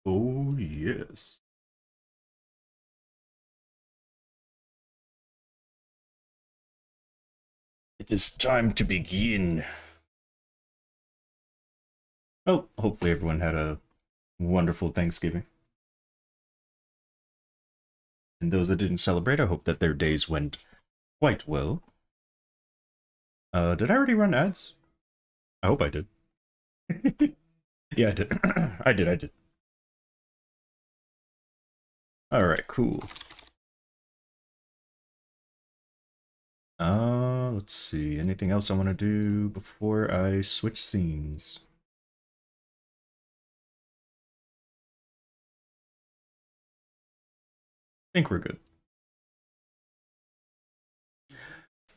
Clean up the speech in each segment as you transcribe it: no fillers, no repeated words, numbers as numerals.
Oh, yes. It is time to begin. Oh, hopefully everyone had a wonderful Thanksgiving. And those that didn't celebrate, I hope that their days went quite well. Did I already run ads? I hope I did. Yeah, I did. I did. Alright, cool. Let's see. Anything else I want to do before I switch scenes? I think we're good.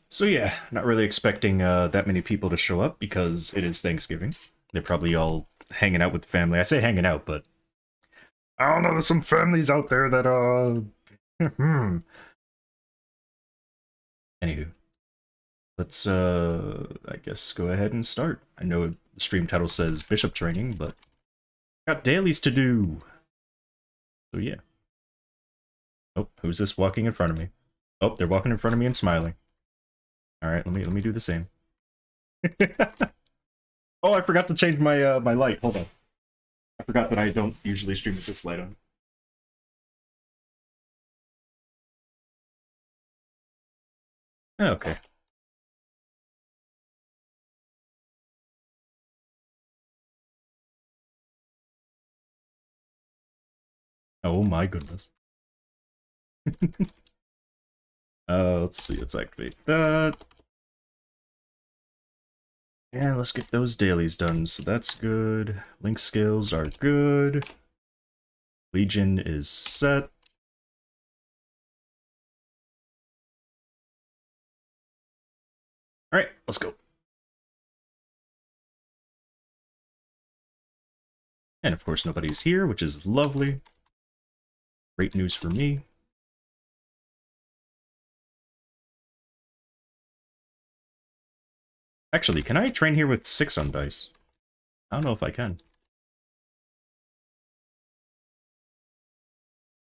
So yeah, not really expecting that many people to show up because it is Thanksgiving. They're probably all hanging out with family. I say hanging out, but I don't know. There's some families out there that Anywho, let's I guess go ahead and start. I know the stream title says Bishop Training, but got dailies to do. So yeah. Oh, who's this walking in front of me? Oh, they're walking in front of me and smiling. All right, let me do the same. Oh, I forgot to change my my light. Hold on. I forgot that I don't usually stream with this light on. Okay. Oh my goodness. Let's see. Let's activate that. And let's get those dailies done. So that's good. Link skills are good. Legion is set. All right, let's go. And of course, nobody's here, which is lovely. Great news for me. Actually, can I train here with 6 on dice? I don't know if I can.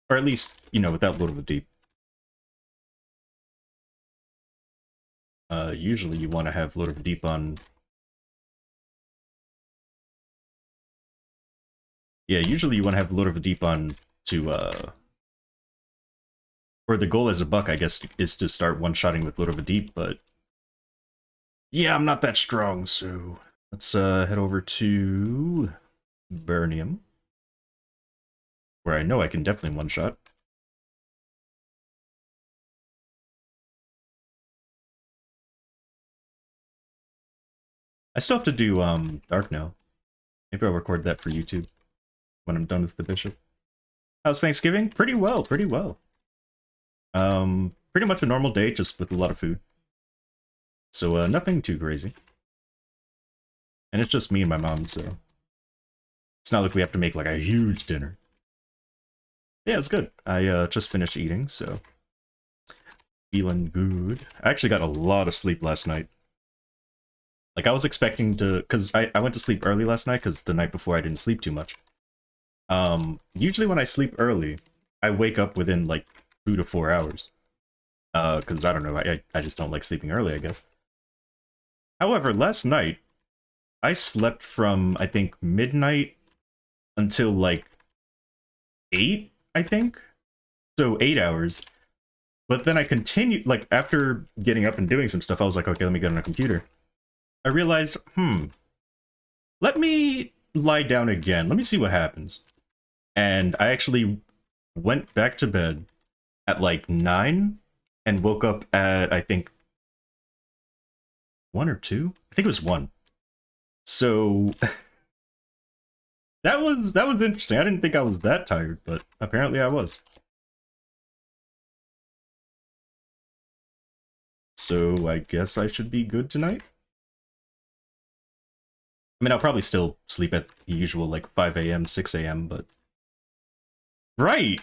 Or at least, you know, without Load of the Deep. Usually you want to have Load of the Deep on... Yeah, usually you want to have Load of the Deep on to, or the goal as a buck, I guess, is to start one-shotting with Load of the Deep, but... Yeah, I'm not that strong, so... Let's, head over to... Burnium. Where I know I can definitely one-shot. I still have to do, Dark now. Maybe I'll record that for YouTube when I'm done with the Bishop. How's Thanksgiving? Pretty well, pretty well. Pretty much a normal day, just with a lot of food. So, nothing too crazy. And it's just me and my mom, so... It's not like we have to make, like, a huge dinner. Yeah, it's good. I, just finished eating, so... Feeling good. I actually got a lot of sleep last night. Like, I was expecting to... Because I went to sleep early last night, because the night before I didn't sleep too much. Usually when I sleep early, I wake up within, like, 2 to 4 hours. Because, I don't know, I just don't like sleeping early, I guess. However, last night, I slept from, I think, midnight until, like, 8, I think? So, 8 hours. But then I continued, like, after getting up and doing some stuff, I was like, okay, let me get on a computer. I realized, let me lie down again. Let me see what happens. And I actually went back to bed at, like, 9 and woke up at, I think, 1 or 2? I think it was 1. So... that was interesting. I didn't think I was that tired, but apparently I was. So I guess I should be good tonight? I mean, I'll probably still sleep at the usual, like, 5 a.m., 6 a.m., but... Right!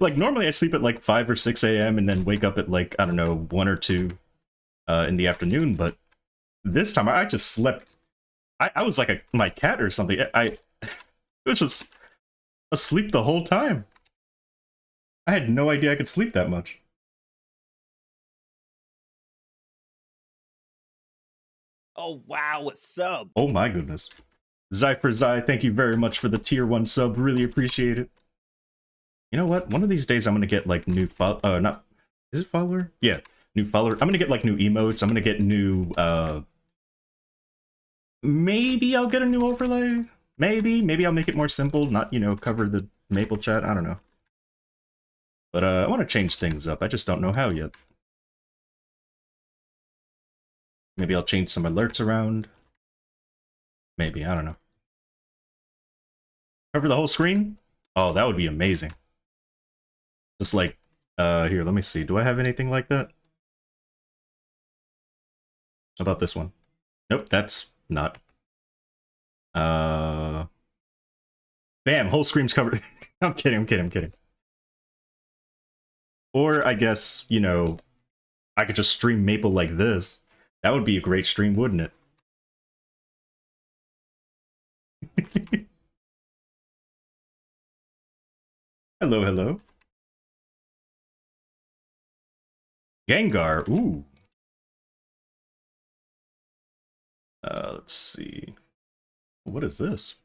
Like, normally I sleep at, like, 5 or 6 a.m. and then wake up at, like, I don't know, 1 or 2 in the afternoon, but this time I just slept. I was like my cat or something. It was just asleep the whole time. I had no idea I could sleep that much. Oh, wow, what's up? Oh my goodness. Zypher Zy, thank you very much for the tier 1 sub. Really appreciate it. You know what? One of these days I'm gonna get like new not is it follower? Yeah, new follower. I'm gonna get like new emotes. I'm gonna get new maybe I'll get a new overlay. Maybe I'll make it more simple, not, you know, cover the maple chat. I don't know. But I want to change things up. I just don't know how yet. Maybe I'll change some alerts around. Maybe, I don't know. Cover the whole screen? Oh, that would be amazing. Just like, here, let me see. Do I have anything like that? How about this one? Nope, that's not. Bam, whole screen's covered. I'm kidding. Or I guess, you know, I could just stream Maple like this. That would be a great stream, wouldn't it? Hello. Gengar, ooh. Let's see. What is this?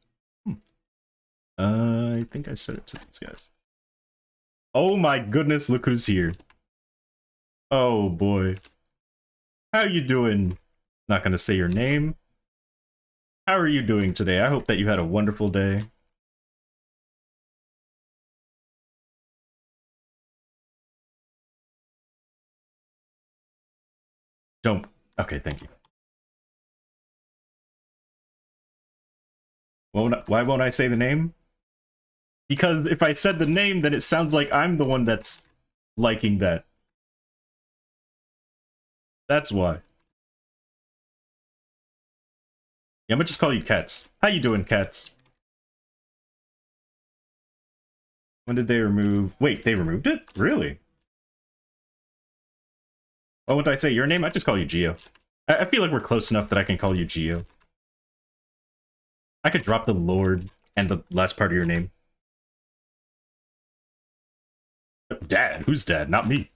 I think I said it to these guys. Oh my goodness, look who's here. Oh boy. How you doing? Not gonna say your name. How are you doing today? I hope that you had a wonderful day. Don't. Okay, thank you. Why won't I say the name? Because if I said the name, then it sounds like I'm the one that's liking that. That's why. Yeah, I'm gonna just call you Cats. How you doing, Cats? When did they remove... Wait, they removed it? Really? Oh, what did I say? Your name? I just call you Geo. I feel like we're close enough that I can call you Geo. I could drop the Lord and the last part of your name. Dad? Who's dad? Not me.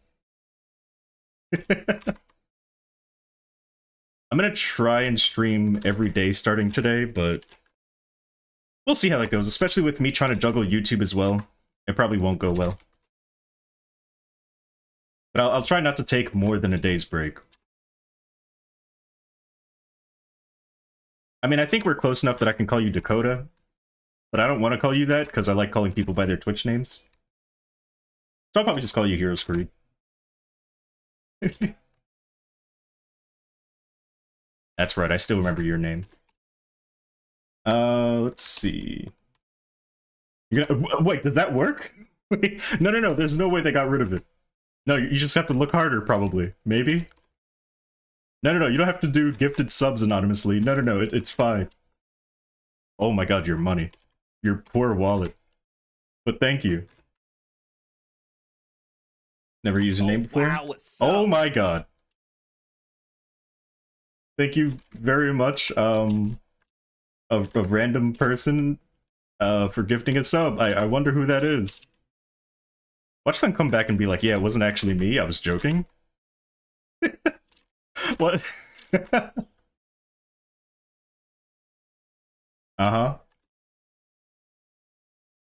I'm gonna try and stream every day starting today, but we'll see how that goes, especially with me trying to juggle YouTube as well. It probably won't go well. But I'll try not to take more than a day's break. I mean, I think we're close enough that I can call you Dakota, but I don't want to call you that because I like calling people by their Twitch names. So I'll probably just call you Hero Screed. That's right, I still remember your name. Let's see. Wait, does that work? No, there's no way they got rid of it. No, you just have to look harder, probably. Maybe? No, you don't have to do gifted subs anonymously. No, it's fine. Oh my god, your money. Your poor wallet. But thank you. Never used a name before? Wow, what's up? Oh my god. Thank you very much, a random person, for gifting a sub. I wonder who that is. Watch them come back and be like, yeah, it wasn't actually me, I was joking. What? Uh-huh.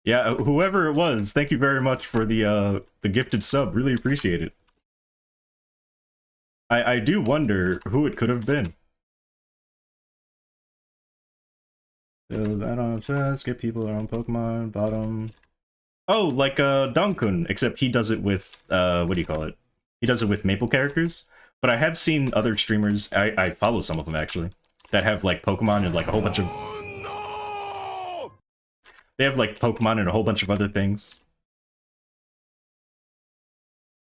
Yeah, whoever it was, thank you very much for the gifted sub. Really appreciate it. I do wonder who it could have been. I don't know, skip people their own Pokemon, bottom. Oh, like Donkun, except he does it with what do you call it? He does it with Maple characters. But I have seen other streamers, I follow some of them actually, that have like Pokemon and like a whole bunch of... Oh, no! They have like Pokemon and a whole bunch of other things.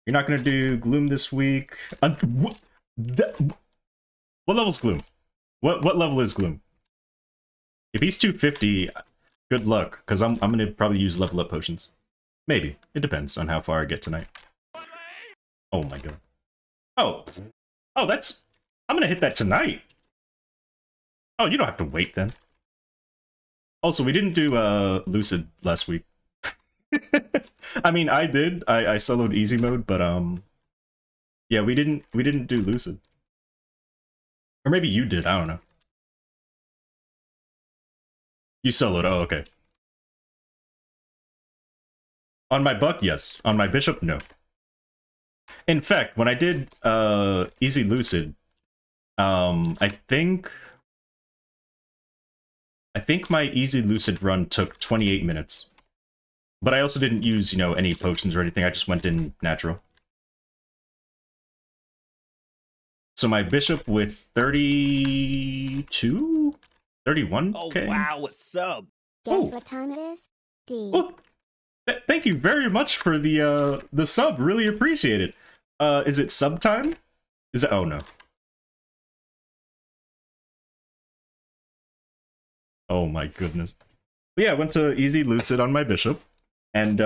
You're not gonna do Gloom this week? What level's Gloom? What level is Gloom? If he's 250, good luck, because I'm gonna probably use level up potions. Maybe. It depends on how far I get tonight. Oh my god. Oh, that's... I'm gonna hit that tonight. Oh, you don't have to wait then. Also, we didn't do Lucid last week. I mean, I did. I soloed easy mode, but yeah, we didn't do Lucid. Or maybe you did, I don't know. You soloed, oh, okay. On my Buck, yes. On my Bishop, no. In fact, when I did easy Lucid, I think my easy Lucid run took 28 minutes. But I also didn't use, you know, any potions or anything. I just went in natural. So my Bishop with 32? 31? Oh Okay. wow, what's up? Guess what time it is? D. Well, thank you very much for the sub. Really appreciate it. Is it sub time? Is it? Oh no. Oh my goodness. But yeah, I went to easy Lucid on my Bishop, and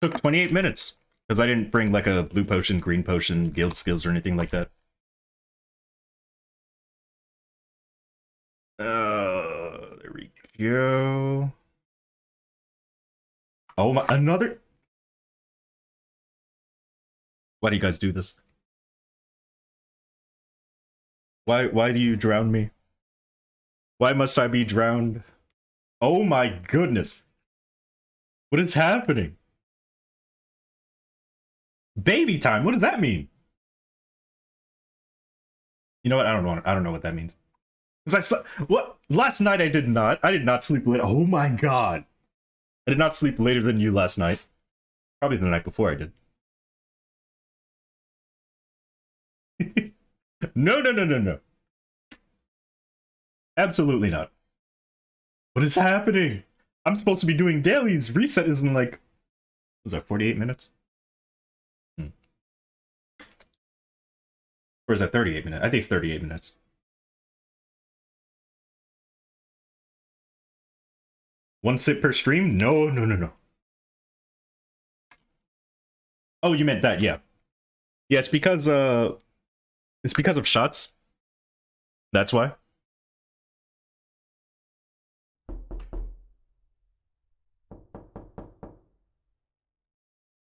took 28 minutes because I didn't bring like a blue potion, green potion, guild skills, or anything like that. There we go. Oh my, another. Why do you guys do this? Why do you drown me? Why must I be drowned? Oh my goodness. What is happening? Baby time, what does that mean? You know what? I don't know what that means. What? Last night I did not sleep late. Oh my god. I did not sleep later than you last night. Probably the night before I did. No. Absolutely not. What is happening? I'm supposed to be doing dailies. Reset is in like, was that 48 minutes? Or is that 38 minutes? I think it's 38 minutes. One sip per stream? No. Oh, you meant that, yeah. Yeah, it's because of shots. That's why.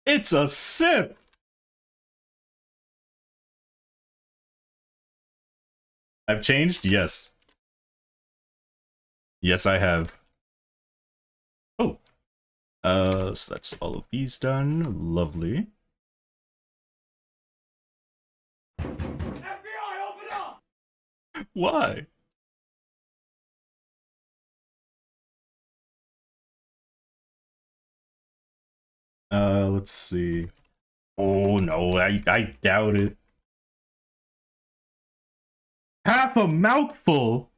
It's a sip! I've changed? Yes. Yes, I have. Oh. So that's all of these done. Lovely. FBI, open up! Why? Let's see. Oh no, I doubt it. Half a mouthful?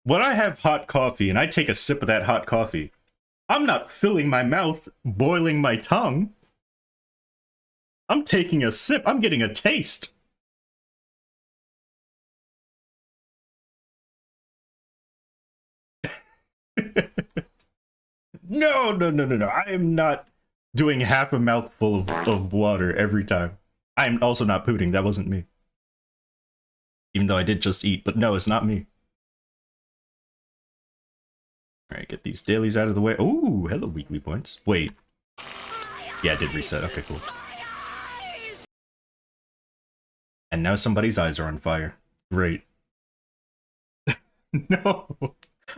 When I have hot coffee and I take a sip of that hot coffee, I'm not filling my mouth, boiling my tongue. I'm taking a sip. I'm getting a taste. No. I am not doing half a mouthful of water every time. I'm also not pooting. That wasn't me. Even though I did just eat, but no, it's not me. Alright, get these dailies out of the way. Ooh, hello, weekly points. Wait. Yeah, it did reset. Okay, cool. And now somebody's eyes are on fire. Great. No.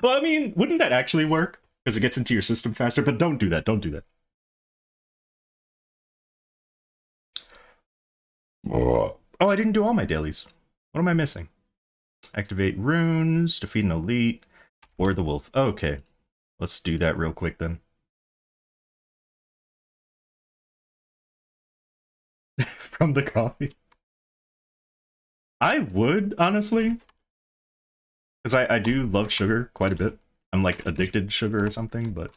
Well, I mean, wouldn't that actually work? Because it gets into your system faster, but don't do that. Don't do that. Oh, I didn't do all my dailies. What am I missing? Activate runes, defeat an elite, or the wolf. Okay, let's do that real quick then. From the coffee. I would, honestly. Because I do love sugar quite a bit. I'm like addicted to sugar or something, but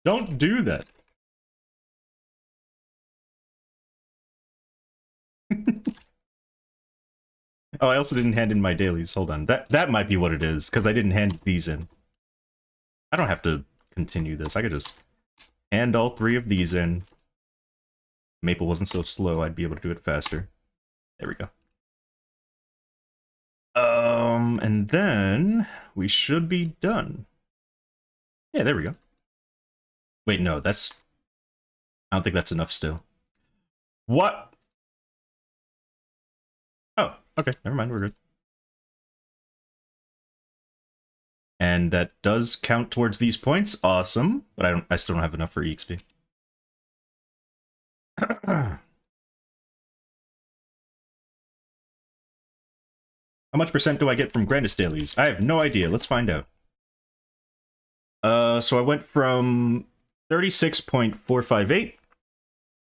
don't do that. Oh, I also didn't hand in my dailies. Hold on. That might be what it is, because I didn't hand these in. I don't have to continue this. I could just hand all 3 of these in. Maple wasn't so slow, I'd be able to do it faster. There we go. And then we should be done. Yeah, there we go. Wait, no, that's... I don't think that's enough still. What? Oh, okay, never mind, we're good. And that does count towards these points. Awesome. But I still don't have enough for EXP. How much percent do I get from Grandest dailies? I have no idea. Let's find out. So I went from 36.458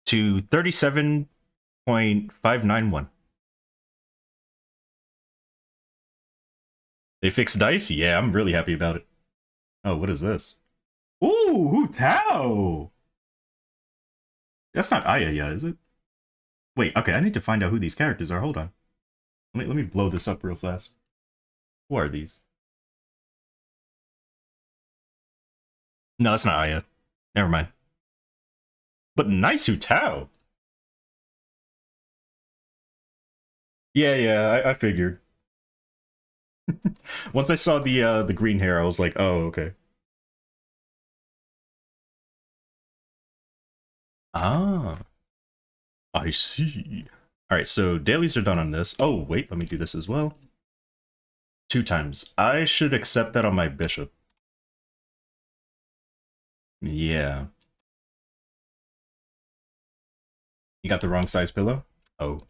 to 37.591. They fixed dice? Yeah, I'm really happy about it. Oh, what is this? Ooh, Hu Tao! That's not Aya yet, is it? Wait, okay, I need to find out who these characters are. Hold on. Let me blow this up real fast. Who are these? No, that's not Aya. Never mind. But nice Hu Tao! Yeah, I figured. Once I saw the green hair, I was like, oh, okay. Ah, I see. Alright, so dailies are done on this. Oh, wait, let me do this as well. 2 times. I should accept that on my bishop. Yeah. You got the wrong size pillow? Oh.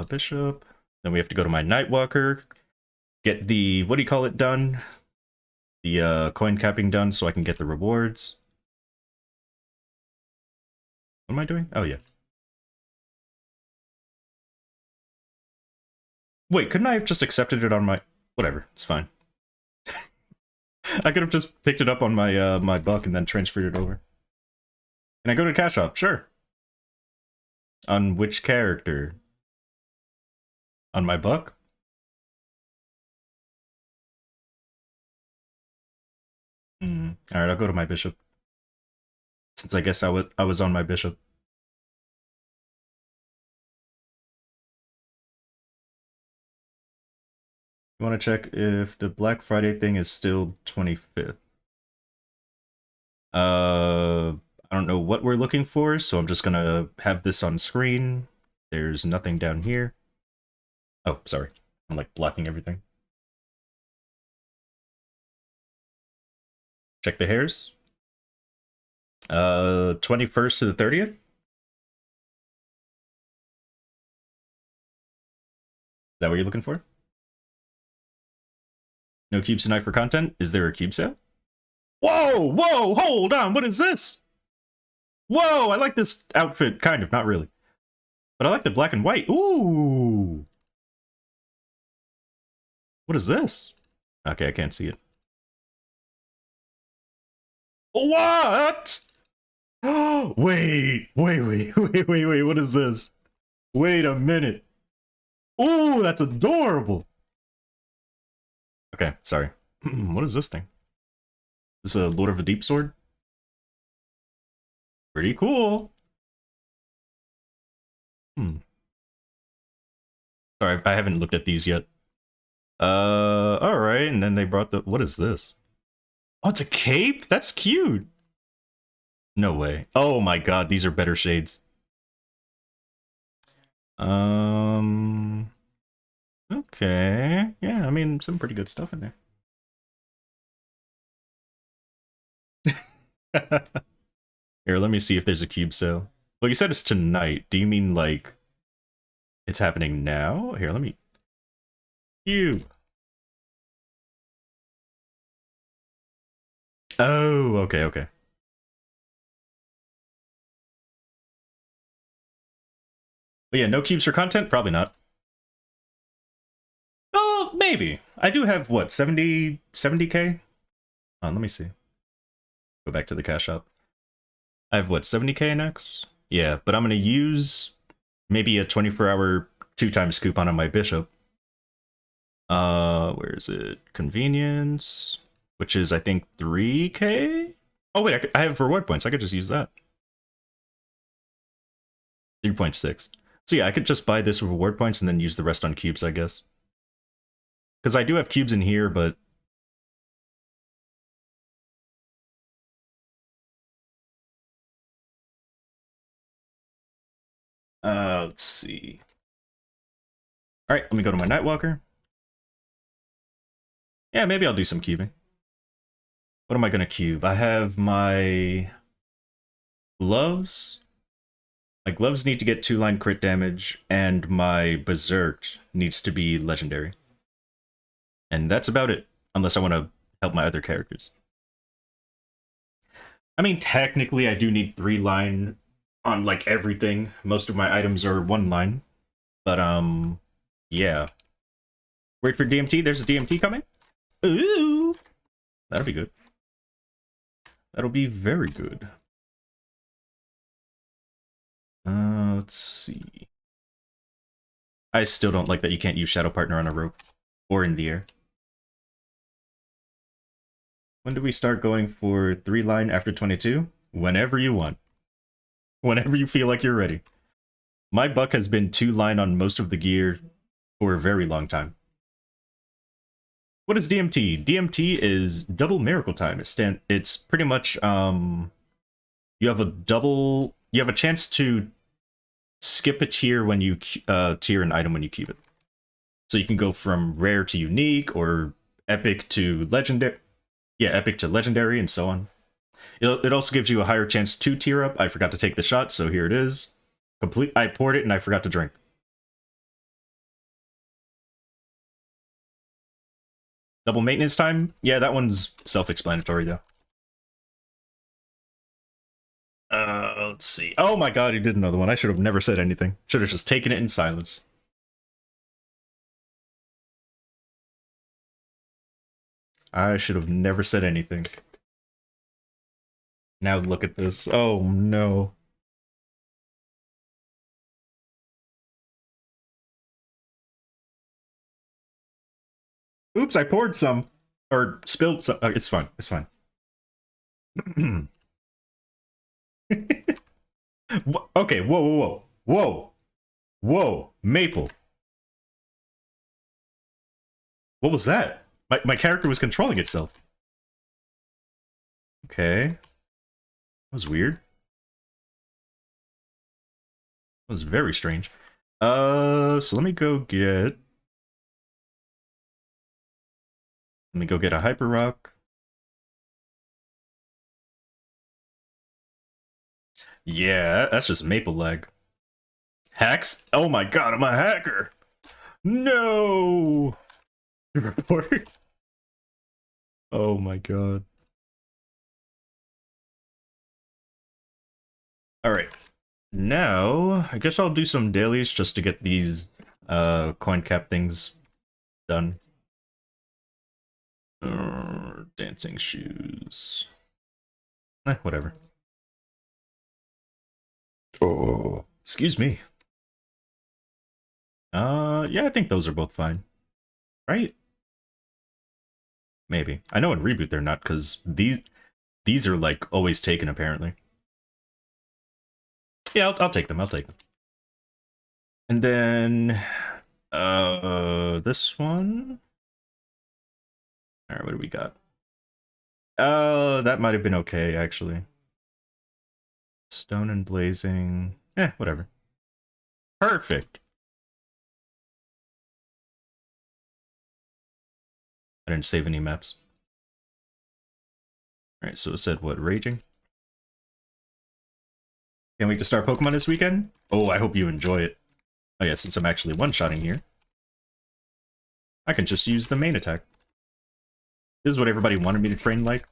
Bishop. Then we have to go to my Nightwalker. Get the, what do you call it, done? The coin capping done so I can get the rewards. What am I doing? Oh, yeah. Wait, couldn't I have just accepted it on my... Whatever, it's fine. I could have just picked it up on my my buck and then transferred it over. Can I go to the cash shop? Sure. On which character? On my buck? Alright, I'll go to my bishop. Since I guess I was on my bishop. You want to check if the Black Friday thing is still 25th. I don't know what we're looking for, so I'm just gonna have this on screen. There's nothing down here. Oh, sorry. I'm like blocking everything. Check the hairs. 21st to the 30th? Is that what you're looking for? No cubes tonight for content? Is there a cube sale? Whoa, hold on, what is this? Whoa, I like this outfit, kind of, not really. But I like the black and white. Ooh! What is this? Okay, I can't see it. What? Wait, what is this? Wait a minute. Ooh, that's adorable. Okay, sorry. What is this thing? Is this a Lord of the Deep sword? Pretty cool. Sorry, I haven't looked at these yet. Alright, and then they brought the... What is this? Oh, it's a cape? That's cute. No way. Oh my god, these are better shades. Okay. Yeah, I mean, some pretty good stuff in there. Here, let me see if there's a cube sale. Well, you said it's tonight. Do you mean, like, it's happening now? Here, let me... Cube. Oh, okay. But yeah, no cubes for content? Probably not. Oh, maybe. I do have, what, 70k? Let me see. Go back to the cash shop. I have, what, 70k next? Yeah, but I'm going to use maybe a 24-hour 2x coupon on my bishop. Where is it? Convenience, which is, I think, 3k? Oh, wait, I have reward points. I could just use that. 3.6. So yeah, I could just buy this with reward points and then use the rest on cubes, I guess. Because I do have cubes in here, but... let's see. Alright, let me go to my Nightwalker. Yeah, maybe I'll do some cubing. What am I gonna cube? I have my... gloves. My gloves need to get 2-line crit damage, and my Berserk needs to be legendary. And that's about it, unless I want to help my other characters. I mean, technically I do need 3-line on, like, everything. Most of my items are 1-line. But, yeah. Wait for DMT, there's a DMT coming? Ooh! That'll be good. That'll be very good. Let's see. I still don't like that you can't use Shadow Partner on a rope. Or in the air. When do we start going for 3-line after 22? Whenever you want. Whenever you feel like you're ready. My buck has been 2-line on most of the gear for a very long time. What is DMT? DMT is double miracle time. It's pretty much you have a chance to skip a tier when you tier an item when you keep it. So you can go from rare to unique or epic to legendary. Yeah, epic to legendary and so on. It also gives you a higher chance to tier up. I forgot to take the shot, so here it is. I poured it and I forgot to drink. Double maintenance time? Yeah, that one's self-explanatory, though. Let's see. Oh my god, he did another one. I should have never said anything. Should have just taken it in silence. I should have never said anything. Now look at this. Oh no. Oops, I poured some. Or spilled some. Oh, it's fine. It's fine. Okay, whoa, whoa, whoa. Whoa. Whoa. Maple. What was that? My character was controlling itself. Okay. That was weird. That was very strange. So let me go get... Let me go get a Hyper Rock. Yeah, that's just maple leg. Hacks? Oh my god, I'm a hacker! No! Report? Oh my god. Alright. Now, I guess I'll do some dailies just to get these coin cap things done. Dancing shoes. Whatever. Oh, excuse me. Yeah, I think those are both fine. Right? Maybe. I know in Reboot they're not, because these are, like, always taken, apparently. Yeah, I'll take them, I'll take them. And then... this one? Alright, what do we got? That might have been okay, actually. Stone and Blazing... whatever. Perfect! I didn't save any maps. Alright, so it said, what, Raging? Can't wait to start Pokemon this weekend? Oh, I hope you enjoy it. Oh yeah, since I'm actually one-shotting here, I can just use the main attack. This is what everybody wanted me to train like.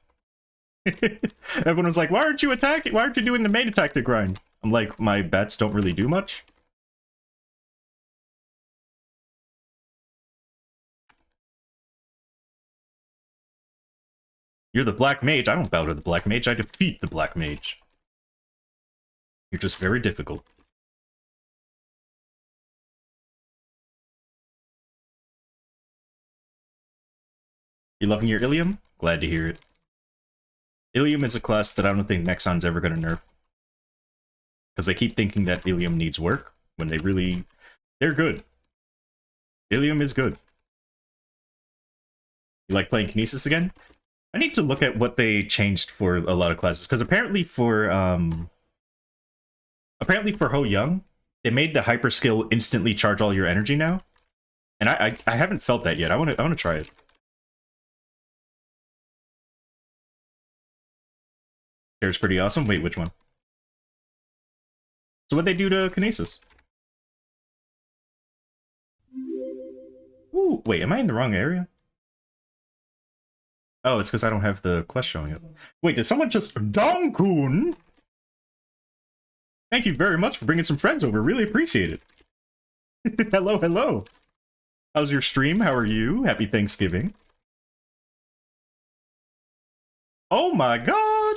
Everyone was like, why aren't you attacking? Why aren't you doing the main attack to grind? I'm like, my bats don't really do much. You're the Black Mage. I don't bow to the Black Mage. I defeat the Black Mage. You're just very difficult. You loving your Ilium? Glad to hear it. Ilium is a class that I don't think Nexon's ever going to nerf. Because they keep thinking that Ilium needs work. when they're good. Ilium is good. You like playing Kinesis again? I need to look at what they changed for a lot of classes, because apparently for Ho Young, they made the hyper skill instantly charge all your energy now, and I haven't felt that yet. I want to try it. It's pretty awesome. Wait, which one? So what'd they do to Kinesis? Ooh, wait, am I in the wrong area? Oh, it's because I don't have the quest showing up. Wait, did someone just... Dongkun! Thank you very much for bringing some friends over. Really appreciate it. Hello, hello. How's your stream? How are you? Happy Thanksgiving. Oh my god!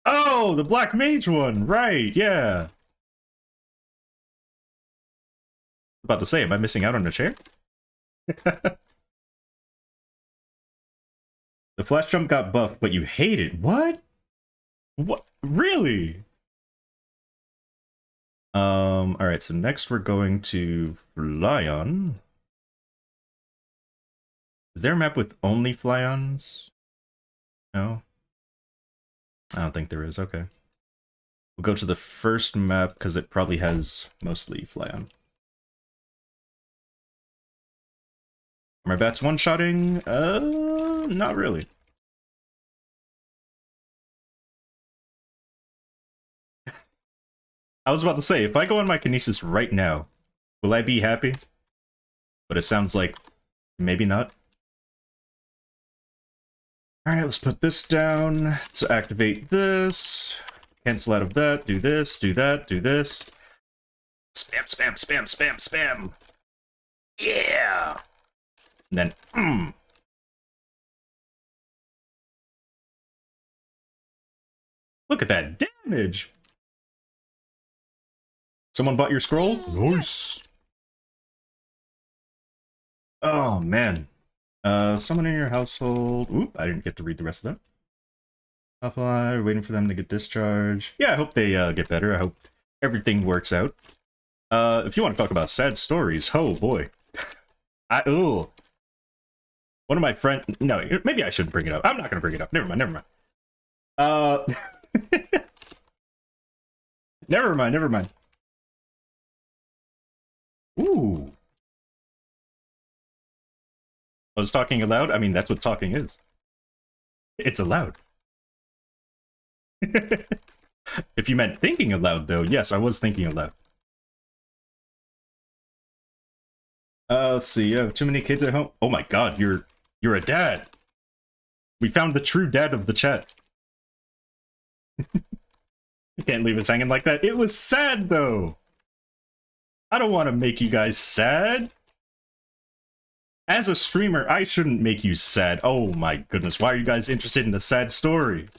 Oh, the Black Mage one! Right, yeah. About to say, am I missing out on a chair? The flash jump got buffed, but you hate it. What? What? Really? Alright, so next we're going to Flyon. Is there a map with only Flyons? No? I don't think there is, okay. We'll go to the first map, because it probably has mostly Flyon. Are my bats one-shotting? Not really. I was about to say, if I go on my Kinesis right now, will I be happy? But it sounds like maybe not. Alright, let's put this down. Let's activate this. Cancel out of that. Do this, do that, do this. Spam, spam, spam, spam, spam. Yeah! And then, Look at that damage! Someone bought your scroll? Nice! Oh, man. Someone in your household... Oop, I didn't get to read the rest of that. Apply, waiting for them to get discharged. Yeah, I hope they get better. I hope everything works out. If you want to talk about sad stories, oh boy. Ooh. One of my friends... No, maybe I shouldn't bring it up. I'm not going to bring it up. Never mind, never mind. Never mind, never mind. Ooh. I was talking aloud? I mean, that's what talking is. It's allowed. If you meant thinking aloud, though, yes, I was thinking aloud. Let's see, you have too many kids at home? Oh my god, you're a dad! We found the true dad of the chat. You can't leave us hanging like that. It was sad, though! I don't want to make you guys sad! As a streamer, I shouldn't make you sad. Oh my goodness, why are you guys interested in a sad story?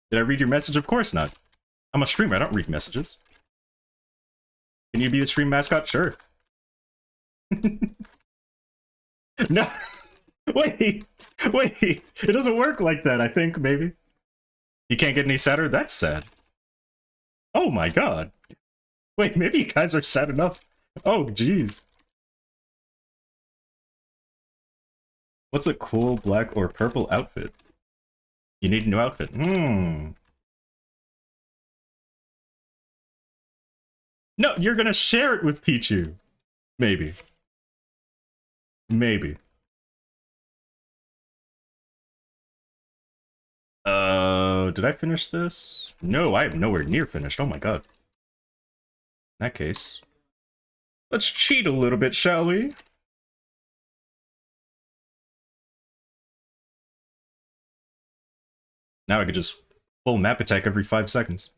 Did I read your message? Of course not. I'm a streamer, I don't read messages. Can you be the stream mascot? Sure. No! Wait! Wait! It doesn't work like that, I think, maybe. You can't get any sadder? That's sad. Oh my god. Wait, maybe you guys are sad enough. Oh, jeez. What's a cool black or purple outfit? You need a new outfit. No, you're gonna share it with Pichu. Maybe. Maybe. Did I finish this? No, I am nowhere near finished. Oh my god. In that case, let's cheat a little bit, shall we? Now I could just full map attack every 5 seconds.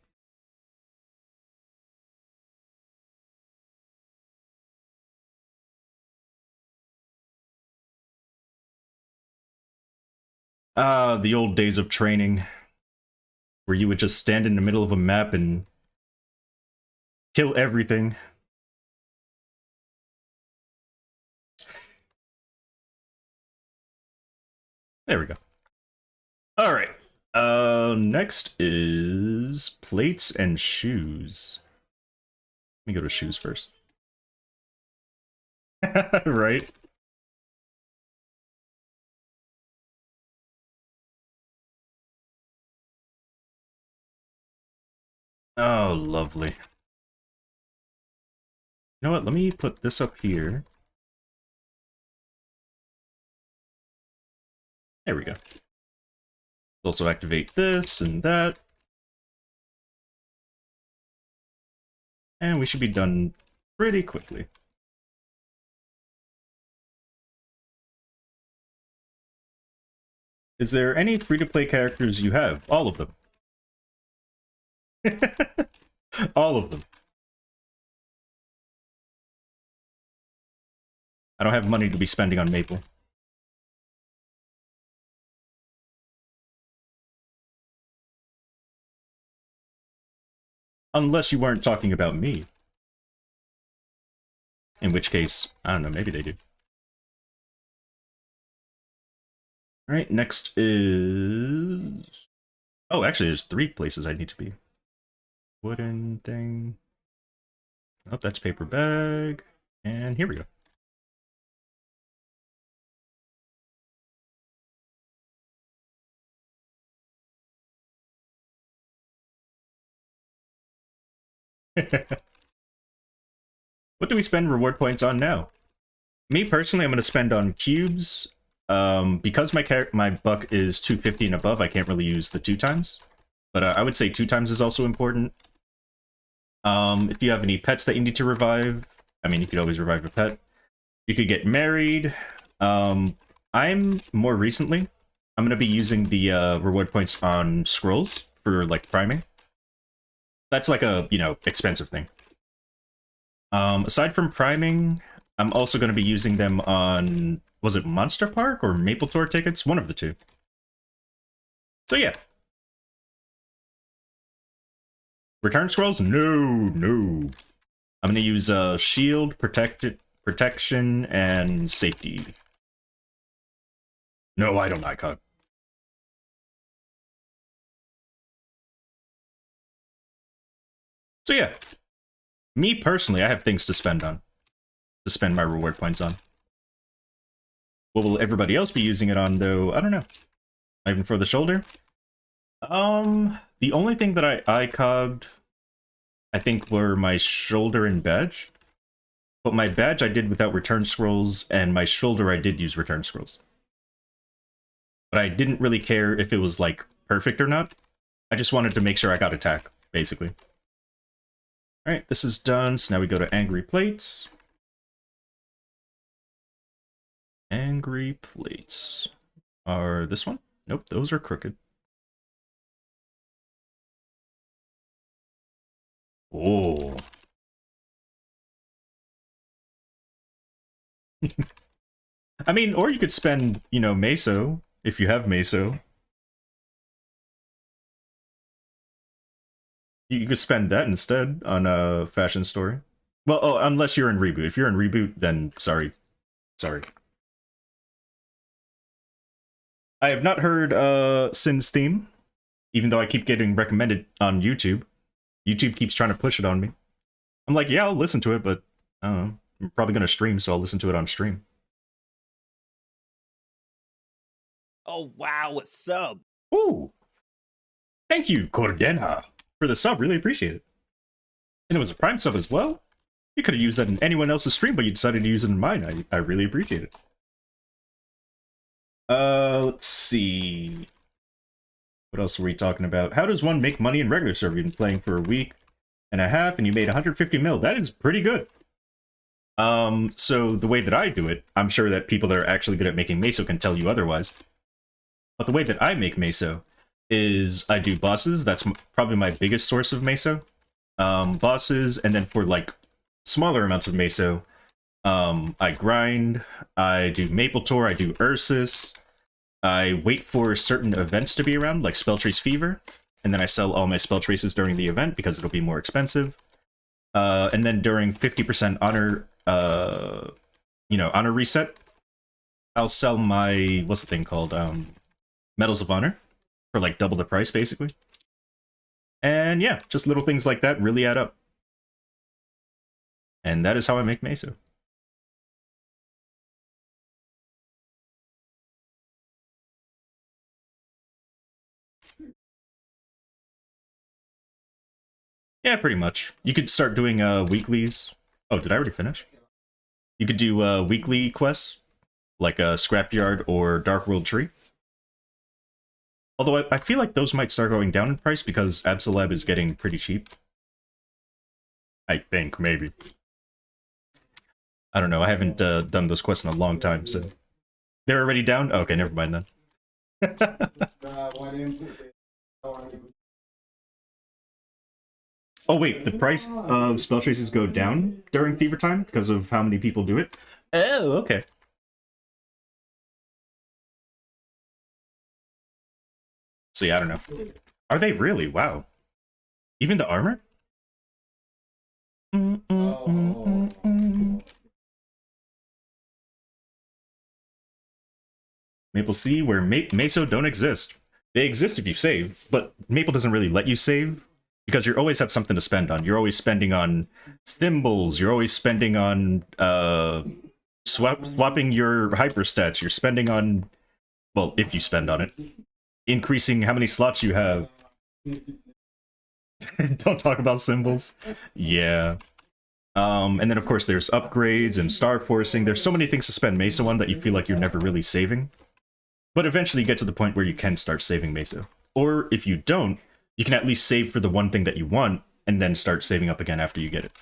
Ah, the old days of training. Where you would just stand in the middle of a map and kill everything. There we go. Alright. Next is plates and shoes. Let me go to shoes first. Right? Oh, lovely. You know what? Let me put this up here. There we go. Also activate this and that. And we should be done pretty quickly. Is there any free-to-play characters you have? All of them. All of them. I don't have money to be spending on Maple. Unless you weren't talking about me. In which case, I don't know, maybe they do. Alright, next is... Oh, actually, there's 3 places I need to be. Wooden thing. Oh, that's paper bag. And here we go. What do we spend reward points on now? Me personally, I'm going to spend on cubes. Because my buck is 250 and above, I can't really use the 2 times. But I would say 2 times is also important. If you have any pets that you need to revive, I mean, you could always revive a pet. You could get married. I'm more recently, I'm going to be using the reward points on scrolls for, like, priming. That's like a, you know, expensive thing. Aside from priming, I'm also going to be using them on, was it Monster Park or Maple Tour tickets? One of the 2. So yeah. Return scrolls? No. I'm going to use shield, protection, and safety. No, I don't icon. So yeah. Me personally, I have things to spend on. To spend my reward points on. What will everybody else be using it on, though? I don't know. Even for the shoulder? The only thing that I ICOG'd, I think, were my shoulder and badge. But my badge I did without return scrolls, and my shoulder I did use return scrolls. But I didn't really care if it was, like, perfect or not. I just wanted to make sure I got attack, basically. Alright, this is done, so now we go to Angry Plates. Angry Plates. Are this one? Nope, those are crooked. Oh. I mean, or you could spend, you know, Meso, if you have Meso. You could spend that instead on a fashion story. Well, oh, unless you're in Reboot. If you're in Reboot, then sorry. Sorry. I have not heard Sin's theme, even though I keep getting recommended on YouTube. YouTube keeps trying to push it on me. I'm like, yeah, I'll listen to it, but I don't know. I'm probably going to stream, so I'll listen to it on stream. Oh, wow, a sub. Ooh. Thank you, Cordena, for the sub. Really appreciate it. And it was a Prime sub as well. You could have used that in anyone else's stream, but you decided to use it in mine. I really appreciate it. Let's see. What else were we talking about? How does one make money in regular server? You've been playing for a week and a half, and you made 150 mil. That is pretty good. So the way that I do it, I'm sure that people that are actually good at making Meso can tell you otherwise. But the way that I make Meso is I do bosses. That's probably my biggest source of Meso. Bosses, and then for, like, smaller amounts of Meso, I grind, I do Maple Tour, I do Ursus, I wait for certain events to be around, like Spelltrace Fever, and then I sell all my spell traces during the event because it'll be more expensive. And then during 50% honor, honor reset, I'll sell my, what's the thing called? Medals of Honor. for like double the price, basically. And yeah, just little things like that really add up. And that is how I make meso. Yeah, pretty much. You could start doing weeklies. Oh, did I already finish? You could do weekly quests, like a Scrapyard or Dark World Tree. Although I feel like those might start going down in price because Absolab is getting pretty cheap. I think, maybe. I don't know, I haven't done those quests in a long time, so... They're already down? Okay, never mind then. Oh wait, the price of spell traces go down during Fever Time because of how many people do it? Oh, okay. So yeah, I don't know. Are they really? Wow. Even the armor? Maple Sea, where Meso don't exist. They exist if you save, but Maple doesn't really let you save because you always have something to spend on. You're always spending on symbols. You're always spending on swapping your hyperstats. You're spending on, well, if you spend on it, increasing how many slots you have. Don't talk about symbols. Yeah. And then of course there's upgrades and star forcing. There's so many things to spend Meso on that you feel like you're never really saving. But eventually you get to the point where you can start saving Meso. Or if you don't, you can at least save for the one thing that you want, and then start saving up again after you get it.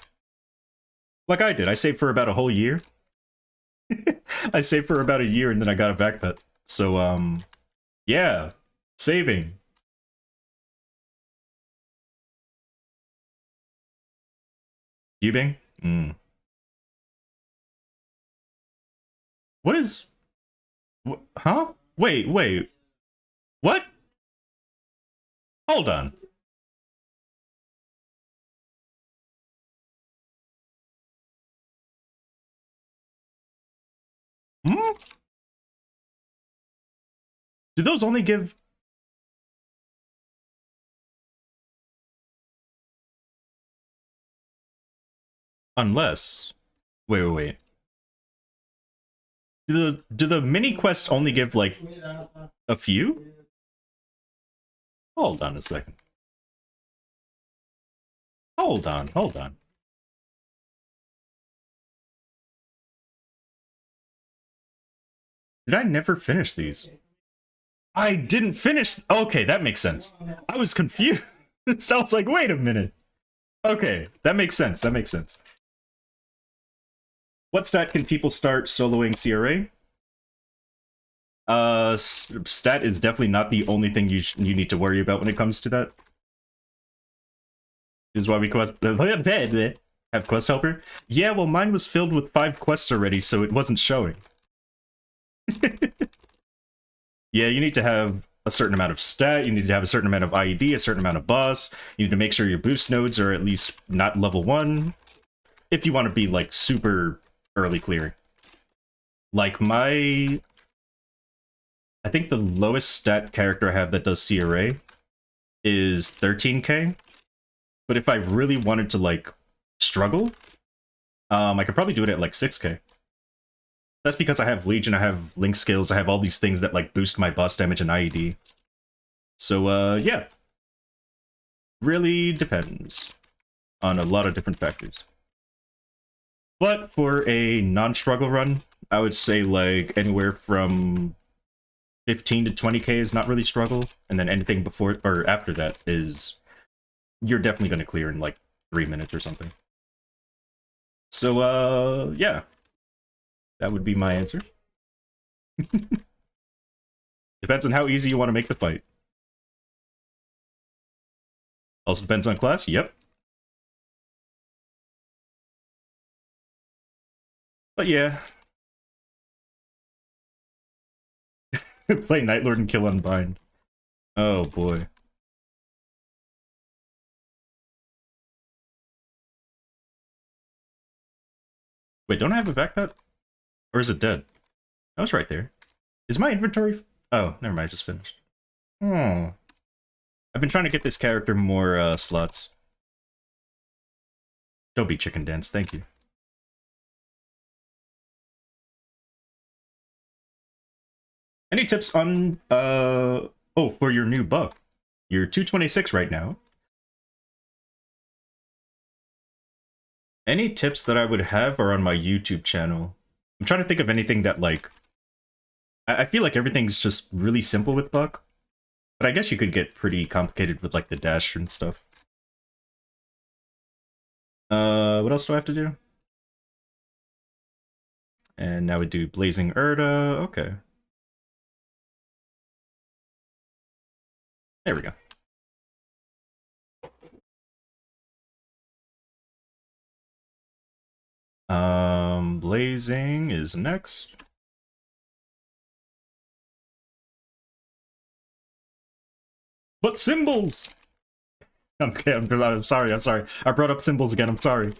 Like I did. I saved for about a whole year. I saved for about a year, and then I got a backpet. So, yeah. Saving. Cubing? What is... Huh? Wait. What? Hold on. Hmm? Do those only give... Unless... Wait. Do the mini quests only give, like, a few? Hold on a second. Hold on. Did I never finish these? I didn't finish... Okay, that makes sense. I was confused. I was like, wait a minute. Okay, that makes sense. What stat can people start soloing CRA? Stat is definitely not the only thing you need to worry about when it comes to that. This is why we have quest helper. Yeah, well, mine was filled with 5 quests already, so it wasn't showing. Yeah, you need to have a certain amount of stat. You need to have a certain amount of IED, a certain amount of boss. You need to make sure your boost nodes are at least not level 1, if you want to be like super early clearing. Like I think the lowest stat character I have that does CRA is 13k. But if I really wanted to, like, struggle, I could probably do it at, like, 6k. That's because I have Legion, I have Link skills, I have all these things that, like, boost my boss damage and IED. So, yeah. Really depends on a lot of different factors. But for a non-struggle run, I would say, like, anywhere from 15 to 20k is not really struggle, and then anything before or after that is... You're definitely going to clear in, like, 3 minutes or something. So, yeah. That would be my answer. Depends on how easy you want to make the fight. Also depends on class, yep. But yeah. Play Nightlord and kill Unbind. Oh, boy. Wait, don't I have a backpack? Or is it dead? Oh, it's right there. Is my inventory... Oh, never mind, I just finished. Oh. I've been trying to get this character more slots. Don't be chicken dance, thank you. Any tips on, oh, for your new buck? You're 226 right now. Any tips that I would have are on my YouTube channel. I'm trying to think of anything that, like... I feel like everything's just really simple with buck. But I guess you could get pretty complicated with, like, the dash and stuff. What else do I have to do? And now we do Blazing Erda. Okay. There we go. Blazing is next. But symbols! Okay, I'm sorry. I brought up symbols again, I'm sorry.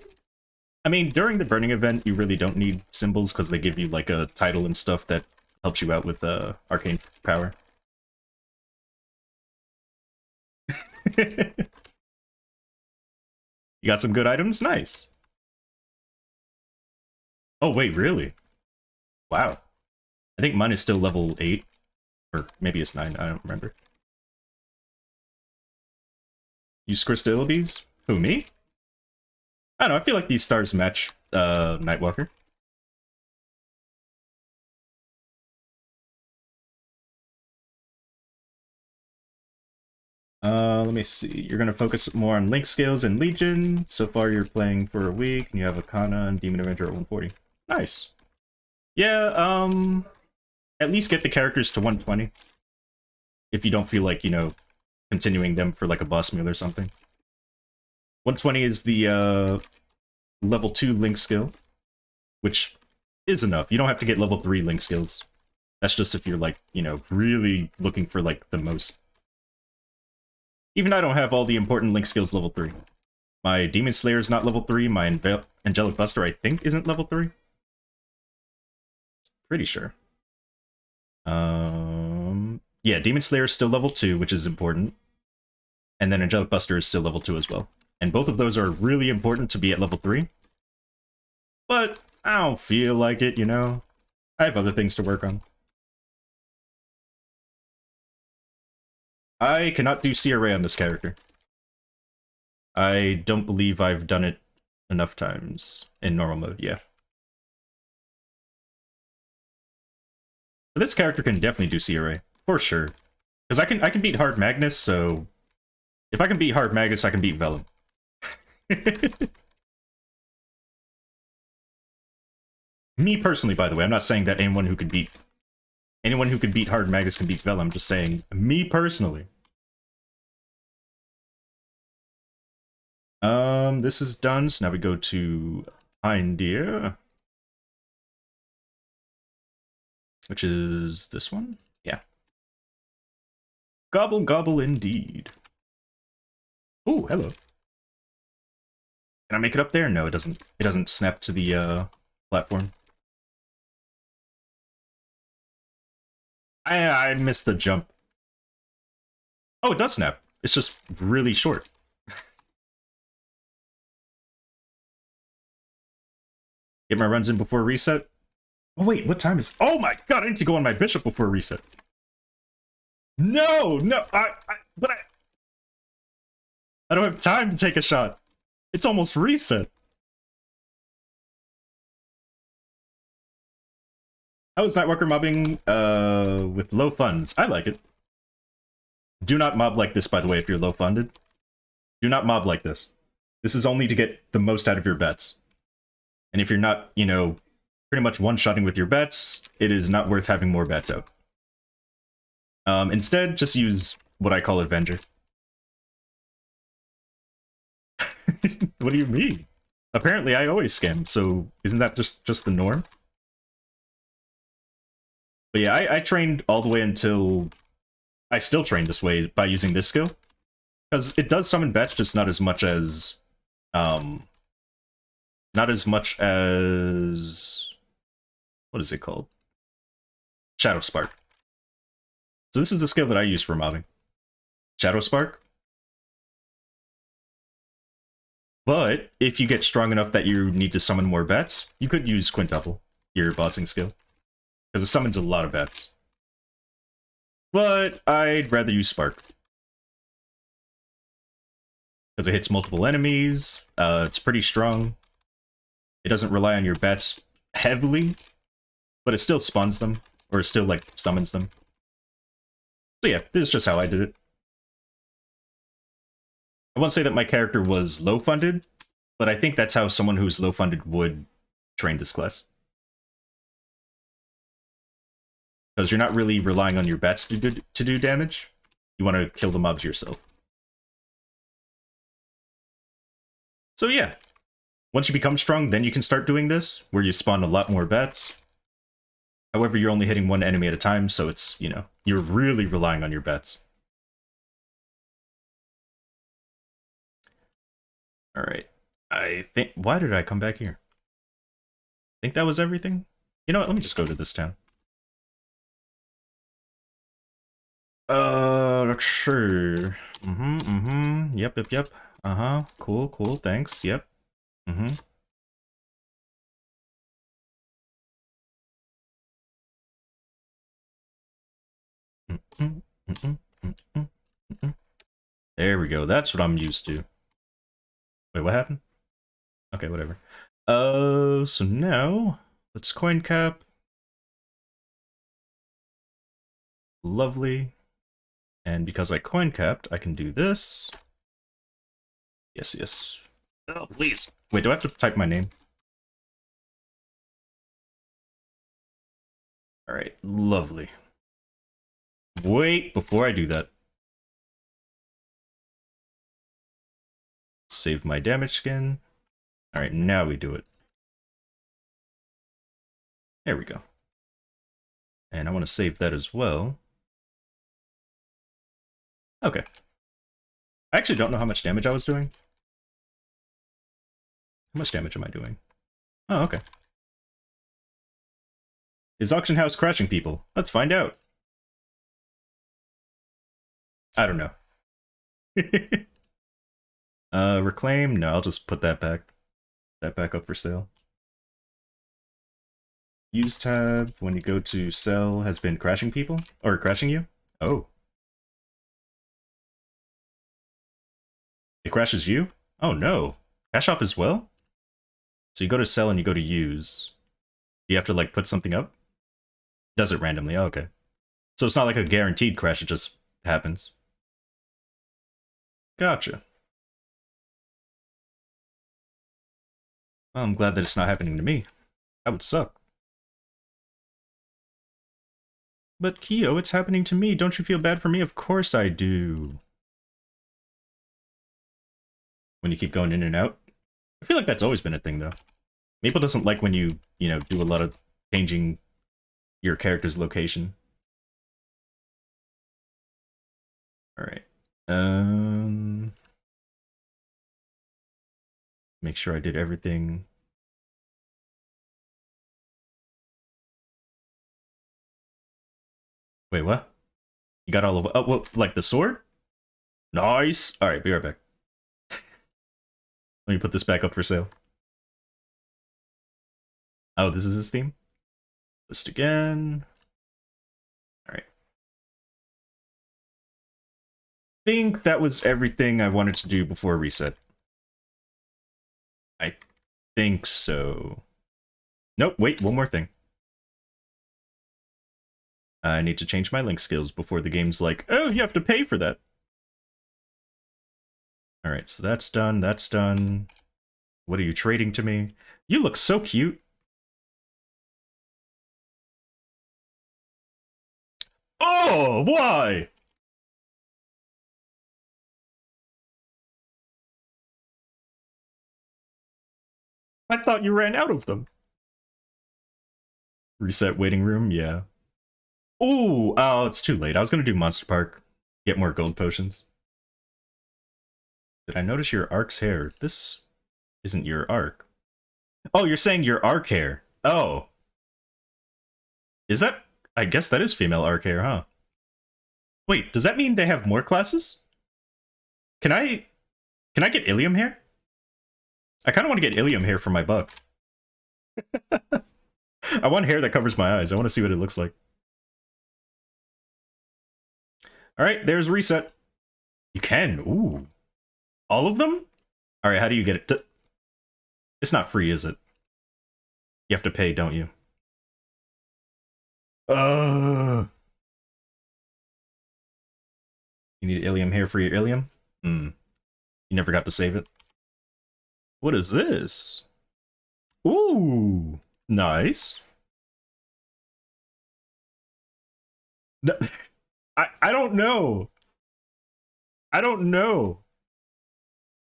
I mean, during the burning event, you really don't need symbols because they give you, like, a title and stuff that helps you out with arcane power. You got some good items? Nice. Oh, wait, really? Wow. I think mine is still level 8. Or maybe it's 9, I don't remember. Use crystal abilities? Who, me? I don't know, I feel like these stars match Nightwalker. Let me see. You're gonna focus more on Link skills and Legion. So far you're playing for a week, and you have Akana and Demon Avenger at 140. Nice. Yeah, at least get the characters to 120. If you don't feel like, you know, continuing them for like a boss meal or something. 120 is the level 2 Link skill, which is enough. You don't have to get level 3 Link skills. That's just if you're like, you know, really looking for like the most. Even I don't have all the important Link skills level 3. My Demon Slayer is not level 3, my Angelic Buster I think isn't level 3. Pretty sure. Yeah, Demon Slayer is still level 2, which is important. And then Angelic Buster is still level 2 as well. And both of those are really important to be at level 3. But I don't feel like it, you know? I have other things to work on. I cannot do CRA on this character. I don't believe I've done it enough times in normal mode, yeah. But this character can definitely do CRA, for sure. Because I can beat Hard Magnus, so... If I can beat Hard Magnus, I can beat Vellum. Me personally, by the way, I'm not saying that anyone who could beat Hard Magus can beat Vellum. I'm just saying, me personally. This is done, so now we go to Pine Deer. Which is this one? Yeah. Gobble gobble indeed. Oh, hello. Can I make it up there? No, it doesn't. It doesn't snap to the platform. I missed the jump. Oh, it does snap. It's just really short. Get my runs in before reset. Oh wait, what time is? Oh my god, I need to go on my bishop before reset. No, but I don't have time to take a shot. It's almost reset. How is Nightwalker mobbing with low funds? I like it. Do not mob like this, by the way, if you're low funded. Do not mob like this. This is only to get the most out of your bets. And if you're not, you know, pretty much one-shotting with your bets, it is not worth having more bets out. Instead, just use what I call Avenger. What do you mean? Apparently, I always scam, so isn't that just the norm? But yeah, I trained all the way until... I still train this way by using this skill. Because it does summon bets, just not as much as... not as much as... What is it called? Shadow Spark. So this is the skill that I use for mobbing. Shadow Spark. But if you get strong enough that you need to summon more bats, you could use Quintuple, your bossing skill. Because it summons a lot of bats. But I'd rather use Spark. Because it hits multiple enemies, it's pretty strong. It doesn't rely on your bats heavily, but it still spawns them, or it still, like, summons them. So yeah, this is just how I did it. I won't say that my character was low-funded, but I think that's how someone who's low-funded would train this class. Because you're not really relying on your bats to do damage. You want to kill the mobs yourself. So yeah, once you become strong, then you can start doing this, where you spawn a lot more bats. However, you're only hitting one enemy at a time, so it's, you know, you're really relying on your bats. Alright, I think... Why did I come back here? I think that was everything? You know what, let me just go to this town. Sure. Yep. Cool, thanks, yep. There we go, that's what I'm used to. Wait, what happened? Okay, whatever. So now, let's coin cap. Lovely. And because I coin capped, I can do this. Yes. Oh, please. Wait, do I have to type my name? Alright, lovely. Wait, before I do that. Save my damage skin. Alright, now we do it. There we go. And I want to save that as well. Okay. I actually don't know how much damage I was doing. How much damage am I doing? Oh, okay. Is Auction House crashing people? Let's find out. I don't know. Reclaim? No, I'll just put that back. That back up for sale. Use tab when you go to sell has been crashing people? Or crashing you? Oh. It crashes you? Oh no. Cash shop as well? So you go to sell and you go to use. You have to like put something up? Does it randomly? Oh, okay. So it's not like a guaranteed crash, it just happens. Gotcha. Well, I'm glad that it's not happening to me. That would suck. But Kyo, it's happening to me. Don't you feel bad for me? Of course I do. When you keep going in and out. I feel like that's always been a thing, though. Maple doesn't like when you know, do a lot of changing your character's location. Alright. Make sure I did everything. Wait, what? You got all of... Oh, well, like the sword? Nice! Alright, be right back. Let me put this back up for sale. Oh, this is his theme? List again. Alright. Think that was everything I wanted to do before reset. I think so. Nope, wait, one more thing. I need to change my link skills before the game's like, oh, you have to pay for that. Alright, so that's done, that's done. What are you trading to me? You look so cute. Oh, why? I thought you ran out of them. Reset waiting room, yeah. Ooh, oh, it's too late. I was gonna do Monster Park. Get more gold potions. Did I notice your Ark's hair? This isn't your Ark. Oh, you're saying your Ark hair. Oh. Is that... I guess that is female Ark hair, huh? Wait, does that mean they have more classes? Can I get ilium hair? I kind of want to get ilium hair for my buck. I want hair that covers my eyes. I want to see what it looks like. All right, there's reset. You can. Ooh. All of them? All right, how do you get it? It's not free, is it? You have to pay, don't you? You need ilium hair for your ilium? Hmm. You never got to save it. What is this? Ooh. Nice. No, I don't know. I don't know.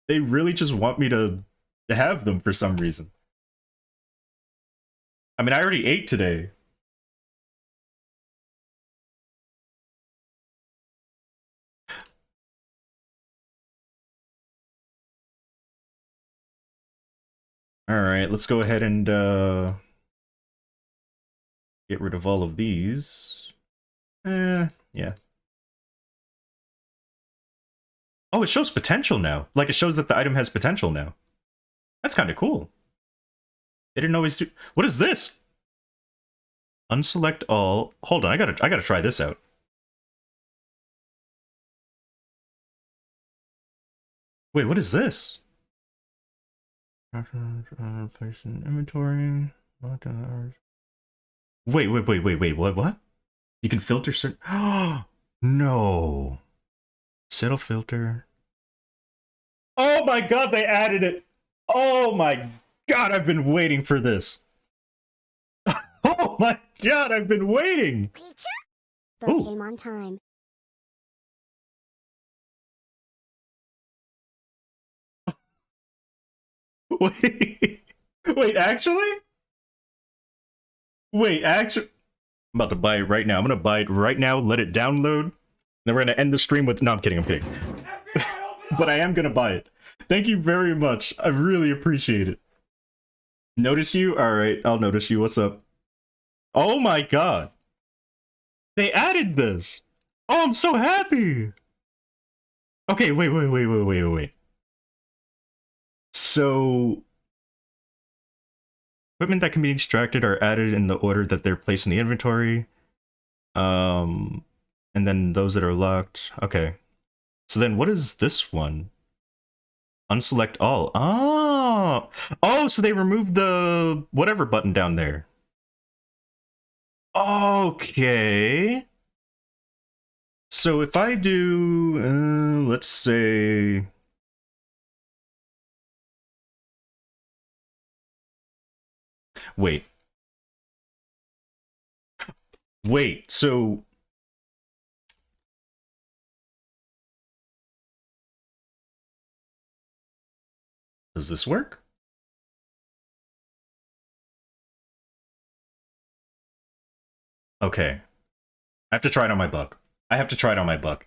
They really just want me to have them for some reason. I mean, I already ate today. Alright, let's go ahead and get rid of all of these. Yeah. Oh, it shows potential now. Like, it shows that the item has potential now. That's kind of cool. They didn't always do... What is this? Unselect all... Hold on, I gotta try this out. Wait, what is this? Place in inventory. Wait, what? You can filter certain... Oh, no. Settle filter. Oh my god, they added it! Oh my god, I've been waiting for this. Oh my god, I've been waiting! But came on time. Wait, actually? Wait, actually? I'm about to buy it right now. I'm gonna buy it right now, let it download. Then we're gonna end the stream with... No, I'm kidding, I'm kidding. But I am gonna buy it. Thank you very much. I really appreciate it. Notice you? Alright, I'll notice you. What's up? Oh my god. They added this. Oh, I'm so happy. Okay, wait. So... Equipment that can be extracted are added in the order that they're placed in the inventory. And then those that are locked. Okay. So then what is this one? Unselect all. Oh! Oh, so they removed the whatever button down there. Okay. So if I do, let's say... Wait. Wait, so... Does this work? Okay. I have to try it on my buck. I have to try it on my buck.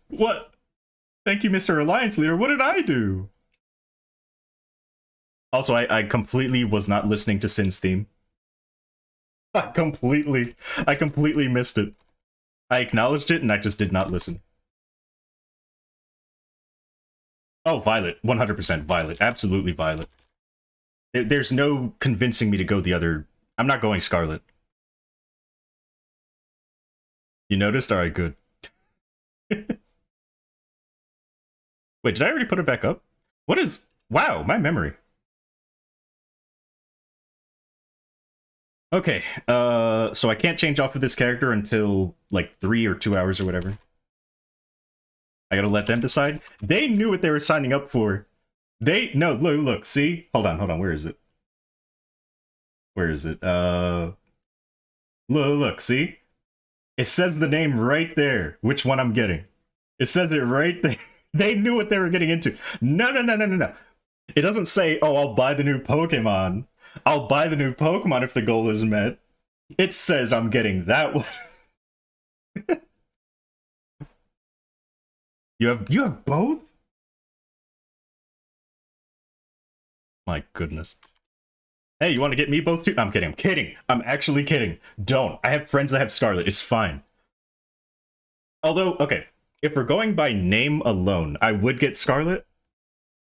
What? Thank you, Mr. Alliance Leader. What did I do? Also, I completely was not listening to Sin's theme. I completely missed it. I acknowledged it and I just did not listen. Oh, Violet. 100% Violet. Absolutely Violet. There's no convincing me to go the other... I'm not going Scarlet. You noticed? Alright, good. Wait, did I already put it back up? What is... Wow, my memory. Okay, so I can't change off of this character until, like, 3 or 2 hours or whatever. I gotta let them decide. They knew what they were signing up for. No, look, see? Hold on, where is it? Where is it? Look, see? It says the name right there, which one I'm getting. It says it right there. They knew what they were getting into. No. It doesn't say, oh, I'll buy the new Pokemon. I'll buy the new Pokemon if the goal is met. It says I'm getting that one. You have both? My goodness. Hey, you want to get me both too? I'm kidding. I'm kidding. I'm actually kidding. Don't. I have friends that have Scarlet. It's fine. Although, okay, if we're going by name alone, I would get Scarlet,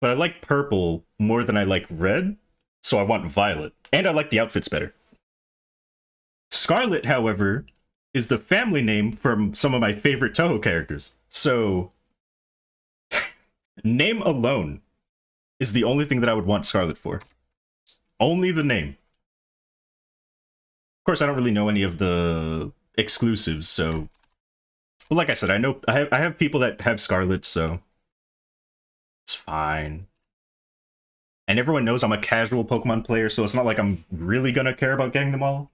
but I like purple more than I like red, so I want Violet. And I like the outfits better. Scarlet, however, is the family name from some of my favorite Toho characters. So, name alone is the only thing that I would want Scarlet for. Only the name. Of course, I don't really know any of the exclusives, so... But like I said, I have people that have Scarlet, so... It's fine. And everyone knows I'm a casual Pokemon player, so it's not like I'm really gonna care about getting them all.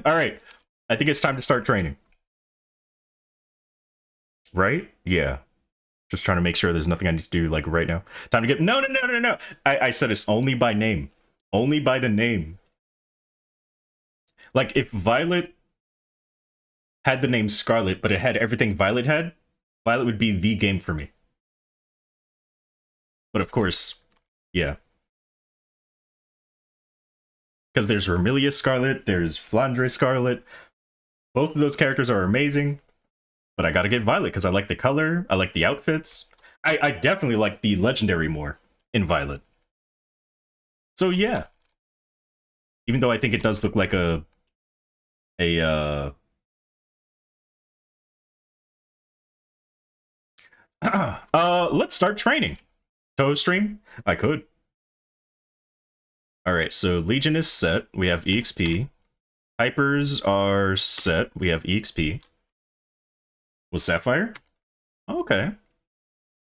Alright, I think it's time to start training. Right? Yeah. Just trying to make sure there's nothing I need to do, like, right now. Time to get... No! I said it's only by name. Only by the name. Like, if Violet had the name Scarlet, but it had everything Violet had, Violet would be the game for me. But of course, yeah. Because there's Vermilius Scarlet, there's Flandre Scarlet. Both of those characters are amazing. But I gotta get Violet because I like the color, I like the outfits. I definitely like the legendary more in Violet. So yeah. Even though I think it does look like let's start training. Toho stream? I could. Alright, so Legion is set. We have EXP. Hypers are set. We have EXP. Was Sapphire? Okay.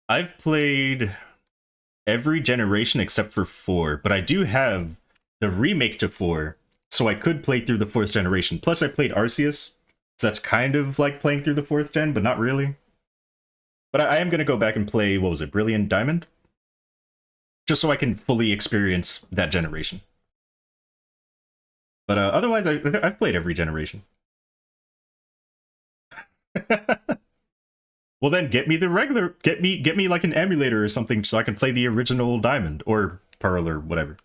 I've played every generation except for 4, but I do have the remake to 4, so I could play through the 4th generation. Plus I played Arceus, so that's kind of like playing through the 4th gen, but not really. But I am going to go back and play, what was it, Brilliant Diamond? Just so I can fully experience that generation. But otherwise, I've played every generation. Well then, get me the regular, get me like an emulator or something so I can play the original Diamond, or Pearl, or whatever.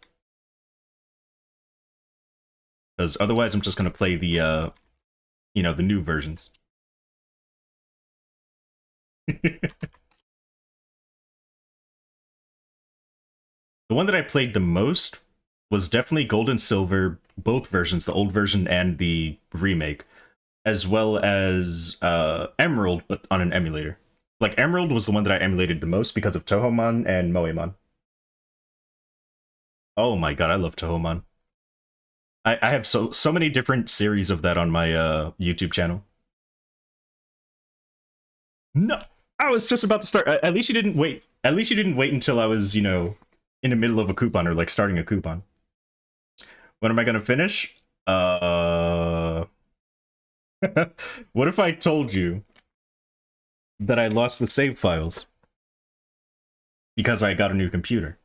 Because otherwise I'm just going to play the, you know, the new versions. The one that I played the most was definitely Gold and Silver, both versions, the old version and the remake, as well as Emerald, but on an emulator. Like, Emerald was the one that I emulated the most because of Tohomon and Moemon. Oh my god, I love Tohomon. I have so many different series of that on my YouTube channel. No! I was just about to start. At least you didn't wait. At least you didn't wait until I was, you know, in the middle of a coupon or like starting a coupon. When am I gonna finish? What if I told you that I lost the save files because I got a new computer?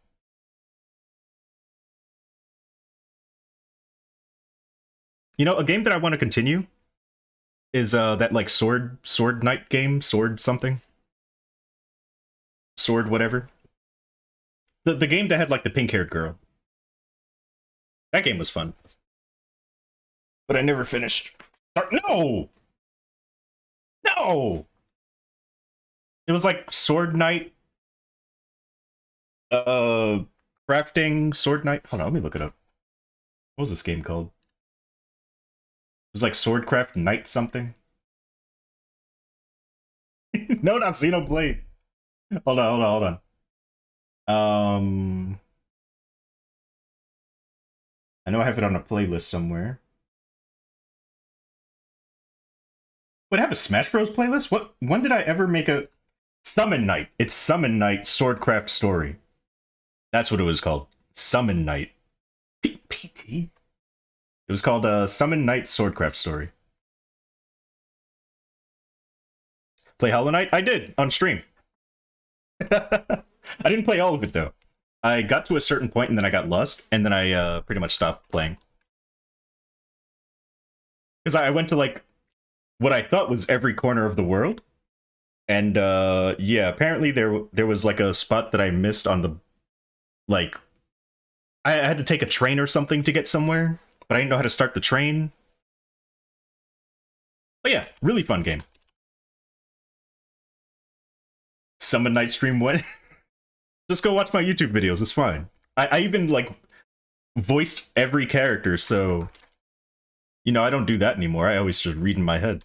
You know, a game that I want to continue is that like sword knight game, sword something. Sword whatever. The game that had like the pink-haired girl. That game was fun. But I never finished. No! No! It was like Sword Knight. Crafting Sword Knight. Hold on, let me look it up. What was this game called? It was like Swordcraft Knight something. No, not Xenoblade. Hold on. I know I have it on a playlist somewhere. Would I have a Smash Bros playlist? When did I ever make a Summon Knight? It's Summon Knight Swordcraft Story. That's what it was called. Summon Knight. PT? It was called Summon Knight Swordcraft Story. Play Hollow Knight? I did, on stream. I didn't play all of it, though. I got to a certain point, and then I got lost, and then I pretty much stopped playing. Because I went to, like, what I thought was every corner of the world. And, yeah, apparently there was, like, a spot that I missed on the like, I had to take a train or something to get somewhere, but I didn't know how to start the train. But yeah, really fun game. Summon Night Stream when? Just go watch my YouTube videos, it's fine. I even, like, voiced every character, so... You know, I don't do that anymore, I always just read in my head.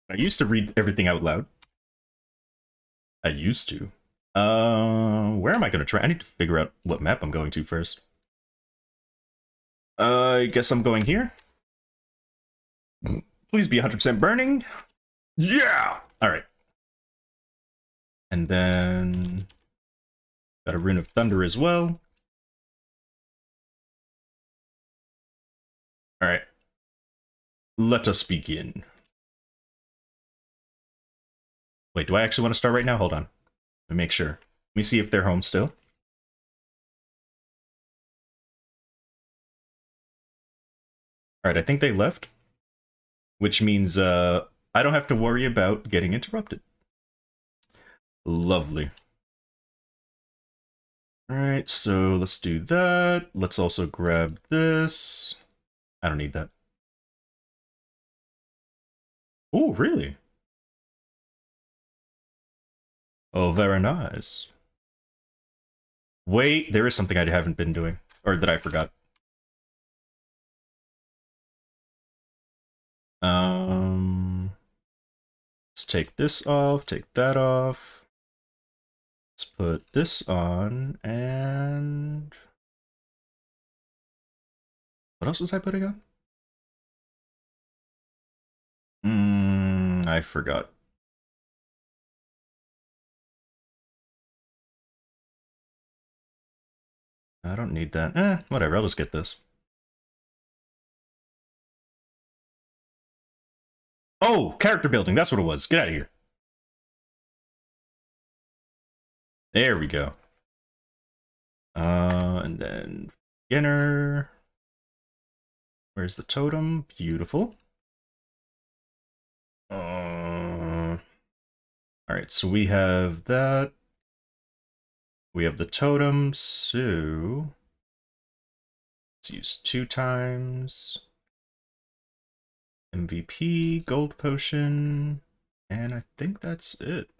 I used to read everything out loud. I used to. Where am I gonna try? I need to figure out what map I'm going to first. I guess I'm going here. Please be 100% burning. Yeah! Alright. And then... Got a Rune of Thunder as well. Alright. Let us begin. Wait, do I actually want to start right now? Hold on. Let me make sure. Let me see if they're home still. Alright, I think they left. Which means, I don't have to worry about getting interrupted. Lovely. Alright, so let's do that. Let's also grab this. I don't need that. Oh, really? Oh, very nice. Wait, there is something I haven't been doing. Or that I forgot. Let's take this off, take that off. Let's put this on, and... What else was I putting on? I forgot. I don't need that. Whatever, I'll just get this. Oh, character building, that's what it was. Get out of here. There we go. And then beginner. Where's the totem? Beautiful. Alright, so we have that. We have the totem, so let's use 2 times. MVP, gold potion, and I think that's it.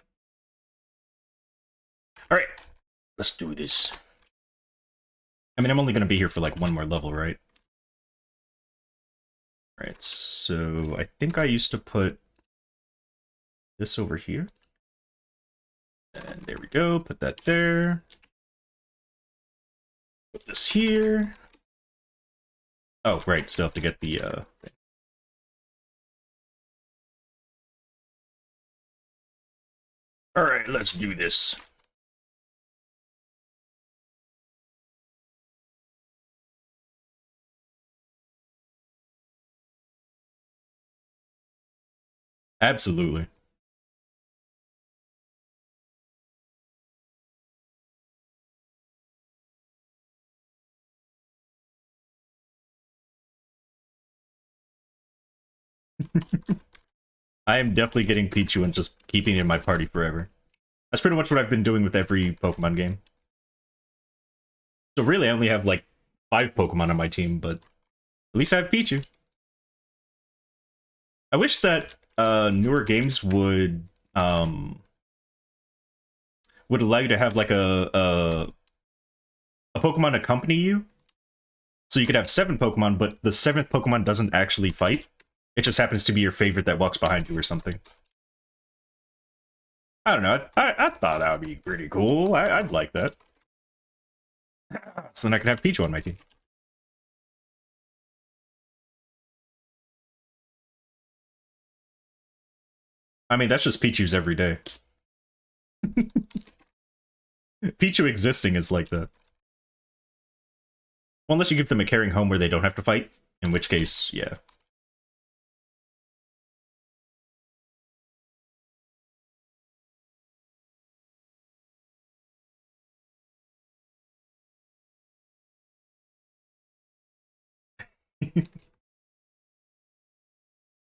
Alright, let's do this. I mean, I'm only going to be here for like 1 more level, right? Alright, so I think I used to put this over here. And there we go, put that there. Put this here. Oh, right, still have to get the thing. Alright, let's do this. Absolutely. I am definitely getting Pichu and just keeping it in my party forever. That's pretty much what I've been doing with every Pokemon game. So really, I only have like 5 Pokemon on my team, but at least I have Pichu. I wish that newer games would allow you to have like a Pokemon accompany you. So you could have 7 Pokemon, but the 7th Pokemon doesn't actually fight. It just happens to be your favorite that walks behind you or something. I don't know. I thought that would be pretty cool. I'd like that. So then I could have Pichu on my team. I mean, that's just Pichu's every day. Pichu existing is like that. Well, unless you give them a caring home where they don't have to fight, in which case, yeah.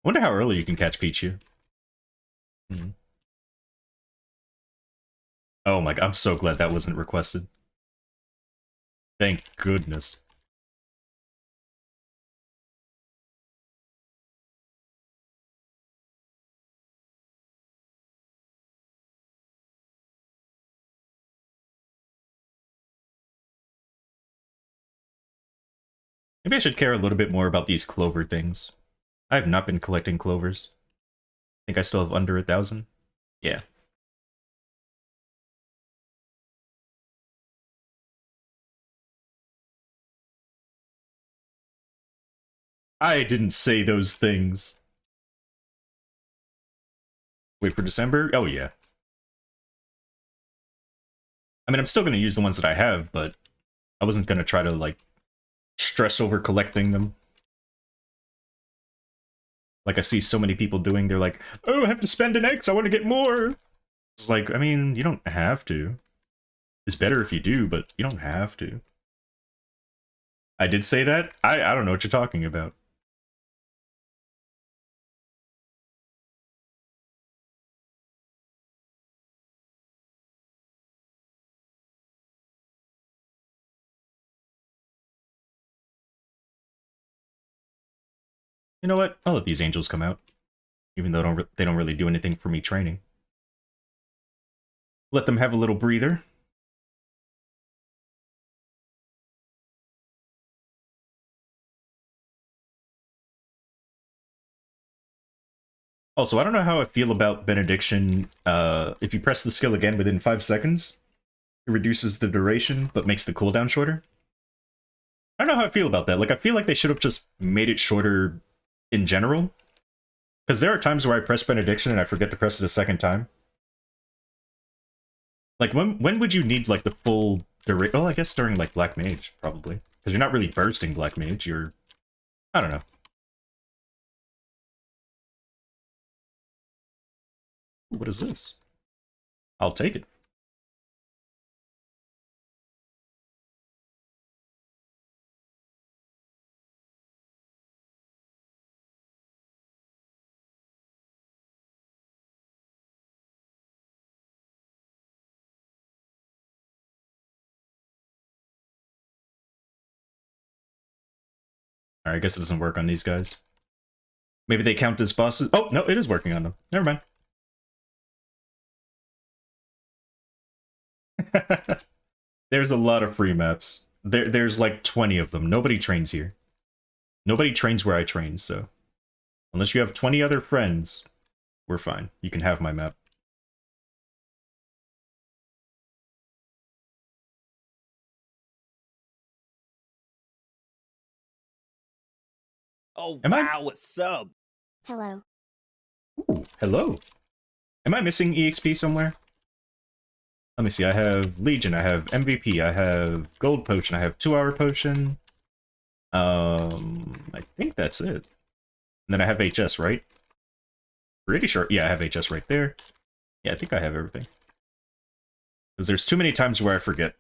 Wonder how early you can catch Pichu. Oh my god, I'm so glad that wasn't requested. Thank goodness. Maybe I should care a little bit more about these clover things. I have not been collecting clovers. I think I still have under 1,000. Yeah. I didn't say those things. Wait for December? Oh, yeah. I mean, I'm still going to use the ones that I have, but I wasn't going to try to, like, stress over collecting them. Like I see so many people doing, they're like, oh, I have to spend an X, I want to get more! It's like, I mean, you don't have to. It's better if you do, but you don't have to. I did say that? I don't know what you're talking about. You know what? I'll let these angels come out. Even though they don't really do anything for me training. Let them have a little breather. Also, I don't know how I feel about Benediction. If you press the skill again within 5 seconds, it reduces the duration, but makes the cooldown shorter. I don't know how I feel about that. Like, I feel like they should have just made it shorter in general. Because there are times where I press Benediction and I forget to press it a second time. Like, when would you need, like, the full duration? Well, I guess during, like, Black Mage, probably. Because you're not really bursting Black Mage, you're... I don't know. What is this? I'll take it. Alright, I guess it doesn't work on these guys. Maybe they count as bosses. Oh, no, it is working on them. Never mind. There's a lot of free maps. There's like 20 of them. Nobody trains here. Nobody trains where I train, so... Unless you have 20 other friends, we're fine. You can have my map. Oh, Am I? wow, what's up? Hello. Ooh, hello. Am I missing EXP somewhere? Let me see, I have Legion, I have MVP, I have Gold Potion, I have 2-hour Potion. I think that's it. And then I have HS, right? Pretty sure. Yeah, I have HS right there. Yeah, I think I have everything. Because there's too many times where I forget.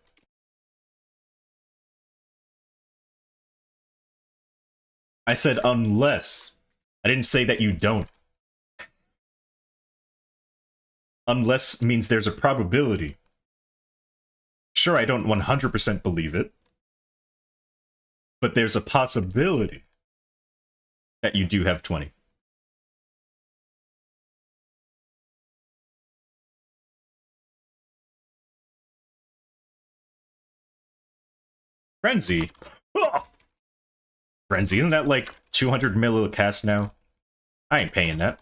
I said unless. I didn't say that you don't. Unless means there's a probability. Sure, I don't 100% believe it. But there's a possibility that you do have 20. Frenzy? Oh! Frenzy, isn't that like 200 mil a cast now? I ain't paying that.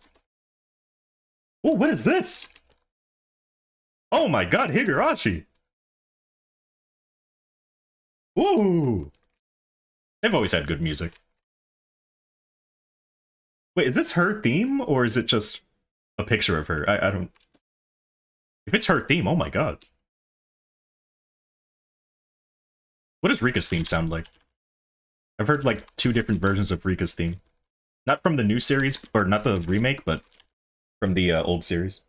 Oh, what is this? Oh my god, Higurashi! Ooh! They've always had good music. Wait, is this her theme, or is it just a picture of her? I don't... If it's her theme, oh my god. What does Rika's theme sound like? I've heard like 2 different versions of Rika's theme. Not from the new series, or not the remake, but from the old series.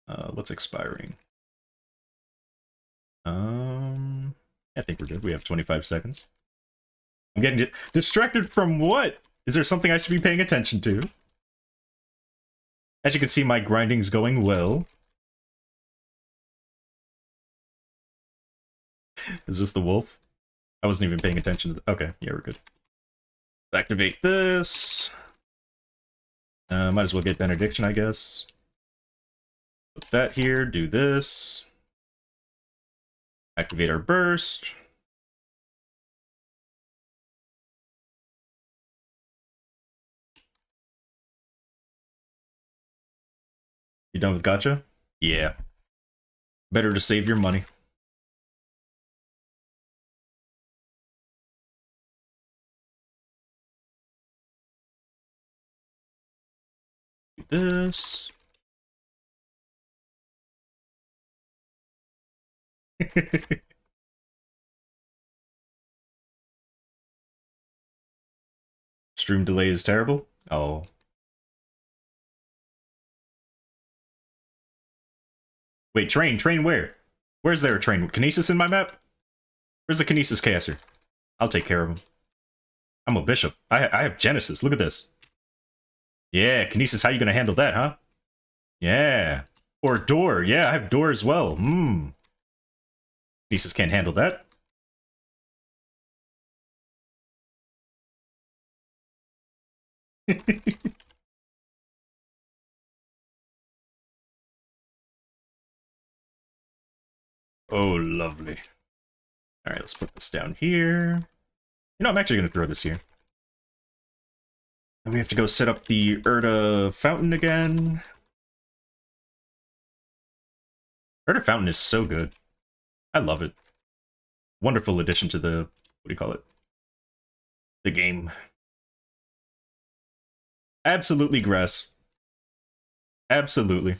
What's expiring? I think we're good. We have 25 seconds. I'm getting distracted from what? Is there something I should be paying attention to? As you can see, my grinding's going well. Is this the wolf? I wasn't even paying attention to okay, yeah, we're good. Let's activate this. Might as well get benediction, I guess. Put that here, do this. Activate our burst. You done with gotcha? Yeah. Better to save your money. Do this. Stream delay is terrible? Oh. Wait, train where? Where's there a train? Kinesis in my map? Where's the Kinesis caster? I'll take care of him. I'm a bishop. I have Genesis. Look at this. Yeah, Kinesis, how you gonna handle that, huh? Yeah. Or door. Yeah, I have door as well. Kinesis can't handle that. Oh, lovely. Alright, let's put this down here. You know, I'm actually going to throw this here. And we have to go set up the Urda Fountain again. Urda Fountain is so good. I love it. Wonderful addition to the... what do you call it? The game. Absolutely grass. Absolutely.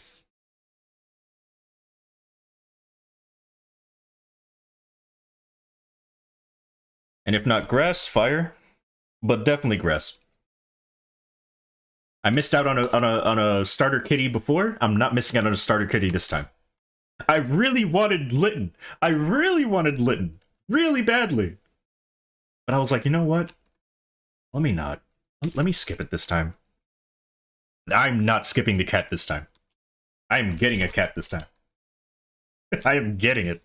And if not grass, fire. But definitely grass. I missed out on a starter kitty before. I'm not missing out on a starter kitty this time. I really wanted Litten. I really wanted Litten. Really badly. But I was like, you know what? Let me not. Let me skip it this time. I'm not skipping the cat this time. I'm getting a cat this time. I am getting it.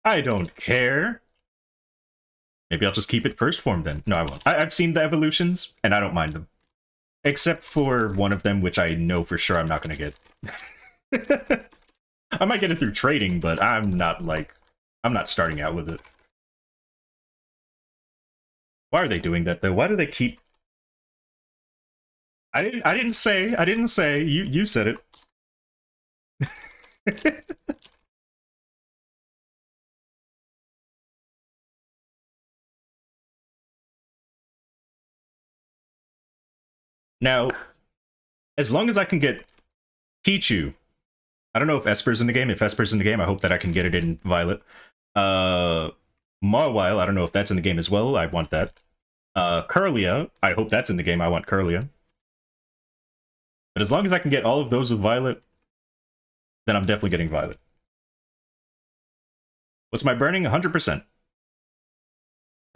I don't care. Maybe I'll just keep it first form then. No, I won't. I've seen the evolutions, and I don't mind them. Except for one of them, which I know for sure I'm not going to get. I might get it through trading, but I'm not starting out with it. Why are they doing that, though? Why do they keep... I didn't say. You said it. Now, as long as I can get Pichu, I don't know if Esper's in the game. If Esper's in the game, I hope that I can get it in Violet. Mawile, I don't know if that's in the game as well. I want that. Curlia, I hope that's in the game. I want Curlia. But as long as I can get all of those with Violet, then I'm definitely getting Violet. What's my burning? 100%.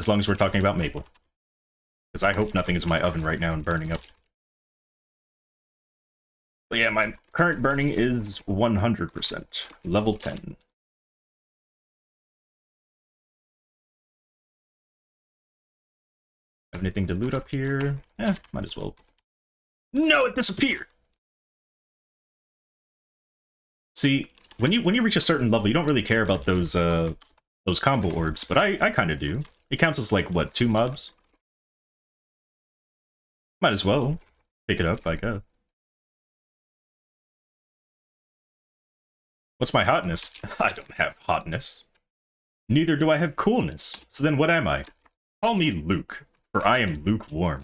As long as we're talking about Maple. Because I hope nothing is in my oven right now and burning up. But yeah, my current burning is 100%. Level 10. Have anything to loot up here? Might as well. No, it disappeared! See, when you reach a certain level, you don't really care about those combo orbs, but I kind of do. It counts as like, what, 2 mobs? Might as well pick it up, I guess. What's my hotness? I don't have hotness. Neither do I have coolness. So then what am I? Call me Luke, for I am lukewarm.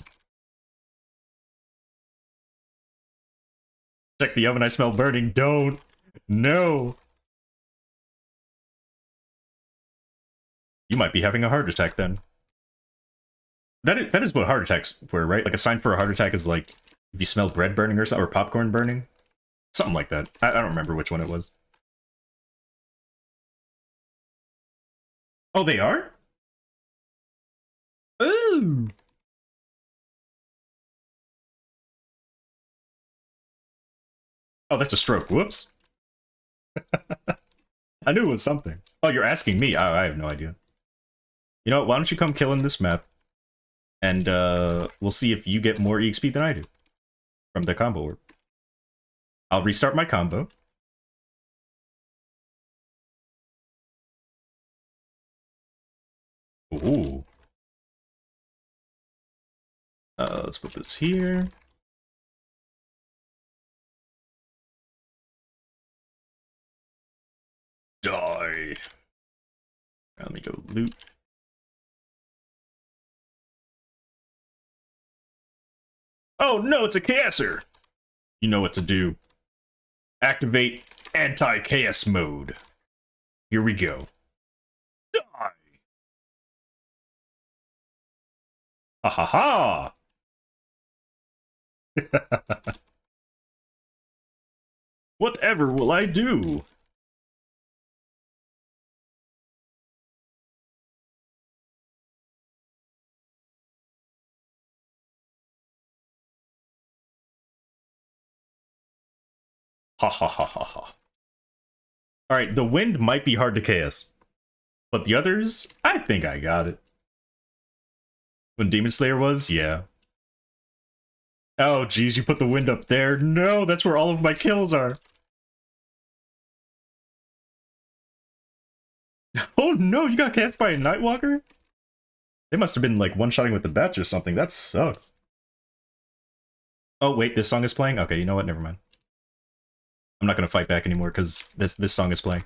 Check the oven, I smell burning. Don't. No. You might be having a heart attack then. That is what heart attacks were, right? Like a sign for a heart attack is like if you smell bread burning or something, or popcorn burning. Something like that. I don't remember which one it was. Oh, they are? Ooh. Oh, that's a stroke. Whoops. I knew it was something. Oh, you're asking me? I have no idea. You know what? Why don't you come kill in this map, and we'll see if you get more EXP than I do from the combo orb. I'll restart my combo. Ooh. Let's put this here. Die. Let me go loot. Oh no, it's a chaoser! You know what to do. Activate anti-chaos mode. Here we go. Die! Ha ha ha! Whatever will I do? Ha ha ha ha ha. Alright, the wind might be hard to chaos. But the others, I think I got it. When Demon Slayer was, yeah. Oh geez, you put the wind up there. No, that's where all of my kills are. Oh no, you got cast by a Nightwalker? They must have been like one-shotting with the bats or something. That sucks. Oh wait, this song is playing? Okay, you know what? Never mind. I'm not gonna fight back anymore because this song is playing.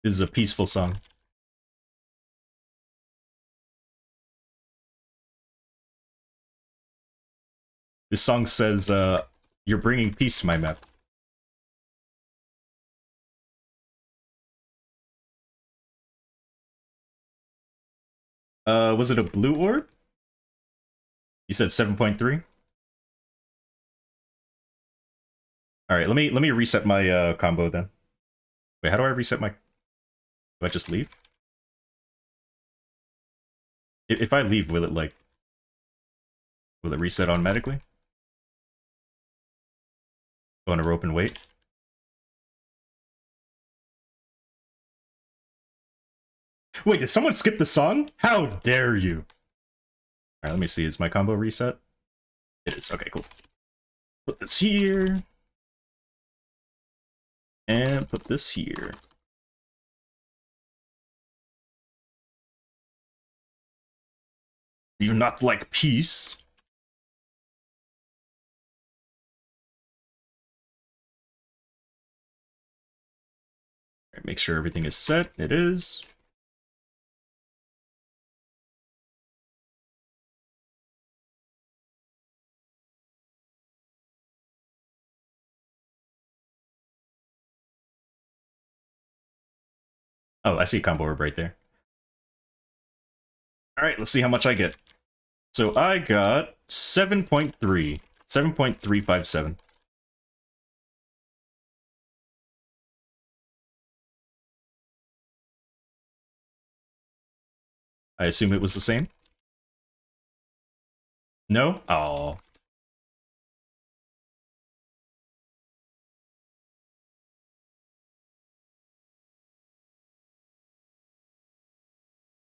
This is a peaceful song. This song says, you're bringing peace to my map. Was it a blue orb? You said 7.3? Alright, let me reset my combo then. Wait, how do I reset my... Do I just leave? If I leave, will it like... Will it reset automatically? Go on a rope and wait? Wait, did someone skip the song? How dare you? Alright, let me see. Is my combo reset? It is. Okay, cool. Put this here. And put this here. Do you not like peace? Alright, make sure everything is set. It is. Oh, I see a combo orb right there. Alright, let's see how much I get. So I got 7.3. 7.357. I assume it was the same? No? Oh.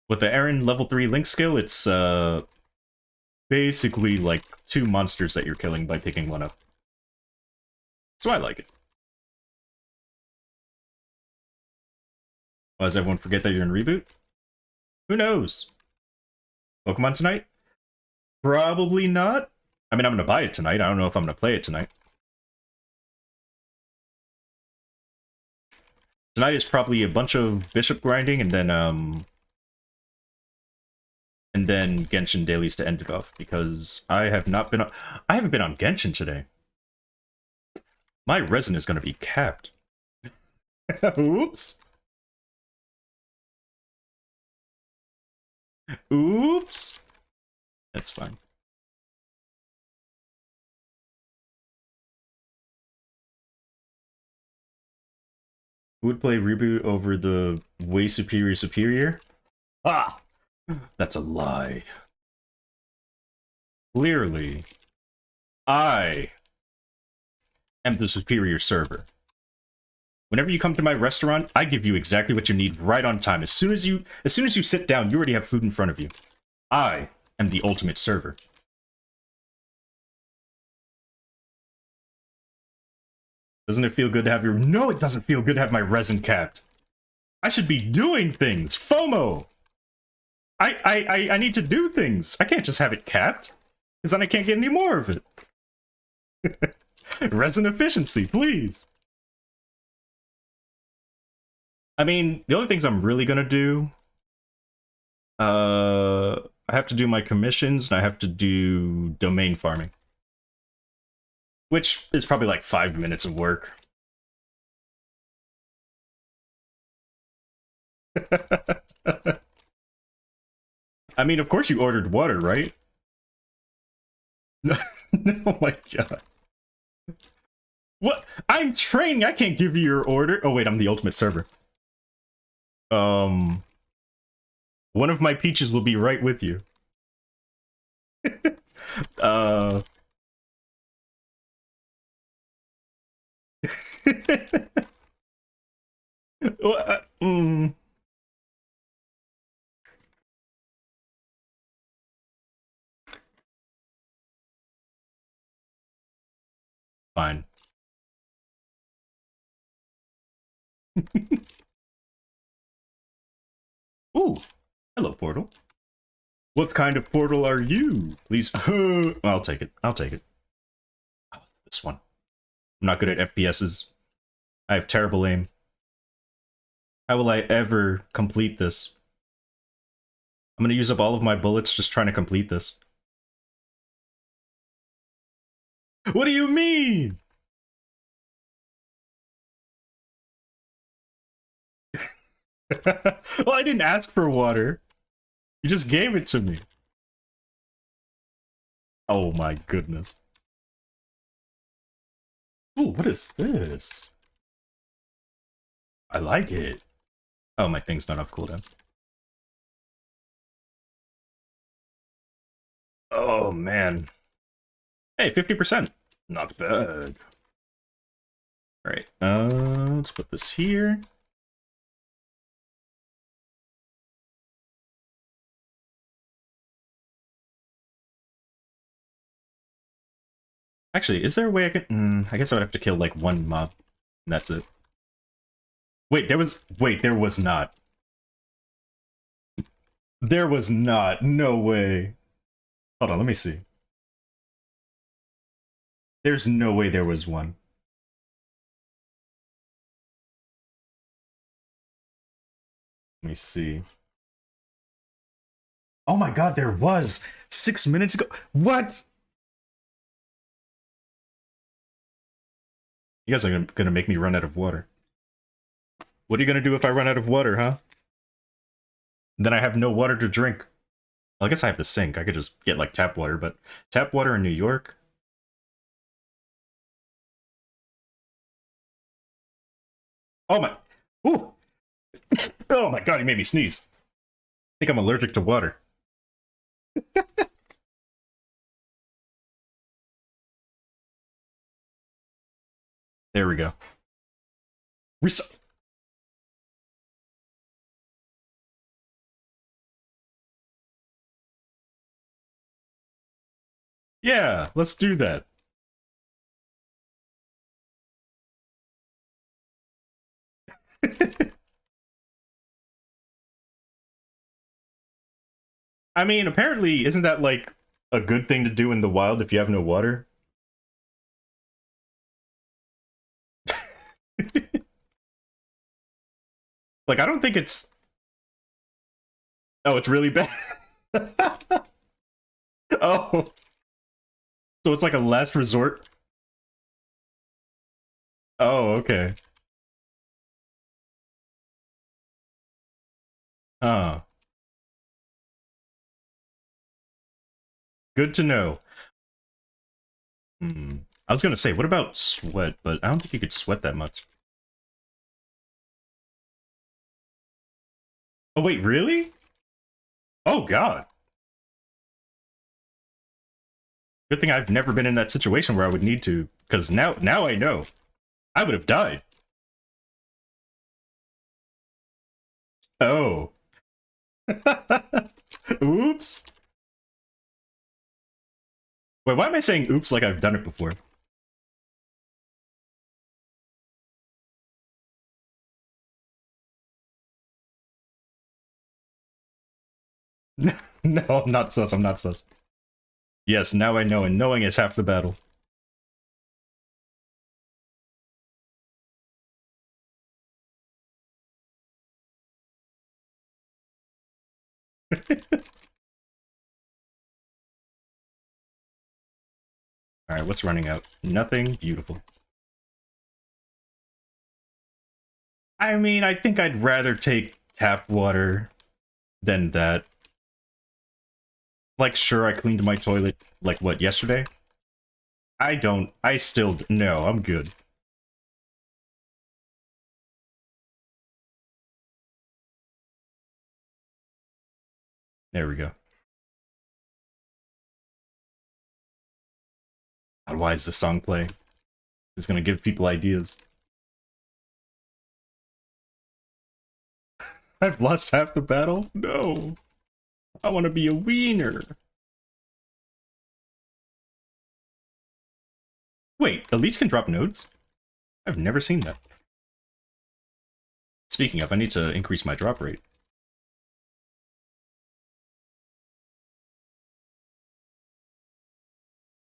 With the Aaron level 3 link skill, it's basically like 2 monsters that you're killing by picking one up. So I like it. Oh, does everyone forget that you're in Reboot? Who knows? Pokemon tonight? Probably not. I mean, I'm gonna buy it tonight. I don't know if I'm gonna play it tonight. Tonight is probably a bunch of Bishop grinding and then Genshin dailies to end it off, because I have not been on... I haven't been on Genshin today. My resin is gonna be capped. Oops. Oops. That's fine. Who would play Reboot over the way superior? Ah! That's a lie. Clearly, I am the superior server. Whenever you come to my restaurant, I give you exactly what you need right on time. As soon as you sit down, you already have food in front of you. I am the ultimate server. Doesn't it feel good to have your... No, it doesn't feel good to have my resin capped. I should be doing things. FOMO. I need to do things. I can't just have it capped, because then I can't get any more of it. Resin efficiency, please. I mean, the only things I'm really gonna do... I have to do my commissions, and I have to do domain farming. Which is probably like 5 minutes of work. I mean, of course you ordered water, right? No, oh my god. What? I'm training, I can't give you your order. Oh wait, I'm the ultimate server. One of my peaches will be right with you. Fine. Ooh, hello, portal. What kind of portal are you? Please. I'll take it. I'll take it. Oh, this one. I'm not good at FPSs. I have terrible aim. How will I ever complete this? I'm gonna use up all of my bullets just trying to complete this. What do you mean? Well, I didn't ask for water. You just gave it to me. Oh my goodness. Ooh, what is this? I like it. Oh, my thing's not off cooldown. Oh, man. Hey, 50%. Not bad. Alright, let's put this here. Actually, is there a way I can... I guess I would have to kill, like, one mob. And that's it. Wait, there was... Wait, there was not. There was not. No way. Hold on, let me see. There's no way there was one. Let me see. Oh my god, there was! 6 minutes ago. What? You guys are gonna make me run out of water. What are you gonna do if I run out of water, huh? Then I have no water to drink. Well, I guess I have the sink. I could just get, like, tap water, but tap water in New York? Oh my... Ooh! Oh my god, you made me sneeze. I think I'm allergic to water. There we go. Yeah, let's do that. I mean, apparently, isn't that, like, a good thing to do in the wild if you have no water? Like, I don't think it's... Oh, it's really bad? Oh. So it's like a last resort? Oh, okay. Huh. Good to know. I was gonna say, what about sweat? But I don't think you could sweat that much. Oh, wait, really? Oh, God. Good thing I've never been in that situation where I would need to, because now I know. I would have died. Oh. Oops. Wait, why am I saying oops like I've done it before? No, I'm not sus, I'm not sus. Yes, now I know, and knowing is half the battle. Alright, what's running out? Nothing. Beautiful. I mean, I think I'd rather take tap water than that. Like, sure, I cleaned my toilet, like, what, yesterday? I still, no, I'm good. There we go. God, why is this song playing? It's gonna give people ideas. I've lost half the battle? No. I want to be a wiener. Wait, elites can drop nodes? I've never seen that. Speaking of, I need to increase my drop rate.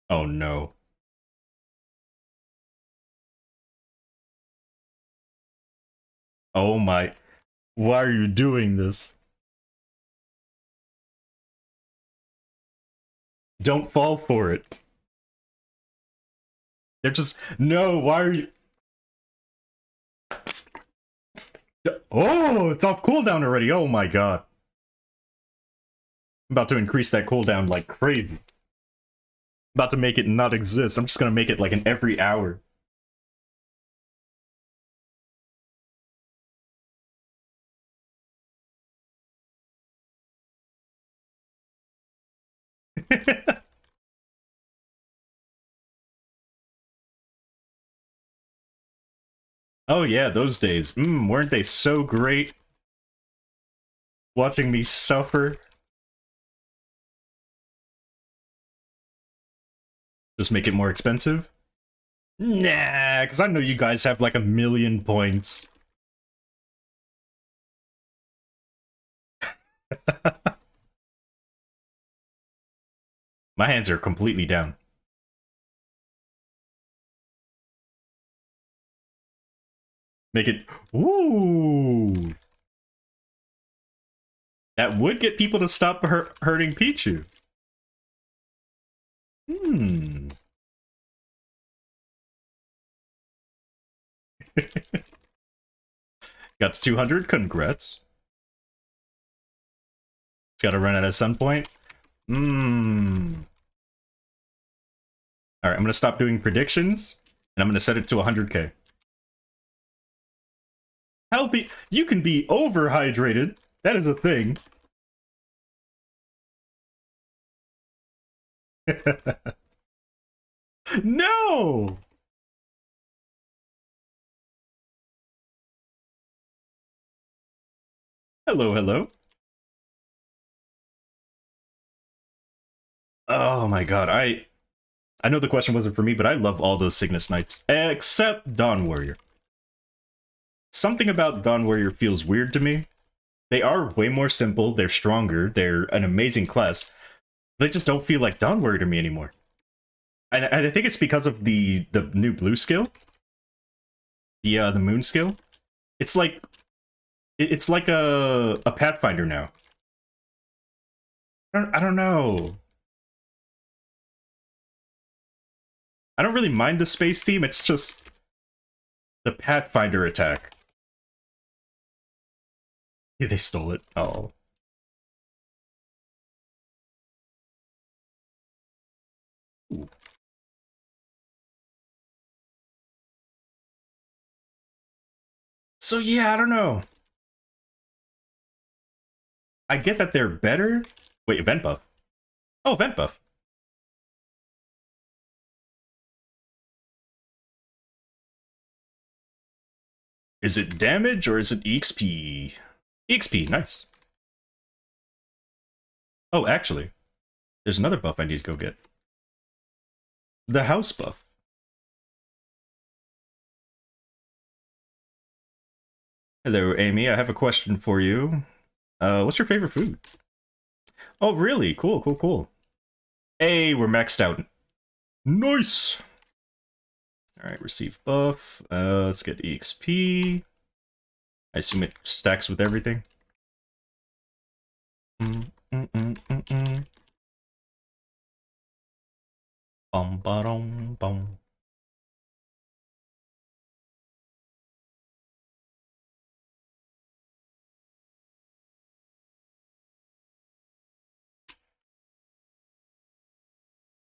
Oh no. Oh my. Why are you doing this? Don't fall for it. They're just... No, why are you... Oh, it's off cooldown already. Oh my god. I'm about to increase that cooldown like crazy. About to make it not exist. I'm just gonna make it like an every hour. Oh yeah, those days. Weren't they so great? Watching me suffer. Just make it more expensive? Nah, because I know you guys have like 1,000,000 points. My hands are completely down. Make it... Ooh! That would get people to stop hurting Pichu. Got to 200, congrats. It's gotta run at a sun point. Alright, I'm gonna stop doing predictions, and I'm gonna set it to 100k. Healthy! You can be overhydrated! That is a thing. No! Hello, hello. Oh my god, I know the question wasn't for me, but I love all those Cygnus Knights. Except Dawn Warrior. Something about Dawn Warrior feels weird to me. They are way more simple, they're stronger, they're an amazing class. They just don't feel like Dawn Warrior to me anymore. And I think it's because of the new blue skill. The moon skill. It's like a Pathfinder now. I don't know. I don't really mind the space theme, it's just the Pathfinder attack. Yeah, they stole it. Oh. Ooh. So yeah, I don't know. I get that they're better. Wait, event buff. Oh, event buff. Is it damage or is it EXP? EXP, nice. Oh, actually, there's another buff I need to go get. The house buff. Hello, Amy. I have a question for you. What's your favorite food? Oh, really? Cool, cool, cool. Hey, we're maxed out. Nice! Alright, receive buff. Let's get EXP. I assume it stacks with everything. Bum ba dum bum.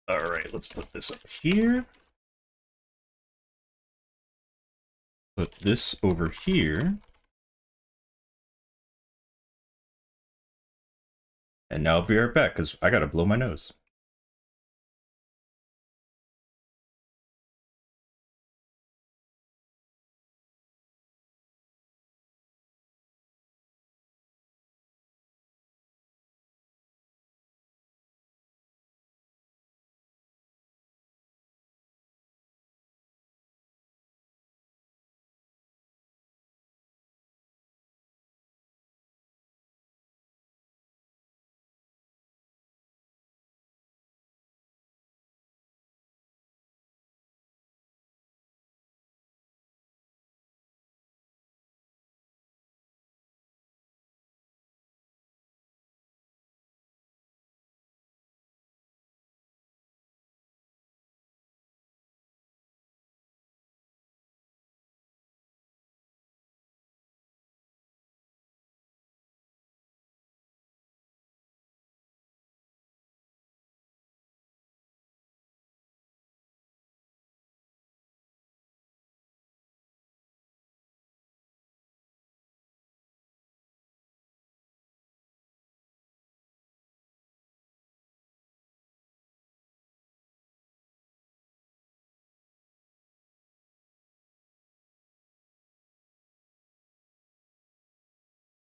Alright, let's put this up here. Put this over here. And now I'll be right back, because I gotta blow my nose.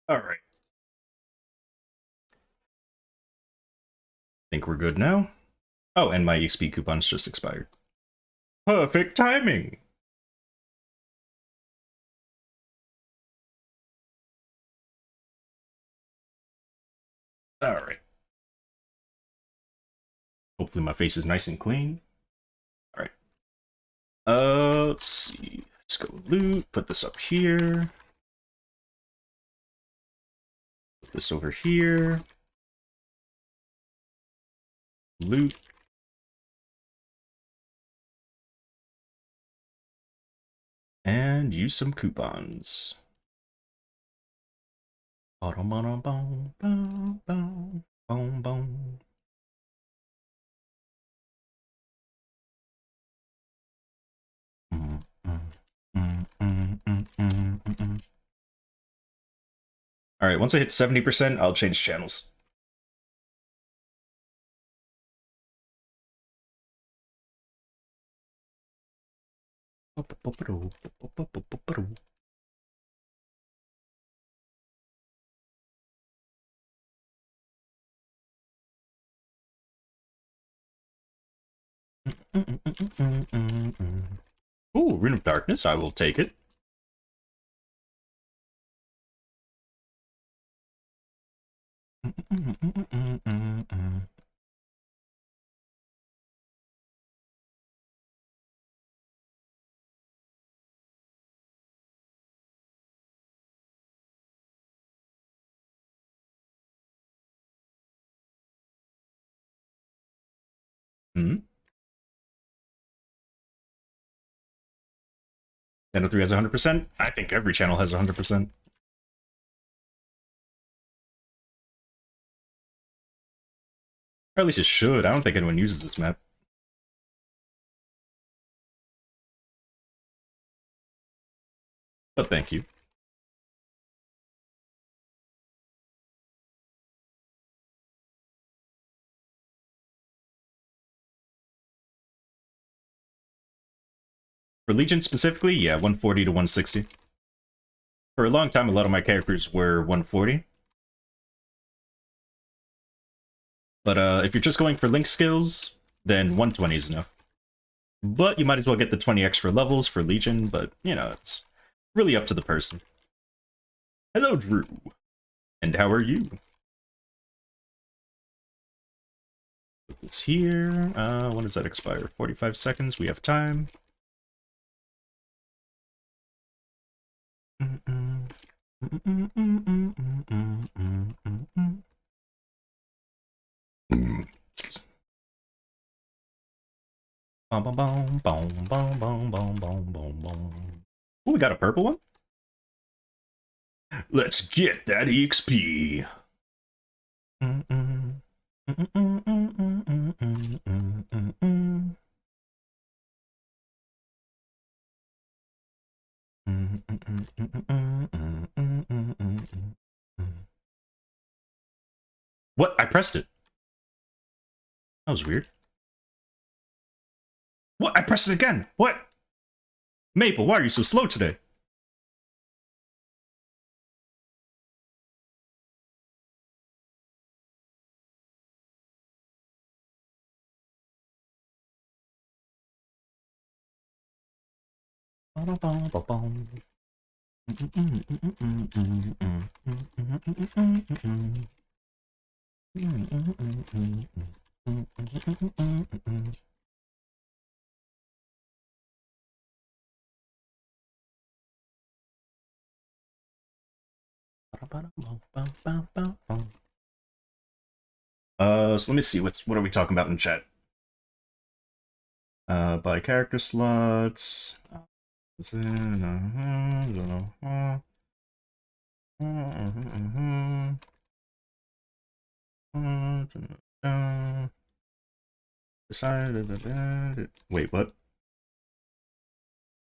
Alright. Think we're good now? Oh, and my EXP coupon's just expired. Perfect timing! Alright. Hopefully my face is nice and clean. Alright. Let's see. Let's go loot. Put this up here. Put this over here. Loot. And use some coupons. Alright, once I hit 70%, I'll change channels. Ooh, Rune of Darkness, I will take it. Hmm. 1003 has 100%. I think every channel has 100%. Or at least it should. I don't think anyone uses this map. But thank you. For Legion specifically, yeah, 140 to 160. For a long time, a lot of my characters were 140. But if you're just going for link skills, then 120 is enough. But you might as well get the 20 extra levels for Legion, but, you know, it's really up to the person. Hello, Drew. And how are you? Put this here. When does that expire? 45 seconds. We have time. Excuse me. Ooh, we got a purple one? Let's get that EXP. What? I pressed it. That was weird. What? I pressed it again. What? Maple, why are you so slow today? So let me see, what are we talking about in chat? Buy character slots. Wait, what?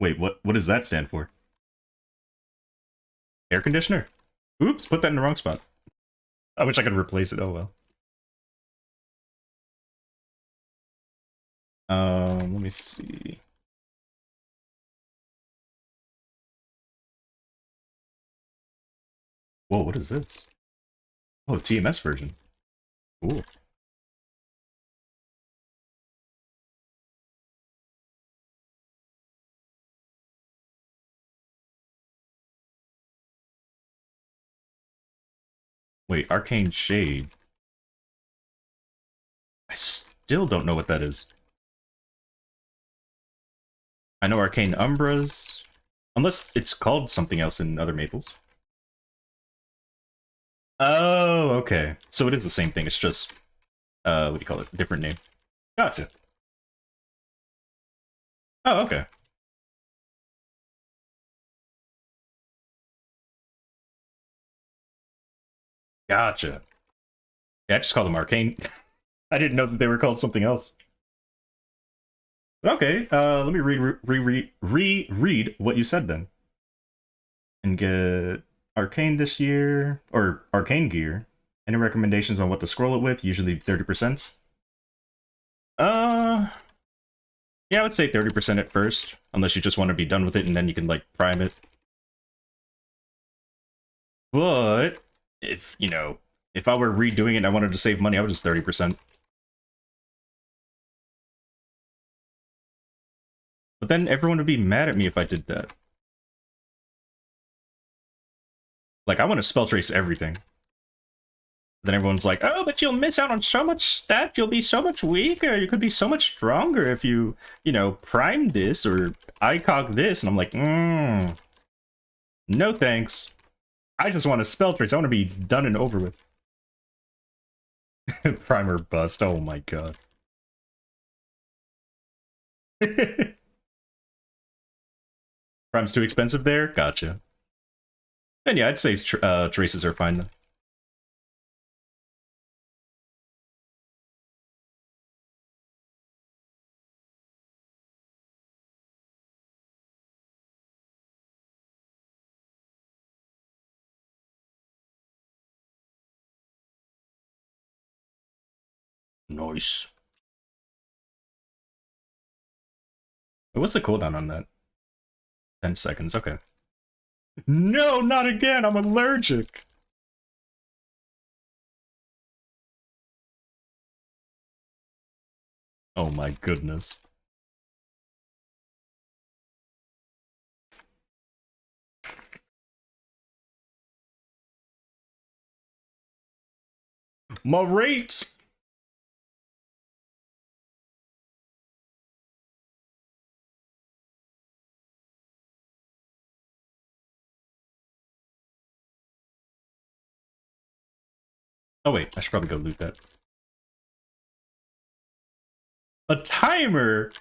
Wait, what does that stand for? Air conditioner? Oops, put that in the wrong spot. I wish I could replace it, oh well. Let me see. Whoa, what is this? Oh, TMS version. Cool. Wait, Arcane Shade. I still don't know what that is. I know Arcane Umbras. Unless it's called something else in other Maples. Oh, okay. So it is the same thing, it's just, what do you call it? Different name. Gotcha. Oh, okay. Gotcha. Yeah, I just call them Arcane. I didn't know that they were called something else. Okay, let me reread what you said then. And get Arcane this year, or Arcane gear. Any recommendations on what to scroll it with? Usually 30%. Yeah, I would say 30% at first, unless you just want to be done with it and then you can, like, prime it. But, if, you know, if I were redoing it and I wanted to save money, I would just 30%. But then everyone would be mad at me if I did that. Like, I want to spell trace everything. Then everyone's like, oh, but you'll miss out on so much stuff, you'll be so much weaker, you could be so much stronger if you know, prime this or ICOG this, and I'm like, no thanks. I just want to spell trace, I want to be done and over with. Primer bust, oh my god. Prime's too expensive there? Gotcha. Then yeah, I'd say traces are fine then. Nice. What's the cooldown on that? 10 seconds, okay. No, not again. I'm allergic. Oh my goodness. My rate. Oh wait, I should probably go loot that. A timer?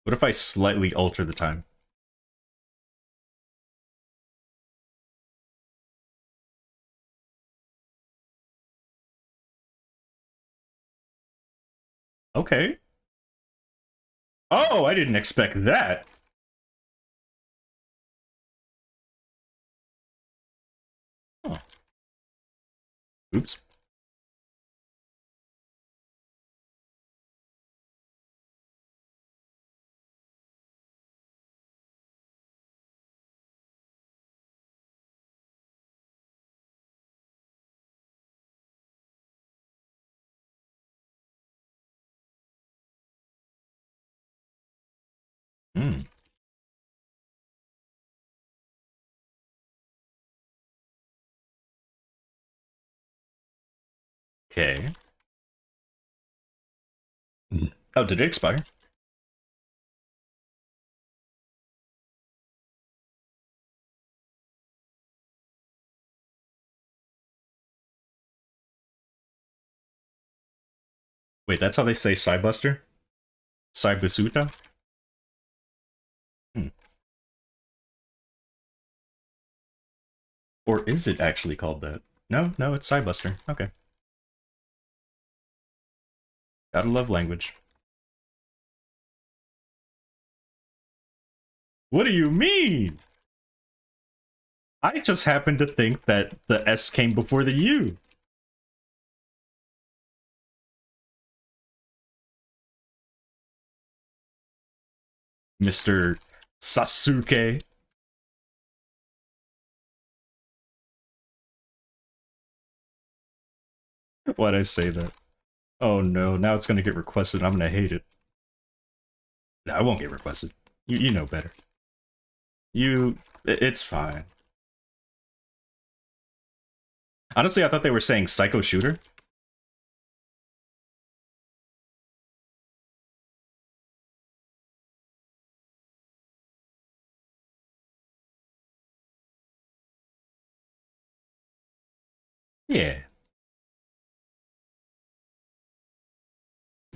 What if I slightly alter the time? Okay. Oh, I didn't expect that. Oh. Oops. Hmm. Okay. Oh, did it expire? Wait, that's how they say Cybuster? Cybasuta? Hmm. Or is it actually called that? No, no, it's Cybuster. Okay. Gotta love language. What do you mean? I just happened to think that the S came before the U. Mr. Sasuke. Why'd I say that? Oh no, now it's gonna get requested and I'm gonna hate it. No, I won't get requested. You know better. It's fine. Honestly, I thought they were saying Psycho Shooter. Yeah.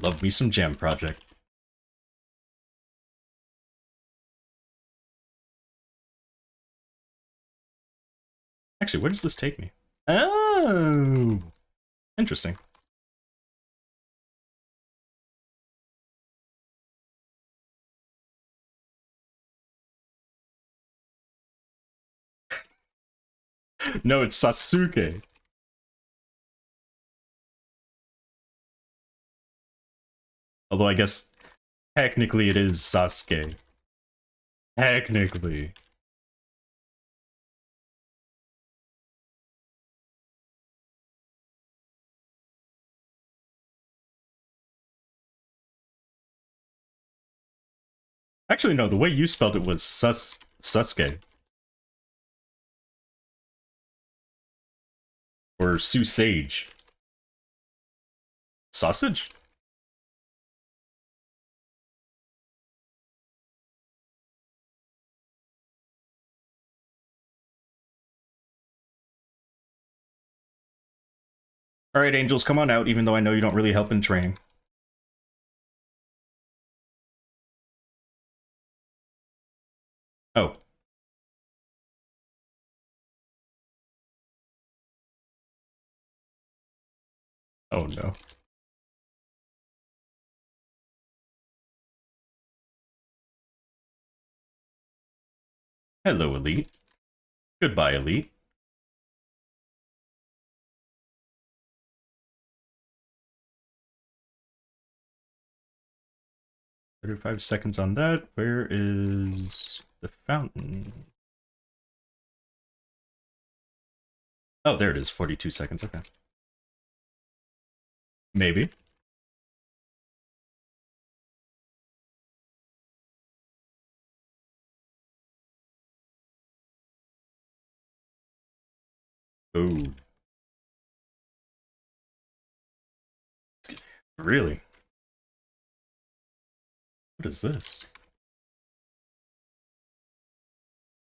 Love me some Jam Project. Actually, where does this take me? Oh! Interesting. No, it's Sasuke. Although I guess technically it is Sasuke. Technically. Actually, no, the way you spelled it was Suske. Or Susage. Sausage? Alright, Angels, come on out, even though I know you don't really help in training. Oh. Oh no. Hello, Elite. Goodbye, Elite. 35 seconds on that. Where is the fountain? Oh, there it is. 42 seconds. Okay. Maybe. Oh. Really? What is this?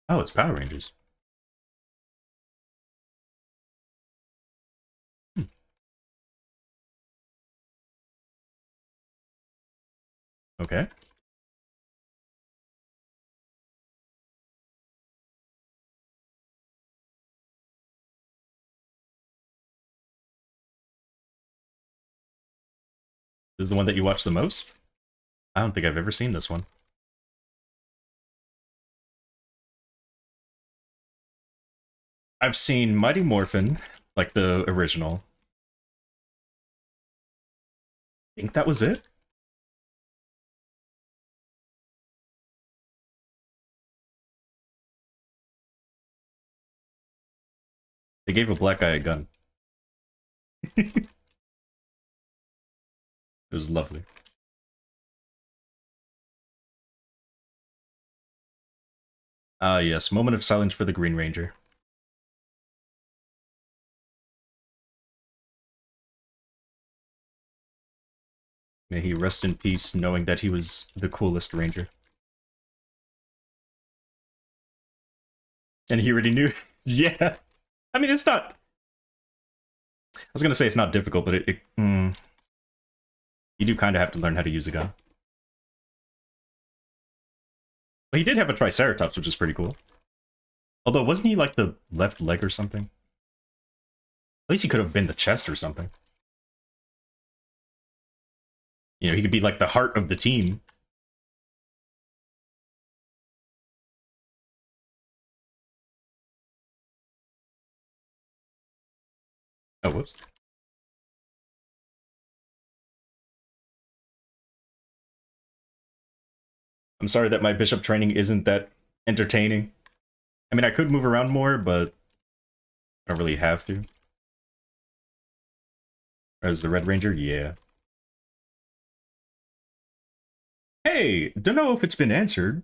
Oh, it's Power Rangers. Hmm. Okay. This is the one that you watch the most? I don't think I've ever seen this one. I've seen Mighty Morphin, like the original. I think that was it? They gave a black guy a gun. It was lovely. Ah, yes. Moment of silence for the Green Ranger. May he rest in peace, knowing that he was the coolest ranger. And he already knew. Yeah. I mean, it's not... I was gonna say it's not difficult, but you do kind of have to learn how to use a gun. But he did have a Triceratops, which is pretty cool. Although, wasn't he like the left leg or something? At least he could have been the chest or something. You know, he could be like the heart of the team. Oh, whoops. I'm sorry that my bishop training isn't that entertaining. I mean, I could move around more, but I don't really have to. As the Red Ranger, yeah. Hey, don't know if it's been answered.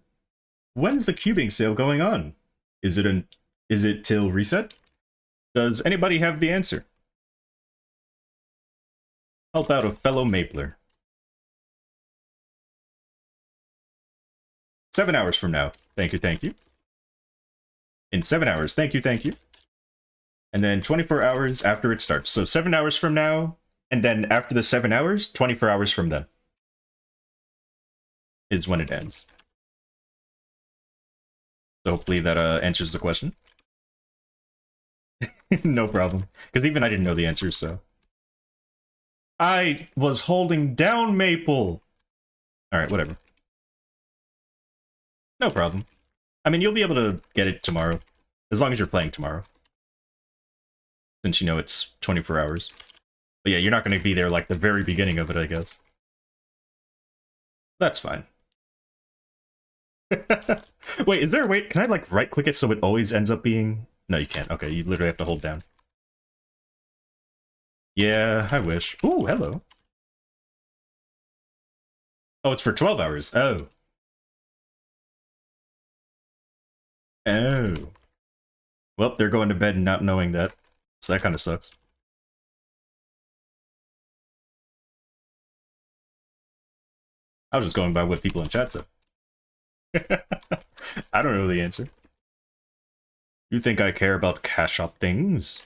When's the cubing sale going on? Is it till reset? Does anybody have the answer? Help out a fellow Mapler. 7 hours from now. Thank you, thank you. In 7 hours. Thank you, thank you. And then 24 hours after it starts. So 7 hours from now, and then after the 7 hours, 24 hours from then is when it ends. So hopefully that answers the question. No problem. Because even I didn't know the answers, so. I was holding down Maple! Alright, whatever. No problem. I mean, you'll be able to get it tomorrow. As long as you're playing tomorrow. Since you know it's 24 hours. But yeah, you're not going to be there like the very beginning of it, I guess. That's fine. Wait, is there a way... Can I, like, right-click it so it always ends up being... No, you can't. Okay, you literally have to hold down. Yeah, I wish. Ooh, hello. Oh, it's for 12 hours. Oh. Oh. Well, they're going to bed not knowing that. So that kind of sucks. I was just going by what people in chat said. I don't know the answer. You think I care about cash up things?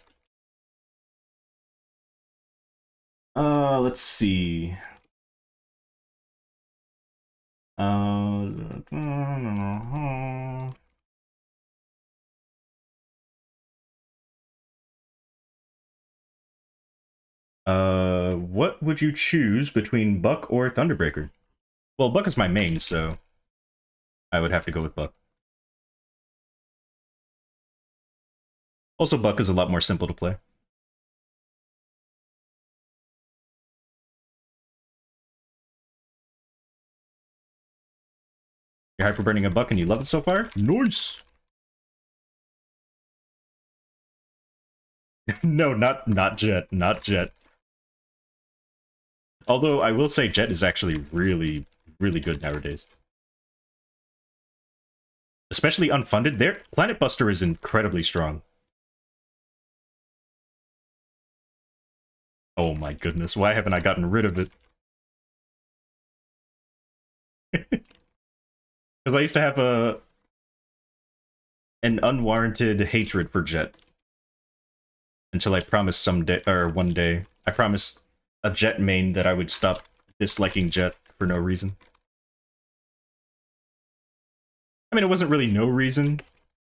Let's see. What would you choose between Buck or Thunderbreaker? Well, Buck is my main, so I would have to go with Buck. Also, Buck is a lot more simple to play. You're hyperburning a buck and you love it so far? Nice! No, not Jet. Not Jet. Although, I will say Jet is actually really, really good nowadays. Especially unfunded. Their Planet Buster is incredibly strong. Oh my goodness, why haven't I gotten rid of it? Because I used to have an unwarranted hatred for Jet. Until I promised someday, or one day, I promised a Jet main that I would stop disliking Jet for no reason. I mean, it wasn't really no reason,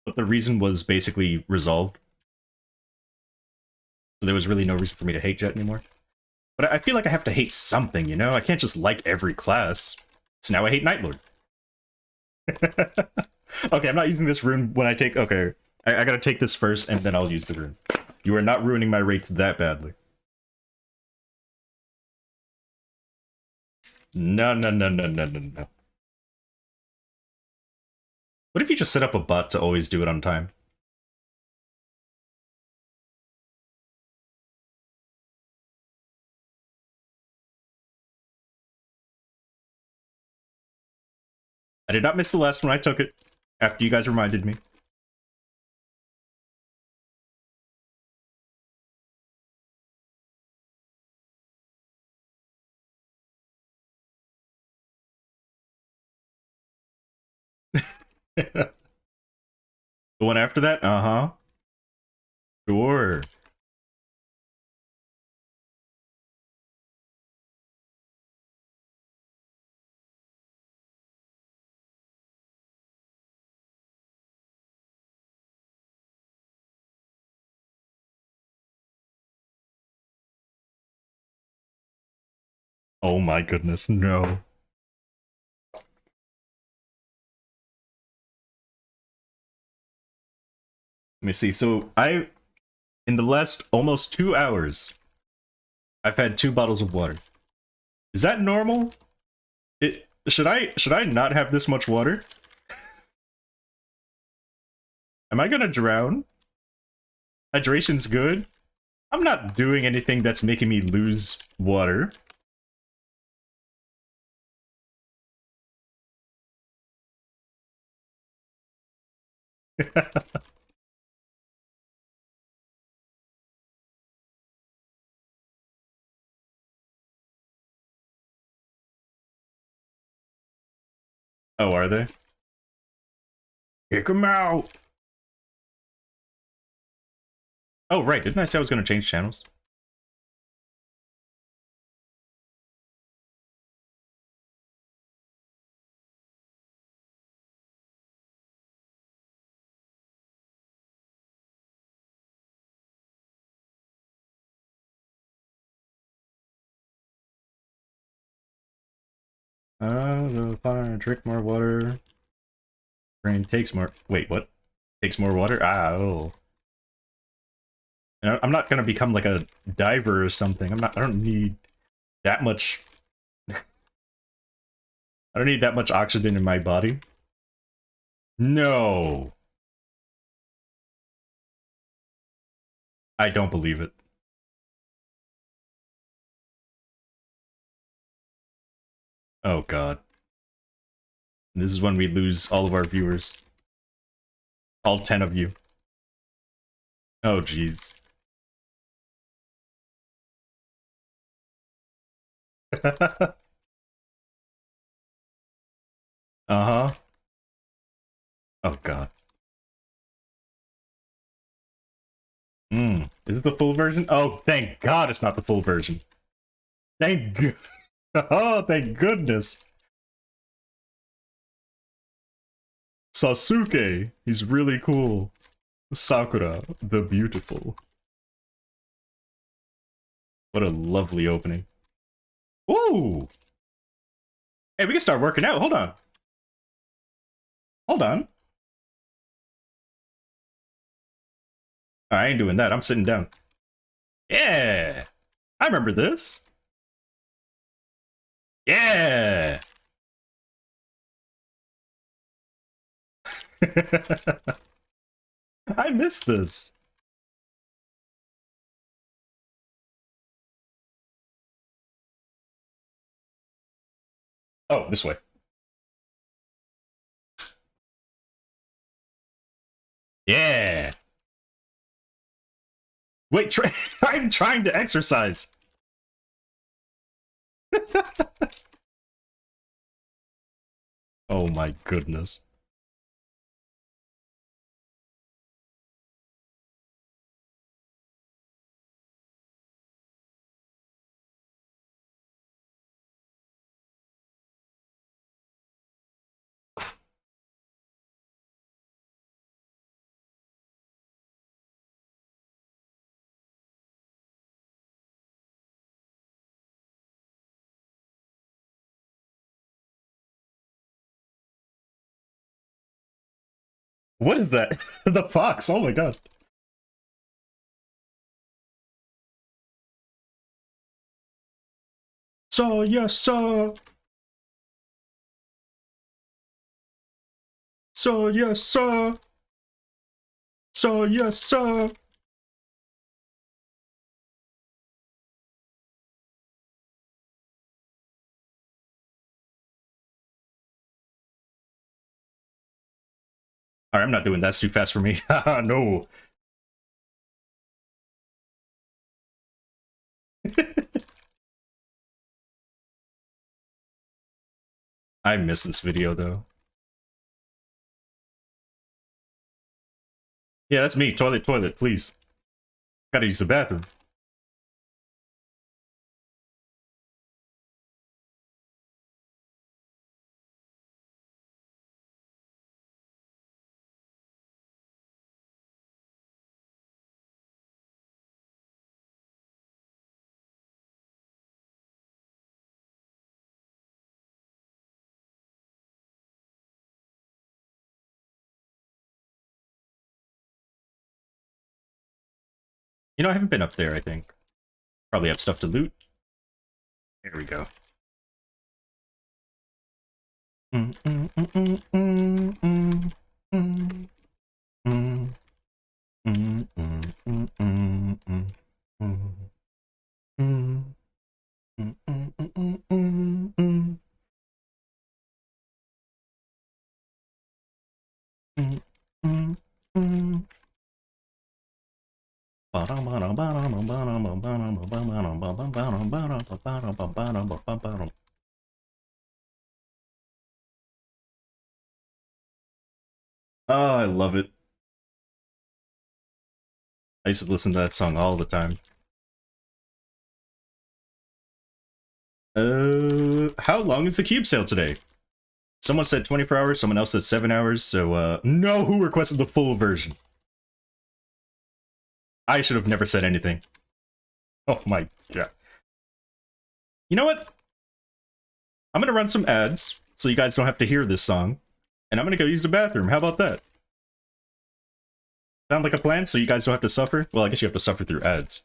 but the reason was basically resolved. So there was really no reason for me to hate Jet anymore. But I feel like I have to hate something, you know? I can't just like every class. So now I hate Nightlord. Okay, I'm not using this rune when I take... Okay, I gotta take this first, and then I'll use the rune. You are not ruining my rates that badly. No, no, no, no, no, no, no. What if you just set up a bot to always do it on time? I did not miss the last one. I took it after you guys reminded me. The one after that? Uh-huh. Sure. Oh my goodness, no. Let me see. So in the last almost 2 hours, I've had 2 bottles of water. Is that normal? Should I not have this much water? Am I gonna drown? Hydration's good. I'm not doing anything that's making me lose water. Oh, are they? Kick him out! Oh, right. Didn't I say I was gonna change channels? The fire, drink more water. Brain takes more. Wait, what? Takes more water? Ah, oh. I'm not gonna become like a diver or something. I don't need that much. I don't need that much oxygen in my body. No. I don't believe it. Oh god. This is when we lose all of our viewers. All 10 of you. Oh jeez. Uh-huh. Oh god. Is this the full version? Oh, thank god it's not the full version. Thank Oh, thank goodness. Sasuke, he's really cool. Sakura, the beautiful. What a lovely opening. Ooh! Hey, we can start working out. Hold on. Hold on. I ain't doing that. I'm sitting down. Yeah! I remember this. Yeah! I missed this. Oh, this way. Yeah. Wait, I'm trying to exercise. Oh my goodness. What is that? The fox. Oh my god. So, yes, sir. So, yes, sir. So, yes, sir. Alright, I'm not doing that. That's too fast for me. Haha, no. I miss this video, though. Yeah, that's me. Toilet, toilet, please. Gotta use the bathroom. You know, I haven't been up there, I think. Probably have stuff to loot. There we go. Oh, I love it. I used to listen to that song all the time. How long is the cube sale today? Someone said 24 hours, someone else said 7 hours, so, no, who requested the full version? I should have never said anything. Oh my god. You know what? I'm gonna run some ads, so you guys don't have to hear this song, and I'm gonna go use the bathroom. How about that? Sound like a plan, so you guys don't have to suffer? Well, I guess you have to suffer through ads.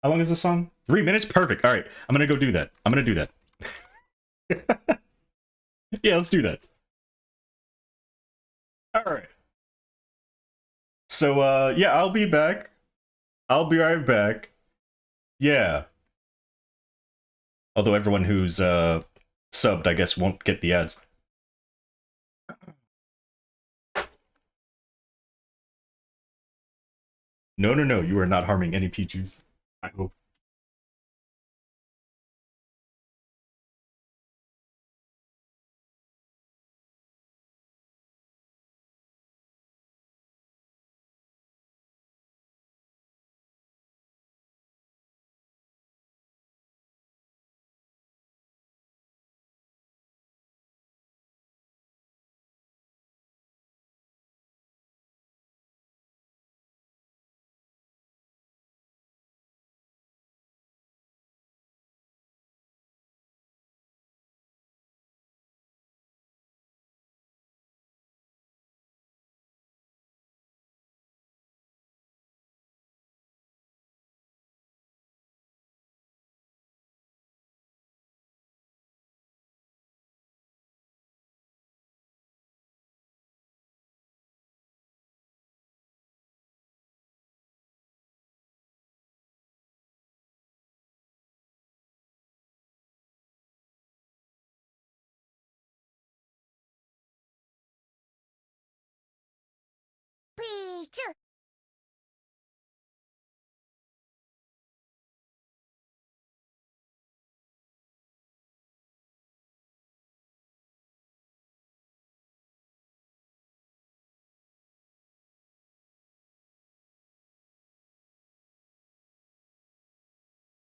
How long is this song? 3 minutes? Perfect. Alright, I'm gonna go do that. I'm gonna do that. Yeah, let's do that. Alright. So, yeah, I'll be back. I'll be right back. Yeah. Although everyone who's, subbed, I guess, won't get the ads. No, no, no, you are not harming any Pichus. I hope.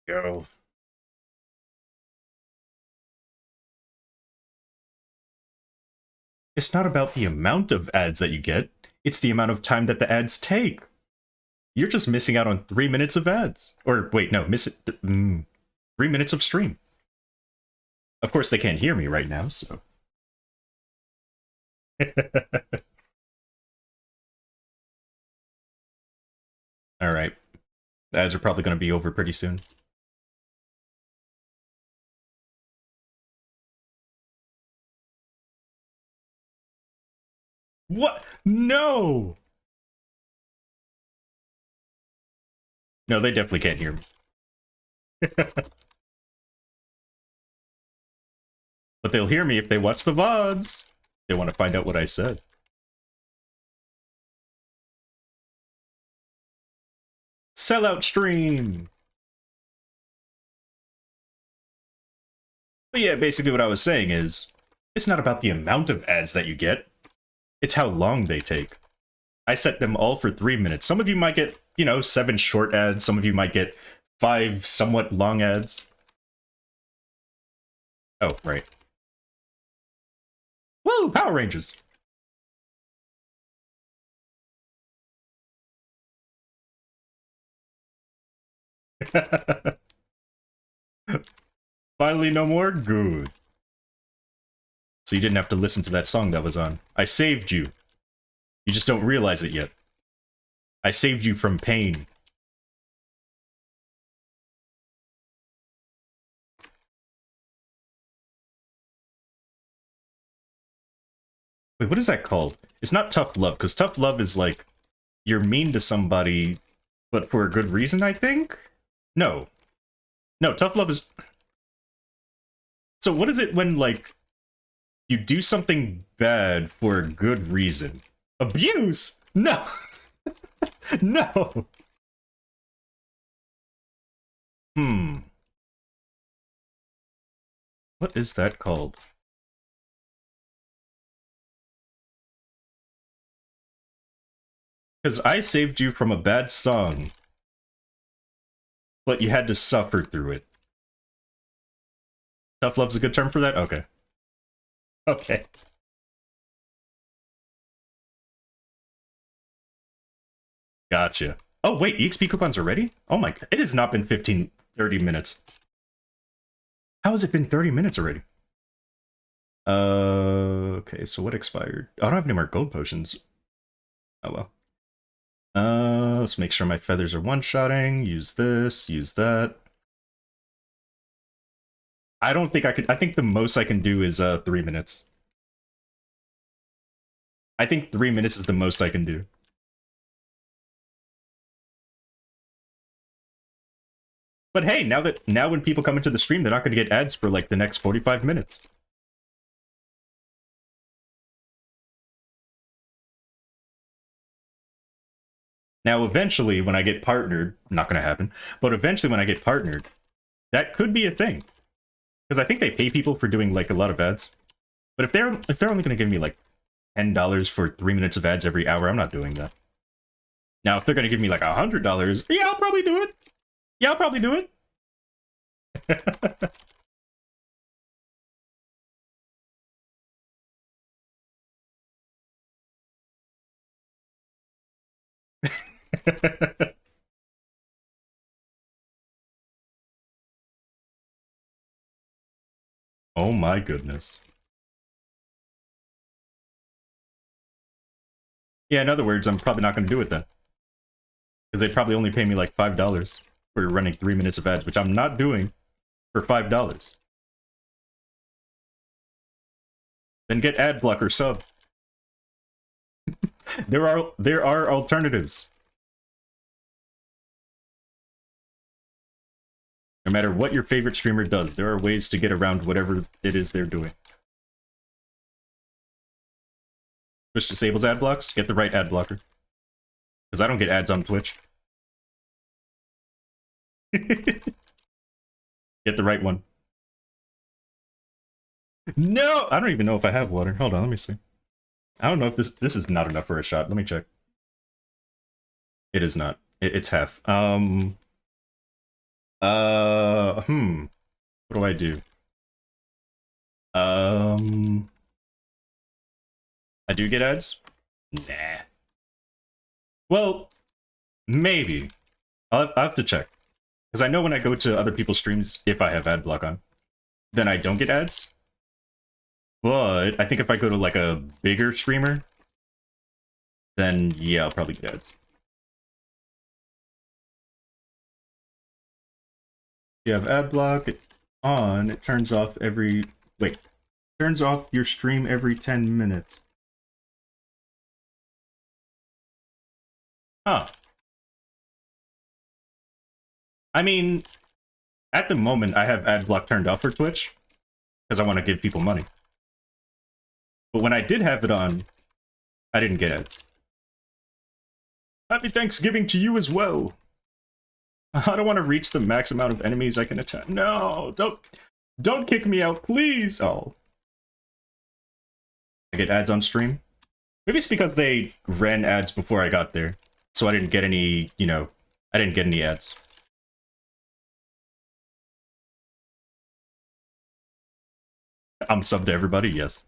Go. It's not about the amount of ads that you get, it's the amount of time that the ads take. You're just missing out on 3 minutes of ads. Or, wait, no, 3 minutes of stream. Of course, they can't hear me right now, so... Alright. The ads are probably going to be over pretty soon. What? No! No, they definitely can't hear me. But they'll hear me if they watch the VODs. They want to find out what I said. Sellout stream! But yeah, basically what I was saying is, it's not about the amount of ads that you get, it's how long they take. I set them all for 3 minutes. Some of you might get, 7 short ads, some of you might get 5 somewhat long ads. Oh, right. Woo! Power Rangers! Finally, no more? Good. So you didn't have to listen to that song that was on. I saved you. You just don't realize it yet. I saved you from pain. Wait, what is that called? It's not tough love, because tough love is like, you're mean to somebody, but for a good reason, I think? No. No, tough love is... So what is it when, like, you do something bad for a good reason? Abuse? No! No! What is that called? Because I saved you from a bad song, but you had to suffer through it. Tough love's a good term for that? Okay. Okay. Gotcha. Oh, wait, EXP coupons are ready? Oh my god, it has not been 30 minutes. How has it been 30 minutes already? Okay, so what expired? I don't have any more gold potions. Oh well. Let's make sure my feathers are one-shotting. Use this, use that. I don't think I could... I think the most I can do is 3 minutes. I think 3 minutes is the most I can do. But hey, now when people come into the stream, they're not going to get ads for like the next 45 minutes. Now, eventually, when I get partnered, not going to happen, but eventually when I get partnered, that could be a thing. Because I think they pay people for doing like a lot of ads. But if they're only going to give me like $10 for 3 minutes of ads every hour, I'm not doing that. Now, if they're going to give me like $100, yeah, I'll probably do it. Yeah, I'll probably do it. Oh my goodness. Yeah, in other words, I'm probably not going to do it then. Because they'd probably only pay me like $5 for running 3 minutes of ads, which I'm not doing for $5. Then get ad blocker sub. There are alternatives. No matter what your favorite streamer does, there are ways to get around whatever it is they're doing. Twitch disables ad blocks? Get the right ad blocker. Because I don't get ads on Twitch. Get the right one. No! I don't even know if I have water. Hold on, let me see. I don't know if this is not enough for a shot. Let me check. It is not. It's half. What do I do? I do get ads? Nah. Well, maybe. I'll have to check. Because I know when I go to other people's streams, if I have ad block on, then I don't get ads. But I think if I go to like a bigger streamer, then yeah, I'll probably get ads. You have ad block on, it turns off every... Wait. Turns off your stream every 10 minutes. Huh. I mean, at the moment, I have ad block turned off for Twitch, because I want to give people money. But when I did have it on, I didn't get ads. Happy Thanksgiving to you as well. I don't want to reach the max amount of enemies I can attack. No, don't kick me out, please. Oh. I get ads on stream? Maybe it's because they ran ads before I got there. So I didn't get any, you know, I didn't get any ads. I'm subbed to everybody, yes.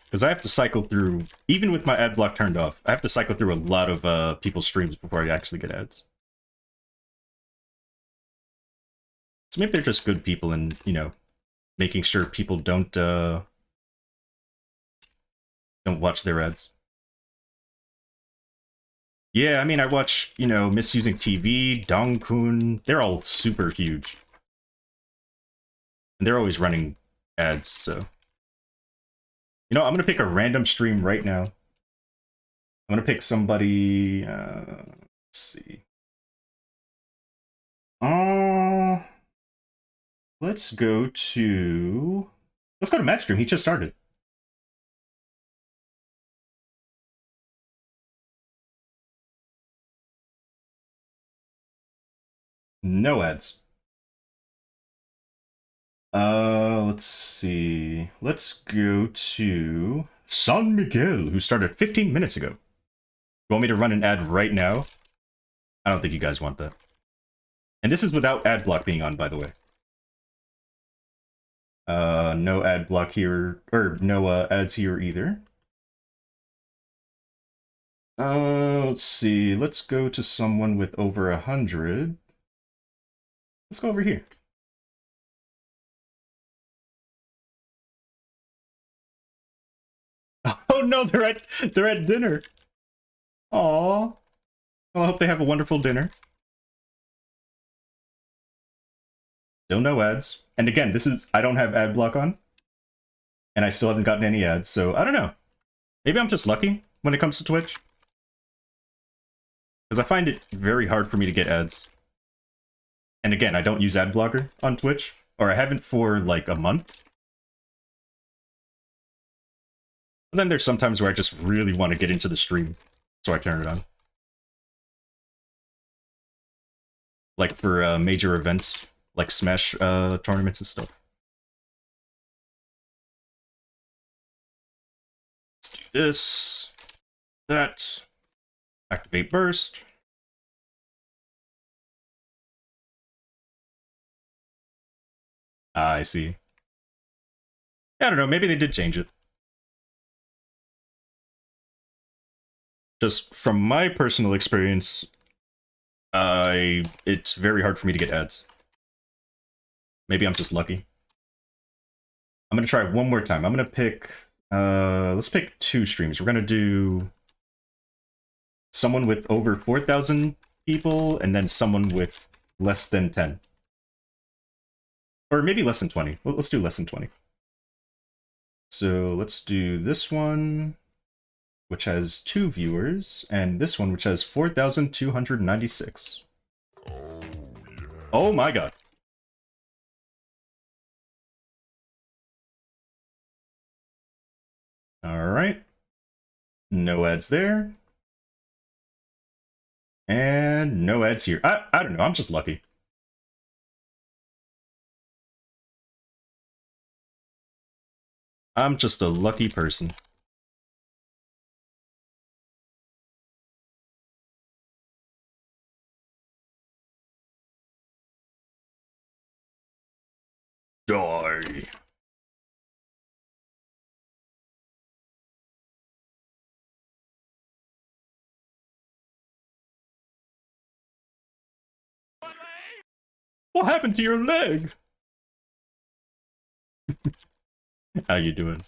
Because I have to cycle through, even with my ad block turned off, I have to cycle through a lot of people's streams before I actually get ads. So maybe they're just good people and, you know, making sure people don't watch their ads. Yeah, I mean, I watch, you know, Misusing TV, Dongkun, they're all super huge. And they're always running ads, so... You know, I'm gonna pick a random stream right now. I'm gonna pick somebody, let's see. Let's go to Matchstream, he just started. No ads. Let's see. Let's go to San Miguel, who started 15 minutes ago. You want me to run an ad right now? I don't think you guys want that. And this is without ad block being on, by the way. No ad block here, or no ads here either. Let's see. Let's go to someone with over 100. Let's go over here. Oh no, they're at dinner. Aww. Well, I hope they have a wonderful dinner. Still no ads. And again, I don't have ad block on. And I still haven't gotten any ads, so I don't know. Maybe I'm just lucky when it comes to Twitch. Because I find it very hard for me to get ads. And again, I don't use ad blocker on Twitch. Or I haven't for like a month. And then there's sometimes where I just really want to get into the stream. So I turn it on. Like for major events. Like Smash tournaments and stuff. Let's do this. That. Activate burst. I see. I don't know, maybe they did change it. Just from my personal experience, it's very hard for me to get ads. Maybe I'm just lucky. I'm gonna try one more time. I'm gonna pick, let's pick 2 streams. We're gonna do someone with over 4,000 people, and then someone with less than 10. Or maybe less than 20. Let's do less than 20. So let's do this one, which has 2 viewers, and this one, which has 4,296. Oh my god. Alright. No ads there. And no ads here. I don't know, I'm just lucky. I'm just a lucky person. Why? What happened to your leg? How you doing?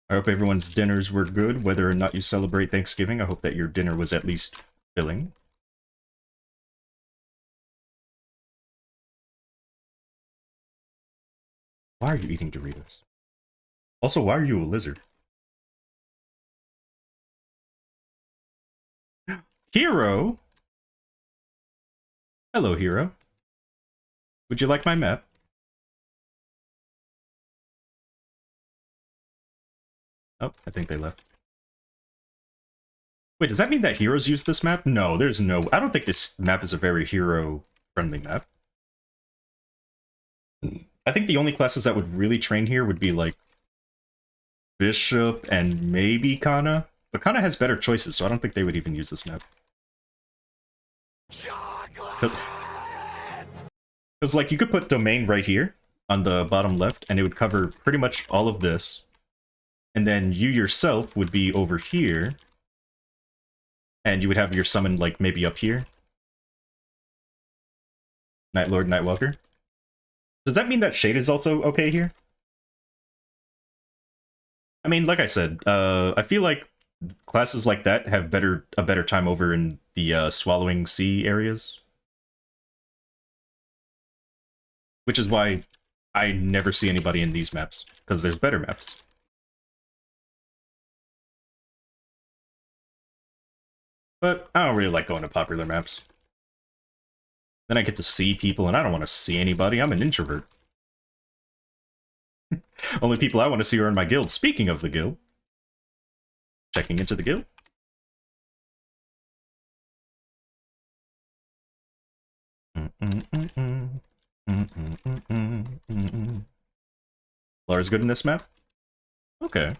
I hope everyone's dinners were good, whether or not you celebrate Thanksgiving. I hope that your dinner was at least filling. Why are you eating Doritos? Also, why are you a lizard? Hero? Hello, Hero. Would you like my map? Oh, I think they left. Wait, does that mean that heroes use this map? No, there's no... I don't think this map is a very hero-friendly map. I think the only classes that would really train here would be, like, Bishop and maybe Kana. But Kana has better choices, so I don't think they would even use this map. Because, like, you could put Domain right here on the bottom left, and it would cover pretty much all of this. And then you yourself would be over here. And you would have your summon, like, maybe up here. Night Lord, Nightwalker. Does that mean that Shade is also okay here? I mean, like I said, I feel like classes like that have a better time over in the Swallowing Sea areas. Which is why I never see anybody in these maps, because there's better maps. But I don't really like going to popular maps. Then I get to see people, and I don't want to see anybody. I'm an introvert. Only people I want to see are in my guild. Speaking of the guild. Checking into the guild. Lara's good in this map? Okay.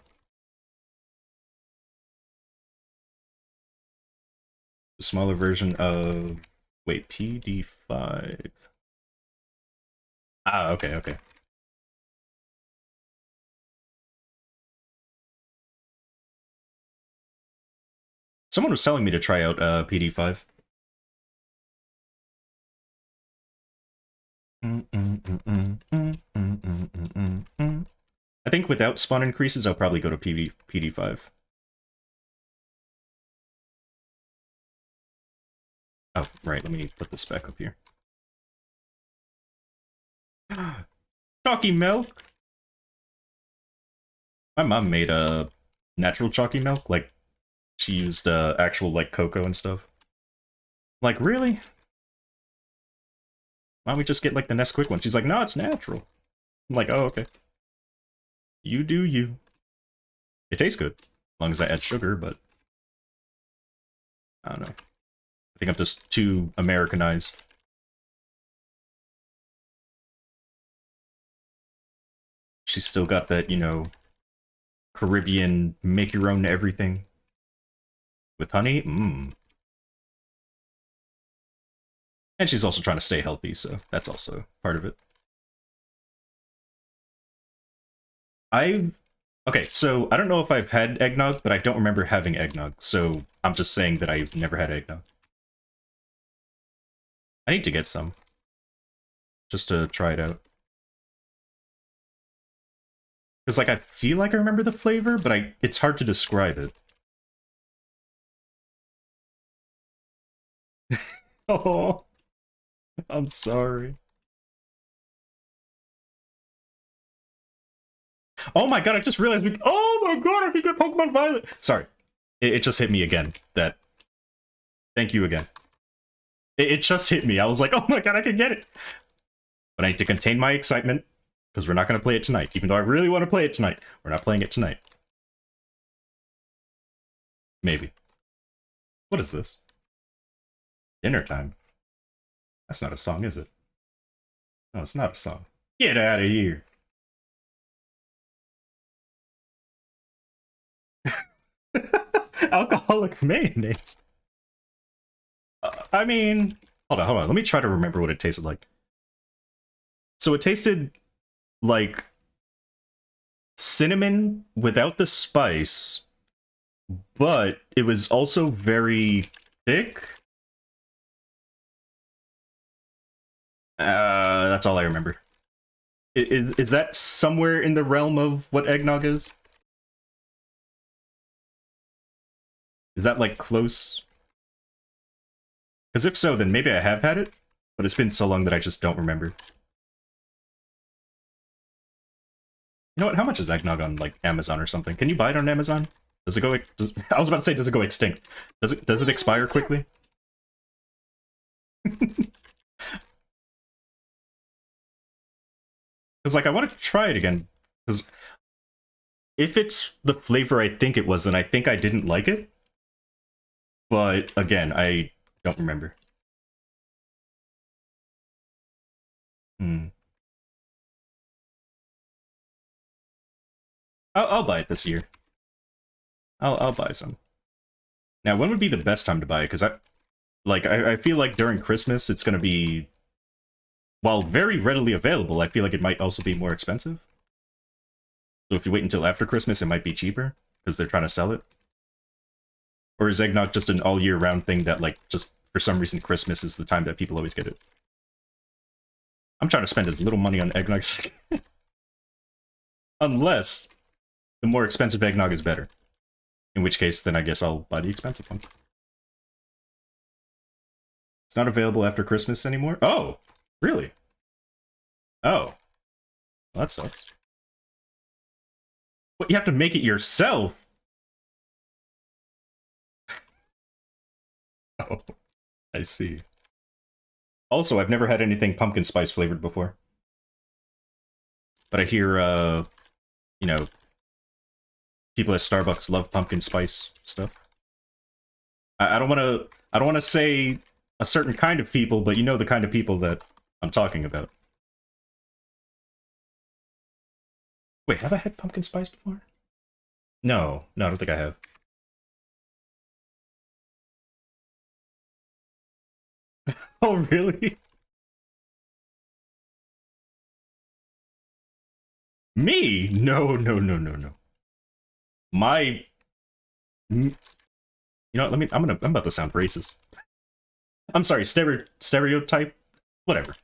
A smaller version of... Wait, PD5. Ah, okay, okay. Someone was telling me to try out PD5. I think without spawn increases, I'll probably go to PD5. Oh, right, let me put this back up here. Chalky milk! My mom made a natural chalky milk, like, she used actual, like, cocoa and stuff. Like, really? Why don't we just get, like, the Nesquik one? She's like, no, it's natural. I'm like, oh, okay. You do you. It tastes good, as long as I add sugar, but... I don't know. I think I'm just too Americanized. She's still got that, you know, Caribbean make-your-own everything. With honey? Mmm. And she's also trying to stay healthy, so that's also part of it. Okay, so I don't know if I've had eggnog, but I don't remember having eggnog, so I'm just saying that I've never had eggnog. I need to get some. Just to try it out. Because, like, I feel like I remember the flavor, but it's hard to describe it. Oh, I'm sorry. Oh my god, I just realized oh my god, I can get Pokemon Violet! Sorry. It just hit me again. Thank you again. It just hit me. I was like, oh my god, I can get it! But I need to contain my excitement, because we're not going to play it tonight. Even though I really want to play it tonight. We're not playing it tonight. Maybe. What is this? Dinner time. That's not a song, is it? No, it's not a song. Get out of here! Alcoholic mayonnaise. I mean, hold on. Let me try to remember what it tasted like. So it tasted like cinnamon without the spice, but it was also very thick. That's all I remember. Is that somewhere in the realm of what eggnog is? Is that like close? Because if so, then maybe I have had it, but it's been so long that I just don't remember. You know what? How much is eggnog on like Amazon or something? Can you buy it on Amazon? Does it go? I was about to say, does it go extinct? Does it expire quickly? Because like I want to try it again. Because if it's the flavor I think it was, then I think I didn't like it. But again, I don't remember. Hmm. I'll buy it this year. I'll buy some. Now, when would be the best time to buy it? Because I feel like during Christmas it's gonna be, while very readily available, I feel like it might also be more expensive. So if you wait until after Christmas, it might be cheaper because they're trying to sell it. Or is eggnog just an all year round thing that like just for some reason Christmas is the time that people always get it? I'm trying to spend as little money on eggnog as I can. Unless the more expensive eggnog is better. In which case, then I guess I'll buy the expensive one. It's not available after Christmas anymore? Oh, really? Oh. Well, that sucks. But you have to make it yourself? Oh, I see. Also, I've never had anything pumpkin spice flavored before. But I hear, you know, people at Starbucks love pumpkin spice stuff. I don't want to say a certain kind of people, but you know the kind of people that I'm talking about. Wait, have I had pumpkin spice before? No, I don't think I have. Oh, really? Me? No. My, you know what? I'm about to sound racist. I'm sorry, stereotype, whatever.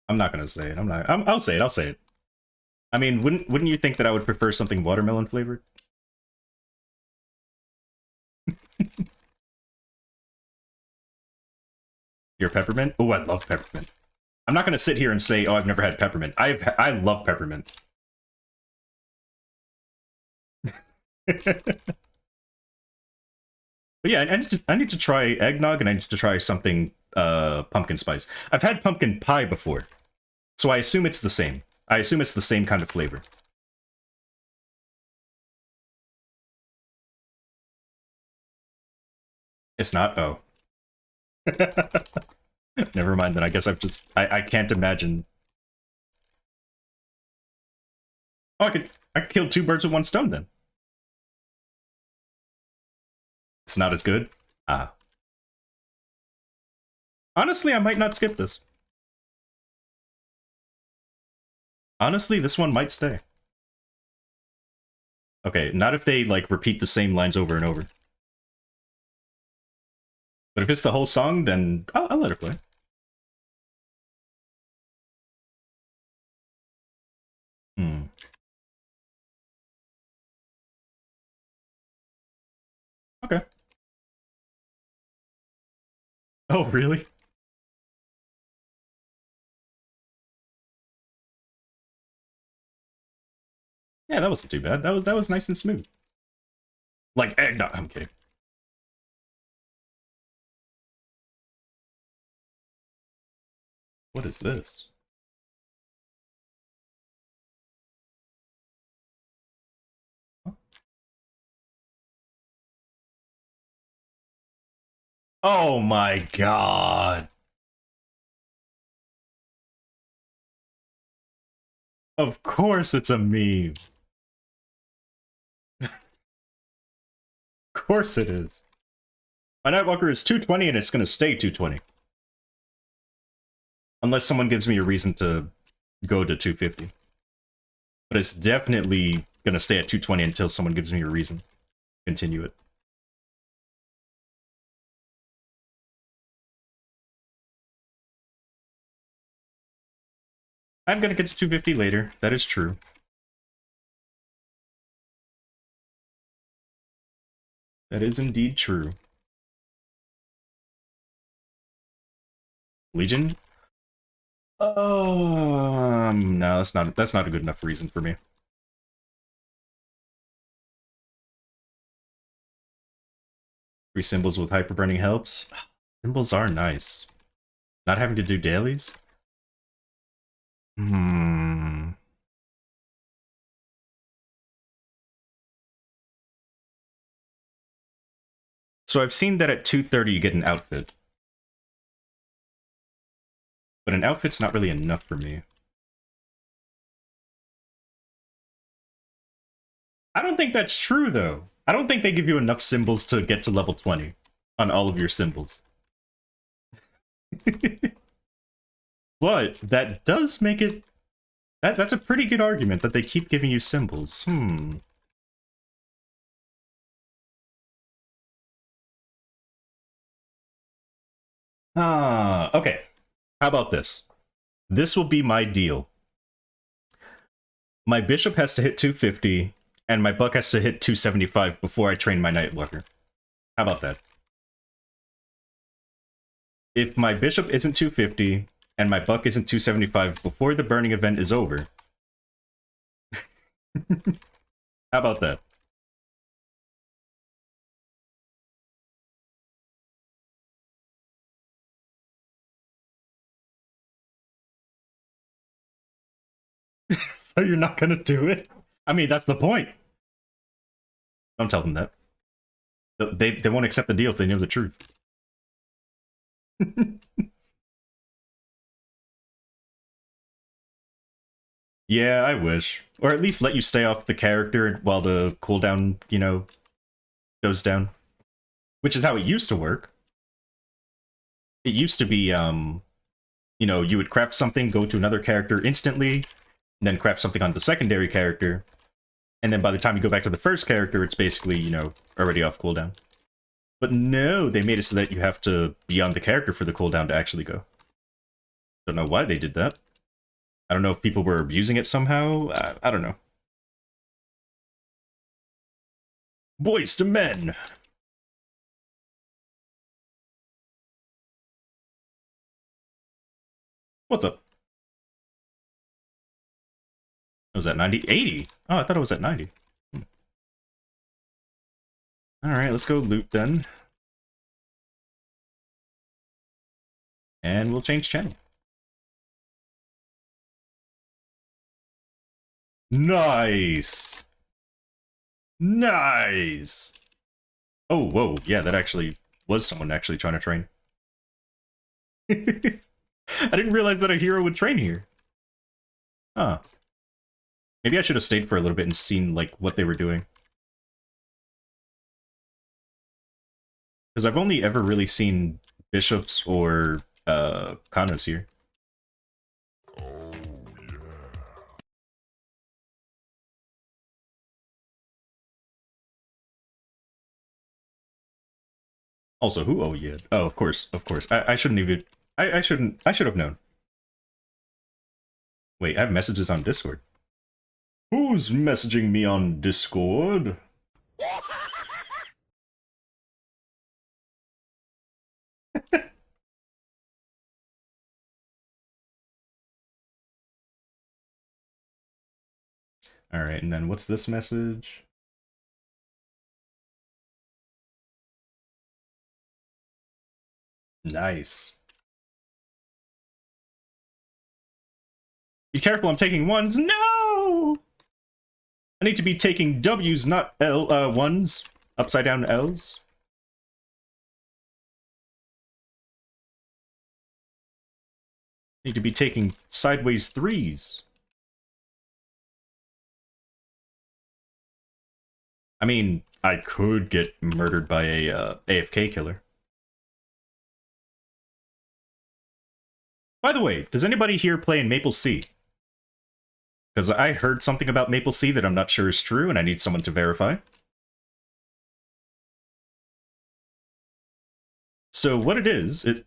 I'm not gonna say it. I'll say it. I'll say it. I mean, wouldn't you think that I would prefer something watermelon flavored? Your peppermint? Oh, I love peppermint. I'm not gonna sit here and say, oh, I've never had peppermint. I love peppermint. But yeah, I need to try eggnog and I need to try something pumpkin spice. I've had pumpkin pie before, so I assume it's the same. I assume it's the same kind of flavor. It's not? Oh. Never mind then. I guess I can't imagine. Oh, I could kill two birds with one stone then. It's not as good? Ah. Honestly, I might not skip this. Honestly, this one might stay. Okay, not if they, like, repeat the same lines over and over. But if it's the whole song, then I'll let it play. Hmm. Okay. Oh, really? Yeah, that wasn't too bad. That was nice and smooth. Like eggnog. I'm kidding. What is this? Oh my god. Of course it's a meme. Of course it is. My Nightwalker is 220 and it's going to stay 220. Unless someone gives me a reason to go to 250. But it's definitely going to stay at 220 until someone gives me a reason to continue it. I'm going to get to 250 later. That is true. That is indeed true. Legion? No, that's not a good enough reason for me. Three symbols with hyperburning helps. Symbols are nice. Not having to do dailies? So I've seen that at 230 you get an outfit. But an outfit's not really enough for me. I don't think that's true, though. I don't think they give you enough symbols to get to level 20 on all of your symbols. But that does make it... That's a pretty good argument that they keep giving you symbols. Okay. How about this? This will be my deal. My bishop has to hit 250, and my buck has to hit 275 before I train my Nightwalker. How about that? If my bishop isn't 250, and my buck isn't 275 before the burning event is over... How about that? So you're not gonna do it? I mean, that's the point. Don't tell them that. They won't accept the deal if they know the truth. Yeah, I wish. Or at least let you stay off the character while the cooldown, you know, goes down. Which is how it used to work. It used to be, you know, you would craft something, go to another character instantly, then craft something on the secondary character, and then by the time you go back to the first character, it's basically, you know, already off cooldown. But no, they made it so that you have to be on the character for the cooldown to actually go. Don't know why they did that. I don't know if people were abusing it somehow. I don't know. Boys to men! What's up? Was that 90? 80? Oh, I thought it was at 90. Alright, let's go loot then. And we'll change channel. Nice! Nice! Oh, whoa, yeah, that actually was someone actually trying to train. I didn't realize that a hero would train here. Huh. Maybe I should have stayed for a little bit and seen, like, what they were doing. Because I've only ever really seen bishops or, Kanos here. Also, who oh yeah? Oh, of course, of course. I shouldn't even... I shouldn't... I should have known. Wait, I have messages on Discord. Who's messaging me on Discord? Alright, and then what's this message? Nice. Be careful, I'm taking ones. No! I need to be taking W's, not ones. Upside down L's. Need to be taking sideways 3s. I mean, I could get murdered by a AFK killer. By the way, does anybody here play in Maple Sea? Because I heard something about Maple Sea that I'm not sure is true, and I need someone to verify. So what it is, I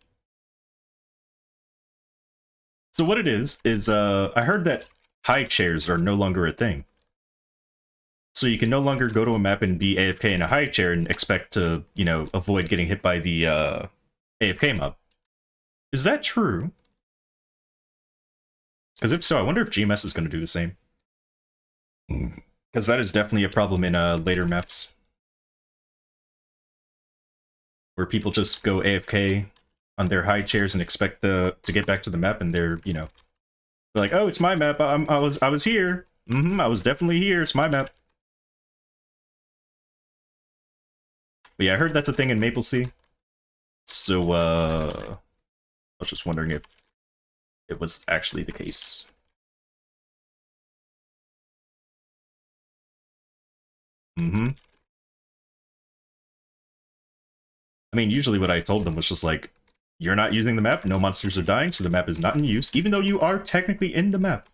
heard that high chairs are no longer a thing. So you can no longer go to a map and be AFK in a high chair and expect to, you know, avoid getting hit by the AFK mob. Is that true? Because if so, I wonder if GMS is going to do the same. Because that is definitely a problem in later maps. Where people just go AFK on their high chairs and expect to get back to the map, and they're, you know, they're like, oh, it's my map, I was here. I was definitely here, it's my map. But yeah, I heard that's a thing in Maple Sea. So, I was just wondering if it was actually the case. I mean, usually what I told them was just like, you're not using the map, no monsters are dying, so the map is not in use, even though you are technically in the map.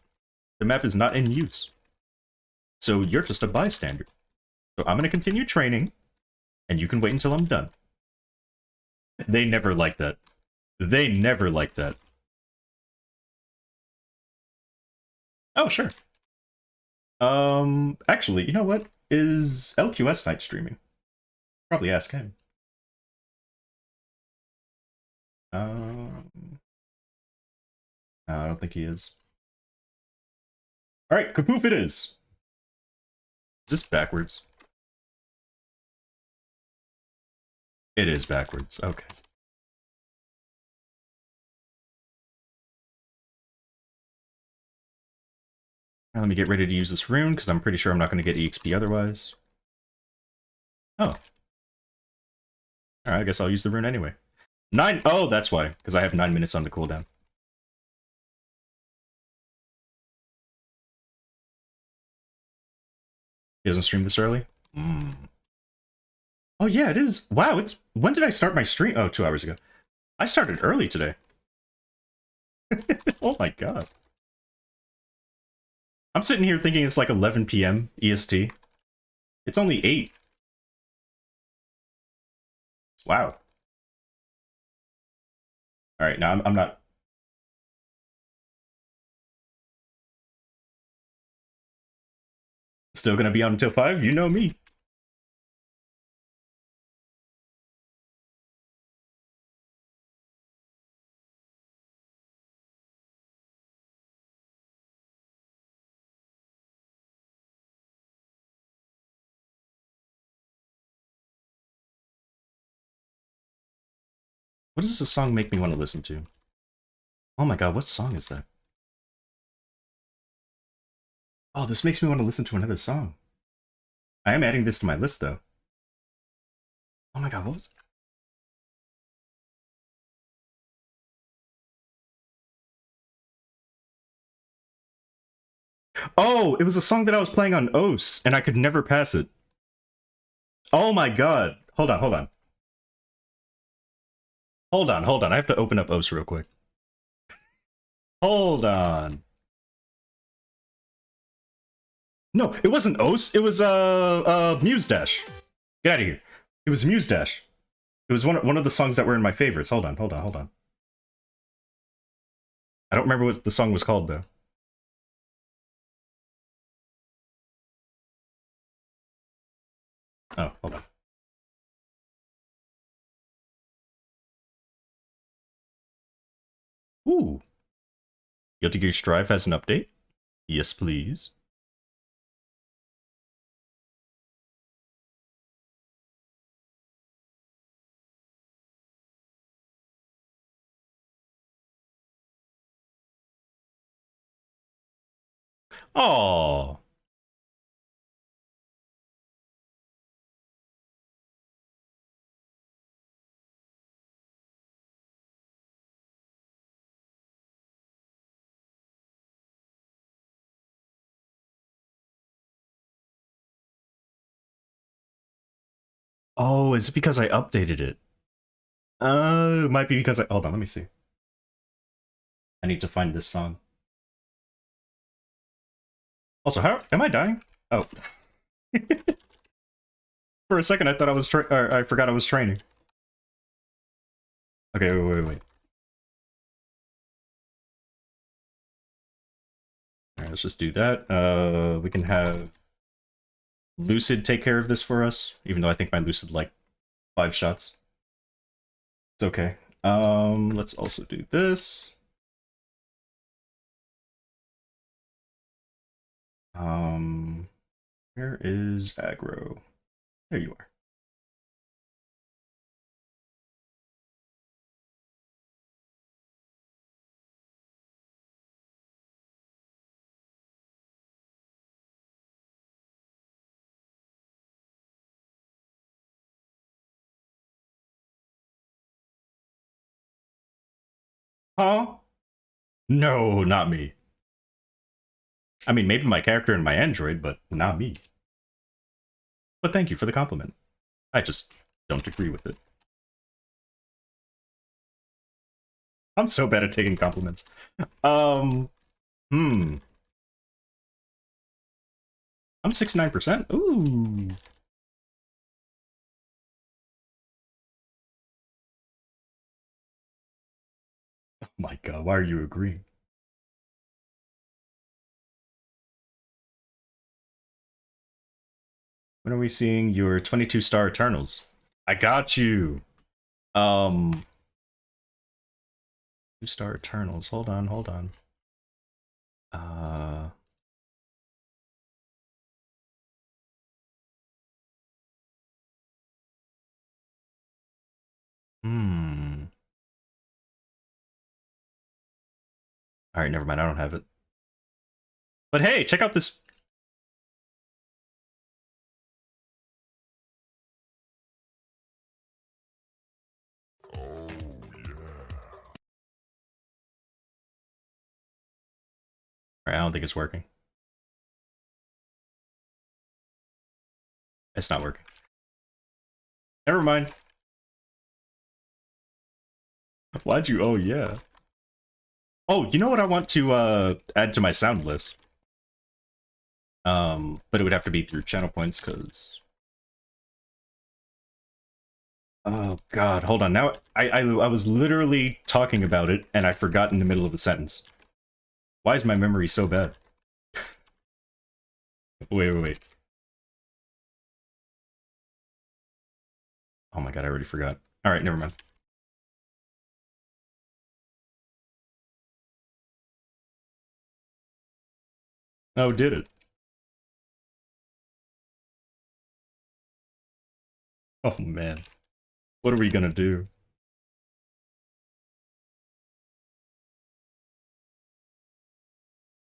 The map is not in use. So you're just a bystander. So I'm going to continue training, and you can wait until I'm done. They never like that. They never like that. Oh, sure. Actually, you know what? Is LQS Night streaming? Probably ask him. I don't think he is. Alright, Kapoof it is. Is this backwards? It is backwards, okay. Now let me get ready to use this rune, because I'm pretty sure I'm not going to get EXP otherwise. Oh. Alright, I guess I'll use the rune anyway. Oh, that's why, because I have 9 minutes on the cooldown. He doesn't stream this early? Oh yeah, it is. Wow, it's... When did I start my stream? Oh, 2 hours ago. I started early today. Oh my god. I'm sitting here thinking it's like 11 PM EST. It's only 8. Wow. Alright, now I'm not... Still gonna be on until 5? You know me. What does this song make me want to listen to? Oh my god, what song is that? Oh, this makes me want to listen to another song. I am adding this to my list, though. Oh my god, what was... Oh, it was a song that I was playing on OS, and I could never pass it. Oh my god. Hold on, hold on. Hold on, hold on. I have to open up OS real quick. Hold on. No, it wasn't OS. It was Muse Dash. Get out of here. It was Muse Dash. It was one of the songs that were in my favorites. Hold on, hold on, hold on. I don't remember what the song was called though. Oh, hold on. Ooh. Guilty Gear Strive has an update? Yes, please. Oh. Oh, is it because I updated it? It might be because I... Hold on, let me see. I need to find this song. Also, how am I dying? Oh. For a second, I thought I was I forgot I was training. Okay, wait. Alright, let's just do that. We can have Lucid take care of this for us, even though I think my Lucid like 5 shots. It's okay. Let's also do this. Where is aggro? There you are. Huh? No, not me. I mean, maybe my character and my android, but not me. But thank you for the compliment. I just don't agree with it. I'm so bad at taking compliments. I'm 69%. Ooh. Oh my god, why are you agreeing? When are we seeing your 22-star Eternals? I got you. 2-star Eternals. Hold on. Uh... Hmm. Alright, never mind, I don't have it. But hey, check out this... Alright, I don't think it's working. It's not working. Never mind. Why'd you... Oh, yeah. Oh, you know what I want to add to my sound list? But it would have to be through channel points, because... Oh, God, hold on. Now, I was literally talking about it, and I forgot in the middle of the sentence. Why is my memory so bad? Wait. Oh my god, I already forgot. Alright, never mind. Oh, did it? Oh man. What are we gonna do?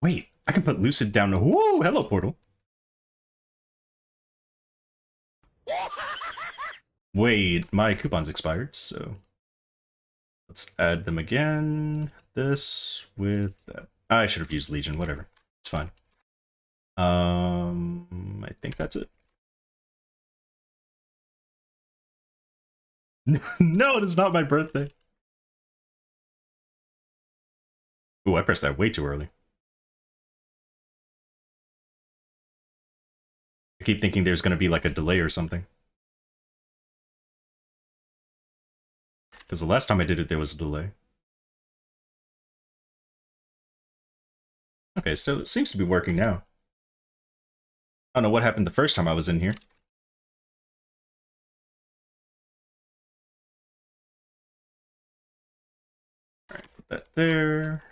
Wait, I can put Lucid down. Whoa, hello, Portal. Wait, my coupon's expired, so... Let's add them again. This with that. I should have used Legion, whatever. It's fine. I think that's it. No, it is not my birthday. Ooh, I pressed that way too early. I keep thinking there's gonna be like a delay or something. Because the last time I did it, there was a delay. Okay, so it seems to be working now. I don't know what happened the first time I was in here. Alright, put that there.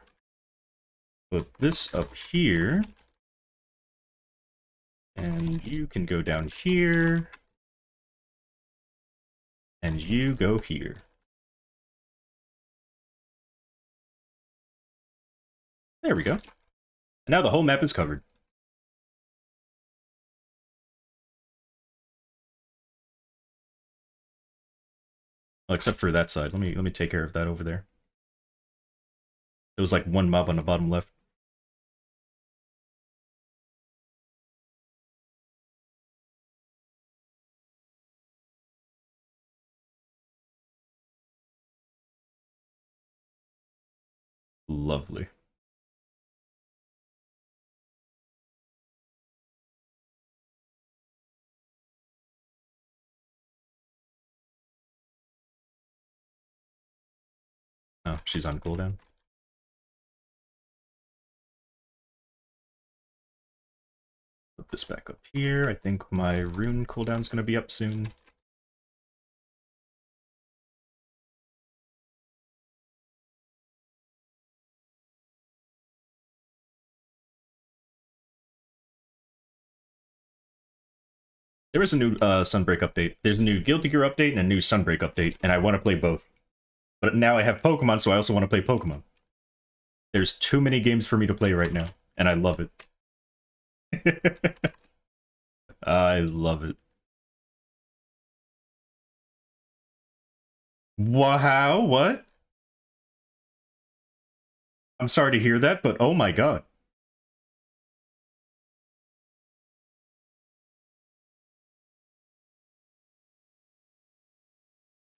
Put this up here. And you can go down here. And you go here. There we go. And now the whole map is covered. Well, except for that side. Let me take care of that over there. There was like one mob on the bottom left. Lovely. Oh, she's on cooldown. Put this back up here. I think my rune cooldown's gonna be up soon. There is a new Sunbreak update. There's a new Guilty Gear update and a new Sunbreak update, and I want to play both. But now I have Pokemon, so I also want to play Pokemon. There's too many games for me to play right now, and I love it. I love it. Wow, what? I'm sorry to hear that, but oh my god.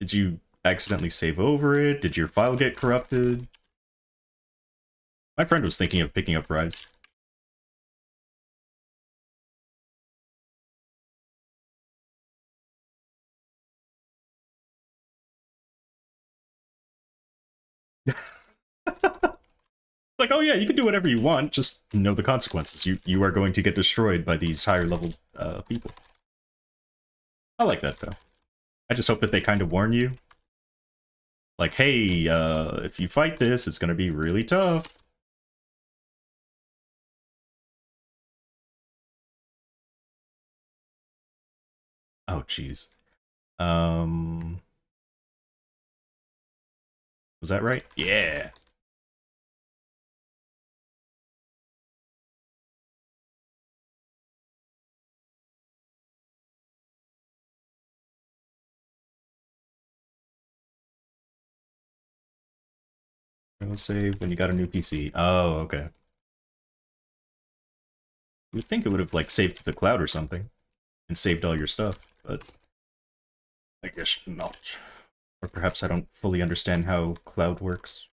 Did you accidentally save over it? Did your file get corrupted? My friend was thinking of picking up Rise. Like, oh yeah, you can do whatever you want, just know the consequences. You are going to get destroyed by these higher level people. I like that though. I just hope that they kind of warn you. Like, hey, if you fight this, it's gonna be really tough. Oh, jeez. Was that right? Yeah. It'll save when you got a new PC. Oh, okay. You would think it would have, like, saved to the cloud or something. And saved all your stuff, but I guess not. Or perhaps I don't fully understand how cloud works.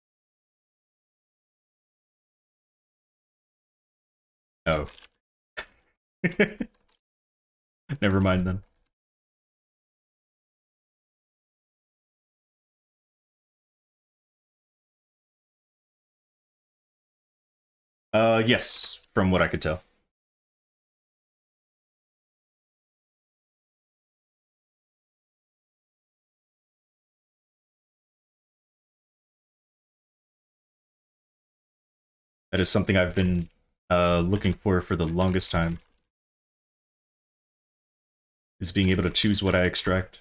Oh. Never mind then. Yes, from what I could tell. That is something I've been looking for the longest time. Is being able to choose what I extract.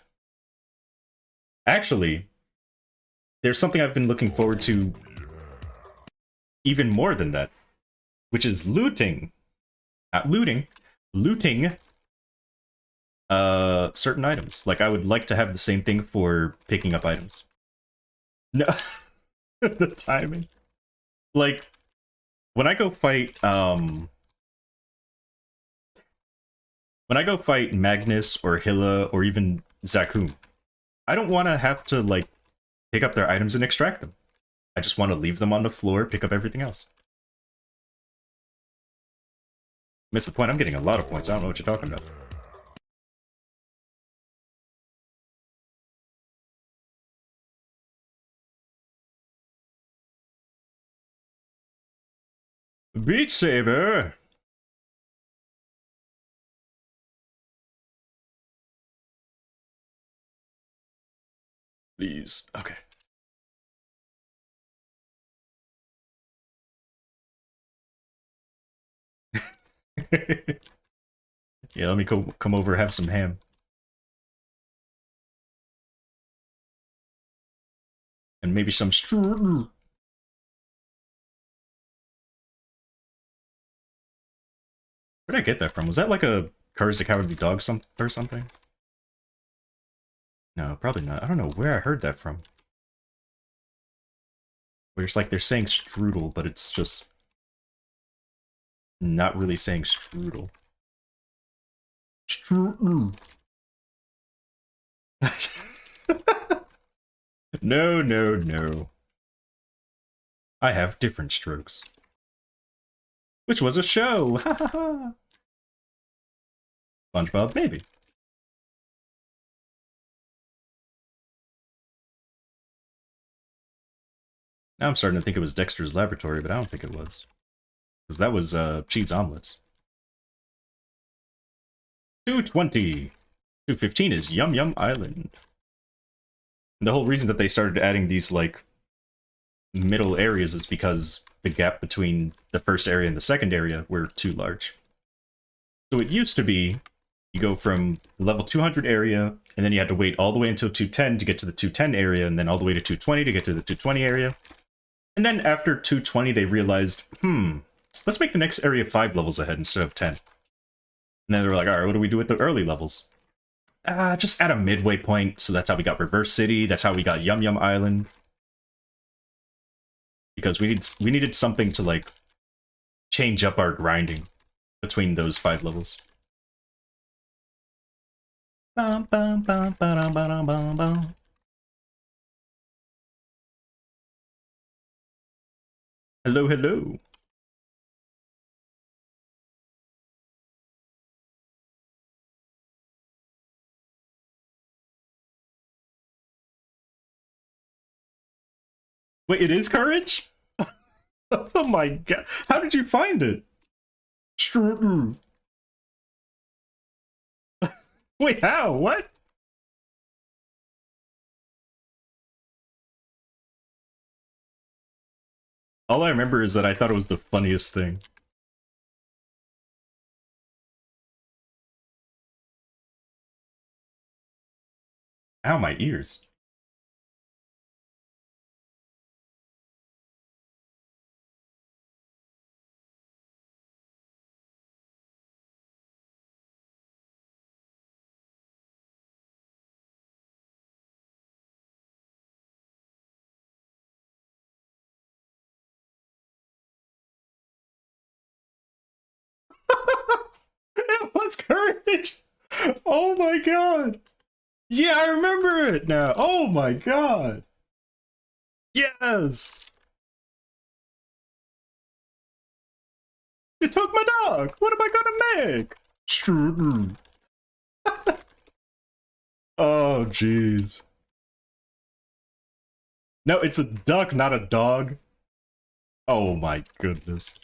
Actually, there's something I've been looking forward to even more than that, which is looting. Not looting. Looting certain items. Like, I would like to have the same thing for picking up items. No. The timing. Like, when I go fight, when I go fight Magnus or Hilla or even Zakum, I don't want to have to, like, pick up their items and extract them. I just want to leave them on the floor, pick up everything else. Missed the point. I'm getting a lot of points. I don't know what you're talking about. Beat Saber! Please. Okay. Yeah, let me come over, have some ham. And maybe some strudel. Where did I get that from? Was that like a Courage the Cowardly Dog or something? No, probably not. I don't know where I heard that from. Where it's like they're saying strudel, but it's just not really saying strudel. Strudel. No, no, no. I have different strokes. Which was a show! Ha ha ha! SpongeBob, maybe. Now I'm starting to think it was Dexter's Laboratory, but I don't think it was. Because that was cheese omelets. 220. 215 is Yum Yum Island. And the whole reason that they started adding these, like, middle areas is because the gap between the first area and the second area were too large. So it used to be, you go from level 200 area, and then you had to wait all the way until 210 to get to the 210 area, and then all the way to 220 to get to the 220 area. And then after 220, they realized, let's make the next area 5 levels ahead instead of 10. And then they were like, alright, what do we do with the early levels? Just add a midway point, so that's how we got Reverse City, that's how we got Yum Yum Island. Because we needed something to, like, change up our grinding between those 5 levels. Bum, bum, bum, ba-dum, ba-dum, bum, bum. Hello, hello. Wait, it is Courage? Oh my god. How did you find it? Wait, how? What? All I remember is that I thought it was the funniest thing. Ow, my ears. It was Courage! Oh my god! Yeah, I remember it now! Oh my god! Yes! You took my dog! What am I gonna make? Strudel. Oh, jeez. No, it's a duck, not a dog. Oh my goodness.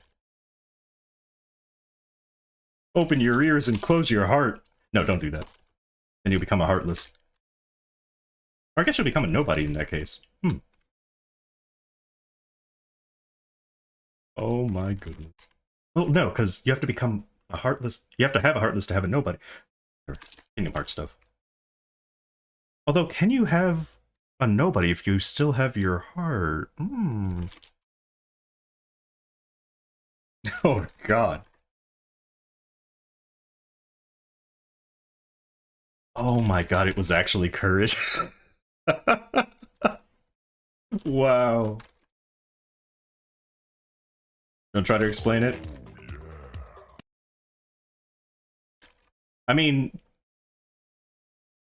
Open your ears and close your heart. No, don't do that. Then you'll become a heartless. Or I guess you'll become a nobody in that case. Oh my goodness. Well, no, because you have to become a heartless. You have to have a heartless to have a nobody. Or Kingdom Hearts stuff. Although, can you have a nobody if you still have your heart? Oh god. Oh my god, it was actually Courage. Wow. Don't try to explain it. I mean,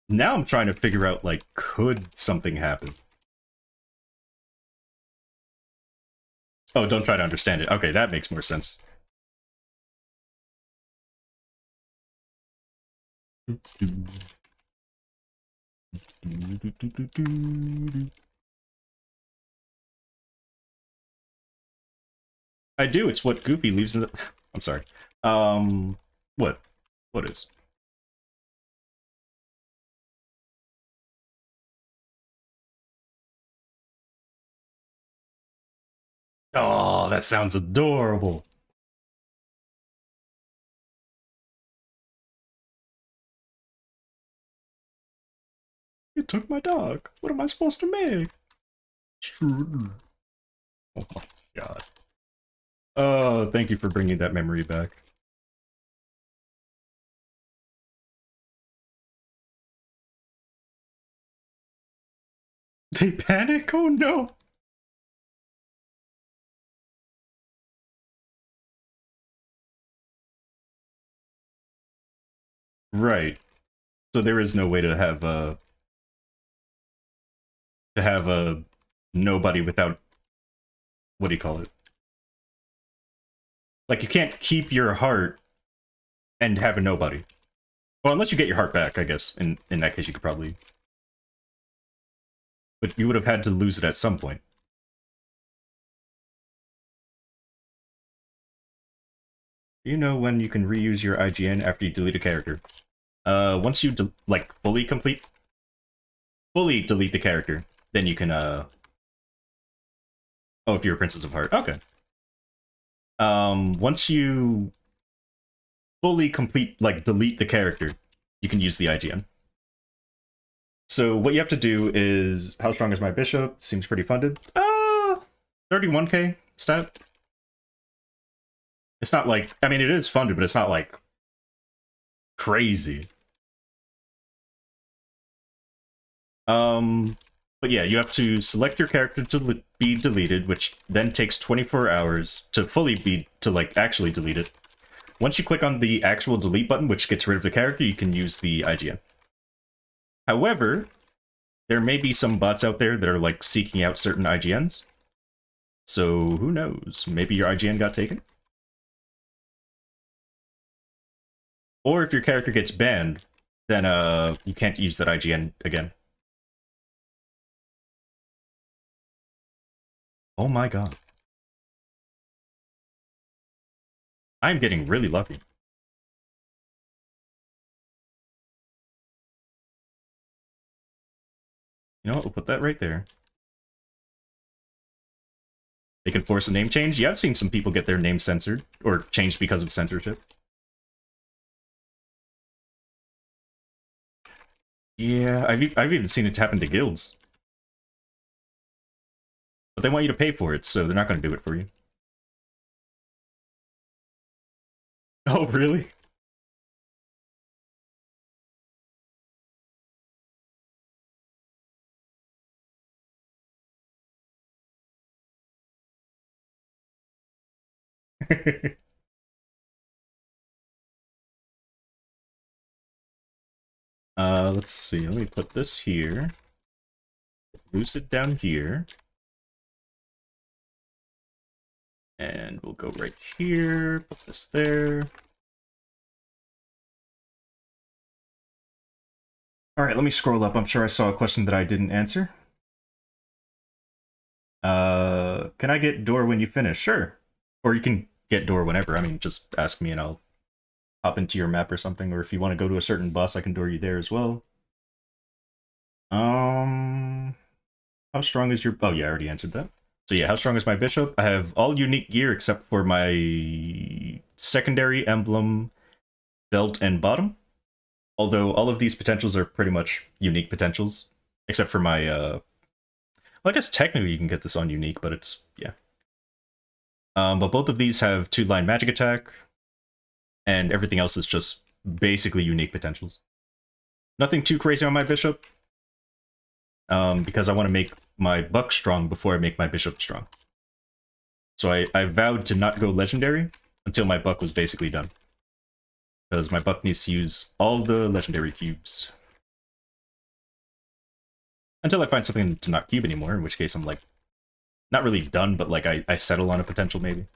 now I'm trying to figure out, like, could something happen? Oh, don't try to understand it. Okay, that makes more sense. I do, it's what Goofy leaves in the... I'm sorry. What? What is? Oh, that sounds adorable. You took my dog. What am I supposed to make? Oh my god. Oh, thank you for bringing that memory back. They panic? Oh no! Right. So there is no way to have a nobody without what do you call it? Like, you can't keep your heart and have a nobody. Well, unless you get your heart back, I guess. In that case, you could probably... But you would have had to lose it at some point. Do you know when you can reuse your IGN after you delete a character? Once you, like, fully delete the character, then you can, Oh, if you're a Princess of Heart. Okay. Once you fully delete the character, you can use the IGN. So what you have to do is, how strong is my bishop? Seems pretty funded. 31k stat. It's not like, I mean, it is funded, but it's not like crazy. But yeah, you have to select your character to be deleted, which then takes 24 hours to actually delete it. Once you click on the actual delete button, which gets rid of the character, you can use the IGN. However, there may be some bots out there that are like seeking out certain IGNs. So who knows? Maybe your IGN got taken? Or if your character gets banned, then you can't use that IGN again. Oh my god. I'm getting really lucky. You know what? We'll put that right there. They can force a name change? Yeah, I've seen some people get their name censored, or changed because of censorship. Yeah, I've even seen it happen to guilds. But they want you to pay for it, so they're not going to do it for you. Oh, really? Let's see. Let me put this here. Loose it down here. And we'll go right here. Put this there. Alright, let me scroll up. I'm sure I saw a question that I didn't answer. Can I get door when you finish? Sure. Or you can get door whenever. I mean, just ask me and I'll hop into your map or something. Or if you want to go to a certain bus, I can door you there as well. How strong is your... Oh, yeah, I already answered that. So yeah, how strong is my bishop? I have all unique gear except for my secondary emblem, belt, and bottom. Although all of these potentials are pretty much unique potentials. Except for my, well, I guess technically you can get this on unique, but it's... yeah. But both of these have 2-line magic attack, and everything else is just basically unique potentials. Nothing too crazy on my bishop, because I want to make my buck strong before I make my bishop strong. So I vowed to not go legendary until my buck was basically done. Because my buck needs to use all the legendary cubes. Until I find something to not cube anymore, in which case I'm like, not really done, but like I settle on a potential maybe.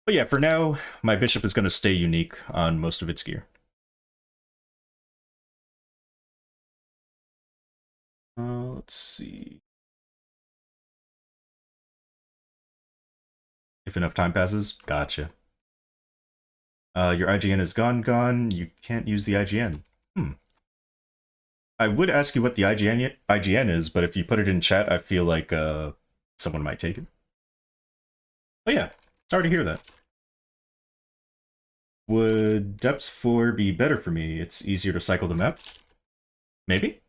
But yeah, for now, my bishop is going to stay unique on most of its gear. Let's see. If enough time passes, gotcha. Your IGN is gone. You can't use the IGN. I would ask you what the IGN is, but if you put it in chat, I feel like someone might take it. But yeah, sorry to hear that. Would Depths 4 be better for me? It's easier to cycle the map? Maybe?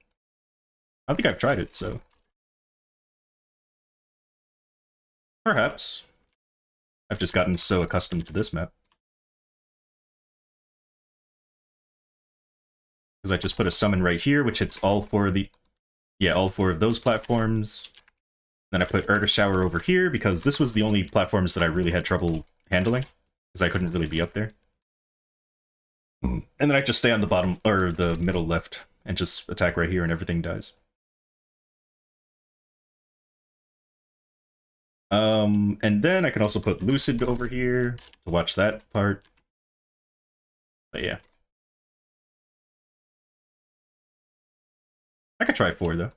I don't think I've tried it, so... perhaps. I've just gotten so accustomed to this map. Because I just put a summon right here, which hits all four of the... yeah, all four of those platforms. Then I put Earth Shower over here, because this was the only platforms that I really had trouble handling. Because I couldn't really be up there. And then I just stay on the bottom, or the middle left, and just attack right here and everything dies. And then I can also put Lucid over here to watch that part. But yeah. I could try 4, though.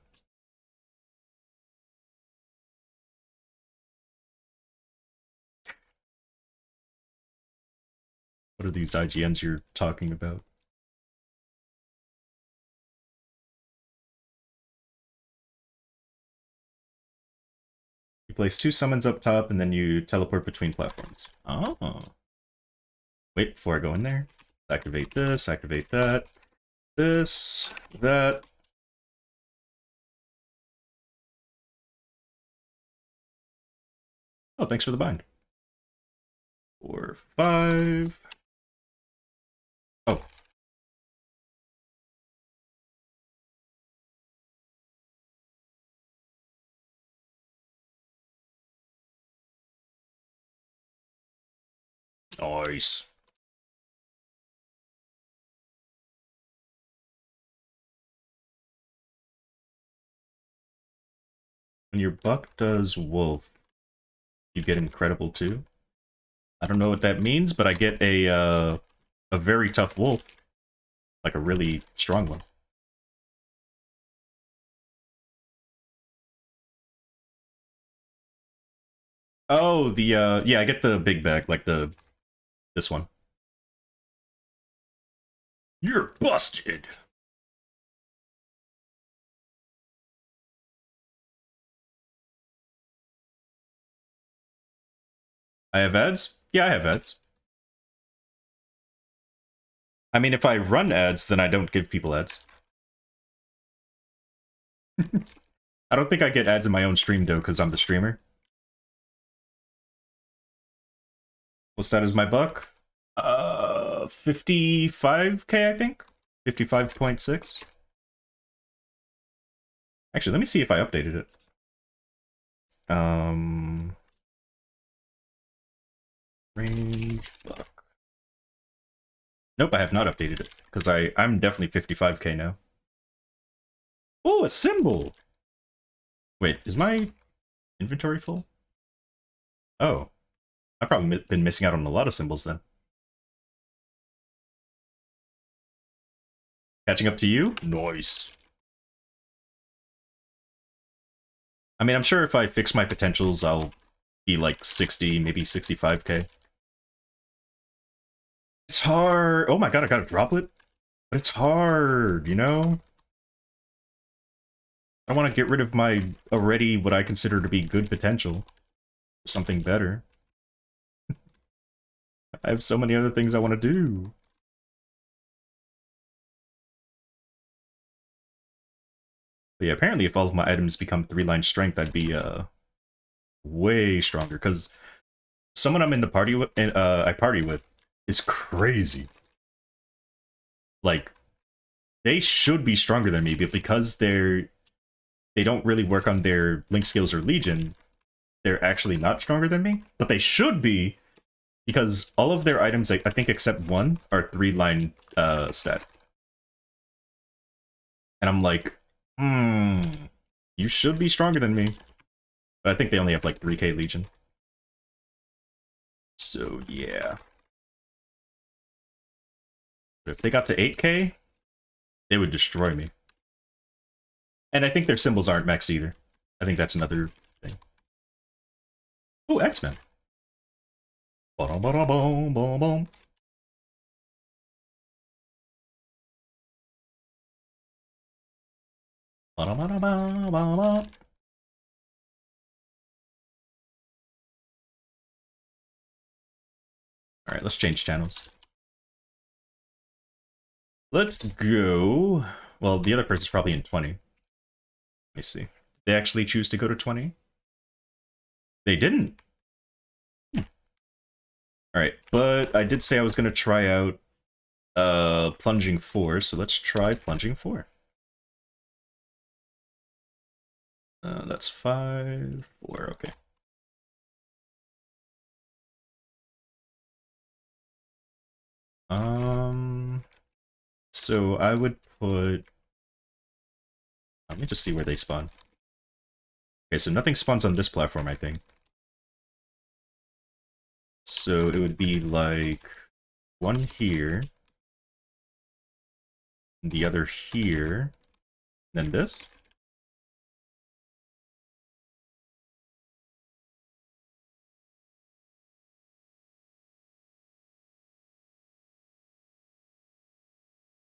What are these IGNs you're talking about? You place 2 summons up top, and then you teleport between platforms. Oh. Wait, before I go in there. Activate that. This, that. Oh, thanks for the bind. 4, 5. Oh. Nice. When your buck does wolf, you get incredible too. I don't know what that means, but I get a very tough wolf. Like a really strong one. Oh, yeah, I get the big bag, like this one. You're busted! I have ads? Yeah, I have ads. I mean, if I run ads, then I don't give people ads. I don't think I get ads in my own stream, though, because I'm the streamer. What's that as my buck? 55k, I think? 55.6? Actually, let me see if I updated it. Range buck. Nope, I have not updated it, because I'm definitely 55k now. Oh, a symbol! Wait, is my inventory full? Oh. I've probably been missing out on a lot of symbols then. Catching up to you? Nice. I mean, I'm sure if I fix my potentials, I'll be like 60, maybe 65k. It's hard. Oh my god, I got a droplet? But it's hard, you know? I want to get rid of my already what I consider to be good potential. Something better. I have so many other things I want to do. But yeah, apparently if all of my items become 3-line strength, I'd be way stronger. Because someone I'm in the party with, I party with, is crazy. Like, they should be stronger than me, but because they don't really work on their link skills or legion, they're actually not stronger than me. But they should be, because all of their items, I think except one, are 3-line stat. And I'm like, you should be stronger than me. But I think they only have like 3k legion. So yeah. But if they got to 8k, they would destroy me. And I think their symbols aren't maxed either. I think that's another thing. Oh, X-Men. Ba-dum-ba-dum-bum-bum-bum. Ba-dum-ba-dum-bum-bum-bum. Alright, let's change channels. Let's go... Well, the other person's probably in 20. Let me see. They actually choose to go to 20? They didn't. Alright, but I did say I was going to try out Plunging 4, so let's try Plunging 4. That's 5, 4, okay. So I would put... Let me just see where they spawn. Okay, so nothing spawns on this platform, I think. So it would be like one here, the other here, then this.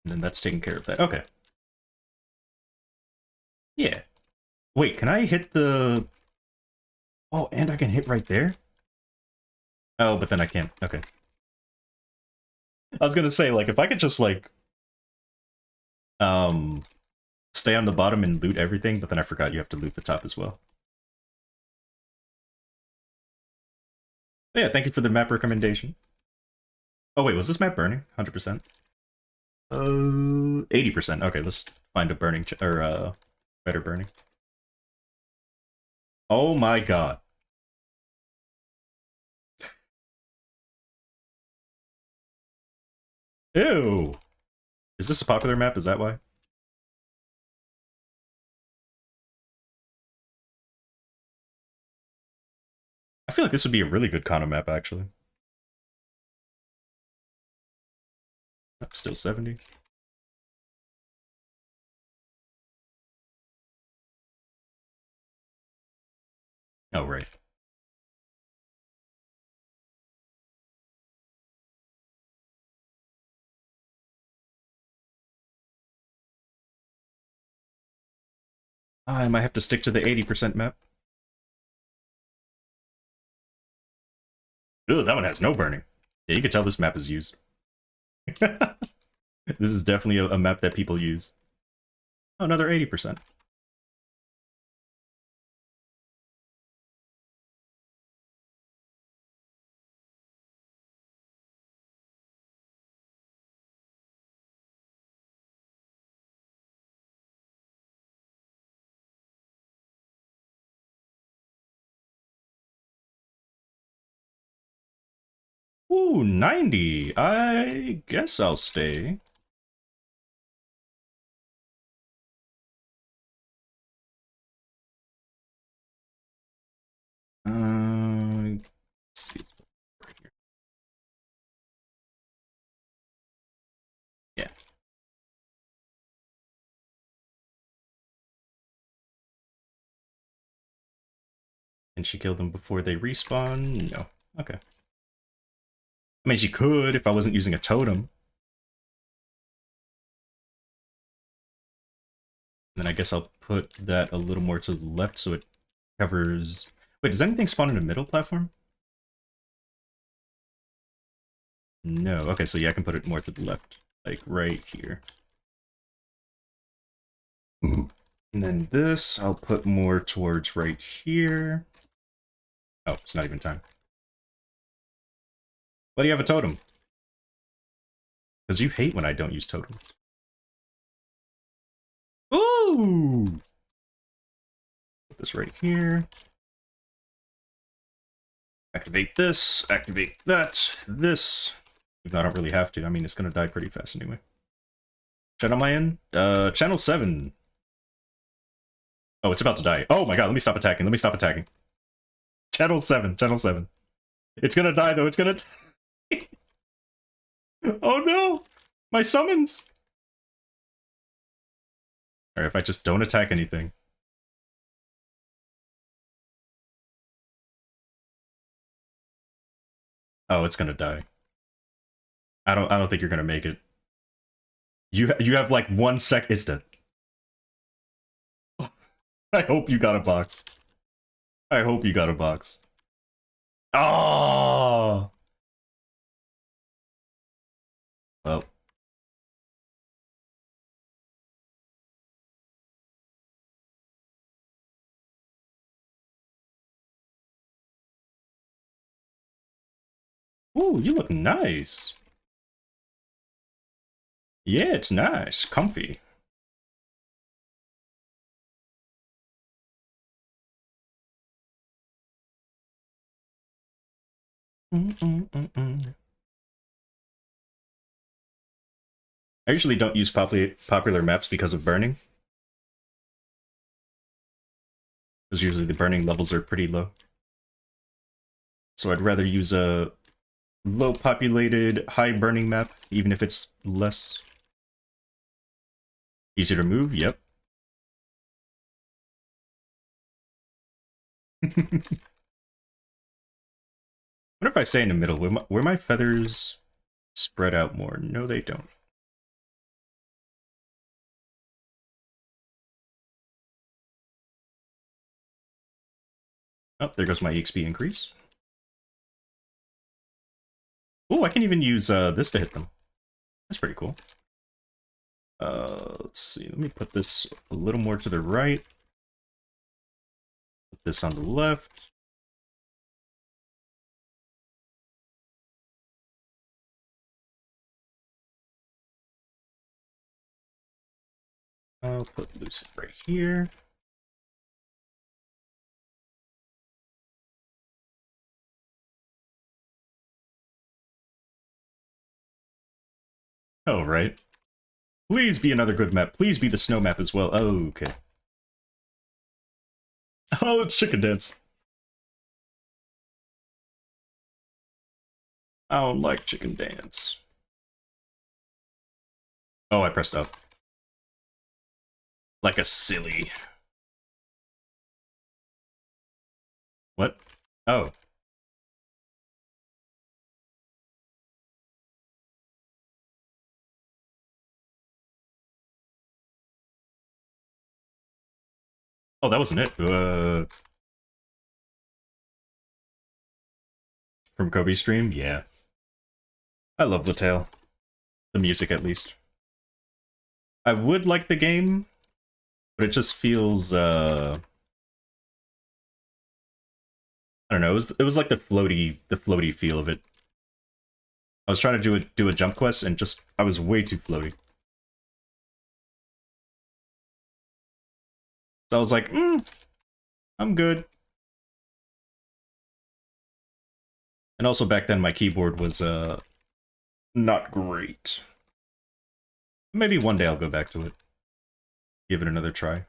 And then that's taking care of that. Okay. Yeah. Wait, can I hit the... Oh, and I can hit right there? Oh, but then I can't. Okay. I was gonna say, like, if I could just, like... Stay on the bottom and loot everything, but then I forgot you have to loot the top as well. But yeah, thank you for the map recommendation. Oh wait, was this map burning? 100%? 80%. Okay, let's find a burning or better burning. Oh my god. Ew. Is this a popular map? Is that why? I feel like this would be a really good Kano map, actually. Still 70. Oh, right. I might have to stick to the 80% map. Ooh, that one has no burning. Yeah, you can tell this map is used. This is definitely a map that people use. Oh, another 80%. Ooh, 90. I guess I'll stay. Let's see. Right here. Yeah. Can she kill them before they respawn? No. Okay. I mean, she could if I wasn't using a totem. Then I guess I'll put that a little more to the left so it covers... Wait, does anything spawn in the middle platform? No. Okay, so yeah, I can put it more to the left. Like, right here. And then this, I'll put more towards right here. Oh, it's not even time. Why do you have a totem? Because you hate when I don't use totems. Ooh! Put this right here. Activate this, activate that, this. Even though I don't really have to. I mean, it's gonna die pretty fast anyway. Channel am I in? Channel 7. Oh, it's about to die. Oh my god, let me stop attacking, let me stop attacking. Channel 7, channel 7. It's gonna die though, it's gonna... Oh no! My summons! Alright, if I just don't attack anything. Oh, it's gonna die. I don't think you're gonna make it. You have like 1 sec. It's dead. I hope you got a box. I hope you got a box. Oh! Well. Ooh, you look nice. Yeah, it's nice. Comfy. I usually don't use popular maps because of burning. Because usually the burning levels are pretty low. So I'd rather use a low populated, high burning map, even if it's less. Easier to move, yep. What if I stay in the middle? Where my feathers spread out more? No, they don't. Oh, there goes my EXP increase. Oh, I can even use this to hit them. That's pretty cool. Let's see. Let me put this a little more to the right. Put this on the left. I'll put Lucid right here. Oh, right. Please be another good map. Please be the snow map as well. Oh, okay. Oh, it's Chicken Dance. I don't like Chicken Dance. Oh, I pressed up. Like a silly. What? Oh. Oh, that wasn't it. From Kobe's stream? Yeah. I love the tale. The music, at least. I would like the game, but it just feels, I don't know, it was like the floaty feel of it. I was trying to do a jump quest, and just, I was way too floaty. So I was like, I'm good. And also back then my keyboard was, not great. Maybe one day I'll go back to it. Give it another try.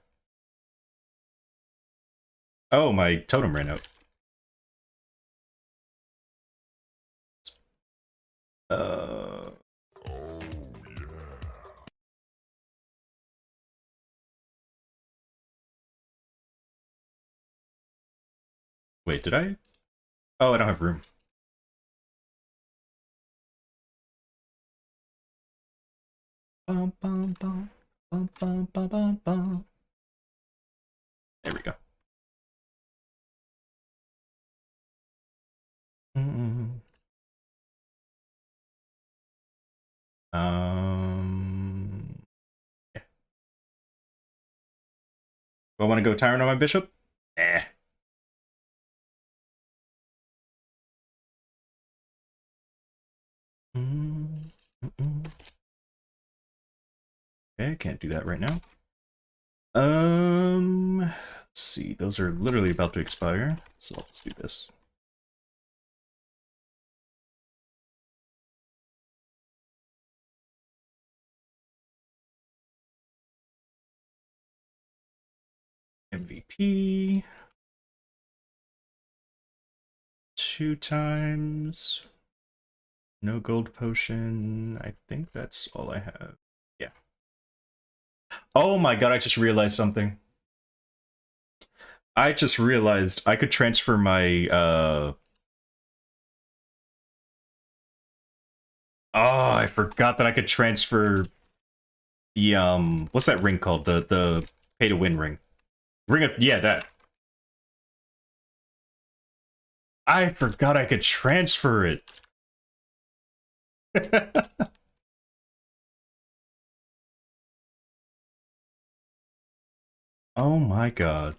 Oh, my totem ran out. Oh, yeah. Wait, did I? Oh, I don't have room. Bum, bum, bum, bum, bum, bum, bum, bum. There we go. Mm-mm. Yeah. Do I want to go Tyrant on my bishop? Eh. Okay, can't do that right now. Let's see. Those are literally about to expire, so let's do this. MVP. 2 times. No gold potion. I think that's all I have. Yeah. Oh my god, I just realized something. I just realized I could transfer my, Oh, I forgot that I could transfer the, what's that ring called? The pay-to-win ring. Ring of, yeah, that. I forgot I could transfer it. Oh my god.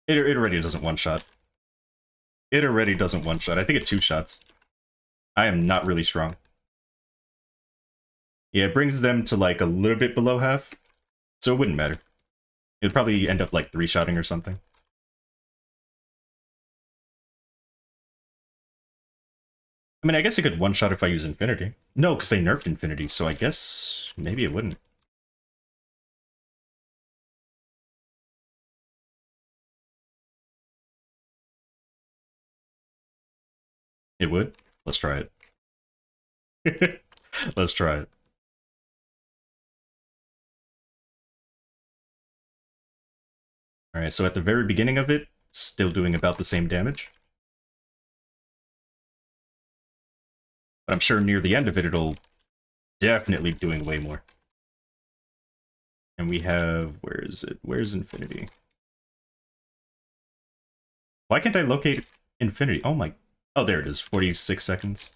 It already doesn't one-shot. It already doesn't one-shot. I think it 2 shots. I am not really strong. Yeah, it brings them to like a little bit below half, so it wouldn't matter. It'd probably end up like 3-shotting or something. I mean, I guess it could one-shot if I use Infinity. No, because they nerfed Infinity, so I guess maybe it wouldn't. It would? Let's try it. Let's try it. Alright, so at the very beginning of it, still doing about the same damage. But I'm sure near the end of it, it'll definitely doing way more. And we have... where is it? Where's Infinity? Why can't I locate Infinity? Oh my... oh, there it is. 46 seconds.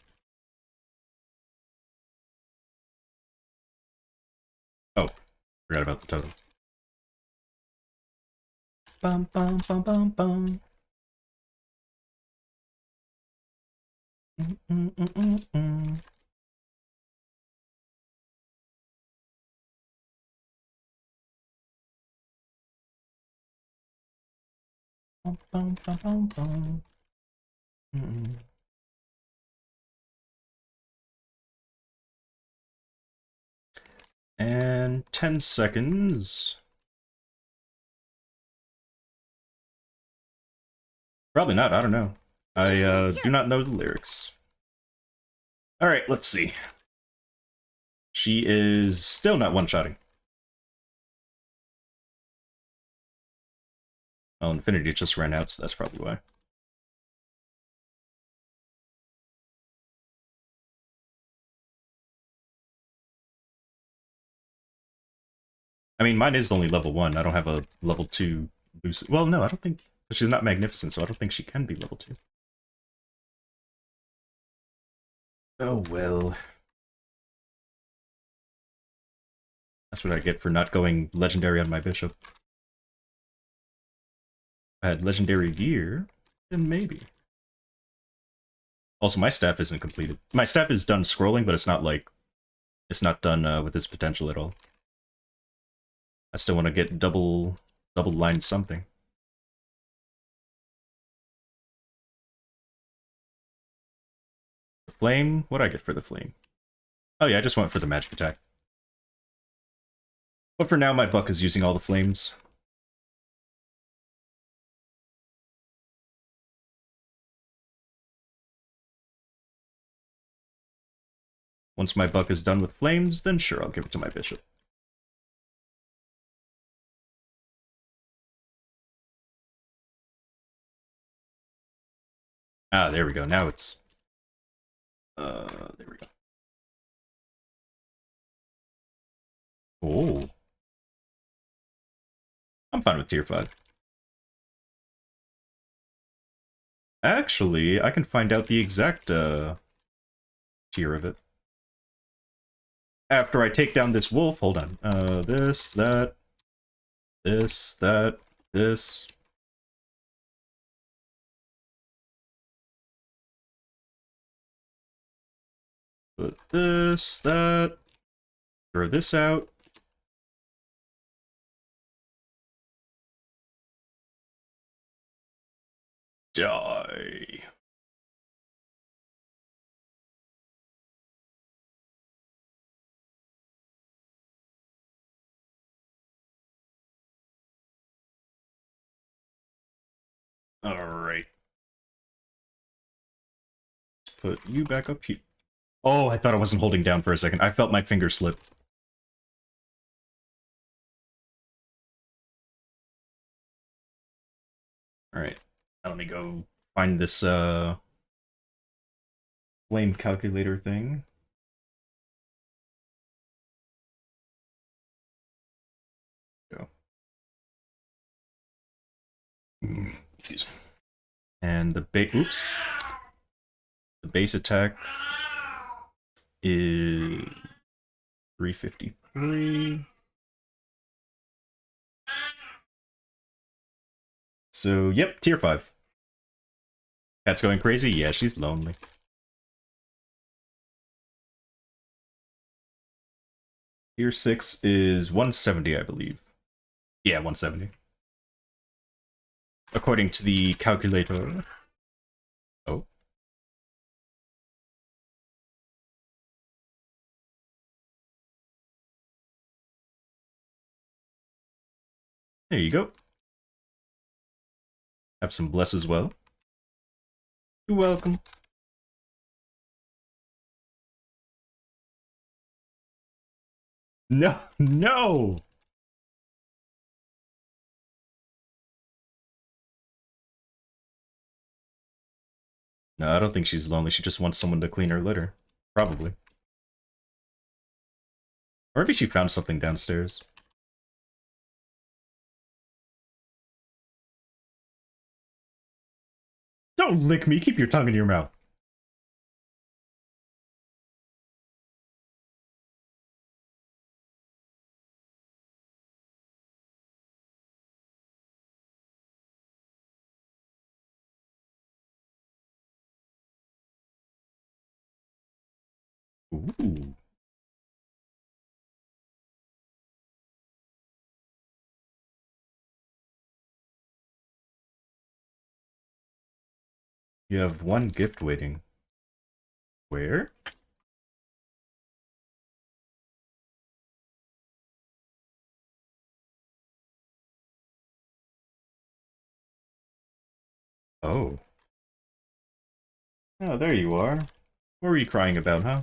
Oh, forgot about the total. Bum bum bum bum bum. Mm. Bum bum bum bum bum. And 10 seconds. Probably not, I don't know. I do not know the lyrics. Alright, let's see. She is still not one-shotting. Well, Infinity just ran out, so that's probably why. I mean, mine is only level 1. I don't have a level 2 boost. Well, no, I don't think... she's not magnificent, so I don't think she can be level 2. Oh, well. That's what I get for not going legendary on my bishop. If I had legendary gear, then maybe. Also, my staff isn't completed. My staff is done scrolling, but it's not like... it's not done with its potential at all. I still want to get double line something. The flame? What'd I get for the flame? Oh yeah, I just went for the magic attack. But for now, my buck is using all the flames. Once my buck is done with flames, then sure, I'll give it to my bishop. Ah, there we go. Now it's... there we go. Oh. I'm fine with tier 5. Actually, I can find out the exact, tier of it. After I take down this wolf, hold on. This, that, this, that, this. Put this, that. Throw this out. Die. Alright. Let's put you back up here. Oh, I thought I wasn't holding down for a second. I felt my finger slip. Alright. Let me go find this, flame calculator thing. Go. Excuse me. And the oops. The base attack is 353. So, yep, tier 5. Cat's going crazy? Yeah, she's lonely. Tier 6 is 170, I believe. Yeah, 170. According to the calculator. Oh. There you go. Have some bless as well. You're welcome. No, no! No, I don't think she's lonely. She just wants someone to clean her litter. Probably. Or maybe she found something downstairs. Don't lick me! Keep your tongue in your mouth! Ooh. You have one gift waiting. Where? Oh. Oh, there you are. What were you crying about, huh?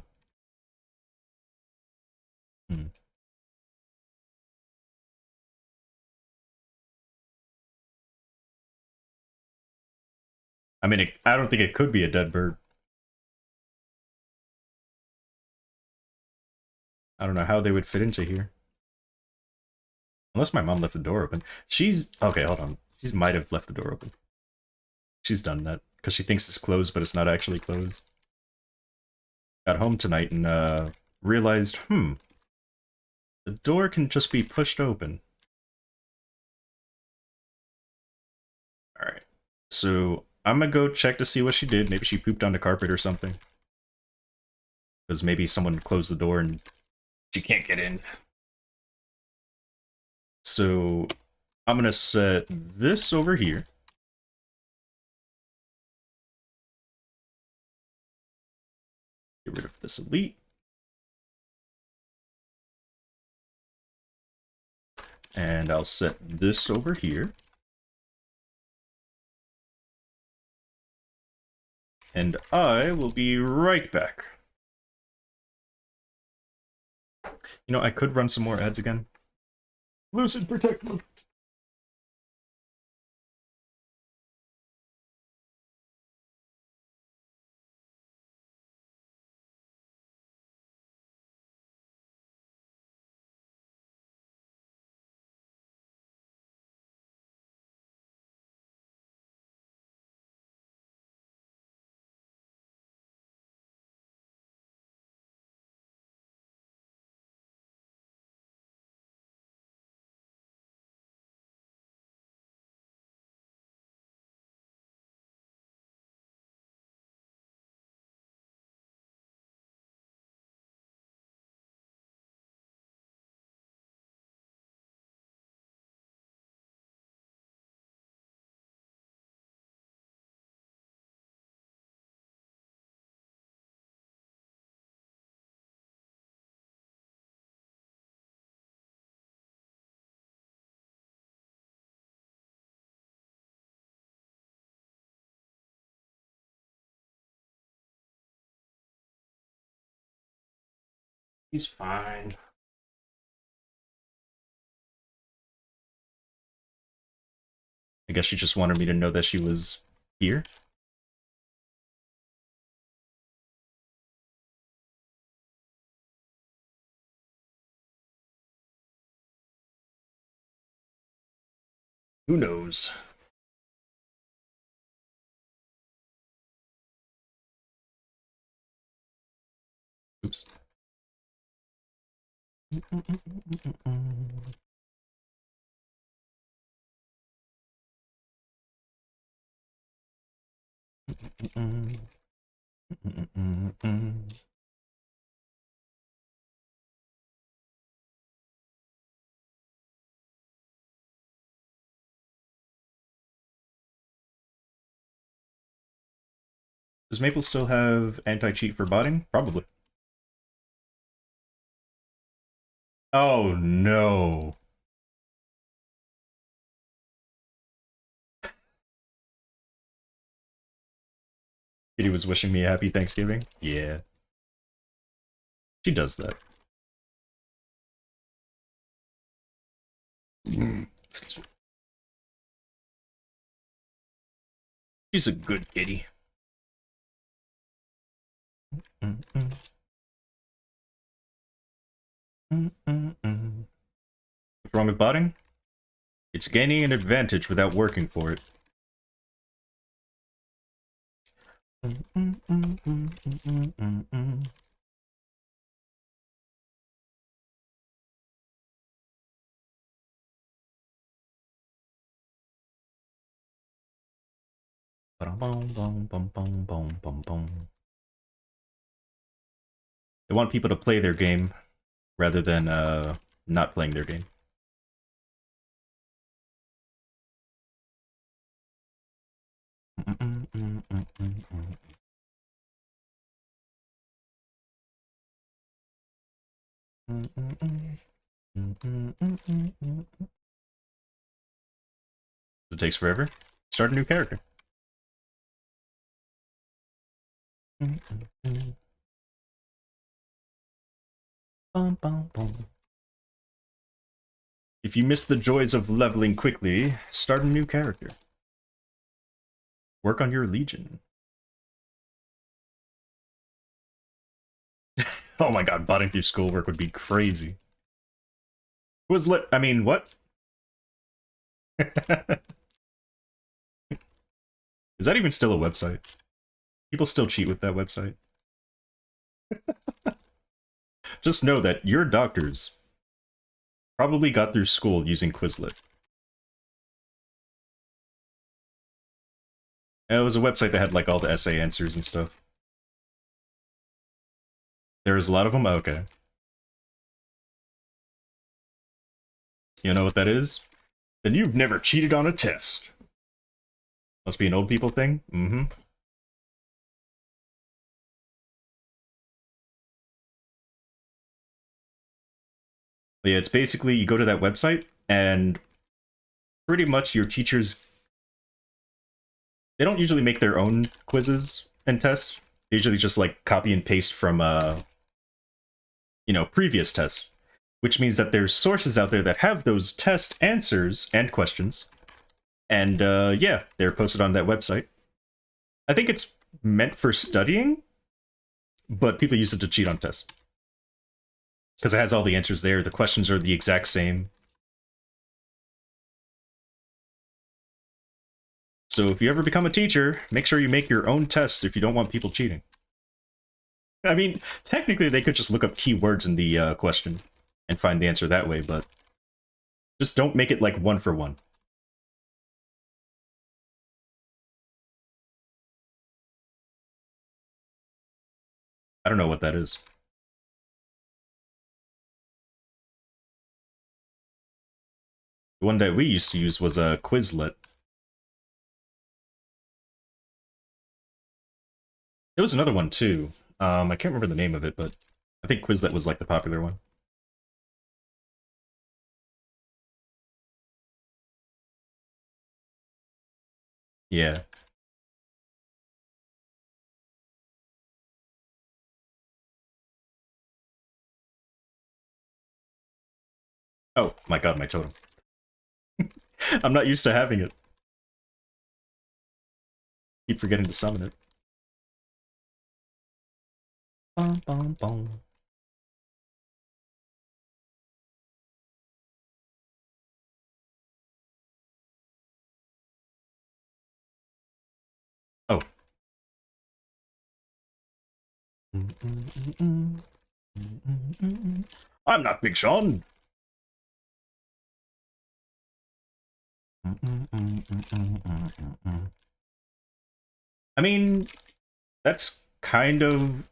Hmm. I mean, I don't think it could be a dead bird. I don't know how they would fit into here. Unless my mom left the door open. She's... Okay, hold on. She might have left the door open. She's done that. Because she thinks it's closed, but it's not actually closed. Got home tonight and, realized, the door can just be pushed open. Alright. So, I'm gonna go check to see what she did. Maybe she pooped on the carpet or something. Because maybe someone closed the door and she can't get in. So, I'm gonna set this over here. Get rid of this elite. And I'll set this over here. And I will be right back. You know, I could run some more ads again. Lucid, protect me. He's fine. I guess she just wanted me to know that she was here. Who knows? Oops. Does Maple still have anti-cheat for botting? Probably. Oh no. Kitty was wishing me a happy Thanksgiving? Yeah. She does that. Excuse me. She's a good kitty. What's wrong with botting? It's gaining an advantage without working for it. They want people to play their game rather than not playing their game. It takes forever. Start a new character. If you miss the joys of leveling quickly, start a new character. Work on your legion. Oh my god, botting through schoolwork would be crazy. Quizlet, I mean, what? Is that even still a website? People still cheat with that website. Just know that your doctors probably got through school using Quizlet. It was a website that had like all the essay answers and stuff. There's a lot of them? Okay. You know what that is? Then you've never cheated on a test. Must be an old people thing? Mm-hmm. But yeah, it's basically you go to that website and pretty much your teachers, they don't usually make their own quizzes and tests. They usually just like copy and paste from you know, previous tests, which means that there's sources out there that have those test answers and questions. And yeah, they're posted on that website. I think it's meant for studying, but people use it to cheat on tests. Because it has all the answers there, the questions are the exact same. So if you ever become a teacher, make sure you make your own test if you don't want people cheating. I mean, technically they could just look up keywords in the question and find the answer that way, but just don't make it like one for one. I don't know what that is. The one that we used to use was a Quizlet. There was another one too. I can't remember the name of it, but I think Quizlet was like the popular one. Yeah. Oh my god, my totem. I'm not used to having it. Keep forgetting to summon it. Bum, bum, bum. Oh. I'm not Big Sean. I mean, that's kind of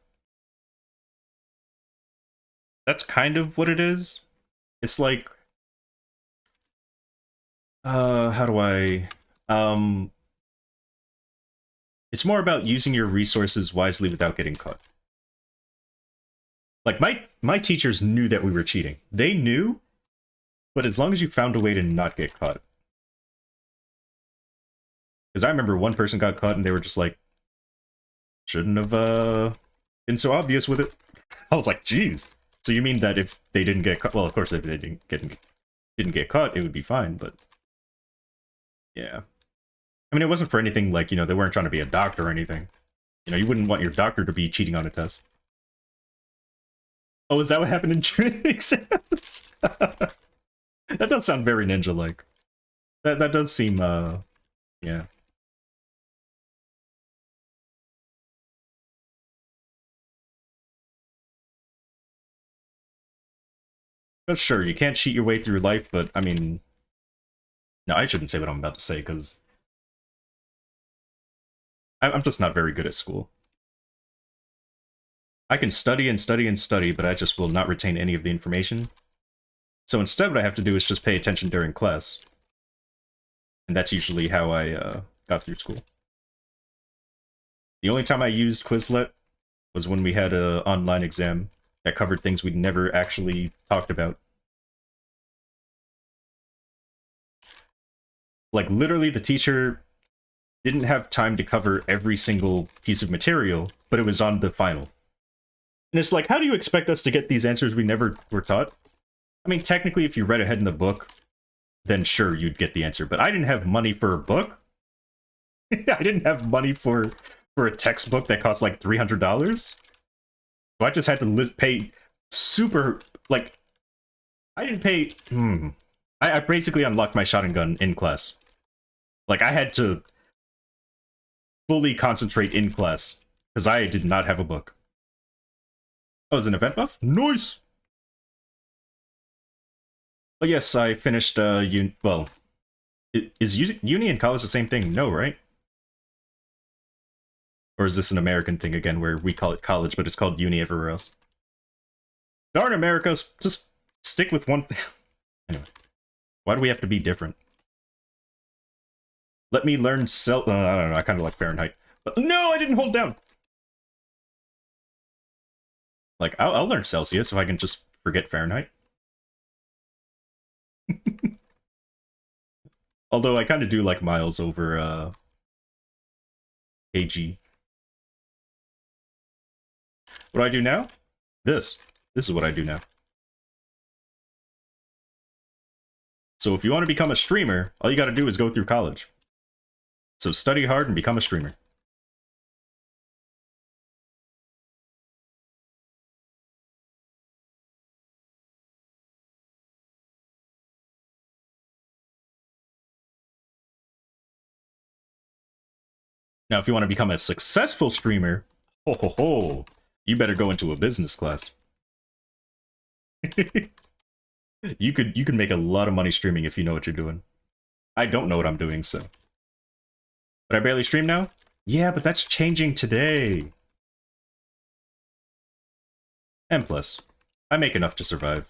what it is. It's like how do I it's more about using your resources wisely without getting caught. Like my teachers knew that we were cheating. They knew, but as long as you found a way to not get caught. Because I remember one person got caught and they were just like, shouldn't have been so obvious with it. I was like, geez. So you mean that if they didn't get caught, well, of course they didn't get didn't get caught, it would be fine, but yeah. I mean, it wasn't for anything like, you know, they weren't trying to be a doctor or anything. You know, you wouldn't want your doctor to be cheating on a test. Oh, is that what happened in training exams? That does sound very ninja-like. That does seem, yeah. But sure, you can't cheat your way through life, but, I mean... No, I shouldn't say what I'm about to say, because... I'm just not very good at school. I can study and study and study, but I just will not retain any of the information. So instead what I have to do is just pay attention during class. And that's usually how I got through school. The only time I used Quizlet was when we had an online exam that covered things we'd never actually talked about. Like, literally, the teacher didn't have time to cover every single piece of material, but it was on the final. And it's like, how do you expect us to get these answers we never were taught? I mean, technically, if you read ahead in the book, then sure, you'd get the answer. But I didn't have money for a book. I didn't have money for a textbook that cost like $300. So I just had to pay super, like, I didn't pay, I basically unlocked my shotgun gun in class. Like, I had to fully concentrate in class, because I did not have a book. Oh, it's an event buff? Nice! But yes, I finished, well, is uni and college the same thing? No, right? Or is this an American thing again, where we call it college, but it's called uni everywhere else? Darn America, just stick with one thing. Anyway, why do we have to be different? Let me learn I don't know, I kind of like Fahrenheit. But no, I didn't hold down! Like, I'll learn Celsius if I can just forget Fahrenheit. Although I kind of do like miles over, kg. What do I do now? This is what I do now. So if you want to become a streamer, all you gotta do is go through college. So study hard and become a streamer. Now, if you want to become a successful streamer, you better go into a business class. You could make a lot of money streaming if you know what you're doing. I don't know what I'm doing, so. But I barely stream now? Yeah, but that's changing today. And plus, I make enough to survive.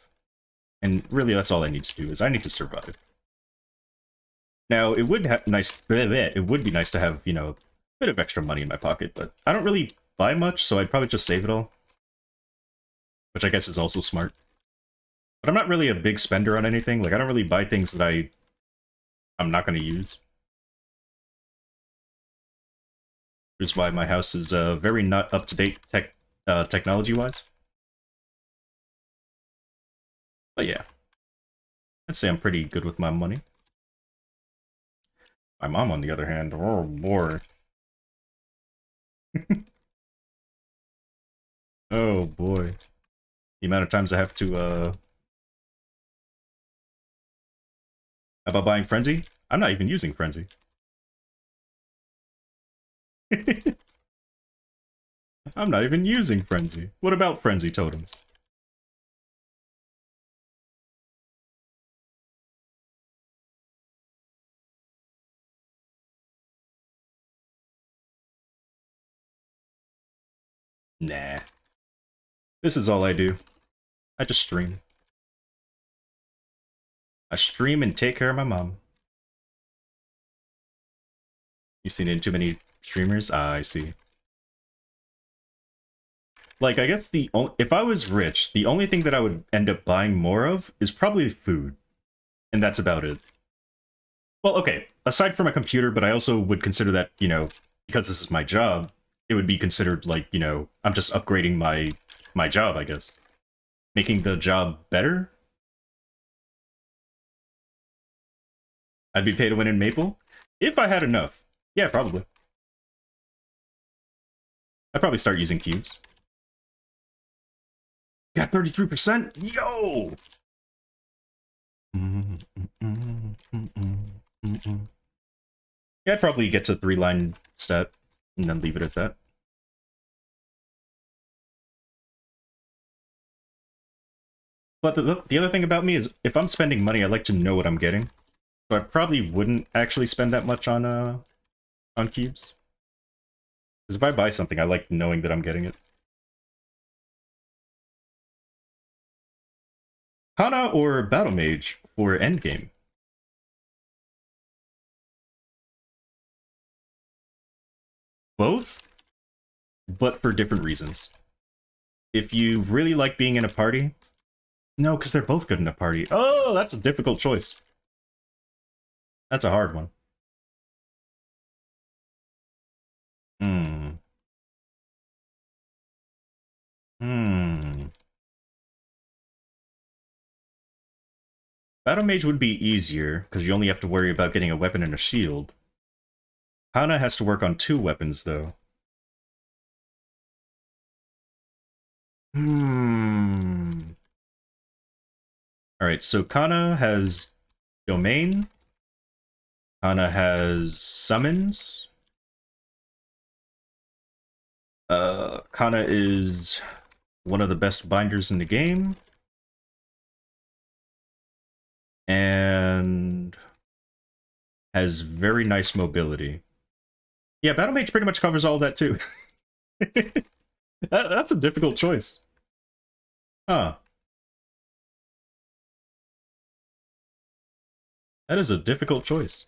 And really, that's all I need to do, is I need to survive. Now, it would be nice to have, you know, a bit of extra money in my pocket, but I don't really buy much, so I'd probably just save it all. Which I guess is also smart. But I'm not really a big spender on anything. Like, I don't really buy things that I'm not going to use. Which is why my house is very not up-to-date technology-wise. But yeah. I'd say I'm pretty good with my money. My mom, on the other hand, oh boy. Oh boy. The amount of times I have to, How about buying Frenzy? I'm not even using Frenzy. I'm not even using Frenzy. What about Frenzy totems? Nah. This is all I do. I just stream. I stream and take care of my mom. You've seen it in too many streamers? Ah, I see. Like, I guess if I was rich, the only thing that I would end up buying more of is probably food. And that's about it. Well, okay, aside from a computer, but I also would consider that, you know, because this is my job, it would be considered like, you know, I'm just upgrading my job, I guess. Making the job better? I'd be paid to win in Maple? If I had enough. Yeah, probably. I'd probably start using cubes. Got 33%? Yo! Yeah, I'd probably get to 3-line stat and then leave it at that. But the other thing about me is, if I'm spending money, I like to know what I'm getting. So I probably wouldn't actually spend that much on cubes. Because if I buy something, I like knowing that I'm getting it. Kana or Battle Mage for endgame? Both, but for different reasons. If you really like being in a party... No, because they're both good in a party. Oh, that's a difficult choice. That's a hard one. Hmm. Battle Mage would be easier, because you only have to worry about getting a weapon and a shield. Kana has to work on 2 weapons, though. Alright, so Kana has Domain. Kana has Summons. Kana is one of the best binders in the game. And has very nice mobility. Yeah, Battle Mage pretty much covers all that too. That's a difficult choice. Huh. That is a difficult choice.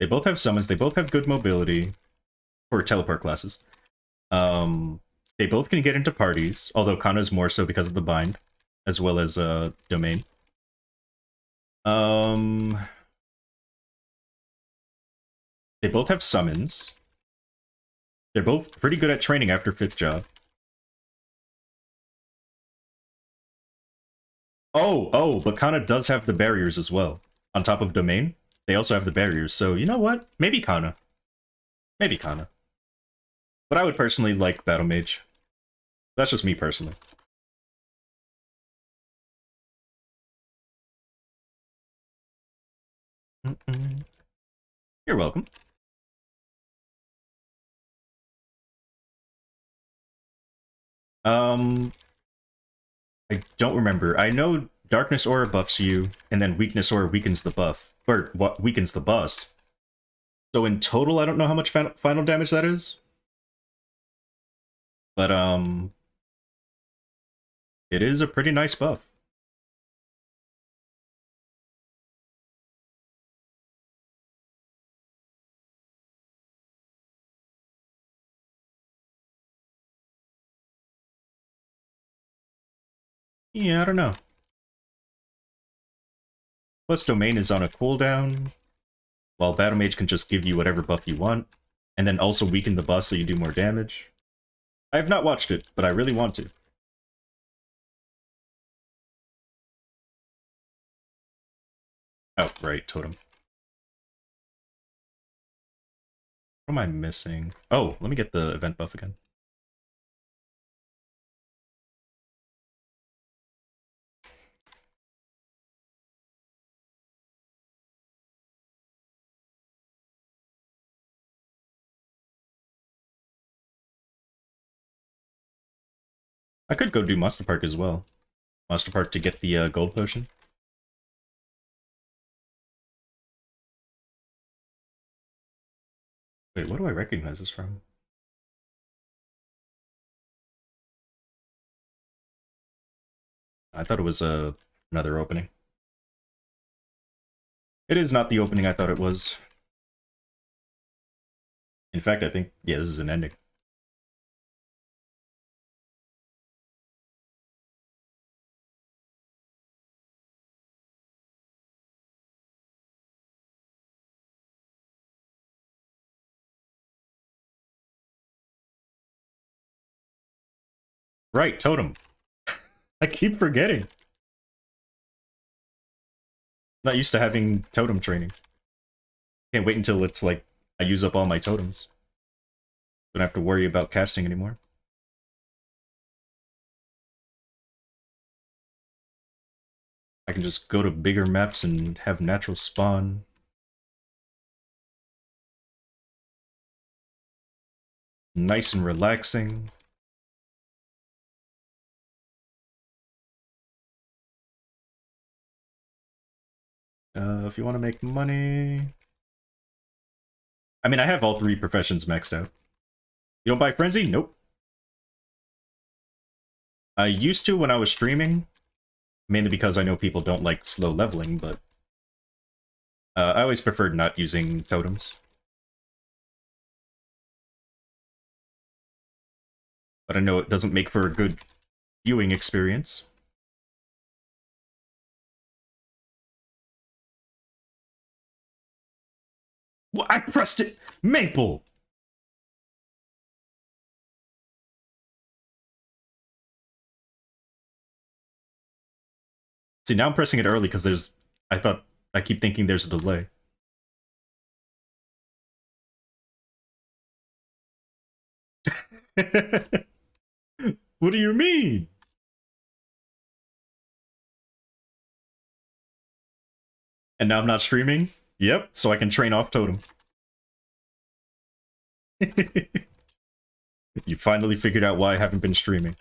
They both have summons, they both have good mobility for teleport classes. They both can get into parties, although Kana's more so because of the bind, as well as domain. They both have summons. They're both pretty good at training after 5th job. Oh, but Kana does have the barriers as well. On top of domain, they also have the barriers, so you know what? Maybe Kana. Maybe Kana. But I would personally like Battle Mage. That's just me personally. You're welcome. I don't remember. I know Darkness Aura buffs you, and then Weakness Aura weakens the buff. Or, what weakens the boss. So in total, I don't know how much final damage that is. But, it is a pretty nice buff. Yeah, I don't know. Plus, Domain is on a cooldown, while Battle Mage can just give you whatever buff you want, and then also weaken the boss so you do more damage. I have not watched it, but I really want to. Oh, right, Totem. What am I missing? Oh, let me get the event buff again. I could go do Monster Park as well. Monster Park to get the gold potion. Wait, what do I recognize this from? I thought it was another opening. It is not the opening I thought it was. In fact, I think, yeah, this is an ending. Right, Totem. I keep forgetting. Not used to having totem training. Can't wait until it's like I use up all my totems. Don't have to worry about casting anymore. I can just go to bigger maps and have natural spawn. Nice and relaxing. If you want to make money... I mean, I have all 3 professions maxed out. You don't buy Frenzy? Nope. I used to when I was streaming, mainly because I know people don't like slow leveling, but I always preferred not using totems. But I know it doesn't make for a good viewing experience. Well, I pressed it! Maple! See, now I'm pressing it early because there's... I keep thinking there's a delay. What do you mean? And now I'm not streaming? Yep, so I can train off totem. You finally figured out why I haven't been streaming.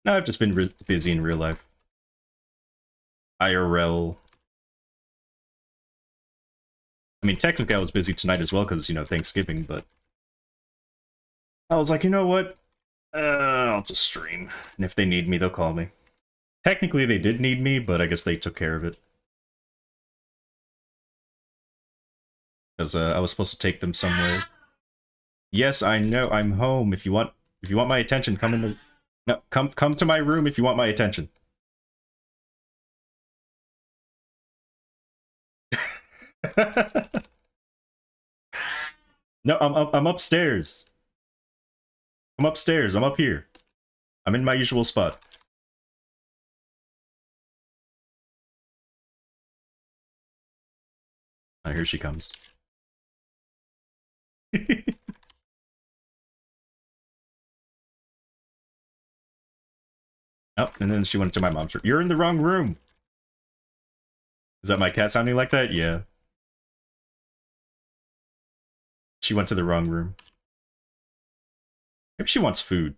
No, I've just been busy in real life. IRL. I mean, technically I was busy tonight as well because, you know, Thanksgiving, but... I was like, you know what? I'll just stream. And if they need me, they'll call me. Technically they did need me, but I guess they took care of it. Because I was supposed to take them somewhere. Yes, I know, I'm home. If you want my attention, come in the... No, come to my room if you want my attention. No, I'm upstairs. I'm upstairs. I'm up here. I'm in my usual spot. Oh, here she comes. Oh, and then she went to my mom's room. You're in the wrong room. Is that my cat sounding like that? Yeah. She went to the wrong room. Maybe she wants food.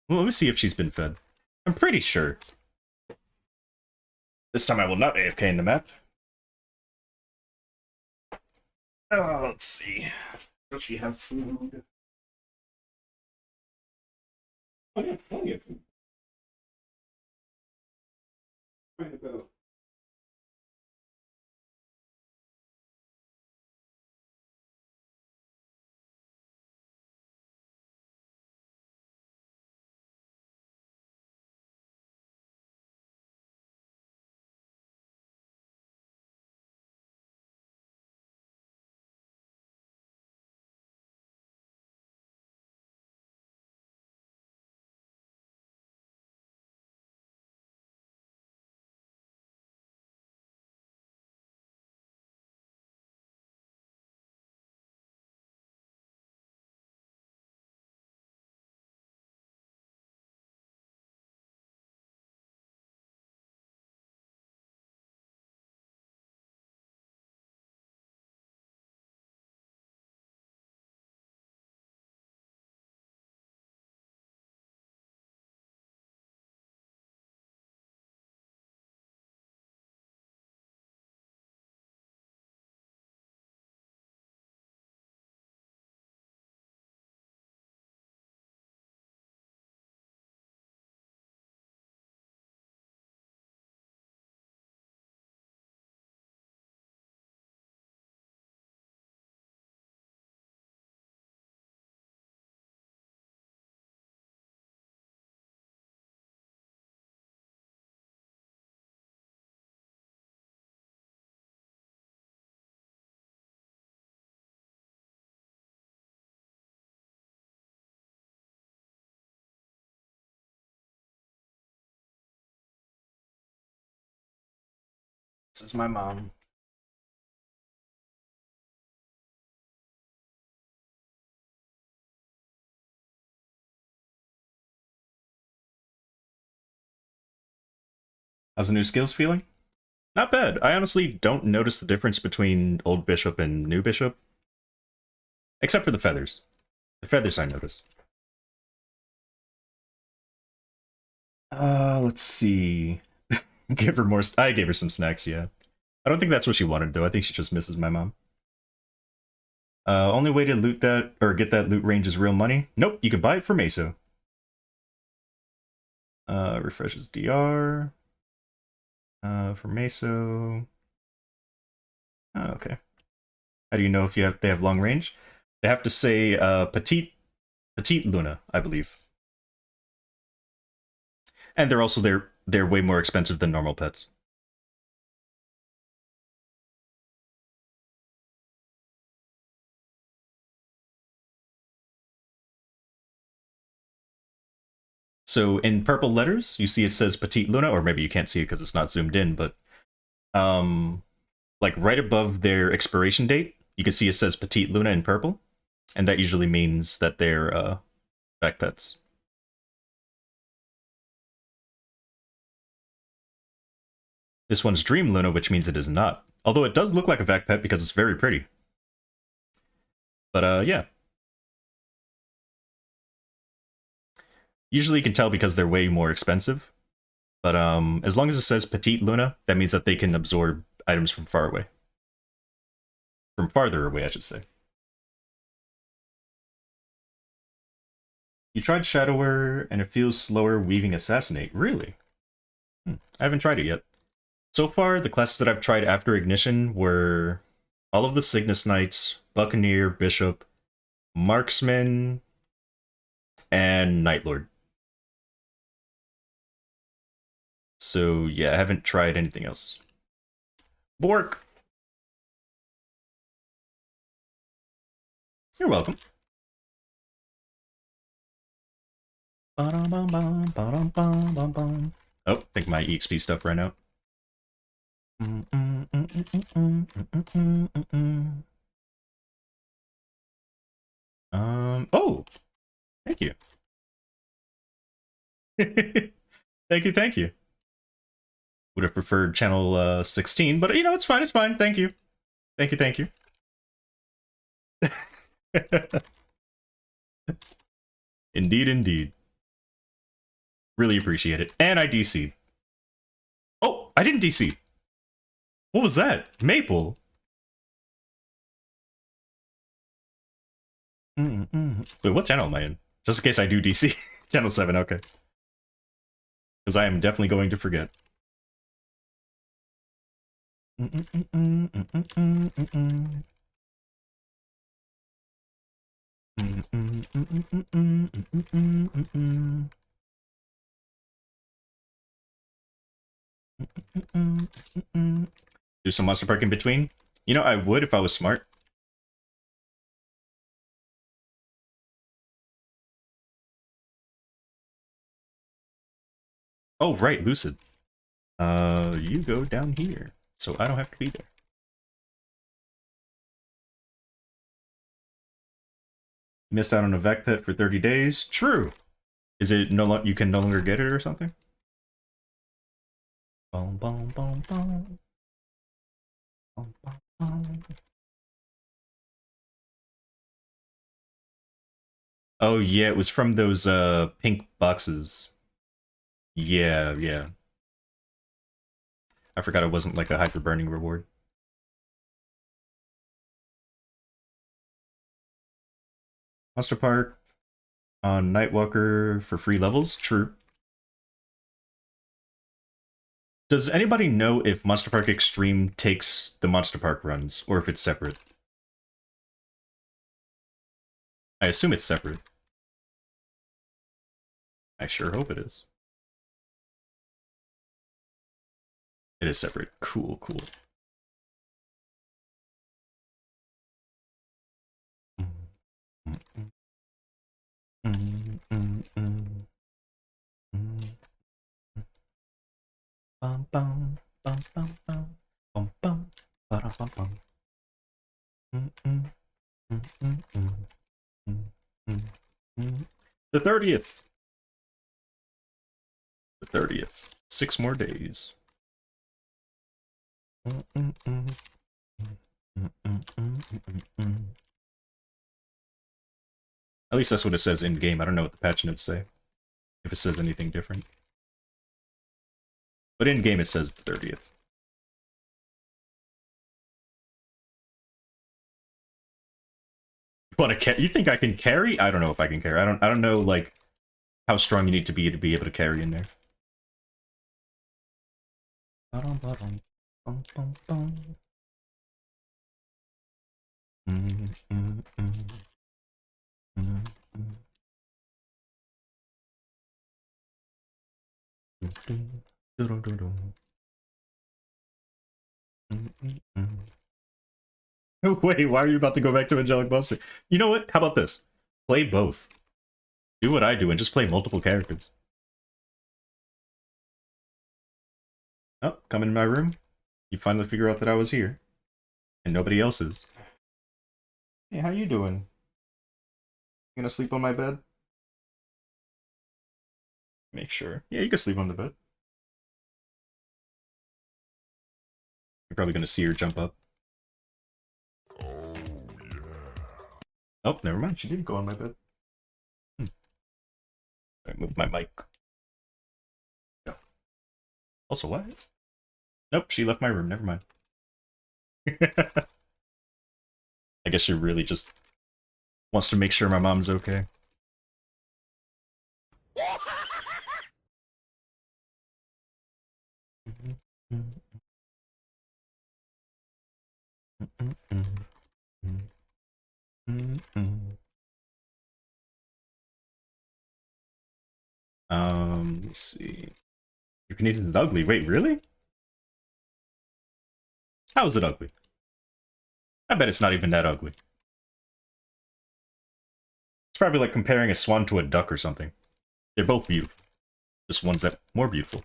Well, let me see if she's been fed. I'm pretty sure. This time I will not AFK in the map. Oh, let's see. Does she have food? Oh, yeah, plenty of food. Right about. This is my mom. How's the new skills feeling? Not bad. I honestly don't notice the difference between old bishop and new bishop. Except for the feathers. The feathers I notice. Let's see. Give her more. I gave her some snacks, yeah. I don't think that's what she wanted, though. I think she just misses my mom. Only way to loot that, or get that loot range is real money? Nope, you can buy it for Meso. Refreshes DR. For Meso. Oh, okay. How do you know if they have long range? They have to say petite Luna, I believe. And they're way more expensive than normal pets. So in purple letters, you see it says Petite Luna, or maybe you can't see it because it's not zoomed in, but like right above their expiration date, you can see it says Petite Luna in purple, and that usually means that they're back pets. This one's Dream Luna, which means it is not. Although it does look like a vac pet because it's very pretty. But yeah. Usually you can tell because they're way more expensive. But as long as it says Petite Luna, that means that they can absorb items from far away. From farther away, I should say. You tried Shadower, and it feels slower weaving Assassinate. Really? I haven't tried it yet. So far, the classes that I've tried after Ignition were all of the Cygnus Knights, Buccaneer, Bishop, Marksman, and Nightlord. So yeah, I haven't tried anything else. Bork! You're welcome. Oh, I think my EXP stuff ran out. Oh! Thank you. Thank you. Would have preferred channel 16, but you know, it's fine, Thank you. Thank you. Indeed. Really appreciate it. And I DC'd. Oh, I didn't DC. What was that? Maple. Wait, what channel am I in? Just in case I do DC. Channel 7, okay. Because I am definitely going to forget. Do some monster park in between? You know, I would if I was smart. Oh, right, Lucid. You go down here, so I don't have to be there. Missed out on a Vec pet for 30 days? True. Is it you can no longer get it or something? Boom, boom, boom, boom. Boom, boom, boom. Oh yeah, it was from those pink boxes. Yeah. I forgot it wasn't like a hyper burning reward. Monster Park on Nightwalker for free levels? True. Does anybody know if Monster Park Extreme takes the Monster Park runs, or if it's separate? I assume it's separate. I sure hope it is. It is separate. Cool. The 30th. The 30th. 6 more days. At least that's what it says in game. I don't know what the patch notes say. If it says anything different. But in game it says the 30th. You think I can carry? I don't know if I can carry. I don't know like how strong you need to be able to carry in there. Wait, why are you about to go back to Angelic Buster? You know what? How about this? Play both. Do what I do and just play multiple characters. Oh, come in my room. You finally figure out that I was here. And nobody else is. Hey, how you doing? You gonna sleep on my bed? Make sure. Yeah, you can sleep on the bed. You're probably gonna see her jump up. Oh, never mind. She didn't go on my bed. I moved my mic. Yeah. Also, what? Nope, she left my room. Never mind. I guess she really just wants to make sure my mom's okay. Let's see. Your Canadian is ugly. Wait, really? How is it ugly? I bet it's not even that ugly. It's probably like comparing a swan to a duck or something. They're both beautiful. Just one's that more beautiful.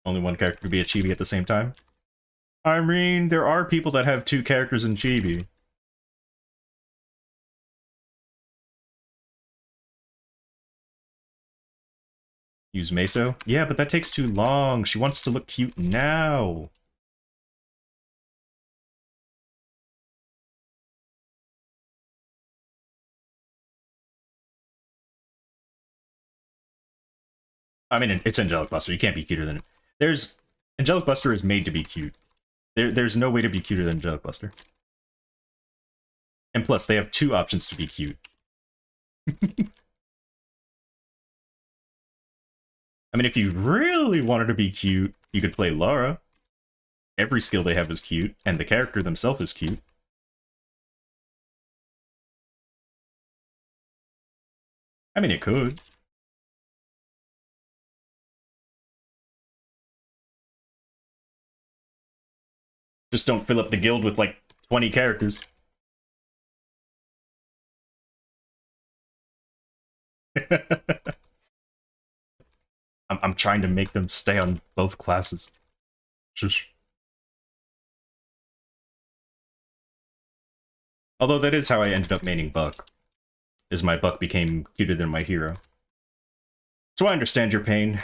Only one character could be a chibi at the same time? I mean, there are people that have 2 characters in chibi. Use Meso? Yeah, but that takes too long. She wants to look cute now. I mean, it's Angelic Buster. You can't be cuter than it. Angelic Buster is made to be cute. There's no way to be cuter than Angelic Buster. And plus, they have 2 options to be cute. I mean, if you really wanted to be cute, you could play Lara. Every skill they have is cute, and the character themselves is cute. I mean, it could. Just don't fill up the guild with, like, 20 characters. I'm trying to make them stay on both classes. Shush. Although that is how I ended up maining Buck. Is my Buck became cuter than my hero. So I understand your pain.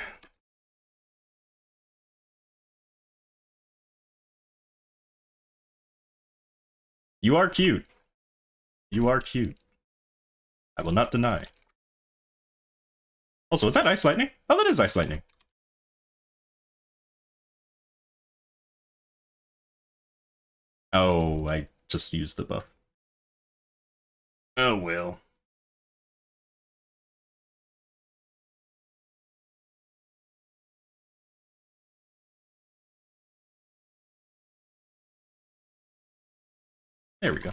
You are cute. You are cute. I will not deny. Also, is that Ice Lightning? Oh, that is Ice Lightning. Oh, I just used the buff. Oh, well. There we go.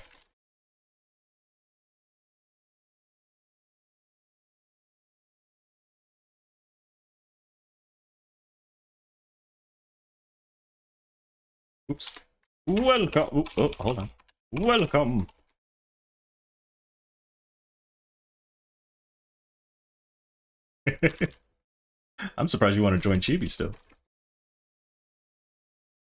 Oops. Welcome. Ooh, oh, hold on. Welcome. I'm surprised you want to join Chibi still.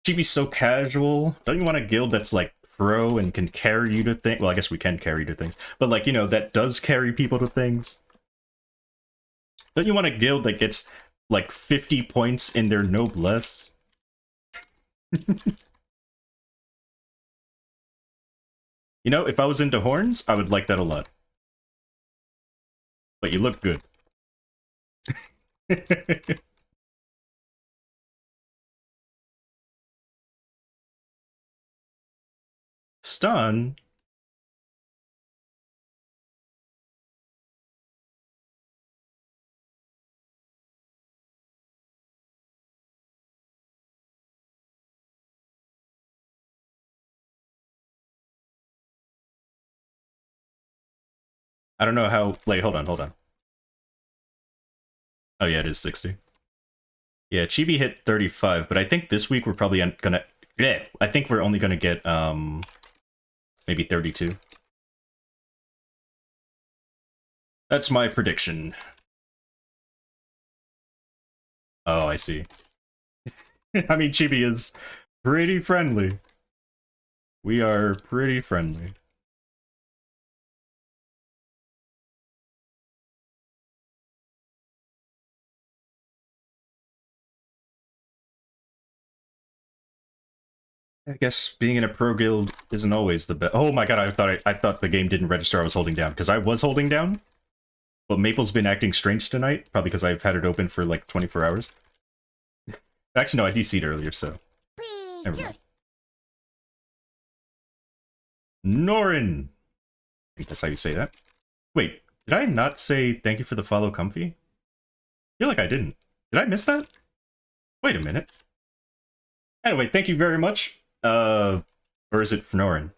Chibi's so casual. Don't you want a guild that's like pro and can carry you to things. Well, I guess we can carry you to things, but like, you know, that does carry people to things. Don't you want a guild that gets like 50 points in their noblesse? You know, if I was into horns, I would like that a lot. But you look good. Stun? I don't know how... Like, hold on. Oh yeah, it is 60. Yeah, Chibi hit 35, but I think this week we're probably gonna... Yeah, I think we're only gonna get, maybe 32. That's my prediction. Oh, I see. I mean, Chibi is pretty friendly. We are pretty friendly. I guess being in a pro guild isn't always the best. Oh my god, I thought the game didn't register I was holding down, because I was holding down. But Maple's been acting strange tonight, probably because I've had it open for like 24 hours. Actually, no, I DC'd earlier, so... Never mind. Norin! I think that's how you say that. Wait, did I not say thank you for the follow, Comfy? I feel like I didn't. Did I miss that? Wait a minute. Anyway, thank you very much. Or is it Fnorin?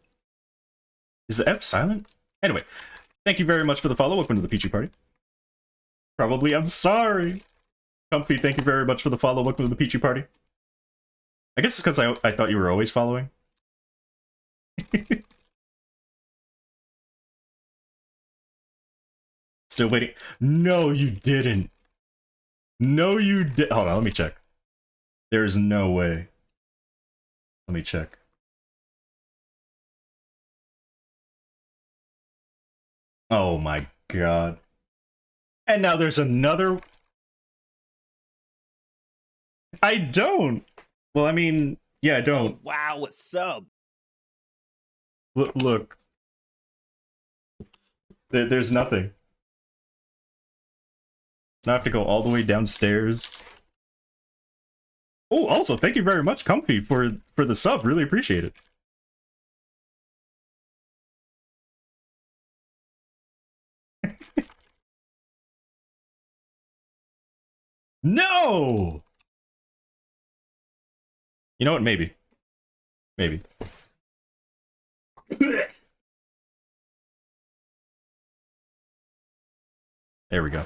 Is the F silent? Anyway, thank you very much for the follow. Welcome to the Peachy Party. Probably, I'm sorry. Comfy, thank you very much for the follow. Welcome to the Peachy Party. I guess it's because I thought you were always following. Still waiting. No, you didn't. No, you did. Hold on, let me check. There's no way. Let me check. Oh my god. And now there's another... I don't! Well, I mean, yeah, I don't. Oh, wow, what's up? Look. There's nothing. Now I have to go all the way downstairs. Oh, also, thank you very much, Comfy, for the sub. Really appreciate it. No! You know what? Maybe. Maybe. There we go.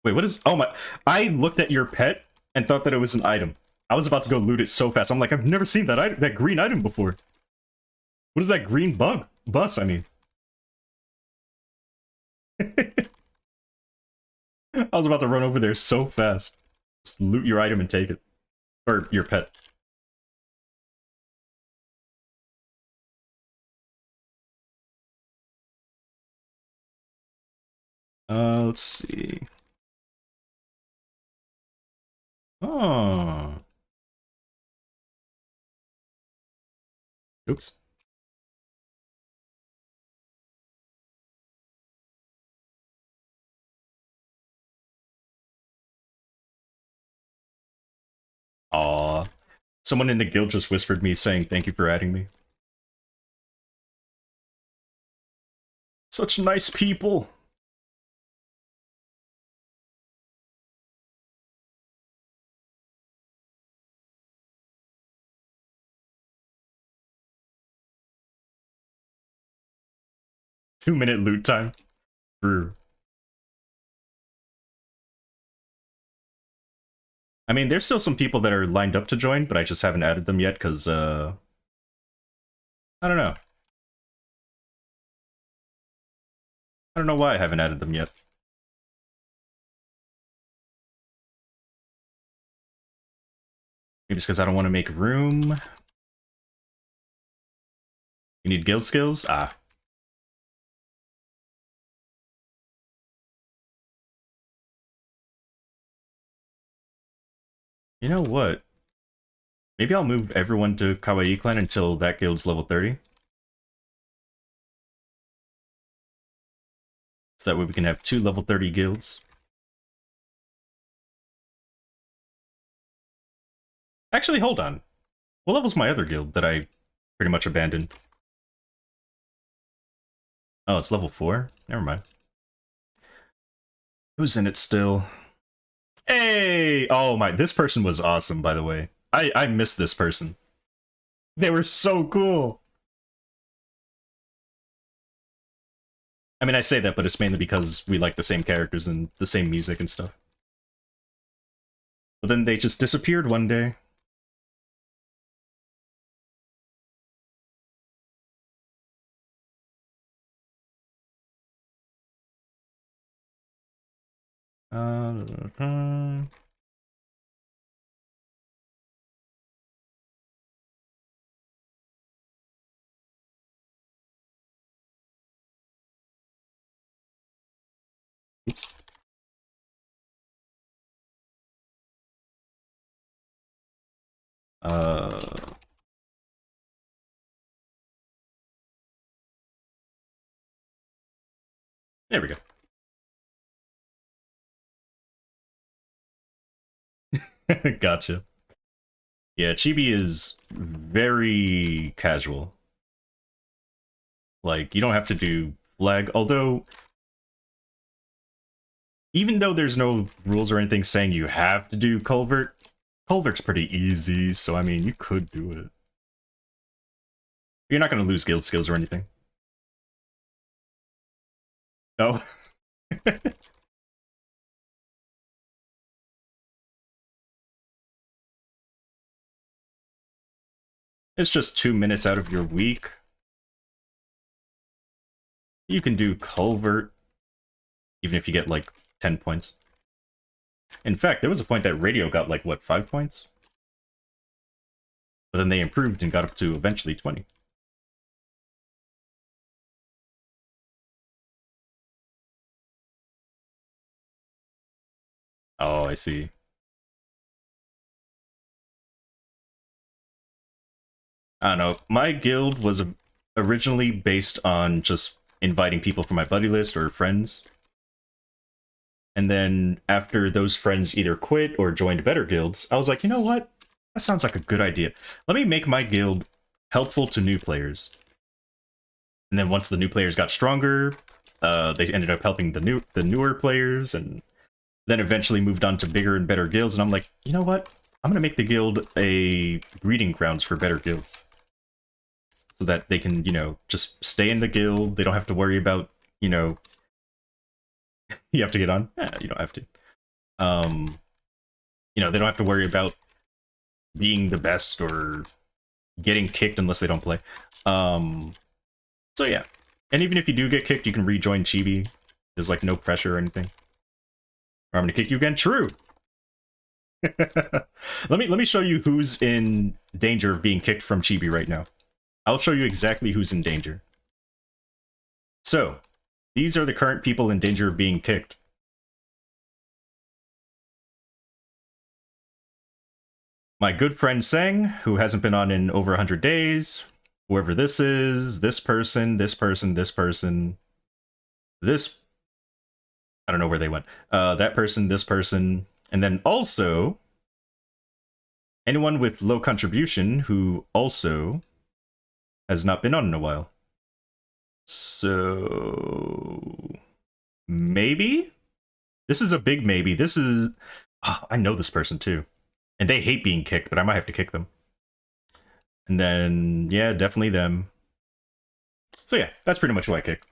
Wait, what is... Oh my... I looked at your pet and thought that it was an item. I was about to go loot it so fast. I'm like, I've never seen that green item before. What is that green bus, I mean. I was about to run over there so fast. Just loot your item and take it. Or your pet. Let's see. Oh. Oops. Aw. Someone in the guild just whispered me saying thank you for adding me. Such nice people. Two-minute loot time. True. I mean, there's still some people that are lined up to join, but I just haven't added them yet, because, I don't know. I don't know why I haven't added them yet. Maybe it's because I don't want to make room. You need guild skills? Ah. You know what? Maybe I'll move everyone to Kawaii Clan until that guild's level 30. So that way we can have 2 level 30 guilds. Actually, hold on. What level's my other guild that I pretty much abandoned? Oh, it's level 4? Never mind. Who's in it still? Hey! Oh my, this person was awesome, by the way. I missed this person. They were so cool! I mean, I say that, but it's mainly because we like the same characters and the same music and stuff. But then they just disappeared one day. Oops. There we go. Gotcha. Yeah, Chibi is very casual. Like, you don't have to do flag, although... Even though there's no rules or anything saying you have to do Culvert, Culvert's pretty easy, so I mean, you could do it. You're not going to lose guild skills or anything. No. It's just 2 minutes out of your week. You can do Culvert, even if you get, like, 10 points. In fact, there was a point that Radio got, like, what, 5 points? But then they improved and got up to eventually 20. Oh, I see. I don't know. My guild was originally based on just inviting people from my buddy list or friends. And then after those friends either quit or joined better guilds, I was like, you know what? That sounds like a good idea. Let me make my guild helpful to new players. And then once the new players got stronger, they ended up helping the newer players, and then eventually moved on to bigger and better guilds. And I'm like, you know what? I'm gonna make the guild a breeding grounds for better guilds, so that they can, you know, just stay in the guild. They don't have to worry about, you know, you have to get on. You don't have to. You know, they don't have to worry about being the best or getting kicked unless they don't play. So yeah, and even if you do get kicked, you can rejoin Chibi. There's like no pressure or anything. Or I'm gonna kick you again. True. let me show you who's in danger of being kicked from Chibi right now. I'll show you exactly who's in danger. So, these are the current people in danger of being kicked. My good friend Sang, who hasn't been on in over 100 days. Whoever this is, this person, this person, this person, this... I don't know where they went. That person, this person, and then also... anyone with low contribution who also has not been on in a while. So... maybe? This is a big maybe. This is... oh, I know this person too. And they hate being kicked, but I might have to kick them. And then, yeah, definitely them. So yeah, that's pretty much who I kick.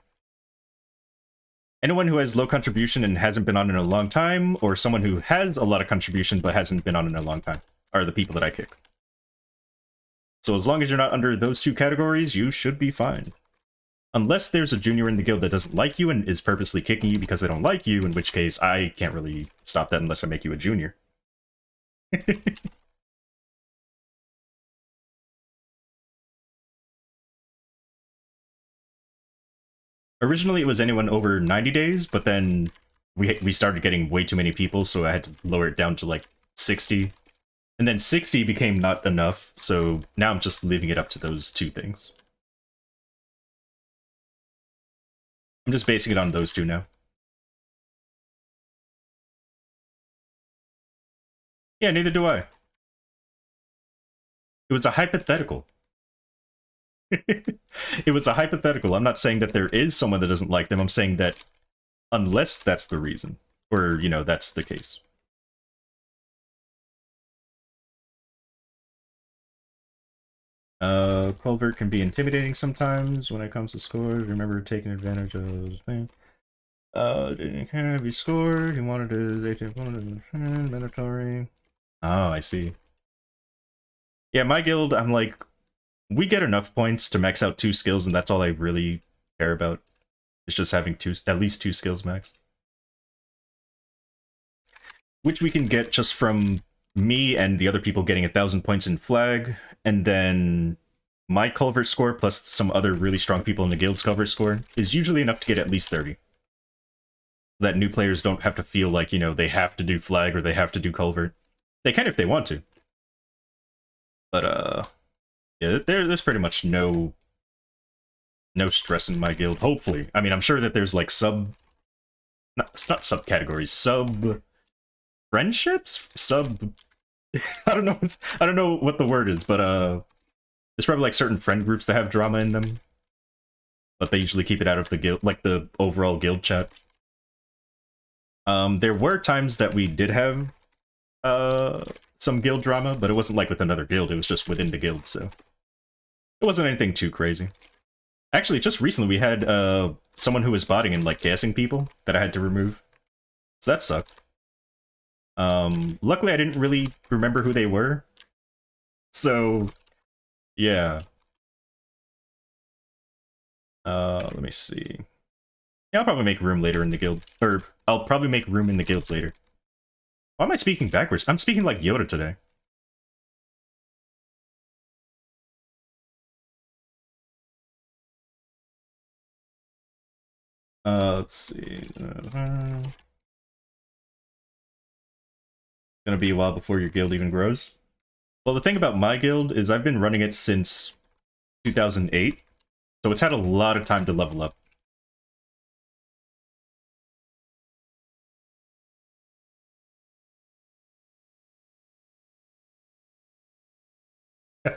Anyone who has low contribution and hasn't been on in a long time, or someone who has a lot of contribution but hasn't been on in a long time, are the people that I kick. So as long as you're not under those two categories, you should be fine. Unless there's a junior in the guild that doesn't like you and is purposely kicking you because they don't like you, in which case I can't really stop that unless I make you a junior. Originally, it was anyone over 90 days, but then we started getting way too many people, so I had to lower it down to like 60. And then 60 became not enough, so now I'm just leaving it up to those two things. I'm just basing it on those two now. Yeah, neither do I. It was a hypothetical. It was a hypothetical. I'm not saying that there is someone that doesn't like them. I'm saying that unless that's the reason, or, you know, that's the case. Culvert can be intimidating sometimes when it comes to scores. Remember taking advantage of his thing. Didn't be scored. He wanted to. They wanted to mandatory. Oh, I see. Yeah, my guild, I'm like, we get enough points to max out 2 skills, and that's all I really care about. It's just having at least 2 skills max. Which we can get just from me and the other people getting 1,000 points in flag, and then my culvert score plus some other really strong people in the guild's culvert score is usually enough to get at least 30. That new players don't have to feel like, you know, they have to do flag or they have to do culvert. They can if they want to. But, yeah, there's pretty much no stress in my guild, hopefully. I mean, I'm sure that there's, like, it's not subcategories, friendships? I don't know what the word is, but, there's probably, like, certain friend groups that have drama in them. But they usually keep it out of the guild, like, the overall guild chat. There were times that we did have, some guild drama, but it wasn't like with another guild, it was just within the guild, so it wasn't anything too crazy. Actually, just recently we had someone who was botting and like gassing people that I had to remove, so that sucked. Luckily I didn't really remember who they were, so yeah. Let me see. Yeah, I'll probably make room later in the guild, or I'll probably make room in the guild later. Why am I speaking backwards? I'm speaking like Yoda today. Let's see. Gonna be a while before your guild even grows. Well, the thing about my guild is I've been running it since 2008, so it's had a lot of time to level up.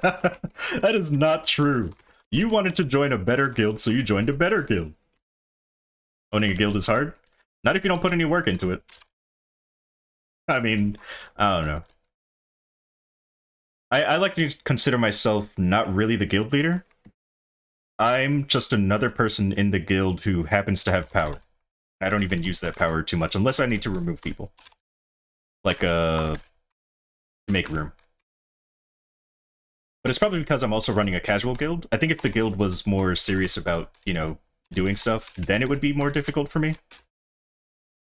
That is not true. You wanted to join a better guild, so you joined a better guild. Owning a guild is hard? Not if you don't put any work into it. I mean, I don't know. I like to consider myself not really the guild leader. I'm just another person in the guild who happens to have power. I don't even use that power too much, unless I need to remove people. Like, to make room. But it's probably because I'm also running a casual guild. I think if the guild was more serious about, you know, doing stuff, then it would be more difficult for me.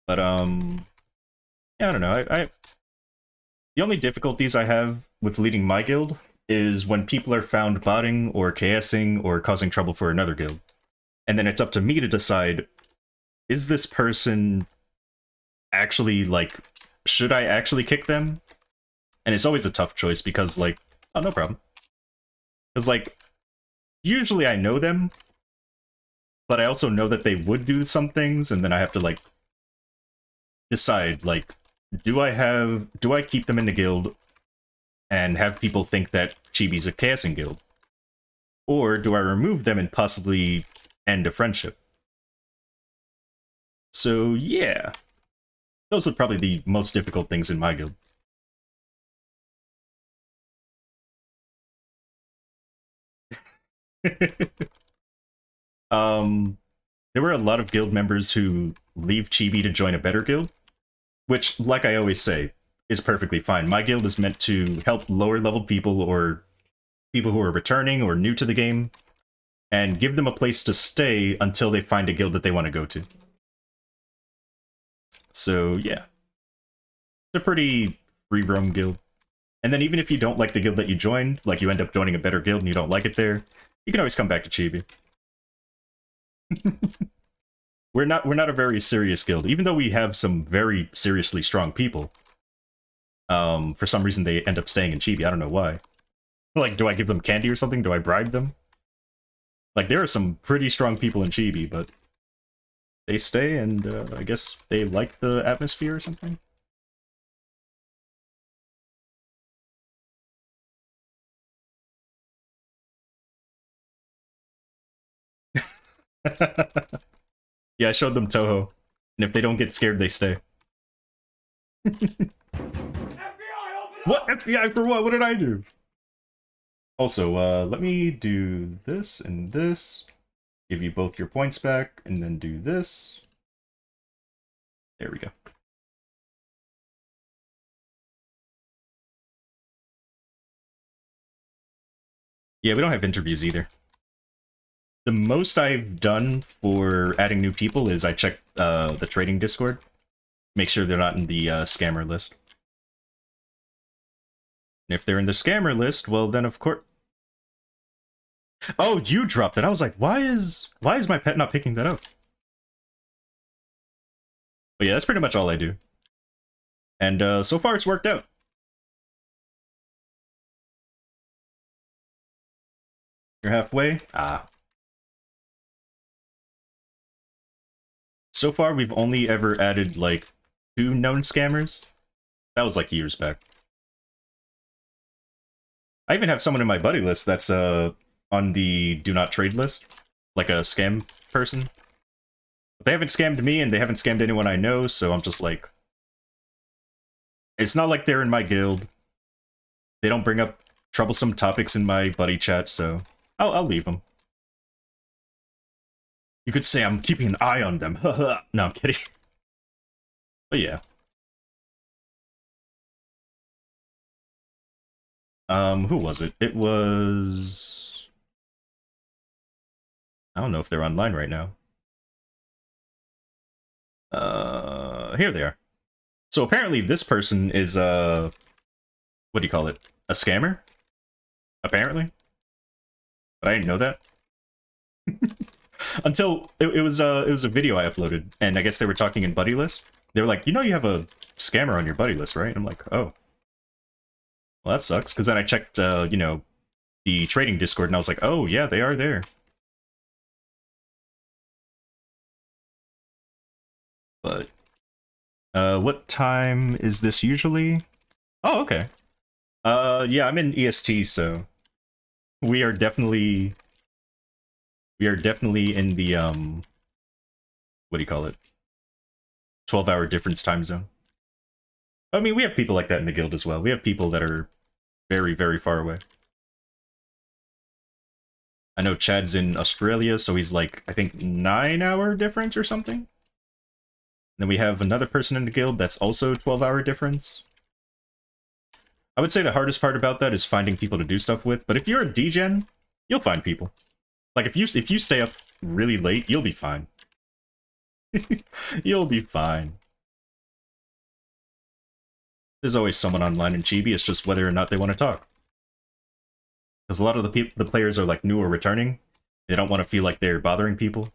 But, yeah, I don't know. The only difficulties I have with leading my guild is when people are found botting or KSing or causing trouble for another guild. And then it's up to me to decide, is this person actually, like, should I actually kick them? And it's always a tough choice because, like, oh, no problem. Because, like, usually I know them, but I also know that they would do some things, and then I have to, like, decide, like, do I keep them in the guild and have people think that Chibi's a KSing guild? Or do I remove them and possibly end a friendship? So, yeah. Those are probably the most difficult things in my guild. There were a lot of guild members who leave Chibi to join a better guild, which, like I always say, is perfectly fine. My guild is meant to help lower-level people or people who are returning or new to the game, and give them a place to stay until they find a guild that they want to go to. So, yeah. It's a pretty free-roam guild. And then even if you don't like the guild that you joined, like you end up joining a better guild and you don't like it there, you can always come back to Chibi. we're not a very serious guild, even though we have some very seriously strong people. For some reason they end up staying in Chibi. I don't know why. Like, do I give them candy or something? Do I bribe them? Like, there are some pretty strong people in Chibi, but they stay, and I guess they like the atmosphere or something. Yeah, I showed them Toho, and if they don't get scared, they stay. FBI, what? FBI for what? What did I do? Also, let me do this and this. Give you both your points back, and then do this. There we go. Yeah, we don't have interviews either. The most I've done for adding new people is I check the trading Discord. Make sure they're not in the scammer list. And if they're in the scammer list, well then of course... Oh, you dropped it! I was like, why is my pet not picking that up? But yeah, that's pretty much all I do. And so far it's worked out. You're halfway? Ah. So far we've only ever added like 2 known scammers. That was like years back. I even have someone in my buddy list that's on the do not trade list, like a scam person. But they haven't scammed me and they haven't scammed anyone I know, so I'm just like, it's not like they're in my guild. They don't bring up troublesome topics in my buddy chat, so I'll leave them. You could say I'm keeping an eye on them. No, I'm kidding. But yeah. Who was it? It was... I don't know if they're online right now. Here they are. So apparently this person is, what do you call it? A scammer? Apparently. But I didn't know that. Until it was a video I uploaded, and I guess they were talking in buddy list. They were like, you know you have a scammer on your buddy list, right? And I'm like, oh. Well, that sucks, because then I checked, you know, the trading Discord, and I was like, oh, yeah, they are there. But, what time is this usually? Oh, okay. Yeah, I'm in EST, so we are definitely in the, what do you call it? 12-hour difference time zone. I mean, we have people like that in the guild as well. We have people that are very, very far away. I know Chad's in Australia, so he's like, I think 9-hour difference or something. Then we have another person in the guild that's also 12-hour difference. I would say the hardest part about that is finding people to do stuff with, but if you're a degen, you'll find people. Like, if you stay up really late, you'll be fine. You'll be fine. There's always someone online in Chibi, it's just whether or not they want to talk. Because a lot of the players are like new or returning. They don't want to feel like they're bothering people.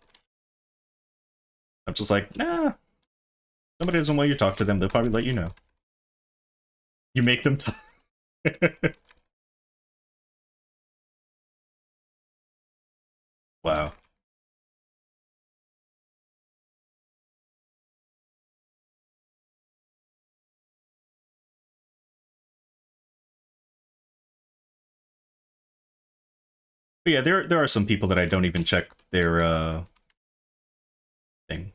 I'm just like, nah. Somebody doesn't want you to talk to them, they'll probably let you know. You make them talk. Wow. But yeah, there are some people that I don't even check their thing.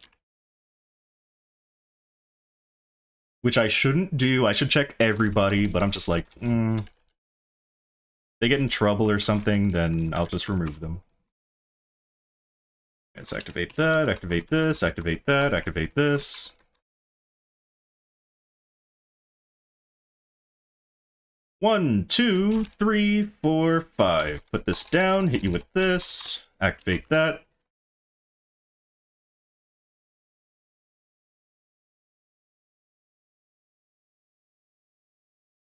Which I shouldn't do. I should check everybody, but I'm just like, they get in trouble or something, then I'll just remove them. Let's activate that, activate this, activate that, activate this. One, two, three, four, five. Put this down, hit you with this, activate that.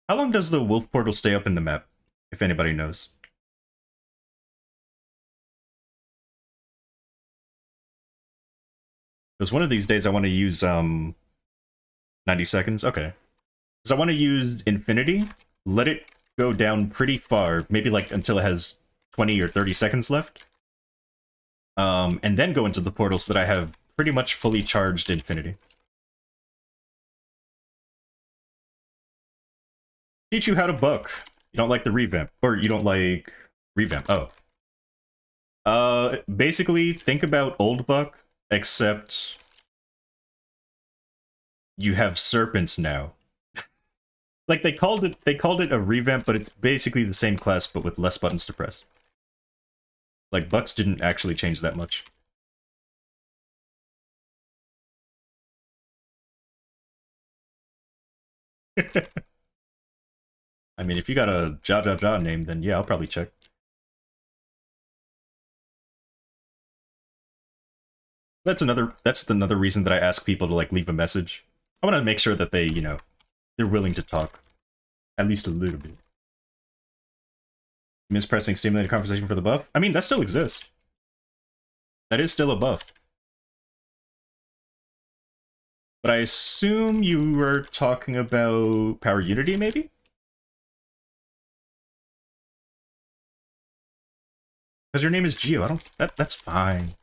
How long does the wolf portal stay up in the map, if anybody knows? Because one of these days I want to use 90 seconds. Okay. Because I want to use infinity, let it go down pretty far, maybe like until it has 20 or 30 seconds left. And then go into the portal so that I have pretty much fully charged infinity. Teach you how to buck. You don't like the revamp. Or you don't like revamp. Oh. Basically, think about old buck, except you have serpents now. Like they called it a revamp, but it's basically the same class but with less buttons to press. Like bucks didn't actually change that much. I mean, if you got a Ja name, then yeah, I'll probably check. That's another reason that I ask people to like leave a message. I want to make sure that they, you know, they're willing to talk. At least a little bit. Mispressing stimulated conversation for the buff? I mean, that still exists. That is still a buff. But I assume you were talking about Power Unity, maybe? Because your name is Geo. I don't... That's fine.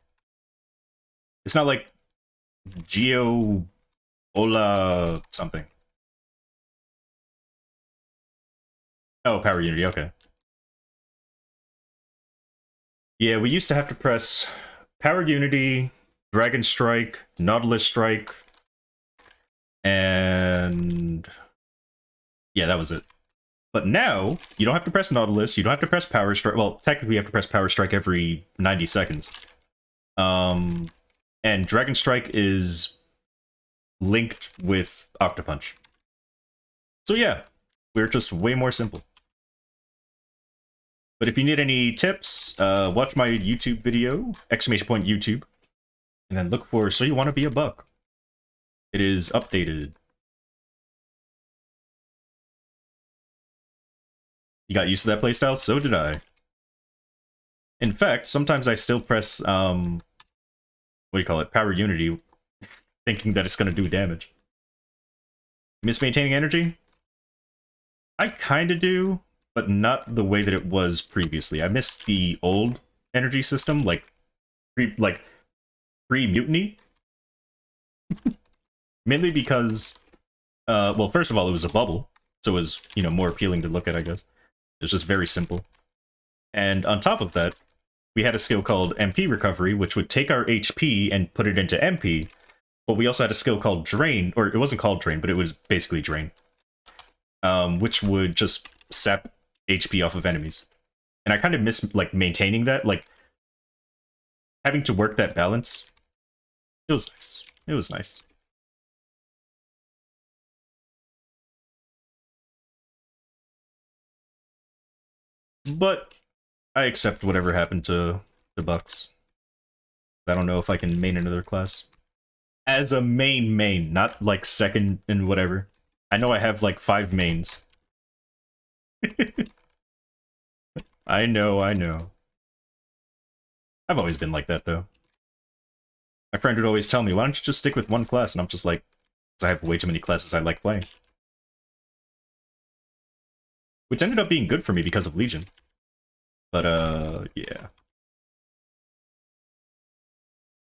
It's not like Geo... Ola... something. Oh, Power Unity, okay. Yeah, we used to have to press Power Unity, Dragon Strike, Nautilus Strike, and... yeah, that was it. But now, you don't have to press Nautilus, you don't have to press Power Strike. Well, technically you have to press Power Strike every 90 seconds. And Dragon Strike is linked with Octopunch. So yeah, we're just way more simple. But if you need any tips, watch my YouTube video, !YouTube, and then look for So You Want to Be a Buck. It is updated. You got used to that playstyle? So did I. In fact, sometimes I still press, what do you call it, Power Unity, thinking that it's going to do damage. Miss maintaining energy? I kinda do, but not the way that it was previously. I miss the old energy system, like pre-mutiny. Mainly because, well, first of all, it was a bubble, so it was, you know, more appealing to look at, I guess. It was just very simple. And on top of that, we had a skill called MP Recovery, which would take our HP and put it into MP, but we also had a skill called Drain, or it wasn't called Drain, but it was basically Drain, which would just sap HP off of enemies. And I kind of miss, like, maintaining that, like, having to work that balance. It was nice. It was nice. But I accept whatever happened to the Bucks. I don't know if I can main another class. As a main, not like second and whatever. I know I have like 5 mains. I know. I've always been like that, though. My friend would always tell me, why don't you just stick with one class? And I'm just like, because I have way too many classes I like playing. Which ended up being good for me because of Legion. But, yeah.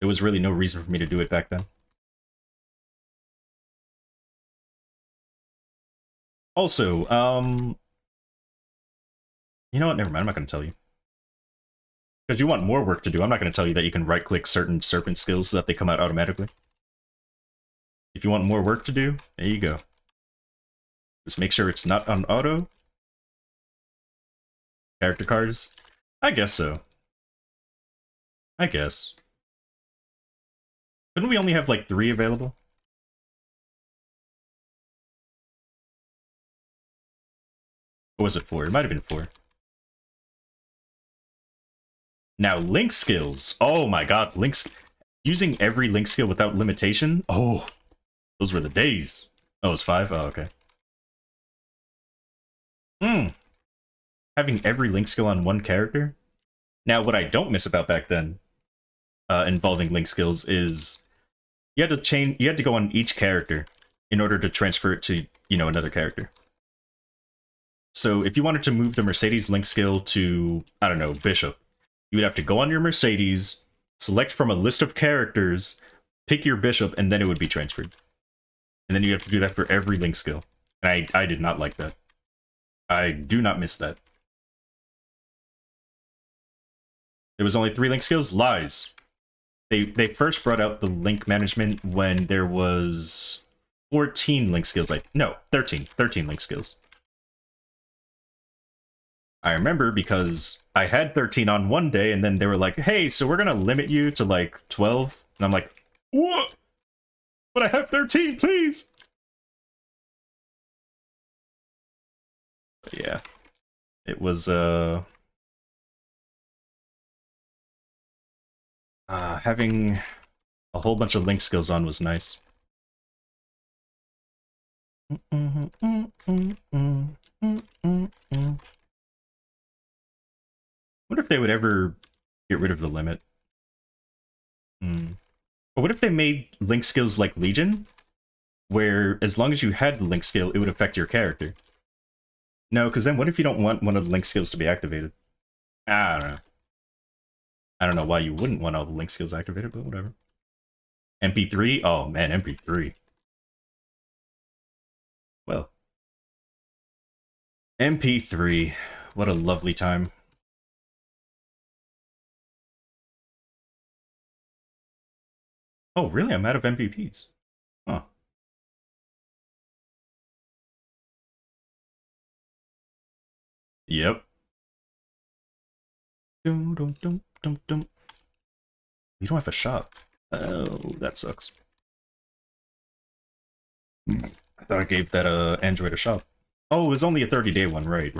There was really no reason for me to do it back then. Also, you know what? Never mind, I'm not going to tell you. Because you want more work to do, I'm not going to tell you that you can right-click certain serpent skills so that they come out automatically. If you want more work to do, there you go. Just make sure it's not on auto. Character cards? I guess so. I guess. Couldn't we only have like 3 available? Or was it 4? It might have been 4. Now, link skills. Oh my god, links. Using every link skill without limitation? Oh, those were the days. Oh, it's 5? Oh, okay. Having every link skill on one character? Now, what I don't miss about back then, involving link skills, is You had to change. You had to go on each character in order to transfer it to, you know, another character. So if you wanted to move the Mercedes link skill to, I don't know, Bishop, you would have to go on your Mercedes, select from a list of characters, pick your Bishop, and then it would be transferred. And then you have to do that for every link skill. And I did not like that. I do not miss that. There was only 3 link skills? Lies. They first brought out the link management when there was 14 link skills. No, 13 link skills. I remember because I had 13 on one day, and then they were like, hey, so we're gonna limit you to like 12. And I'm like, what? But I have 13, please! But yeah. It was, having a whole bunch of link skills on was nice. What if they would ever get rid of the limit? Or what if they made link skills like Legion, where as long as you had the link skill, it would affect your character? No, because then what if you don't want one of the link skills to be activated? I don't know. I don't know why you wouldn't want all the link skills activated, but whatever. MP3? Oh man, MP3. Well. MP3. What a lovely time. Oh, really? I'm out of MVPs. Huh. Yep. Dum, dum, dum, dum, dum. You don't have a shop. Oh, that sucks. I thought I gave that Android a shop. Oh, it was only a 30-day one. Right.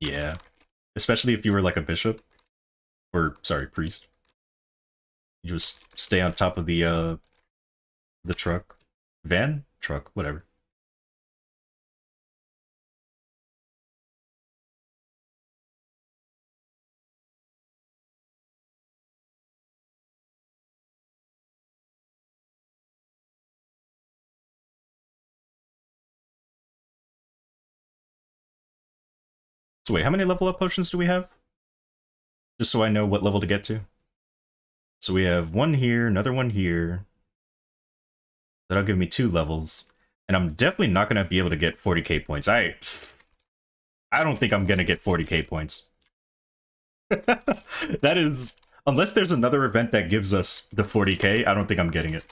Yeah. Especially if you were like a bishop. Or, sorry, priest. You just stay on top of the truck. Van? Truck, whatever. So wait, how many level up potions do we have? Just so I know what level to get to. So we have one here, another one here. That'll give me 2 levels. And I'm definitely not going to be able to get 40k points. I don't think I'm going to get 40k points. That is... Unless there's another event that gives us the 40k, I don't think I'm getting it.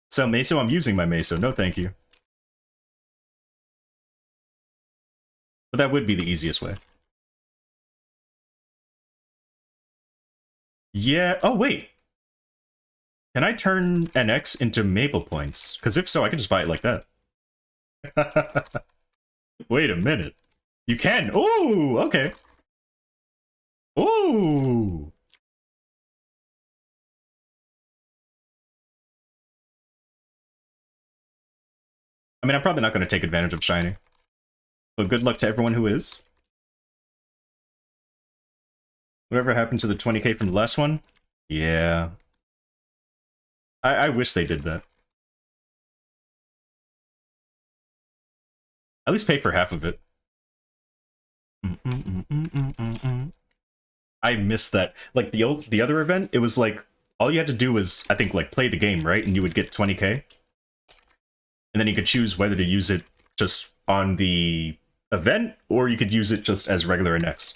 So Meso, I'm using my Meso. No thank you. But that would be the easiest way. Yeah. Oh, wait. Can I turn NX into Maple points? Because if so, I can just buy it like that. Wait a minute. You can. Ooh, okay. Ooh. I mean, I'm probably not going to take advantage of Shiny. But good luck to everyone who is. Whatever happened to the 20k from the last one? Yeah. I wish they did that. At least pay for half of it. I missed that. Like, the other event, it was like, all you had to do was, I think, like, play the game, right? And you would get 20k. And then you could choose whether to use it just on the event, or you could use it just as regular NX.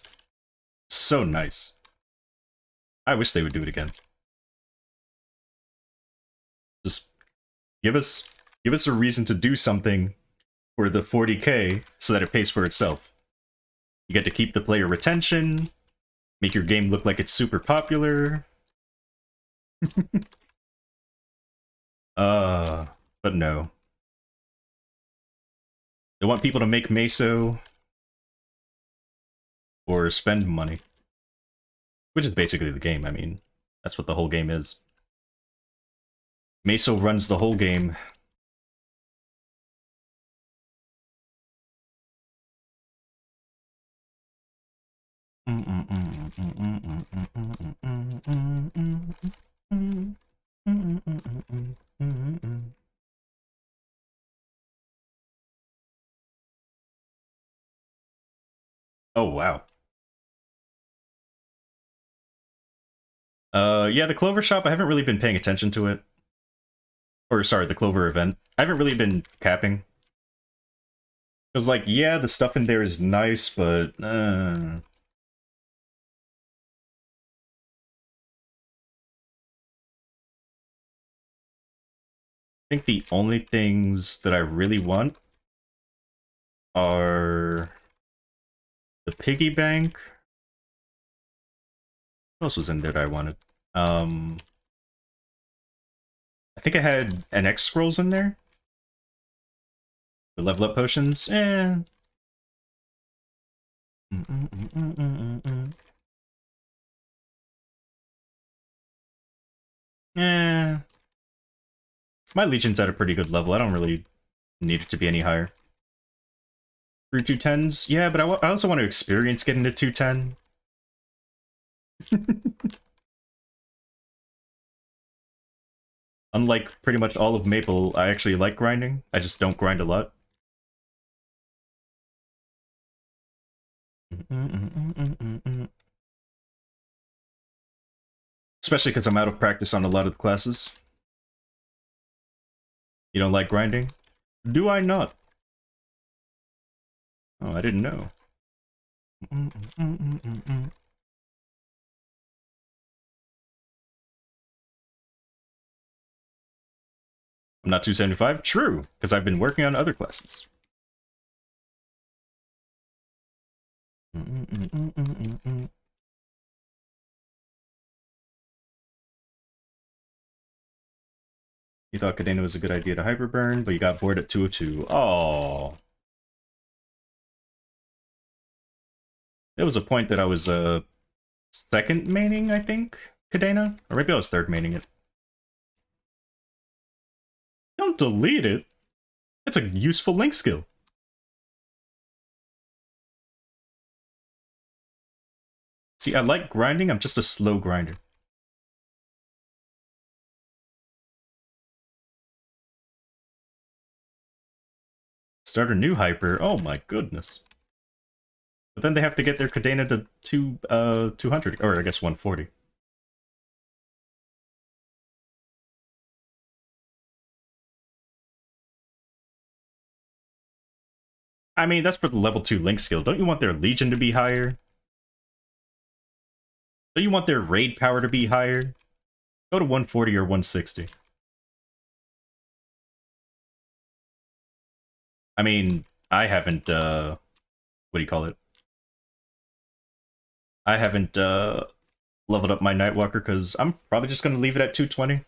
So nice. I wish they would do it again. Just give us a reason to do something for the 40k so that it pays for itself. You get to keep the player retention, make your game look like it's super popular. But no. They want people to make Meso or spend money. Which is basically the game, I mean. That's what the whole game is. Meso runs the whole game. Oh, wow. Yeah, the Clover shop, I haven't really been paying attention to it. Or, sorry, the Clover event. I haven't really been capping. It was like, yeah, the stuff in there is nice, but... I think the only things that I really want are the piggy bank. What else was in there that I wanted? I think I had an X scrolls in there. The level up potions. Eh. Eh. My Legion's at a pretty good level. I don't really need it to be any higher. Through 210s? Yeah, but I also want to experience getting to 210. Unlike pretty much all of Maple, I actually like grinding. I just don't grind a lot. Especially because I'm out of practice on a lot of the classes. You don't like grinding? Do I not? Oh, I didn't know. I'm not 275? True, because I've been working on other classes. You thought Cadena was a good idea to hyperburn, but you got bored at 202. Oh. There was a point that I was second maining, I think, Cadena? Or maybe I was third maining it. Don't delete it. It's a useful link skill. See, I like grinding, I'm just a slow grinder. Start a new hyper, oh my goodness. But then they have to get their Cadena to 200, or I guess 140. I mean, that's for the level 2 link skill. Don't you want their Legion to be higher? Don't you want their raid power to be higher? Go to 140 or 160. I mean, I haven't, what do you call it? I haven't, leveled up my Nightwalker, because I'm probably just going to leave it at 220.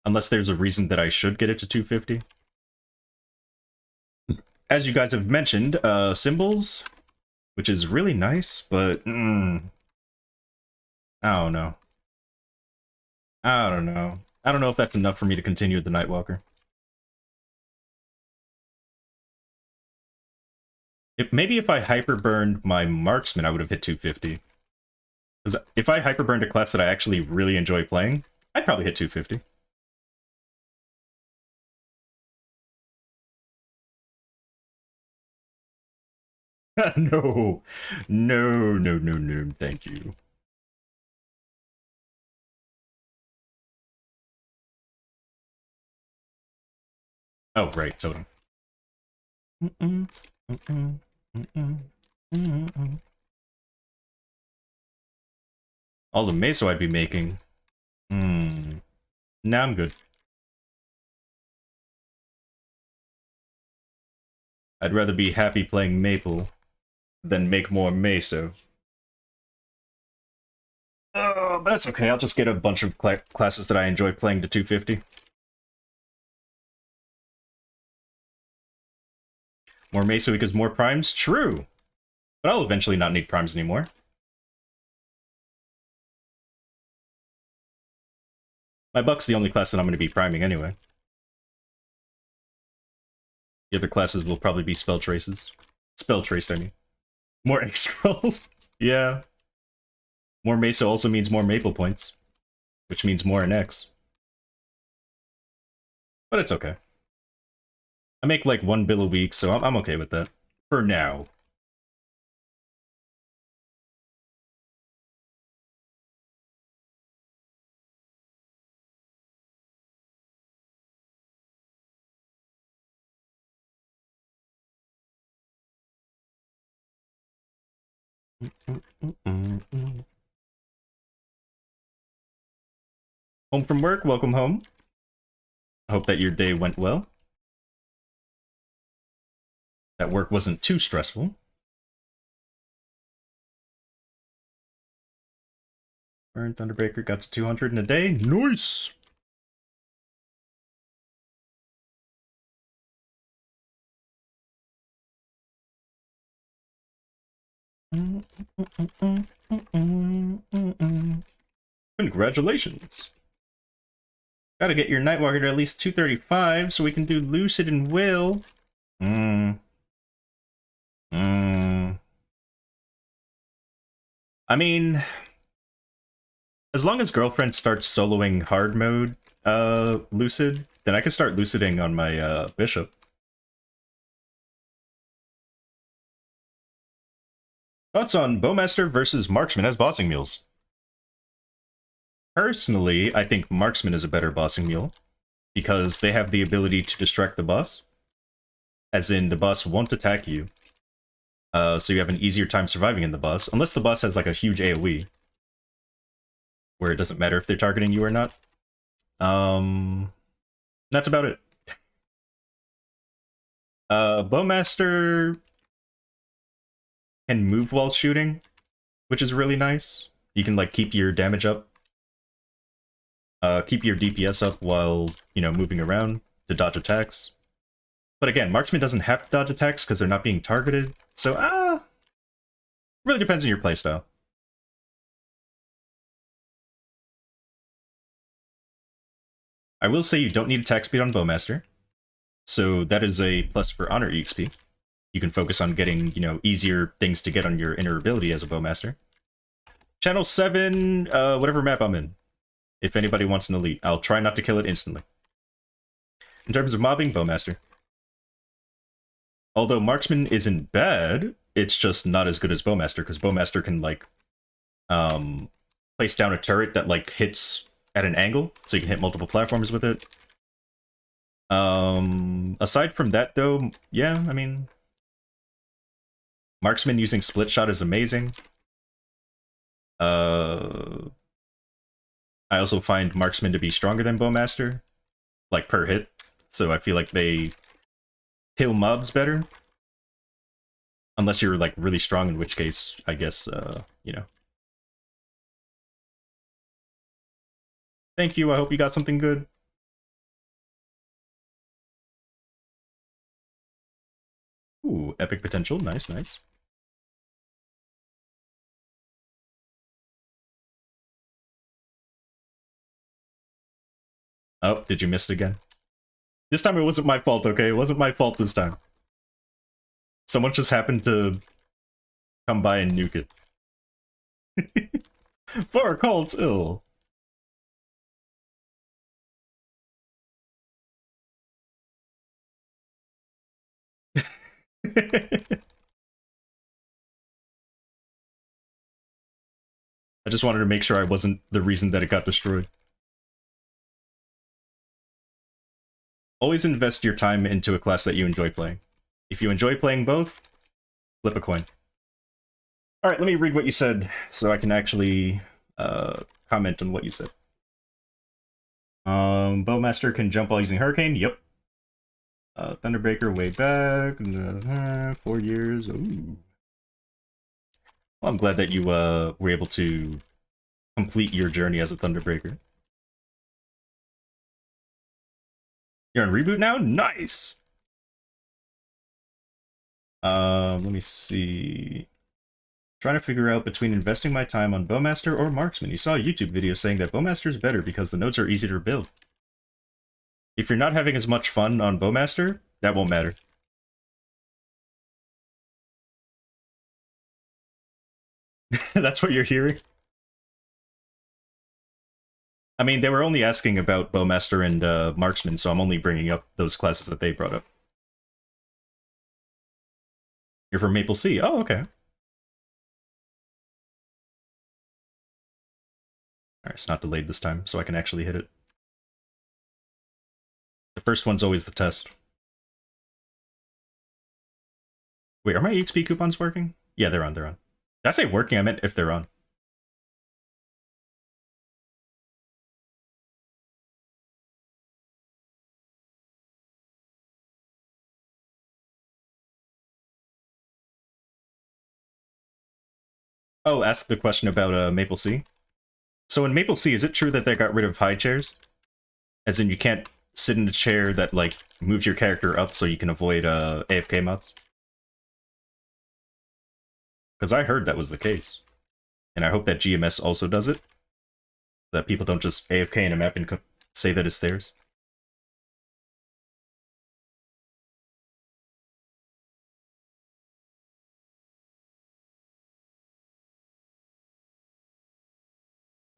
Unless there's a reason that I should get it to 250. As you guys have mentioned, symbols, which is really nice, but, I don't know. I don't know. I don't know if that's enough for me to continue with the Nightwalker. Maybe if I hyperburned my marksman, I would have hit 250. Because if I hyperburned a class that I actually really enjoy playing, I'd probably hit 250. No. No, no, no, no, thank you. Oh, right, totem. All the meso I'd be making. Nah, I'm good. I'd rather be happy playing Maple than make more meso. But that's okay, I'll just get a bunch of classes that I enjoy playing to 250. More meso equals more primes? True! But I'll eventually not need primes anymore. My Buck's the only class that I'm going to be priming anyway. The other classes will probably be spell traces. Spell traced, I mean. More X scrolls? Yeah. More Mesa also means more Maple points. Which means more in X. But it's okay. I make like 1 bill a week, so I'm okay with that. For now. Home from work, welcome home. I hope that your day went well. That work wasn't too stressful. Burn Thunderbreaker got to 200 in a day. Nice! Congratulations. Gotta get your Nightwalker to at least 235 so we can do Lucid and Will. I mean, as long as Girlfriend starts soloing hard mode Lucid, then I can start Luciding on my Bishop. Thoughts on Bowmaster versus Marksman as bossing mules? Personally, I think Marksman is a better bossing mule, because they have the ability to distract the boss. As in, the boss won't attack you. So you have an easier time surviving in the boss, unless the boss has like a huge AoE. Where it doesn't matter if they're targeting you or not. That's about it. Bowmaster can move while shooting, which is really nice. You can like keep your damage up. Keep your DPS up while, you know, moving around to dodge attacks. But again, Marksman doesn't have to dodge attacks because they're not being targeted. So, really depends on your playstyle. I will say you don't need attack speed on Bowmaster. So that is a plus for Honor EXP. You can focus on getting, you know, easier things to get on your inner ability as a Bowmaster. Channel 7, whatever map I'm in. If anybody wants an elite, I'll try not to kill it instantly. In terms of mobbing, Bowmaster. Although Marksman isn't bad, it's just not as good as Bowmaster, because Bowmaster can, like, place down a turret that, like, hits at an angle, so you can hit multiple platforms with it. Aside from that, though, yeah, I mean... Marksman using split shot is amazing. I also find Marksman to be stronger than Bowmaster, like per hit, so I feel like they kill mobs better. Unless you're like really strong, in which case, I guess, you know. Thank you, I hope you got something good. Ooh, epic potential, nice, nice. Oh, did you miss it again? This time it wasn't my fault, okay? It wasn't my fault this time. Someone just happened to come by and nuke it. For cults ill. I just wanted to make sure I wasn't the reason that it got destroyed. Always invest your time into a class that you enjoy playing. If you enjoy playing both, flip a coin. Alright, let me read what you said so I can actually comment on what you said. Bowmaster can jump while using Hurricane? Yep. Thunderbreaker way back. 4 years. Ooh. Well, I'm glad that you were able to complete your journey as a Thunderbreaker. You're on reboot now? Nice! Let me see. Trying to figure out between investing my time on Bowmaster or Marksman. You saw a YouTube video saying that Bowmaster is better because the nodes are easier to build. If you're not having as much fun on Bowmaster, that won't matter. That's what you're hearing? I mean, they were only asking about Bowmaster and Marksman, so I'm only bringing up those classes that they brought up. You're from Maple Sea? Oh, okay. Alright, it's not delayed this time, so I can actually hit it. The first one's always the test. Wait, are my EXP coupons working? Yeah, they're on, they're on. Did I say working? I meant if they're on. Oh, ask the question about Maple Sea. So in Maple Sea, is it true that they got rid of high chairs? As in, you can't sit in a chair that, like, moves your character up so you can avoid AFK mobs? Because I heard that was the case. And I hope that GMS also does it. That people don't just AFK in a map and say that it's theirs.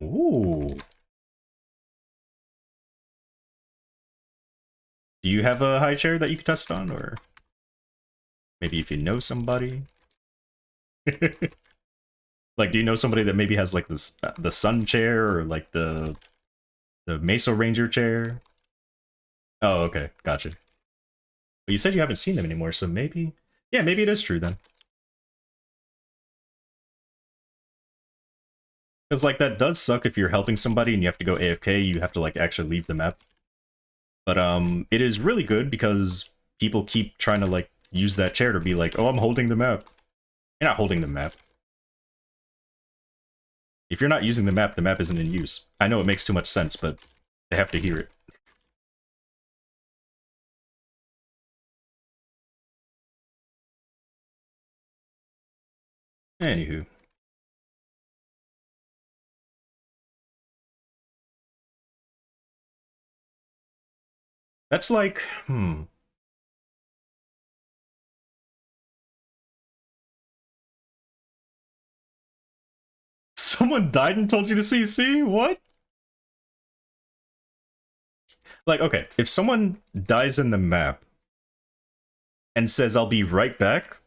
Ooh. Do you have a high chair that you could test on, or maybe if you know somebody? Like, do you know somebody that maybe has like this the sun chair or like the Mesa Ranger chair? Oh, okay, gotcha. But you said you haven't seen them anymore, so maybe, yeah, maybe it is true then. Because like that does suck if you're helping somebody and you have to go AFK. You have to like actually leave the map. But it is really good because people keep trying to like use that chair to be like, oh, I'm holding the map. You're not holding the map. If you're not using the map isn't in use. I know it makes too much sense, but they have to hear it. Anywho. That's like, Someone died and told you to CC? What? Like, okay, if someone dies in the map and says, I'll be right back,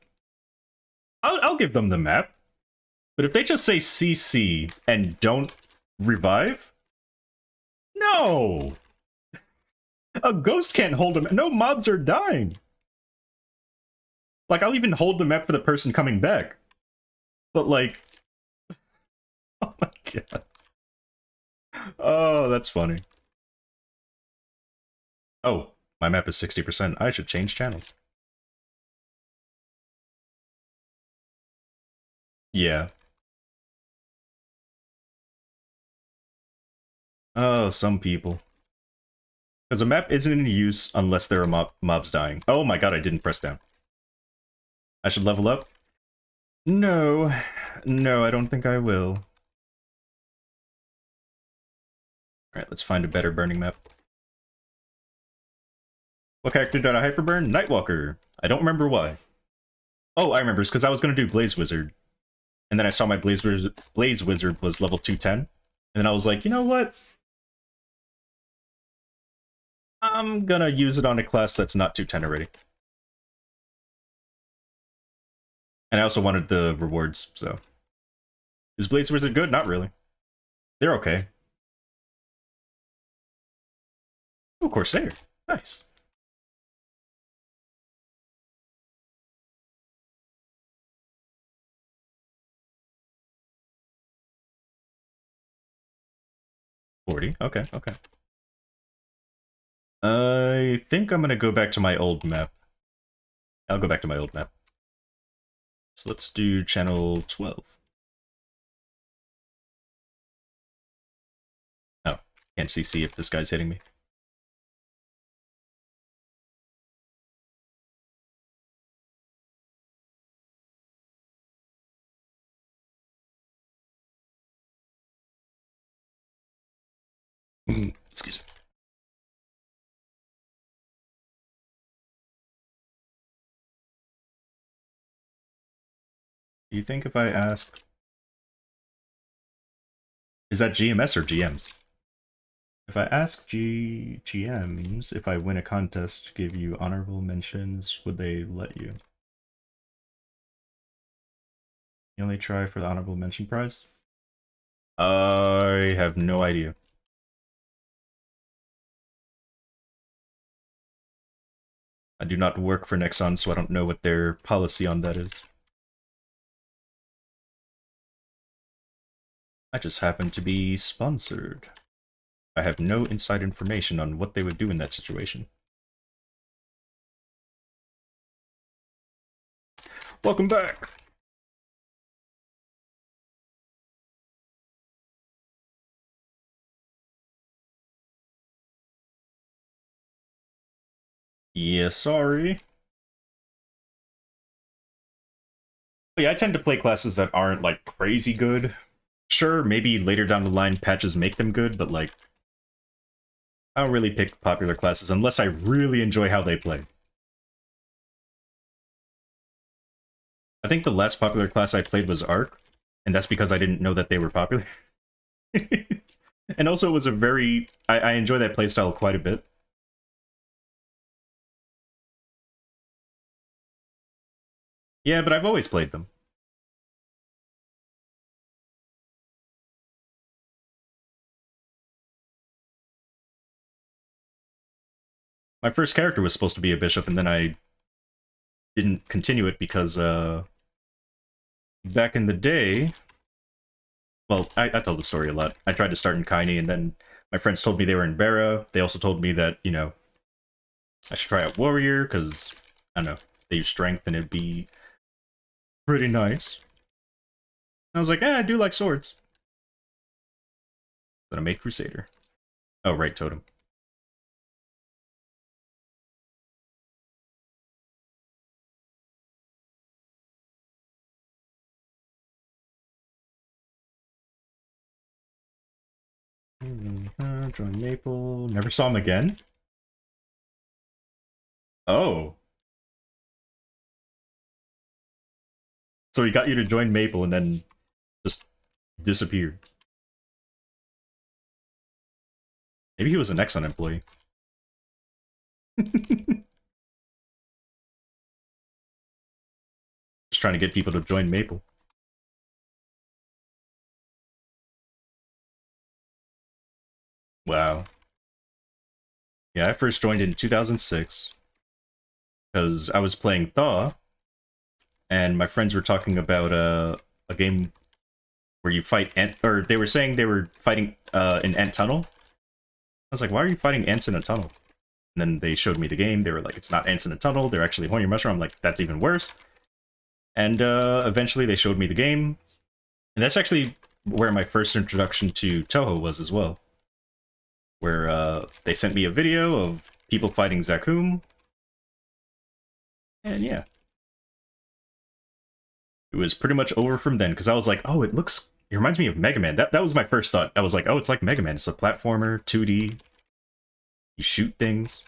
I'll give them the map. But if they just say CC and don't revive? No! A ghost can't hold them. No mobs are dying. Like, I'll even hold the map for the person coming back. But, like... Oh my god. Oh, that's funny. Oh, my map is 60%. I should change channels. Yeah. Oh, some people. Because a map isn't in use unless there are mobs dying. Oh my god, I didn't press down. I should level up? No. No, I don't think I will. Alright, let's find a better burning map. What character did I hyperburn? Nightwalker. I don't remember why. Oh, I remember. It's because I was going to do Blaze Wizard. And then I saw my Blaze Wizard was level 210. And then I was like, you know what? I'm gonna use it on a class that's not 210 already. And I also wanted the rewards, so. Is Blaze Wizard good? Not really. They're okay. Oh, Corsair. Nice. $40. Okay, okay. I think I'm gonna go back to my old map. I'll go back to my old map. So let's do channel 12. Oh, can't see if this guy's hitting me. Excuse me. Do you think if I ask... Is that GMS or GMs? If I ask GMs if I win a contest to give you honorable mentions, would they let you? You only try for the honorable mention prize? I have no idea. I do not work for Nexon, so I don't know what their policy on that is. I just happen to be sponsored. I have no inside information on what they would do in that situation. Welcome back! Yeah, sorry. Yeah, I tend to play classes that aren't, like, crazy good. Sure, maybe later down the line patches make them good, but, like, I don't really pick popular classes unless I really enjoy how they play. I think the last popular class I played was Arc, and that's because I didn't know that they were popular. And also it was a very... I enjoy that playstyle quite a bit. Yeah, but I've always played them. My first character was supposed to be a bishop, and then I didn't continue it because, back in the day... Well, I told the story a lot. I tried to start in Kaini, and then my friends told me they were in Bera. They also told me that, you know, I should try out Warrior, because, I don't know, they use strength, and it'd be pretty nice. And I was like, I do like swords. Then I made Crusader. Oh, right, Totem. Join Maple. Never saw him again? Oh. So he got you to join Maple and then just disappeared. Maybe he was an Exxon employee. Just trying to get people to join Maple. Wow. Yeah, I first joined in 2006 because I was playing Thaw, and my friends were talking about a game where you fight ant, or they were saying they were fighting an ant tunnel. I was like, why are you fighting ants in a tunnel? And then they showed me the game. They were like, it's not ants in a tunnel. They're actually horny mushroom. I'm like, that's even worse. And eventually they showed me the game. And that's actually where my first introduction to Toho was as well. Where they sent me a video of people fighting Zakum. And yeah. It was pretty much over from then, because I was like, oh, it reminds me of Mega Man. That was my first thought. I was like, oh, it's like Mega Man. It's a platformer, 2D. You shoot things.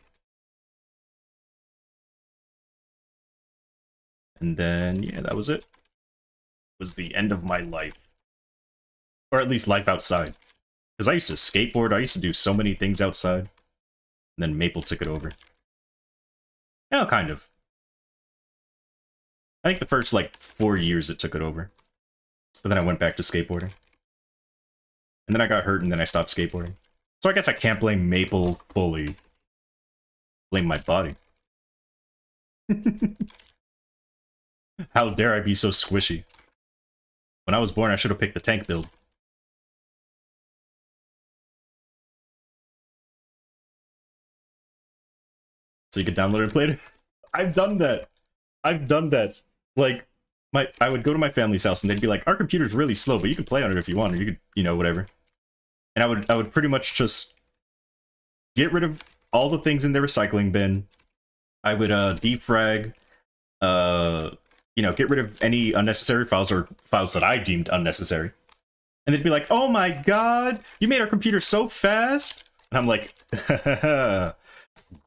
And then, yeah, that was it. It was the end of my life. Or at least life outside. Because I used to skateboard, I used to do so many things outside. And then Maple took it over. Yeah, kind of. I think the first, like, 4 years it took it over. But then I went back to skateboarding. And then I got hurt and then I stopped skateboarding. So I guess I can't blame Maple fully. Blame my body. How dare I be so squishy? When I was born, I should have picked the tank build. So you could download it and play it? I've done that. I've done that. Like, I would go to my family's house and they'd be like, our computer's really slow, but you can play on it if you want, or you could, you know, whatever. And I would pretty much just get rid of all the things in their recycling bin. I would defrag, you know, get rid of any unnecessary files or files that I deemed unnecessary. And they'd be like, oh my god, you made our computer so fast! And I'm like,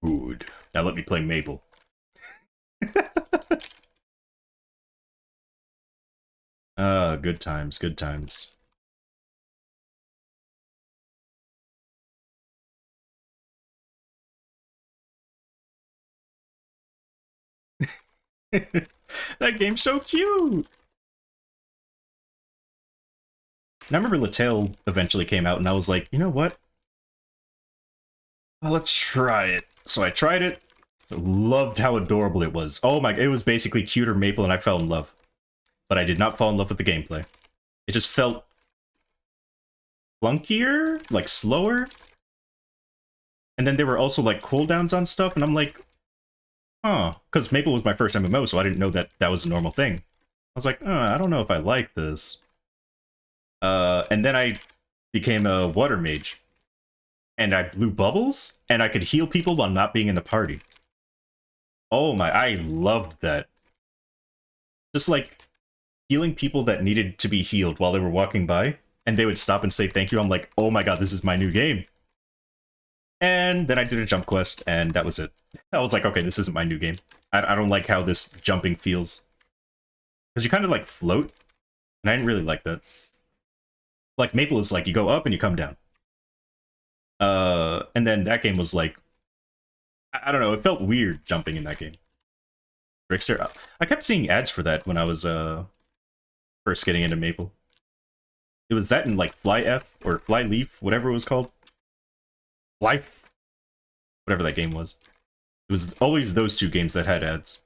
good. Now let me play Maple. Good times, good times. That game's so cute! And I remember Lattale eventually came out, and I was like, you know what? Well, let's try it. So I tried it. Loved how adorable it was. Oh my, it was basically cuter Maple, and I fell in love. But I did not fall in love with the gameplay. It just felt clunkier, like slower. And then there were also like cooldowns on stuff, and I'm like, huh. Because Maple was my first MMO, so I didn't know that that was a normal thing. I was like, I don't know if I like this. And then I became a water mage. And I blew bubbles, and I could heal people while not being in the party. Oh my, I loved that. Just like healing people that needed to be healed while they were walking by, and they would stop and say thank you. I'm like, oh my god, this is my new game. And then I did a jump quest, and that was it. I was like, okay, this isn't my new game. I don't like how this jumping feels. Because you kind of like float, and I didn't really like that. Like Maple is like, you go up and you come down. And then that game was like, I don't know, it felt weird jumping in that game. Trickster. I kept seeing ads for that when I was first getting into Maple. It was that in like Fly F or Fly Leaf, whatever it was called. Life, whatever that game was. It was always those two games that had ads.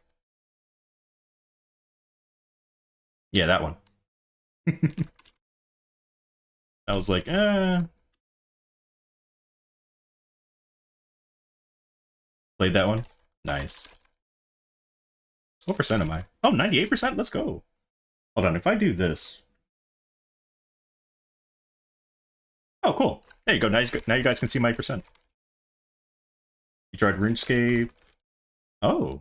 Yeah, that one. I was like, Played that one? Nice. What percent am I? Oh, 98%? Let's go. Hold on, if I do this... Oh, cool. There you go. Now you guys can see my percent. You tried RuneScape. Oh.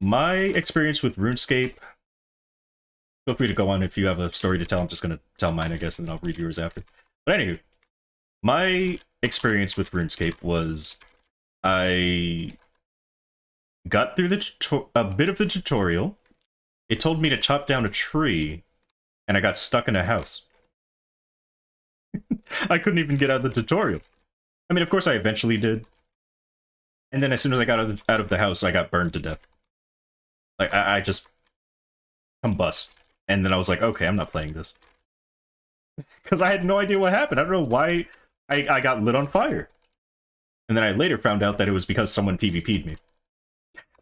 My experience with RuneScape... Feel free to go on if you have a story to tell. I'm just going to tell mine, I guess, and then I'll read yours after. But anywho, my experience with RuneScape was... I got through a bit of the tutorial. It told me to chop down a tree, and I got stuck in a house. I couldn't even get out of the tutorial. I mean, of course I eventually did. And then as soon as I got out of the house, I got burned to death. Like, I just combust. And then I was like, okay, I'm not playing this. Because I had no idea what happened. I don't know why I got lit on fire. And then I later found out that it was because someone PvP'd me.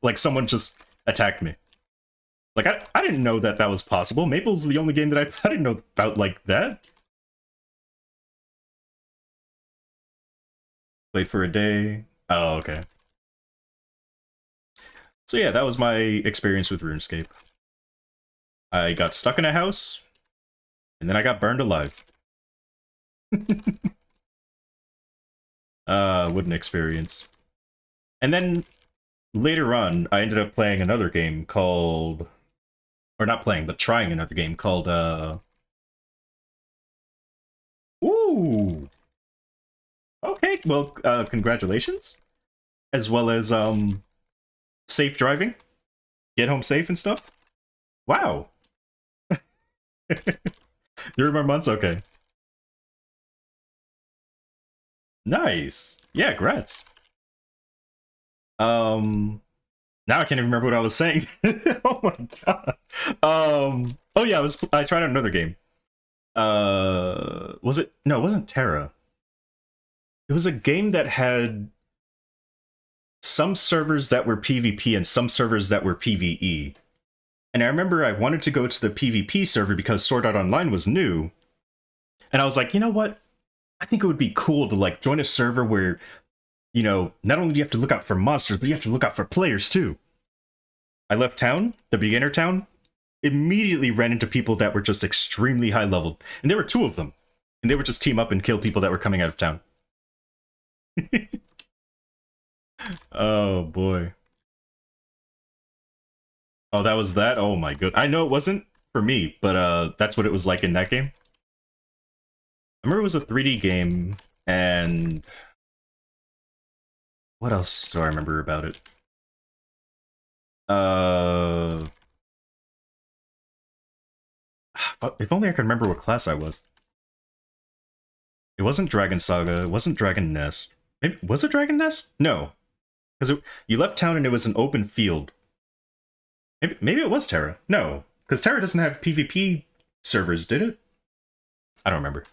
Like, someone just attacked me. Like, I didn't know that that was possible. Maple's the only game that I didn't know about like that. Played for a day. Oh, okay. So yeah, that was my experience with RuneScape. I got stuck in a house, and then I got burned alive. What an experience. And then later on, I ended up playing another game called... Or not playing, but trying another game called, Ooh! Okay, well, congratulations. As well as, safe driving. Get home safe and stuff. Wow. 3 more months? Okay. Nice. Yeah, congrats. Now I can't even remember what I was saying. Oh my god. Oh yeah, I tried out another game. Was it? No, it wasn't Terra. It was a game that had some servers that were PvP and some servers that were PvE. And I remember I wanted to go to the PvP server because Sword Art Online was new. And I was like, you know what? I think it would be cool to like join a server where, you know, not only do you have to look out for monsters, but you have to look out for players too. I left town, the beginner town, immediately ran into people that were just extremely high leveled. And there were 2 of them. And they would just team up and kill people that were coming out of town. Oh boy. Oh, that was that? Oh my god. I know it wasn't for me, but that's what it was like in that game. I remember it was a 3D game, and... What else do I remember about it? If only I could remember what class I was. It wasn't Dragon Saga, it wasn't Dragon Nest. Maybe, was it Dragon Nest? No. Because you left town and it was an open field. Maybe it was Terra. No. Because Terra doesn't have PvP servers, did it? I don't remember.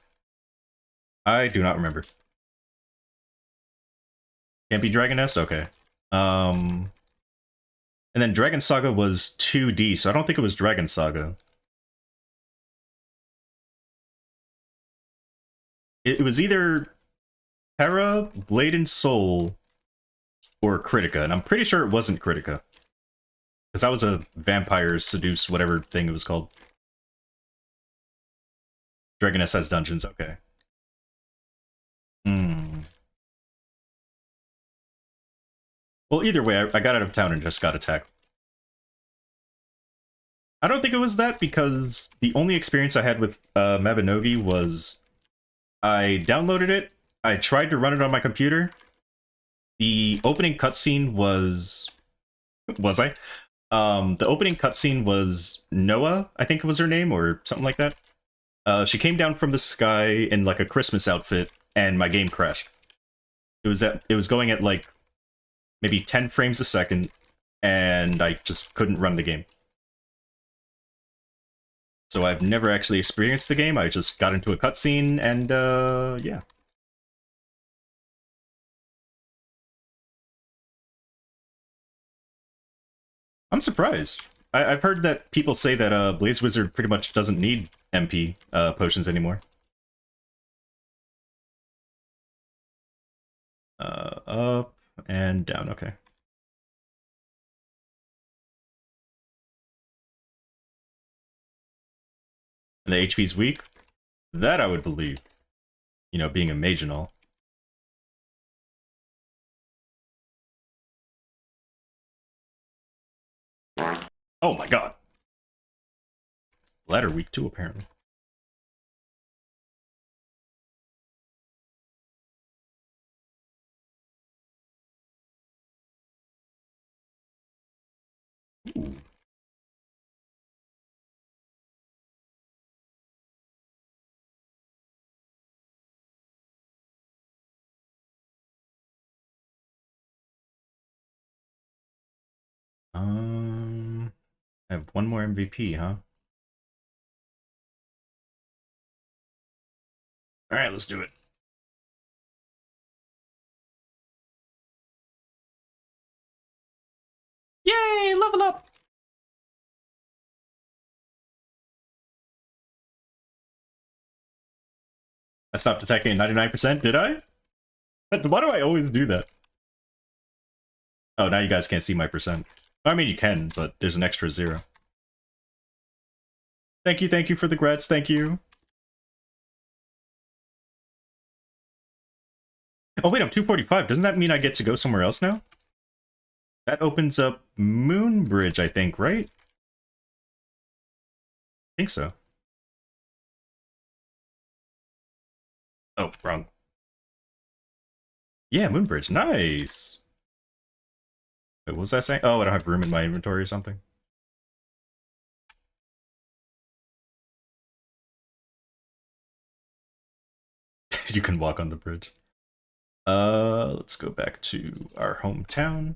I do not remember. Can't be Dragon Nest? Okay. And then Dragon Saga was 2D, so I don't think it was Dragon Saga. It was either Terra, Blade and Soul, or Critica, and I'm pretty sure it wasn't Critica. Because that was a vampire seduce whatever thing it was called. Dragoness has dungeons, okay. Hmm. Well, either way, I got out of town and just got attacked. I don't think it was that, because the only experience I had with Mabinogi was I downloaded it, I tried to run it on my computer. The opening cutscene was... Was I? The opening cutscene was Noah, I think was her name, or something like that. She came down from the sky in like a Christmas outfit, and my game crashed. It was going at like maybe 10 frames a second, and I just couldn't run the game. So I've never actually experienced the game. I just got into a cutscene, and yeah. I'm surprised. I've heard that people say that Blaze Wizard pretty much doesn't need MP potions anymore. Up and down, okay. And the HP's weak? That I would believe. You know, being a mage and all. Oh my god. Ladder weak too, apparently. Ooh. I have one more MVP, huh? Alright, let's do it. Yay, level up! I stopped attacking at 99%, did I? Why do I always do that? Oh, now you guys can't see my percent. I mean, you can, but there's an extra 0. Thank you for the grats, thank you. Oh wait, I'm 245. Doesn't that mean I get to go somewhere else now? That opens up Moonbridge, I think, right? I think so. Oh, wrong. Yeah, Moonbridge, nice! Wait, what was that saying? Oh, I don't have room in my inventory or something. You can walk on the bridge. Let's go back to our hometown.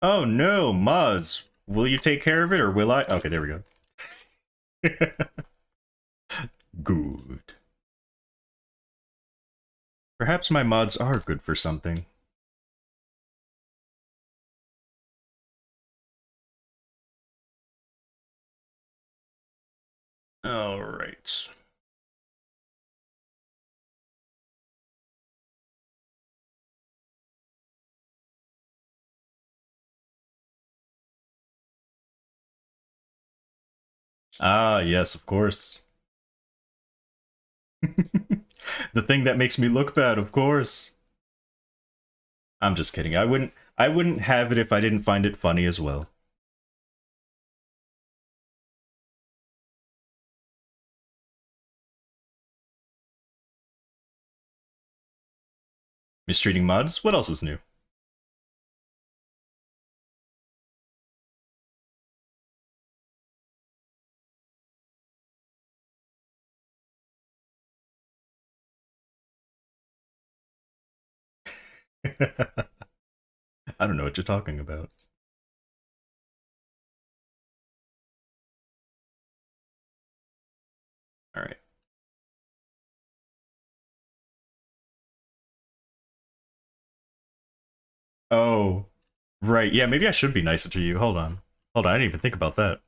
Oh no, Maz! Will you take care of it, or will I? Okay, there we go. Good. Perhaps my mods are good for something. Alright. Ah, yes, of course. The thing that makes me look bad, of course. I'm just kidding. I wouldn't have it if I didn't find it funny as well. Mistreating mods? What else is new? I don't know what you're talking about. Alright. Oh, right. Yeah, maybe I should be nicer to you. Hold on. Hold on, I didn't even think about that.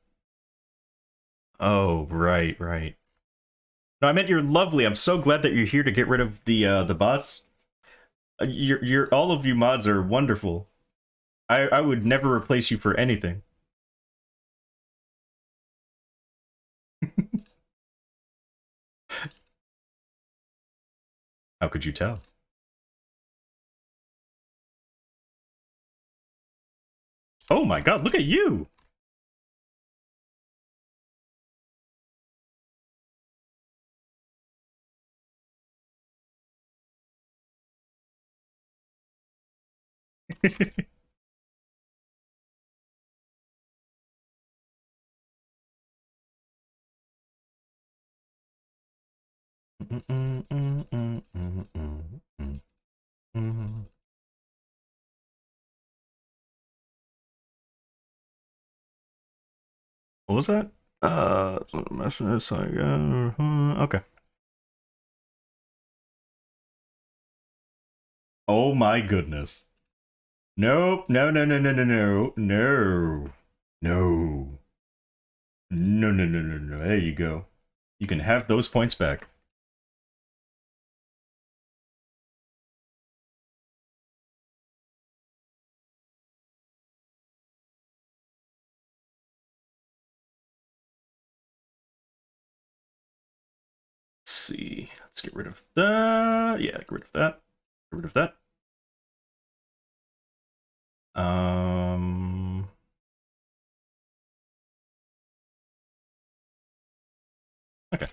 Oh, right, right. No, I meant you're lovely. I'm so glad that you're here to get rid of the bots. You're all of you mods are wonderful. I would never replace you for anything. How could you tell? Oh my god, look at you! What was that? Okay. Oh my goodness. Nope. No, no, no, no, no, no. No. No. No, no, no, no, no. There you go. You can have those points back. Let's see. Let's get rid of that. Yeah, get rid of that. Get rid of that. Okay.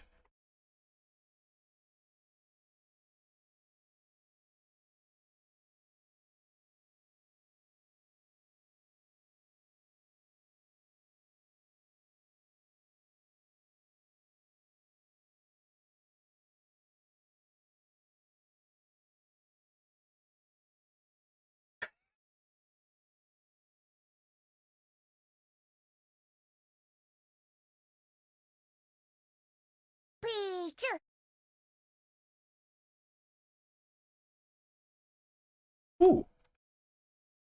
Ooh.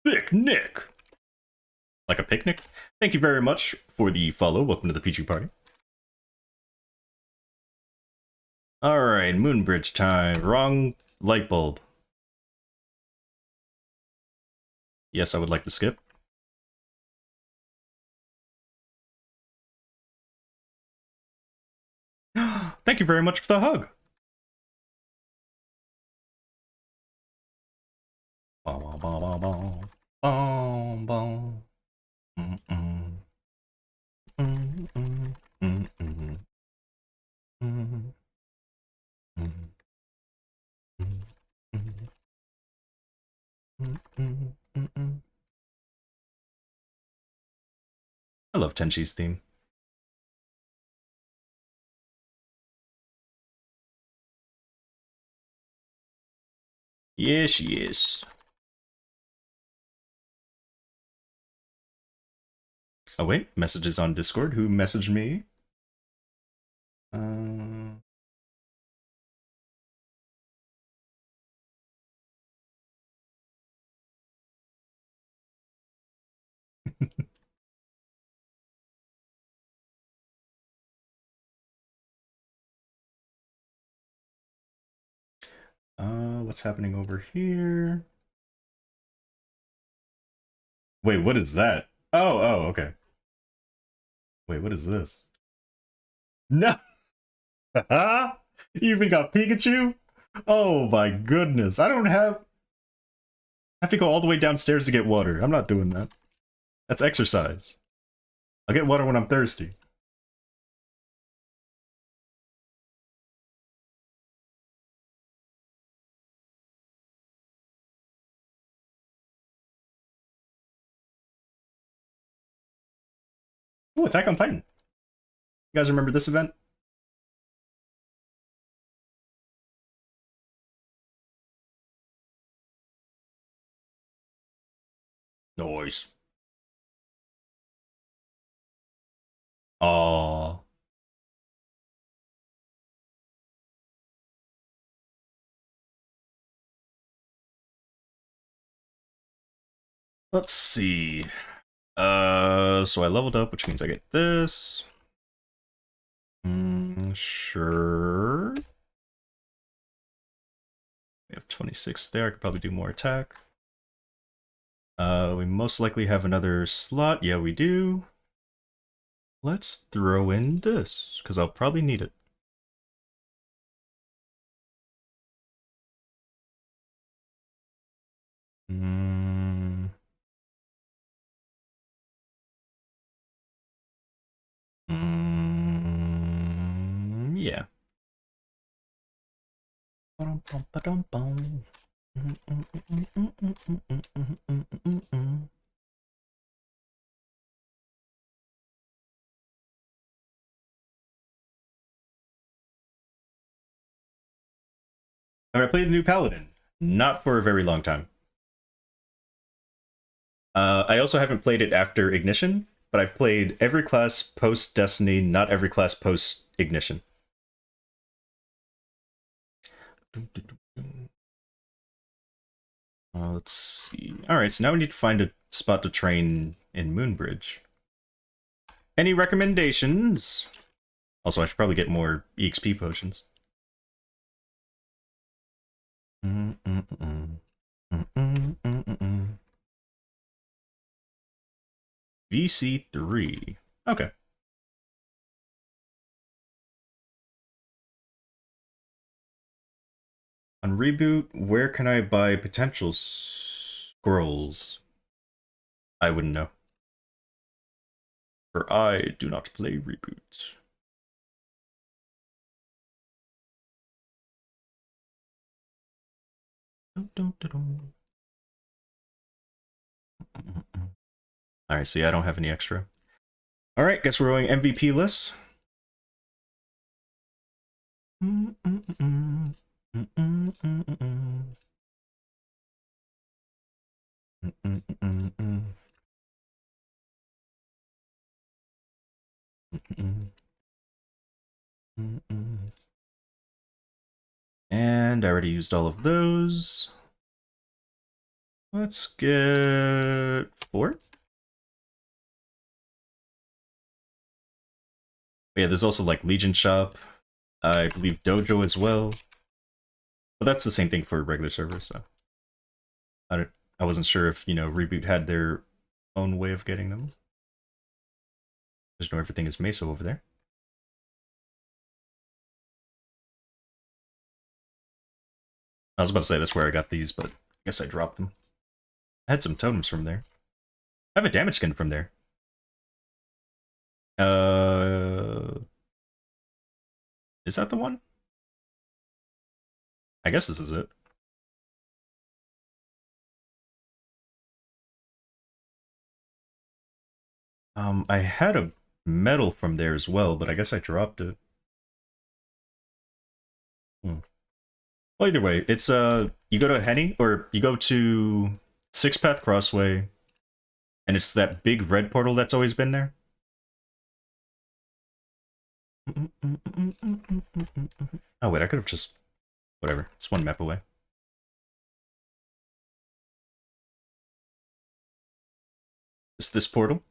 Thick Nick. Like a picnic? Thank you very much for the follow. Welcome to the PG party. Alright, Moonbridge time. Wrong light bulb. Yes, I would like to skip. Thank you very much for the hug. Bom, bom, bom, bom. Bom, bom. Mm-mm. Mm-mm. Mm-mm. Mm-mm. Mm-mm. I love Tenchi's theme. Yes, yes. Oh wait, messages on Discord. Who messaged me? Uh... what's happening over here? Wait, what is that? Oh, oh, okay. Wait, what is this? No! You even got Pikachu? Oh my goodness. I don't have... I have to go all the way downstairs to get water. I'm not doing that. That's exercise. I'll get water when I'm thirsty. Oh, Attack on Titan. You guys remember this event? Noise. Oh. Let's see. So I leveled up, which means I get this. Sure. We have 26 there. I could probably do more attack. We most likely have another slot. Yeah, we do. Let's throw in this, because I'll probably need it. Yeah. I played the new Paladin. Not for a very long time. I also haven't played it after Ignition, but I've played every class post-Destiny, not every class post-Ignition. Let's see. Alright, so now we need to find a spot to train in Moonbridge. Any recommendations? Also, I should probably get more EXP potions. VC3. Okay. On reboot, where can I buy potential scrolls? I wouldn't know. For I do not play reboot. Alright, so yeah, I don't have any extra. Alright, guess we're going MVP list. And I already used all of those. Let's get 4. Yeah, there's also like Legion Shop. I believe Dojo as well. But that's the same thing for regular servers, so I wasn't sure if, you know, Reboot had their own way of getting them. Just know everything is Meso over there. I was about to say that's where I got these, but I guess I dropped them. I had some totems from there. I have a damage skin from there. Is that the one? I guess this is it. I had a medal from there as well, but I guess I dropped it. Well, either way, it's you go to Henny, or you go to Six Path Crossway, and it's that big red portal that's always been there. Oh wait, I could have just... Whatever, it's one map away. It's this portal.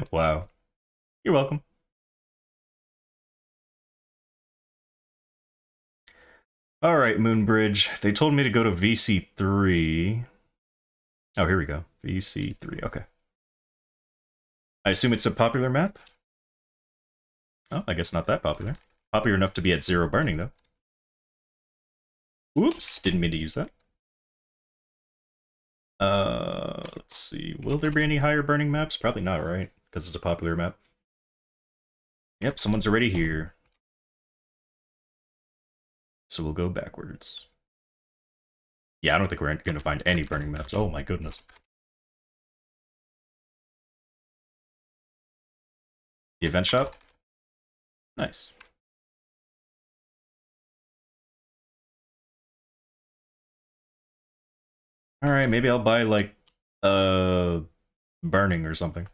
Wow. You're welcome. Alright, Moonbridge. They told me to go to VC3. Oh, here we go. VC3, okay. I assume it's a popular map? Oh, I guess not that popular. Popular enough to be at 0 burning, though. Whoops, didn't mean to use that. Let's see. Will there be any higher burning maps? Probably not, right? Because it's a popular map. Yep, someone's already here. So we'll go backwards. Yeah, I don't think we're going to find any burning maps. Oh my goodness. The event shop? Nice. Alright, maybe I'll buy, like, burning or something.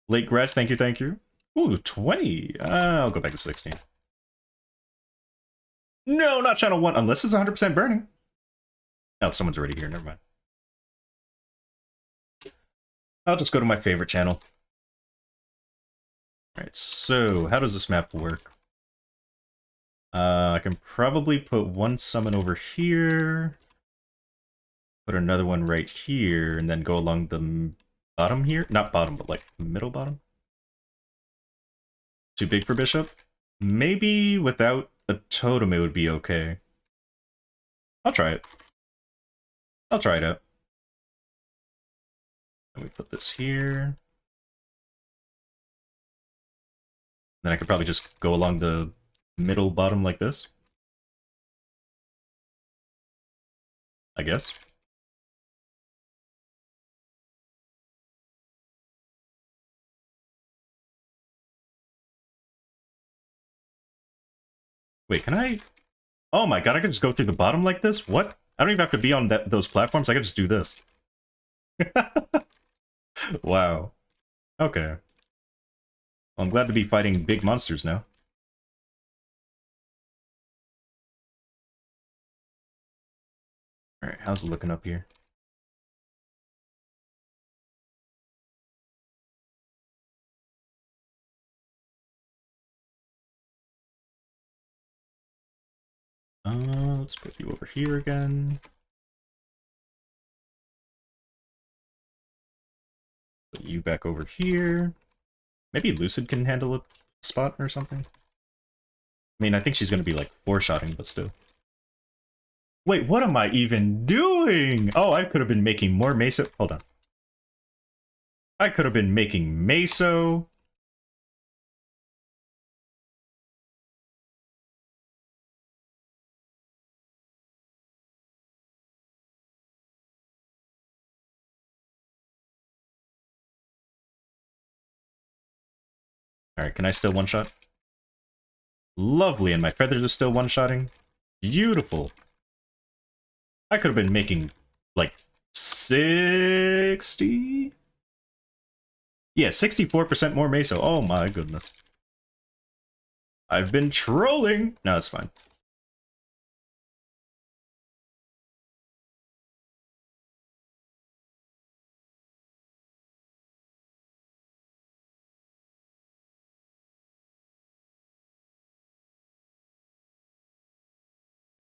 Late grass, thank you, thank you. Ooh, 20. I'll go back to 16. No, not channel 1, unless it's 100% burning. Oh, someone's already here, never mind. I'll just go to my favorite channel. Alright, so how does this map work? I can probably put one summon over here, put another one right here, and then go along the bottom here? Not bottom, but like middle bottom? Too big for Bishop? Maybe without a totem it would be okay. I'll try it. I'll try it out. Let me put this here. Then I could probably just go along the middle bottom like this. I guess. Wait, can I? Oh my god, I can just go through the bottom like this? What? I don't even have to be on those platforms, I can just do this. Wow. Okay. Well, I'm glad to be fighting big monsters now. Alright, how's it looking up here? Let's put you over here again. Put you back over here. Maybe Lucid can handle a spot or something. I mean, I think she's gonna be like 4-shotting, but still. Wait, what am I even doing? Oh, I could have been making more Meso. Hold on. I could have been making Meso. Alright, can I still one-shot? Lovely, and my feathers are still one-shotting. Beautiful. I could have been making, like, 60? Yeah, 64% more Meso. Oh my goodness. I've been trolling! No, it's fine.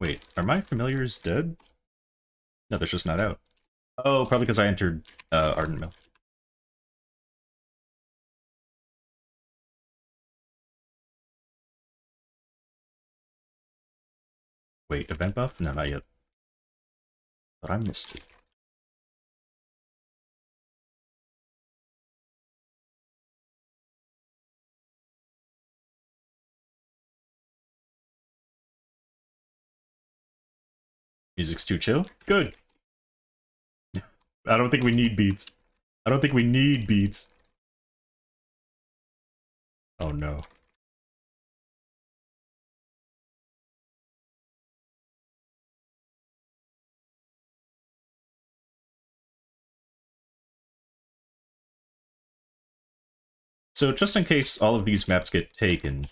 Wait, are my familiars dead? No, they're just not out. Oh, probably because I entered Ardent Mill. Wait, event buff? No, not yet. But I missed it. Music's too chill? Good. I don't think we need beats. I don't think we need beats. Oh no. So just in case all of these maps get taken,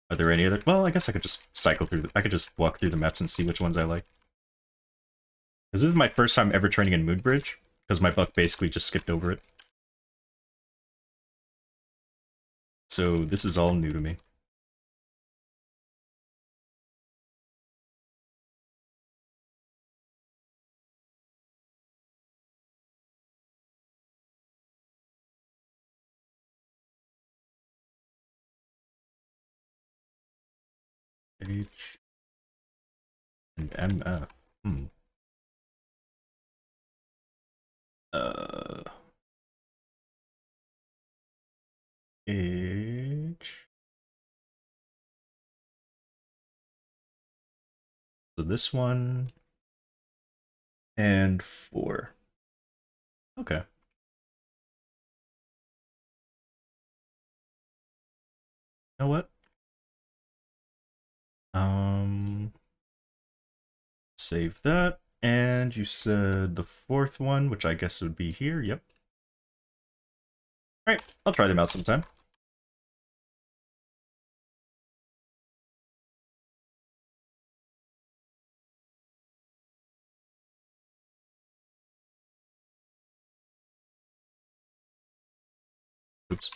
are there any other? Well, I guess I could just cycle through. I could just walk through the maps and see which ones I like. This is my first time ever training in Moodbridge, because my buck basically just skipped over it. So this is all new to me. H and MF. Uh, H. So this one and 4. Okay. You know what? Save that. And you said the 4th one, which I guess would be here. Yep. Alright, I'll try them out sometime. Oops.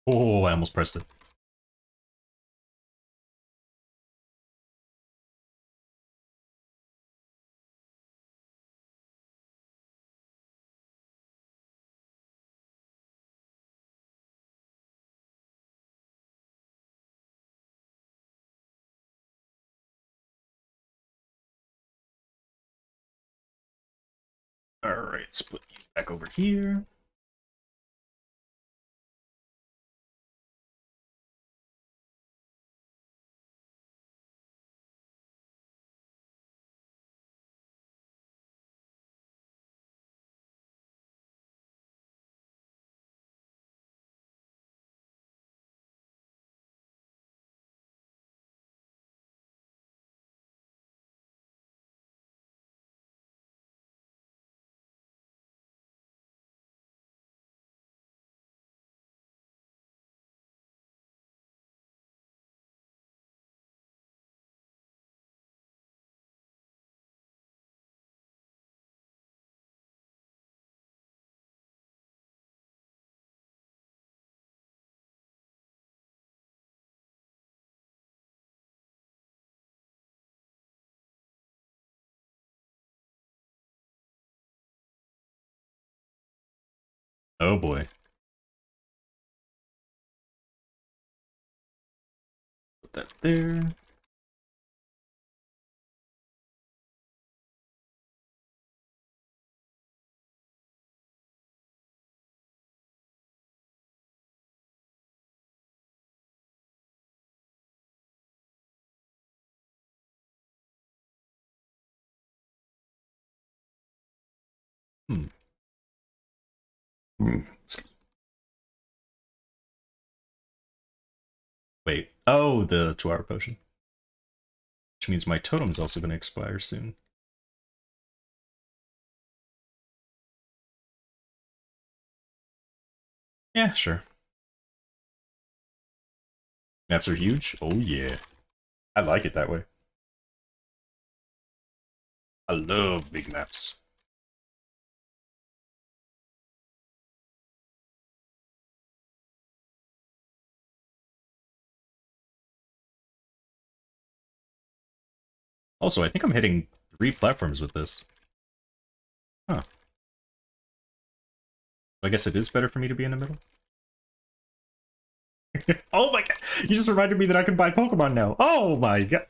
Oh, I almost pressed it. Alright, split you back over here. Oh boy. Put that there. Hmm. Hmm. Wait. Oh, the 2-hour potion. Which means my totem is also going to expire soon. Yeah, sure. Maps are huge? Oh yeah. I like it that way. I love big maps. Also, I think I'm hitting 3 platforms with this. Huh. I guess it is better for me to be in the middle. Oh my god! You just reminded me that I can buy Pokemon now. Oh my god!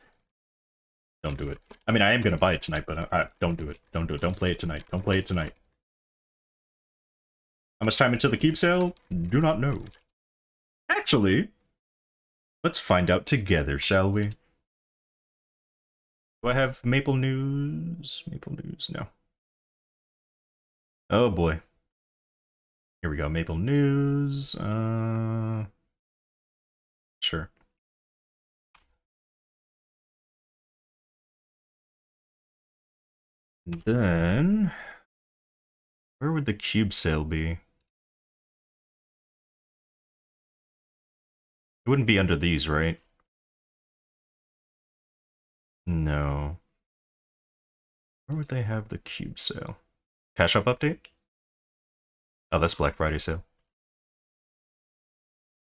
Don't do it. I mean, I am gonna buy it tonight, but don't do it. Don't do it. Don't play it tonight. Don't play it tonight. How much time until the cube sale? Do not know. Actually, let's find out together, shall we? Do I have Maple News? Maple News, no. Oh boy. Here we go, Maple News. Sure. And then, where would the cube sale be? It wouldn't be under these, right? No. Where would they have the cube sale? Cash up update? Oh, that's Black Friday sale.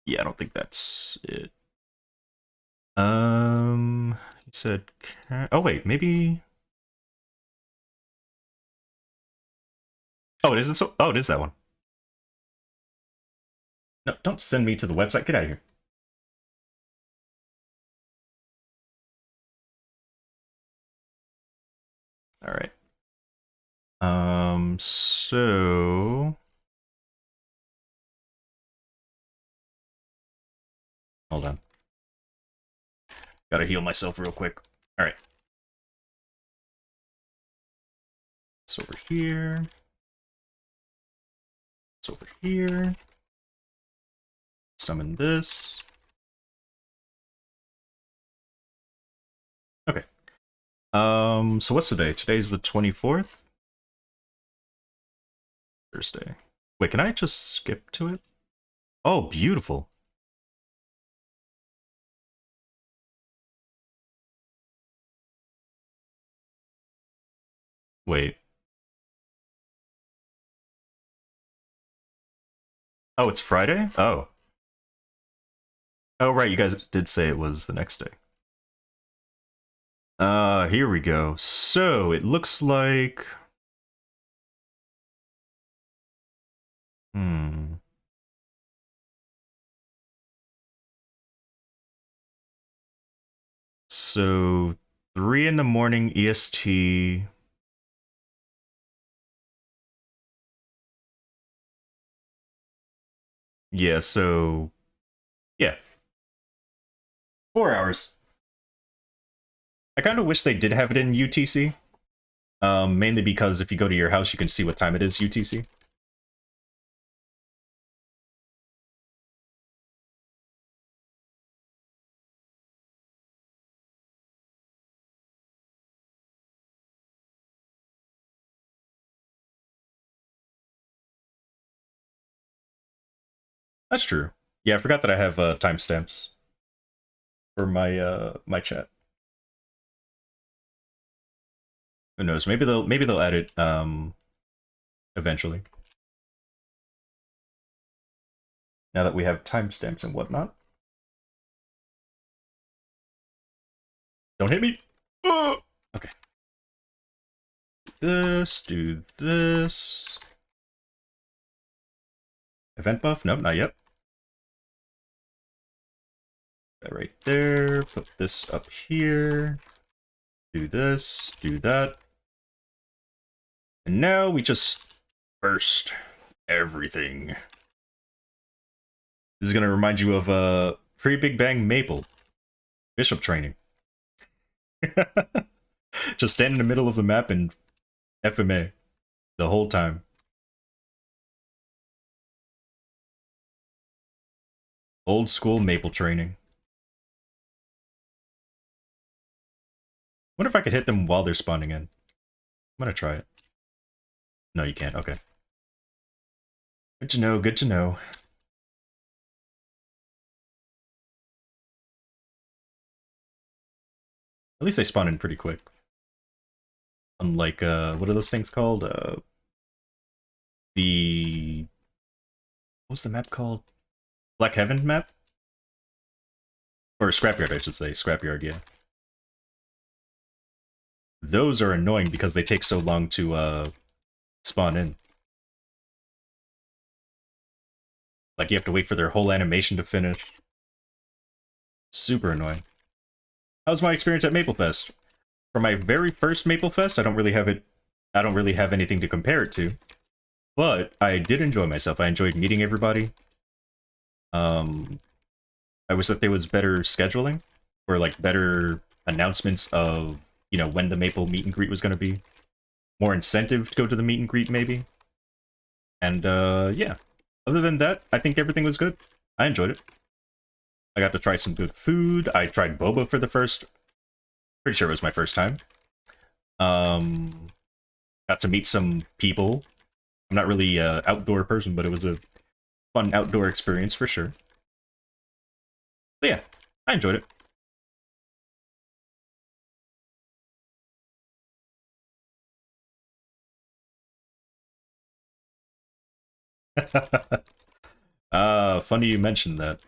Yeah, I don't think that's it. He said, oh wait, maybe. Oh, it is this. Oh, it is that one. No, don't send me to the website. Get out of here. All right. So hold on. Gotta heal myself real quick. All right. It's over here. It's over here. Summon this. Okay. So what's today? Today's the 24th? Thursday. Wait, can I just skip to it? Oh, beautiful. Wait. Oh, it's Friday? Oh. Oh, right, you guys did say it was the next day. Here we go. So, it looks like... So, 3 in the morning EST. Yeah, so... Yeah. 4 hours. I kind of wish they did have it in UTC. Mainly because if you go to your house, you can see what time it is UTC. That's true. Yeah, I forgot that I have timestamps for my chat. Who knows? Maybe they'll add it eventually. Now that we have timestamps and whatnot. Don't hit me. Okay. Do this. Event buff? Nope, not yet. That right there. Put this up here. Do this. Do that. And now we just burst everything. This is gonna remind you of pre-Big Bang Maple. Bishop training. Just stand in the middle of the map and FMA the whole time. Old school Maple training. Wonder if I could hit them while they're spawning in. I'm gonna try it. No, you can't. Okay. Good to know, good to know. At least they spawn in pretty quick. Unlike, what are those things called? What's the map called? Black Heaven map? Or Scrapyard, I should say. Scrapyard, yeah. Those are annoying because they take so long to, spawn in. Like, you have to wait for their whole animation to finish. Super annoying. How's my experience at Maplefest? For my very first Maplefest, I don't really have anything to compare it to. But I did enjoy myself. I enjoyed meeting everybody. I wish that there was better scheduling, or like better announcements of, you know, when the Maple meet and greet was going to be. More incentive to go to the meet and greet, maybe. And, yeah. Other than that, I think everything was good. I enjoyed it. I got to try some good food. I tried boba for the first... Pretty sure it was my first time. Got to meet some people. I'm not really an outdoor person, but it was a fun outdoor experience for sure. But yeah, I enjoyed it. Funny you mentioned that.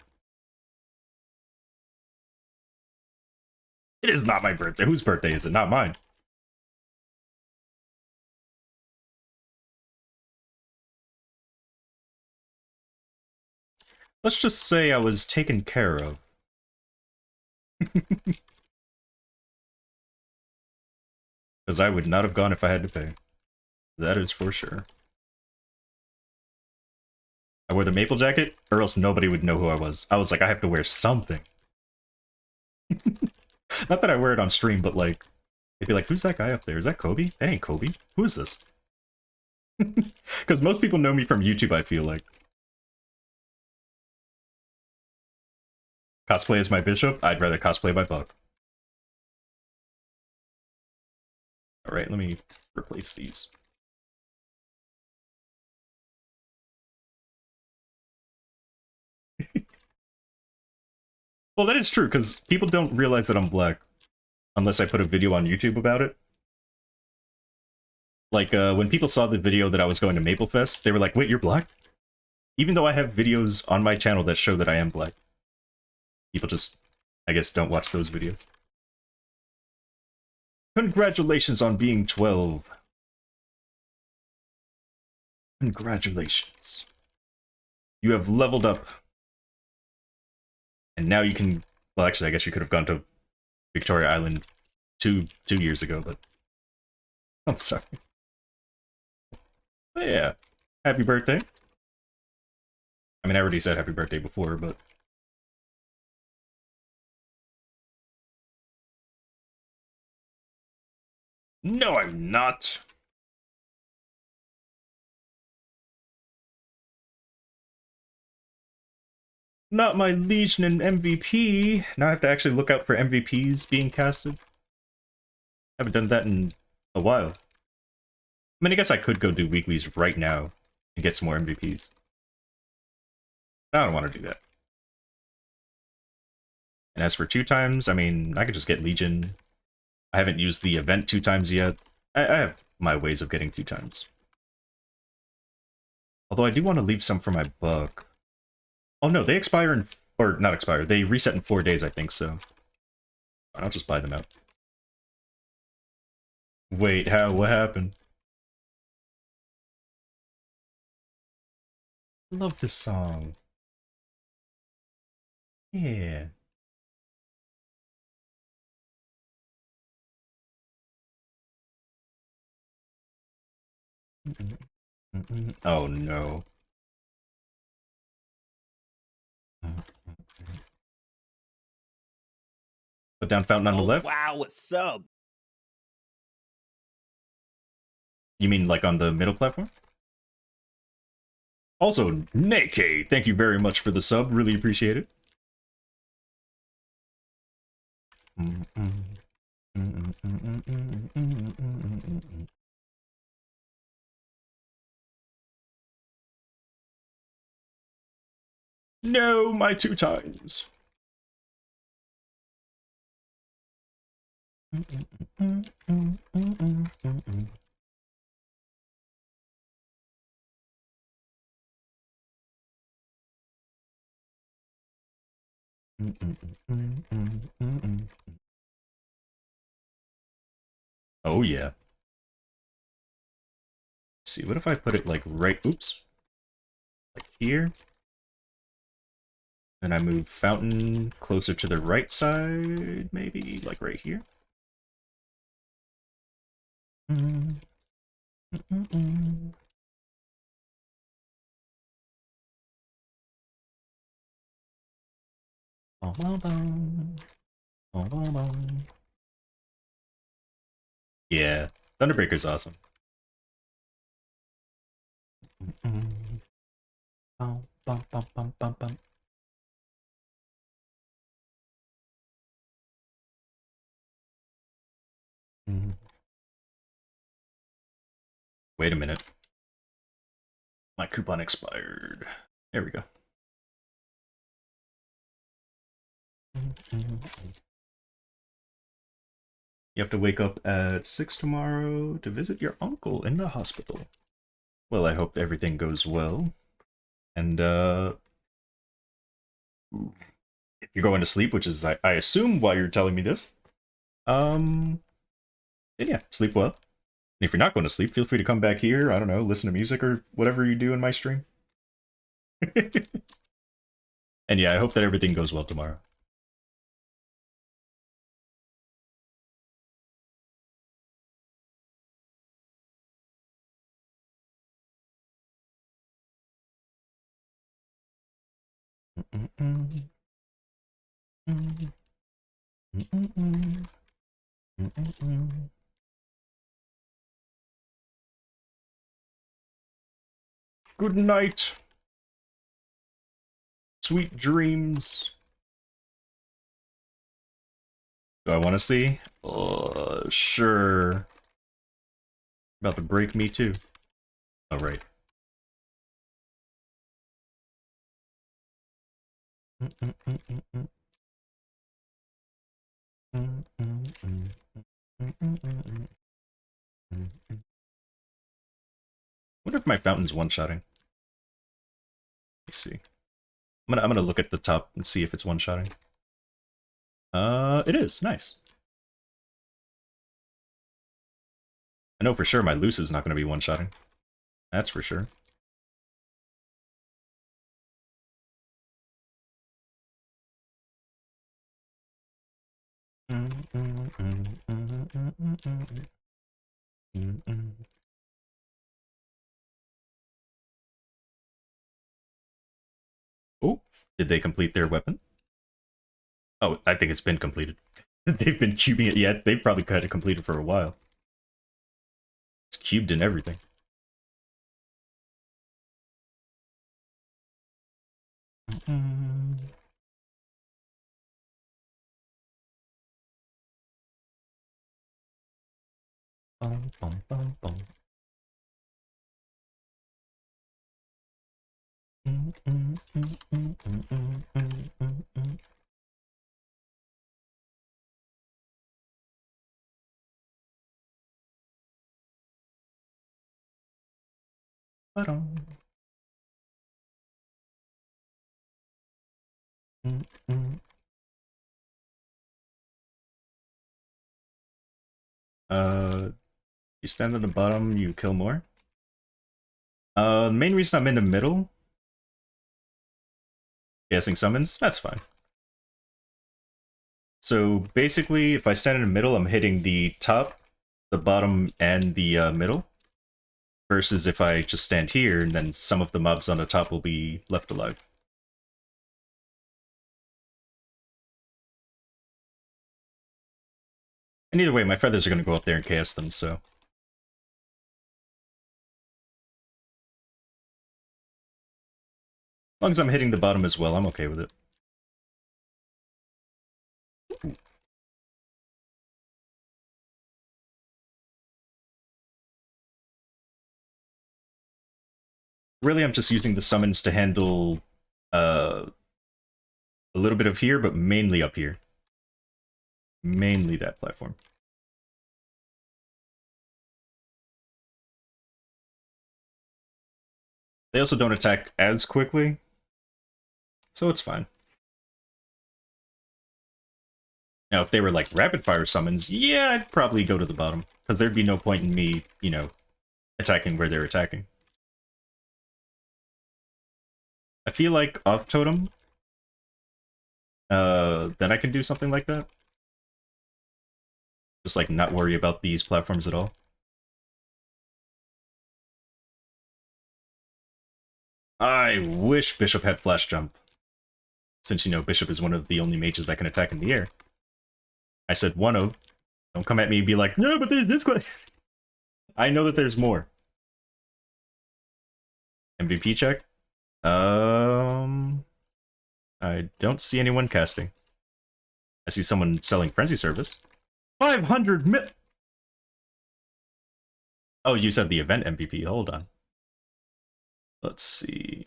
It is not my birthday. Whose birthday is it? Not mine. Let's just say I was taken care of. Because I would not have gone if I had to pay. That is for sure. I wore the maple jacket, or else nobody would know who I was. I was like, I have to wear something. Not that I wear it on stream, but like, they'd be like, who's that guy up there? Is that Kobe? That ain't Kobe. Who is this? Because most people know me from YouTube, I feel like. Cosplay as my bishop? I'd rather cosplay my Buck. Alright, let me replace these. Well, that is true, because people don't realize that I'm black. Unless I put a video on YouTube about it. Like, when people saw the video that I was going to Maplefest, they were like, wait, you're black? Even though I have videos on my channel that show that I am black. People just, I guess, don't watch those videos. Congratulations on being 12. Congratulations. You have leveled up. And now you can... Well, actually, I guess you could have gone to Victoria Island two years ago, but... I'm sorry. But yeah. Happy birthday. I mean, I already said happy birthday before, but... No, I'm not. Not my Legion and MVP. Now I have to actually look out for MVPs being casted. Haven't done that in a while. I mean, I guess I could go do weeklies right now and get some more MVPs. I don't want to do that. And as for 2 times, I mean, I could just get Legion. I haven't used the event 2 times yet. I have my ways of getting 2 times. Although I do want to leave some for my buck. Oh no, they expire in... Or, not expire. They reset in 4 days, I think, so... I'll just buy them out. Wait, how? What happened? I love this song. Yeah. Oh no. Put down fountain on the left? Wow, what's up? You mean like on the middle platform? Also, Neke, thank you very much for the sub. Really appreciate it. No, my 2 times. Oh yeah. Let's see, what if I put it like right, oops, like here? Then I move fountain closer to the right side, maybe like right here. Yeah, Thunderbreaker's awesome. Wait a minute. My coupon expired. There we go. You have to wake up at 6 tomorrow to visit your uncle in the hospital. Well, I hope everything goes well. And, if you're going to sleep, which is, I assume, why you're telling me this, then yeah, sleep well. And if you're not going to sleep, feel free to come back here, I don't know, listen to music or whatever you do in my stream. And yeah, I hope that everything goes well tomorrow. Good night. Sweet dreams. Do I want to see? Sure. About to break me too. Oh, right. Wonder if my fountain's one-shotting. see. I'm gonna look at the top and see if it's one-shotting. It is. Nice. I know for sure my loose is not gonna be one-shotting. That's for sure. Oh, did they complete their weapon? Oh, I think it's been completed. They've been cubing it yet. They've probably had it completed for a while. It's cubed and everything. Bum, bum, bum, bum. Ba-dum. You stand on the bottom, you kill more. The main reason I'm in the middle, guessing summons, that's fine. So basically, if I stand in the middle, I'm hitting the top, the bottom, and the middle. Versus if I just stand here, and then some of the mobs on the top will be left alive. And either way, my feathers are going to go up there and chaos them, so... As long as I'm hitting the bottom as well, I'm okay with it. Really, I'm just using the summons to handle a little bit of here, but mainly up here. Mainly that platform. They also don't attack as quickly, so it's fine. Now, if they were like rapid-fire summons, yeah, I'd probably go to the bottom, because there'd be no point in me, you know, attacking where they're attacking. I feel like off totem, then I can do something like that. Just like not worry about these platforms at all. I wish Bishop had flash jump. Since, you know, Bishop is one of the only mages that can attack in the air. I said one of. Don't come at me and be like, no, but there's this class. I know that there's more. MVP check? I don't see anyone casting. I see someone selling Frenzy Service. 500 mil! Oh, you said the event MVP. Hold on. Let's see.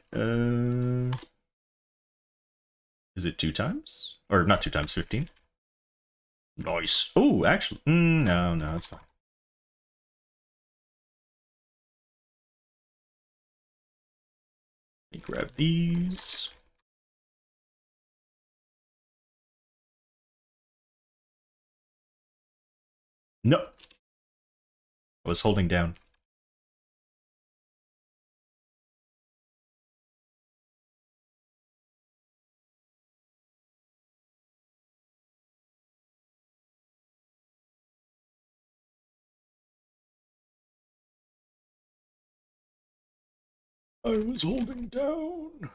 Is it 2 times? Or not 2 times, 15? Nice. Oh, actually. No, it's fine. Let me grab these. No. I was holding down. I was holding down.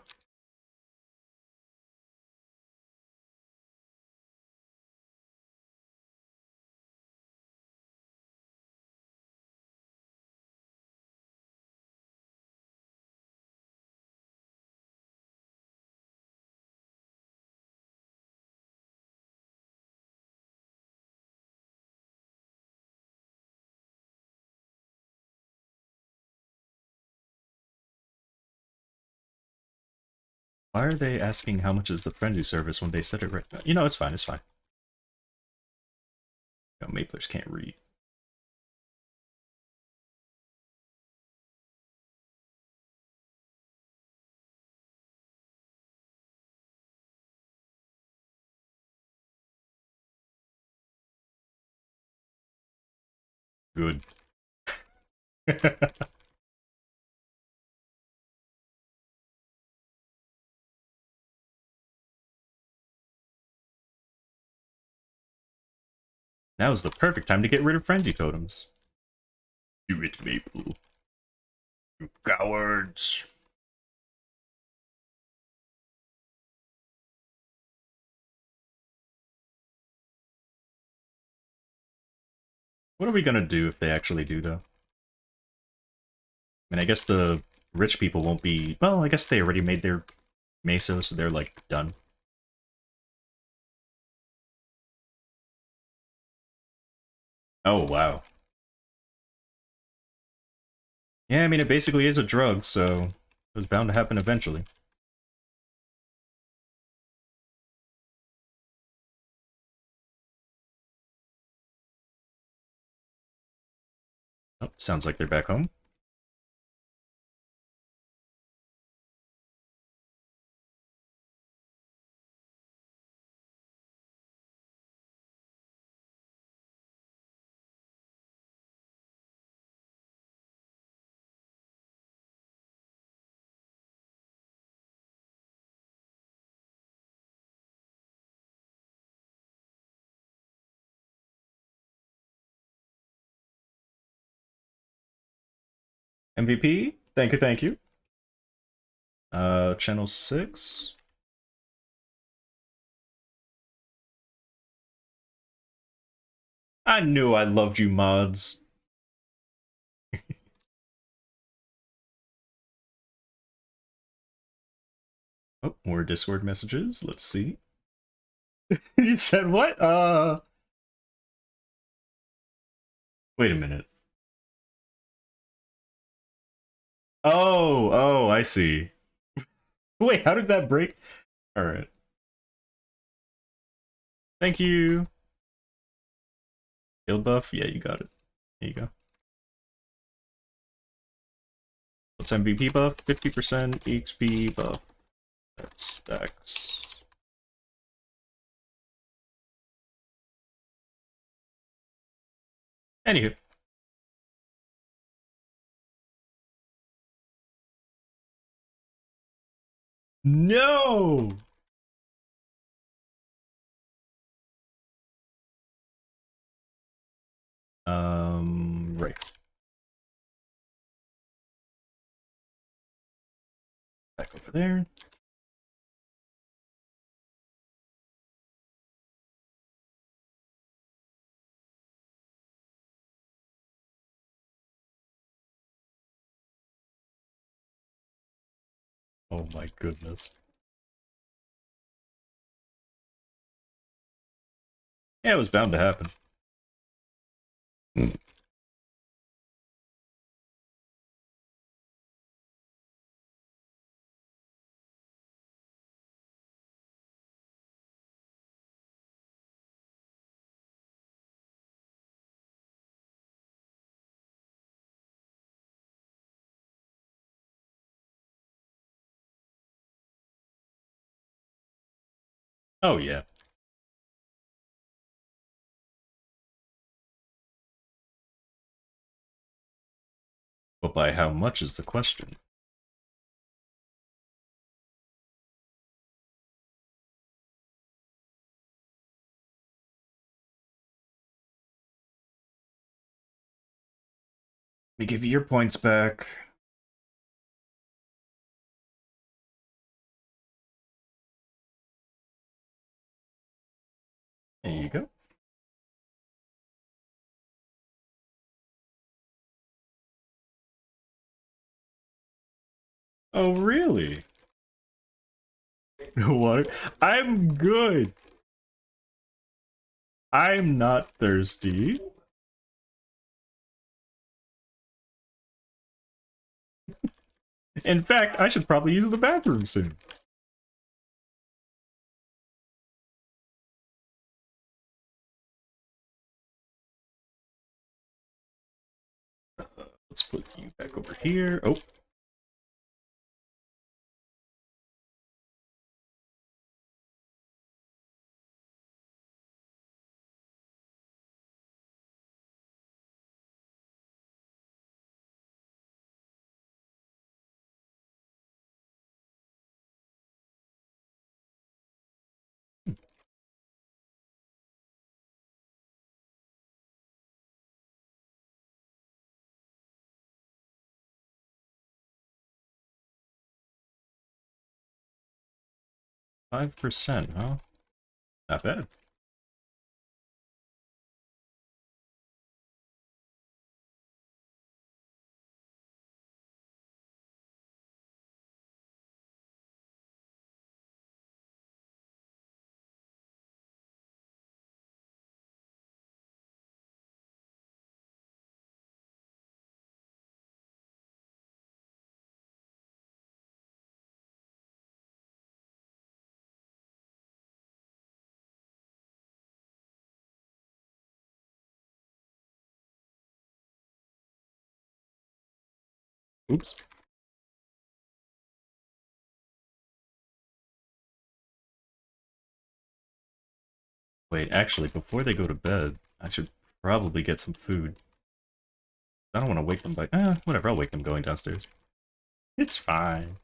Why are they asking how much is the frenzy service when they said it right now? You know, it's fine, it's fine. No, Maplers can't read. Good. Now is the perfect time to get rid of frenzy totems. Do it, Maple. You cowards. What are we gonna do if they actually do, though? I mean, I guess the rich people won't be... Well, I guess they already made their meso, so they're, like, done. Oh, wow. Yeah, I mean, it basically is a drug, so it was bound to happen eventually. Oh, sounds like they're back home. MVP? Thank you, thank you. Channel 6? I knew I loved you, mods. Oh, more Discord messages. Let's see. You said what? Wait a minute. Oh, I see. Wait, how did that break? Alright. Thank you. Heal buff? Yeah, you got it. There you go. What's MVP buff? 50% EXP buff. That's stacks. Anywho. No! Right. Back over there. Oh my goodness. Yeah, it was bound to happen. Oh yeah. But by how much is the question? Let me give you your points back. There you go. Oh, really? What? I'm good. I'm not thirsty. In fact, I should probably use the bathroom soon. Let's put you back over here. Oh. 5%, huh? Not bad. Oops. Wait, actually, before they go to bed, I should probably get some food. I don't want to wake them by... whatever, I'll wake them going downstairs. It's fine.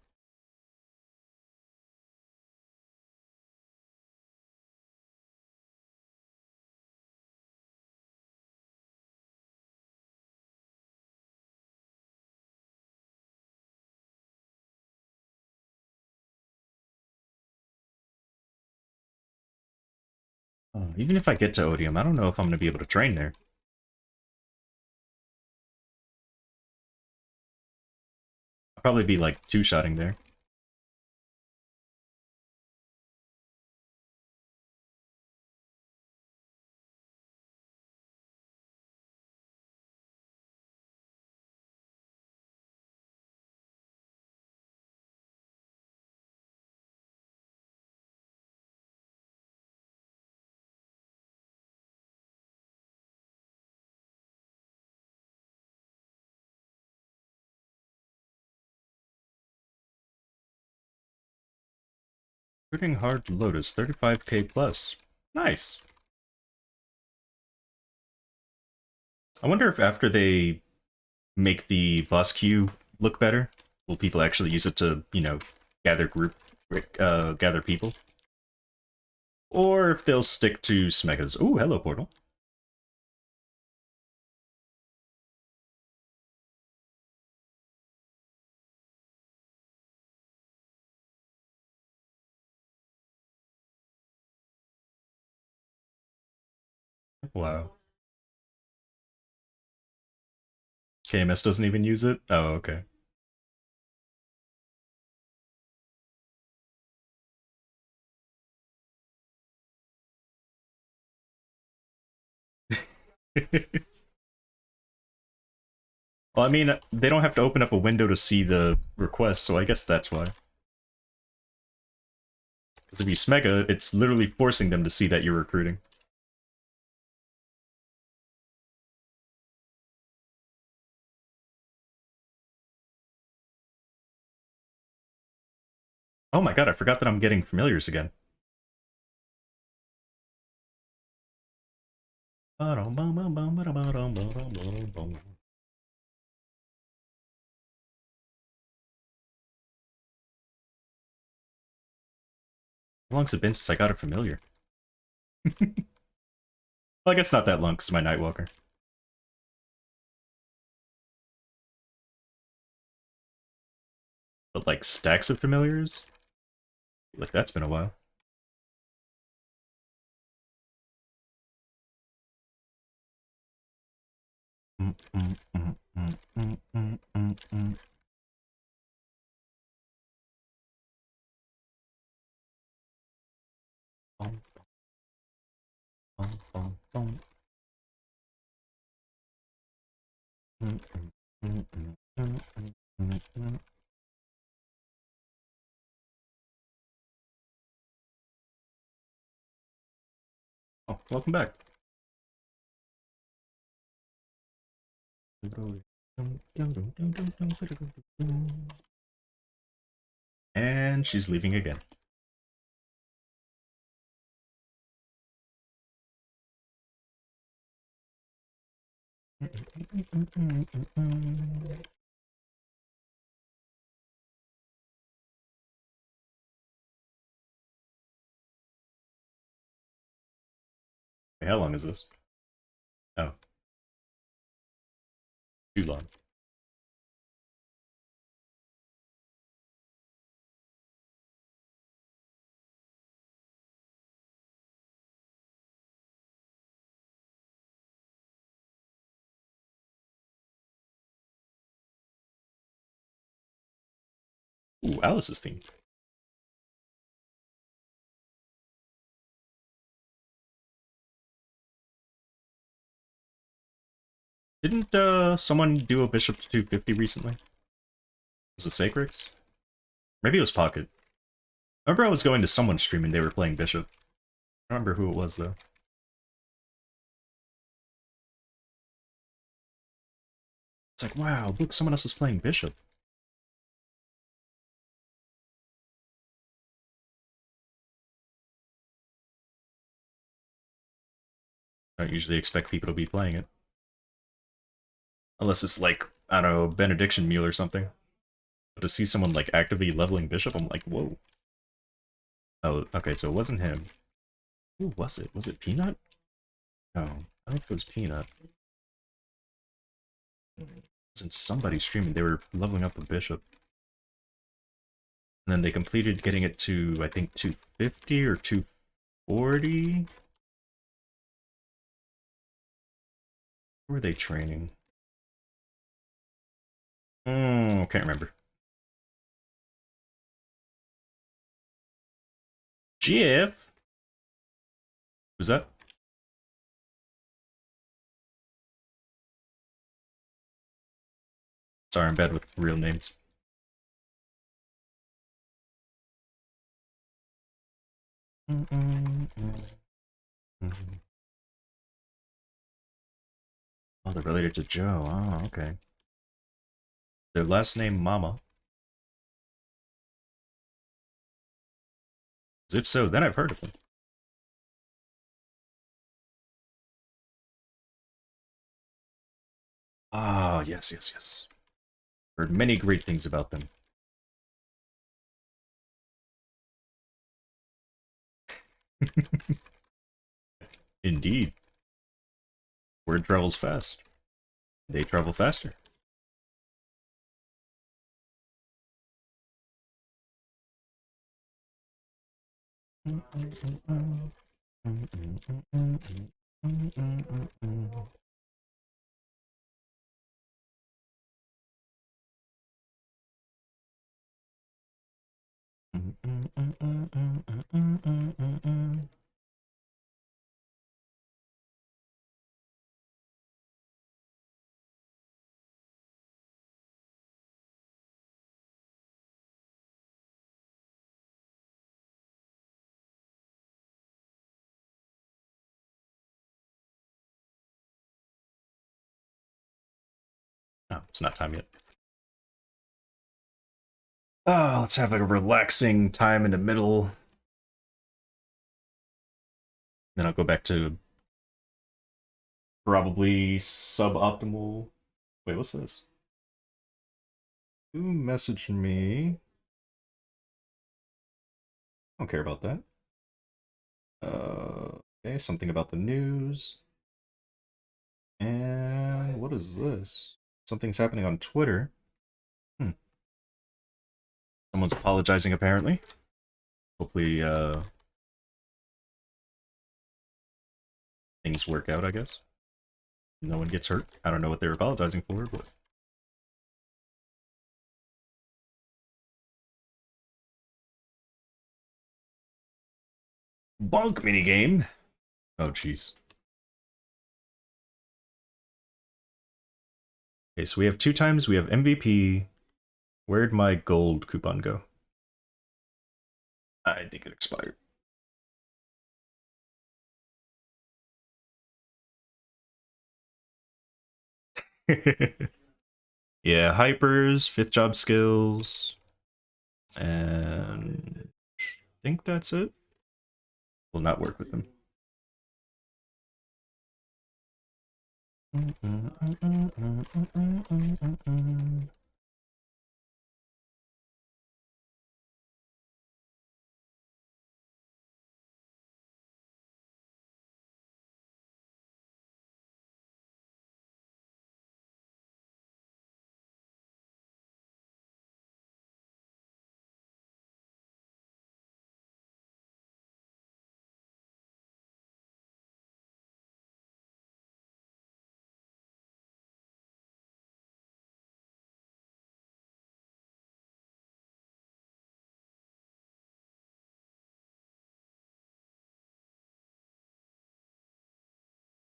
Even if I get to Odium, I don't know if I'm going to be able to train there. I'll probably be, like, two-shotting there. Recruiting Hard Lotus, 35k plus. Nice. I wonder if after they make the boss queue look better, will people actually use it to, you know, gather people? Or if they'll stick to Smegas. Ooh, hello, Portal. Wow. KMS doesn't even use it? Oh, okay. Well, I mean, they don't have to open up a window to see the request, so I guess that's why. Because if you smega, it's literally forcing them to see that you're recruiting. Oh my god, I forgot that I'm getting familiars again. How long's it been since I got a familiar? Well, I guess not that long, because my Nightwalker. But like stacks of familiars? Like that's been a while. Oh, welcome back. And she's leaving again. Hey, how long is this? Oh, too long. Ooh, Alice's theme. Didn't someone do a bishop to 250 recently? Was it Sacrix? Maybe it was Pocket. I remember I was going to someone's stream and they were playing bishop. I don't remember who it was though. It's like, wow, look, someone else is playing bishop. I don't usually expect people to be playing it. Unless it's like, I don't know, Benediction Mule or something. But to see someone like actively leveling bishop, I'm like, whoa. Oh, okay, so it wasn't him. Who was it? Was it Peanut? No, I don't think it was Peanut. It wasn't somebody streaming. They were leveling up a bishop. And then they completed getting it to, I think, 250 or 240? Who were they training? Can't remember. Jeff? Who's that? Sorry, I'm bad with real names. Oh, they're related to Joe. Oh, okay. Their last name, Mama. If so, then I've heard of them. Ah, yes, yes, yes. Heard many great things about them. Indeed. Word travels fast. They travel faster. Oh, it's not time yet. Oh, let's have a relaxing time in the middle. Then I'll go back to probably suboptimal. Wait, what's this? Who messaged me? I don't care about that. Okay, something about the news. And what is this? Something's happening on Twitter. Someone's apologizing, apparently. Hopefully, things work out, I guess. No one gets hurt. I don't know what they're apologizing for, but... Bonk minigame! Oh, jeez. Okay, so we have 2 times. We have MVP. Where'd my gold coupon go? I think it expired. Yeah, hypers, 5th job skills, and I think that's it. Will not work with them.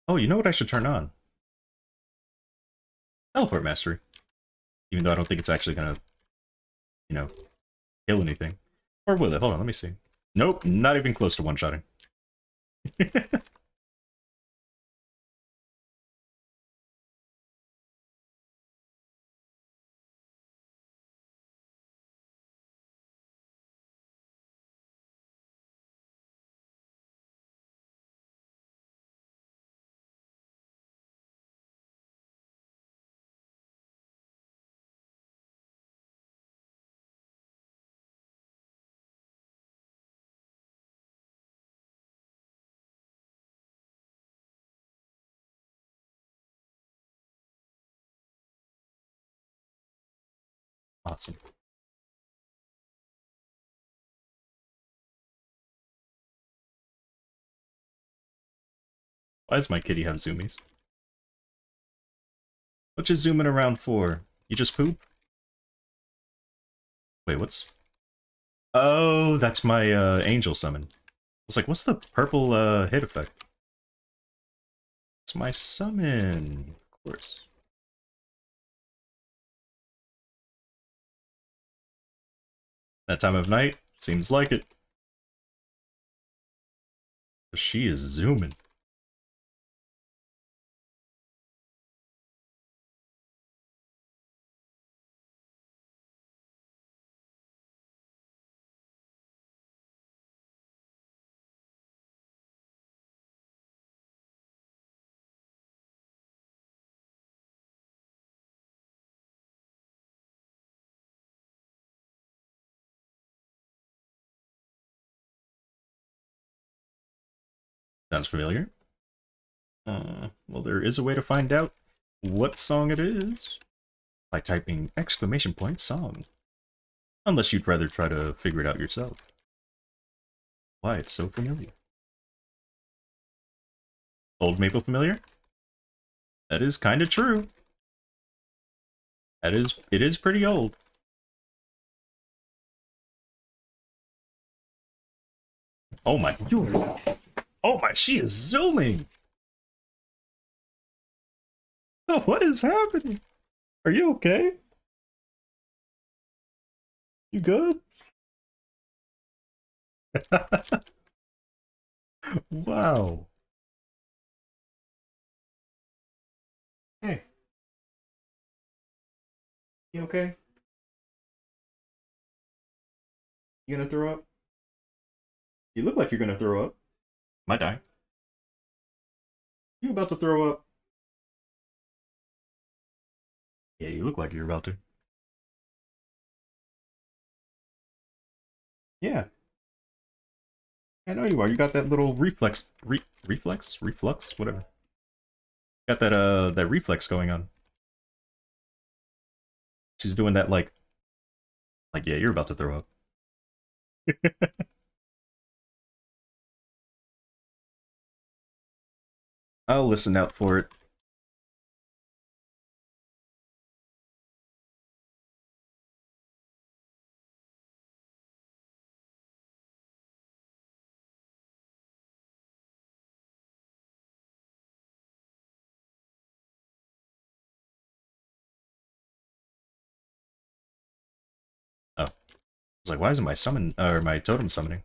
Oh, you know what I should turn on? Teleport Mastery. Even though I don't think it's actually gonna, you know, kill anything. Or will it? Hold on, let me see. Nope, not even close to one-shotting. Awesome. Why does my kitty have zoomies? What you zooming around for? You just poop? Wait, what's... Oh, that's my angel summon. I was like, what's the purple hit effect? It's my summon, of course. That time of night? Seems like it. She is zooming. Sounds familiar. Well, there is a way to find out what song it is by typing exclamation point song. Unless you'd rather try to figure it out yourself. Why, it's so familiar. Old Maple familiar? That is kind of true. It is pretty old. Oh my, oh my, she is zooming! Oh, what is happening? Are you okay? You good? Wow. Hey. You okay? You gonna throw up? You look like you're gonna throw up. Am I dying? You about to throw up? Yeah, you look like you're about to. Yeah, I know you are. You got that little reflux, whatever. Got that reflex going on. She's doing that like yeah, you're about to throw up. I'll listen out for it. Oh, I was like, why isn't my summon or my totem summoning?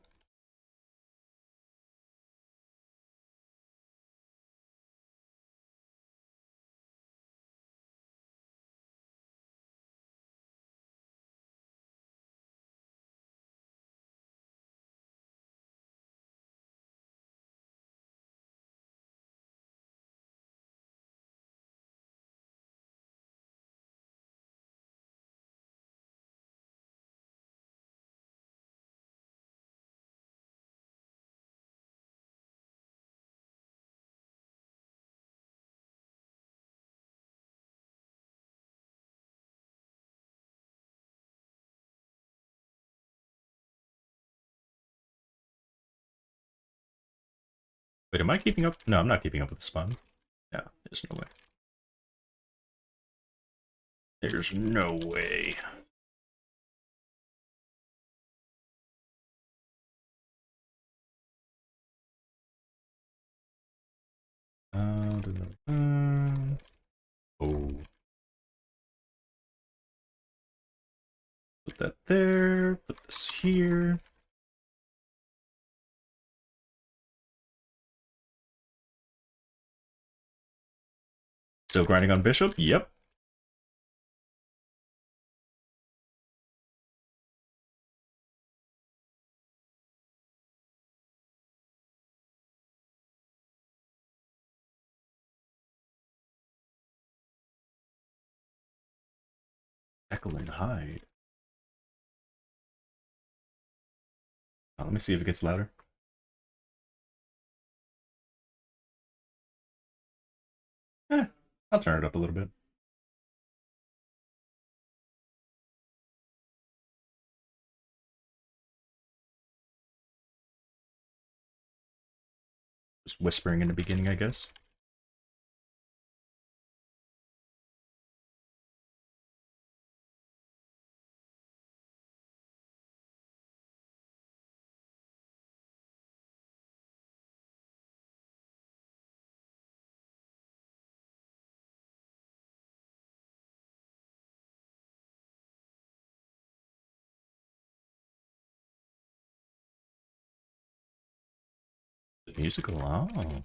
Wait, am I keeping up? No, I'm not keeping up with the spawn. No, there's no way. There's no way. Oh. Put that there. Put this here. Still grinding on Bishop? Yep. Echoing hide. Oh, let me see if it gets louder. I'll turn it up a little bit. Just whispering in the beginning, I guess. The musical, oh.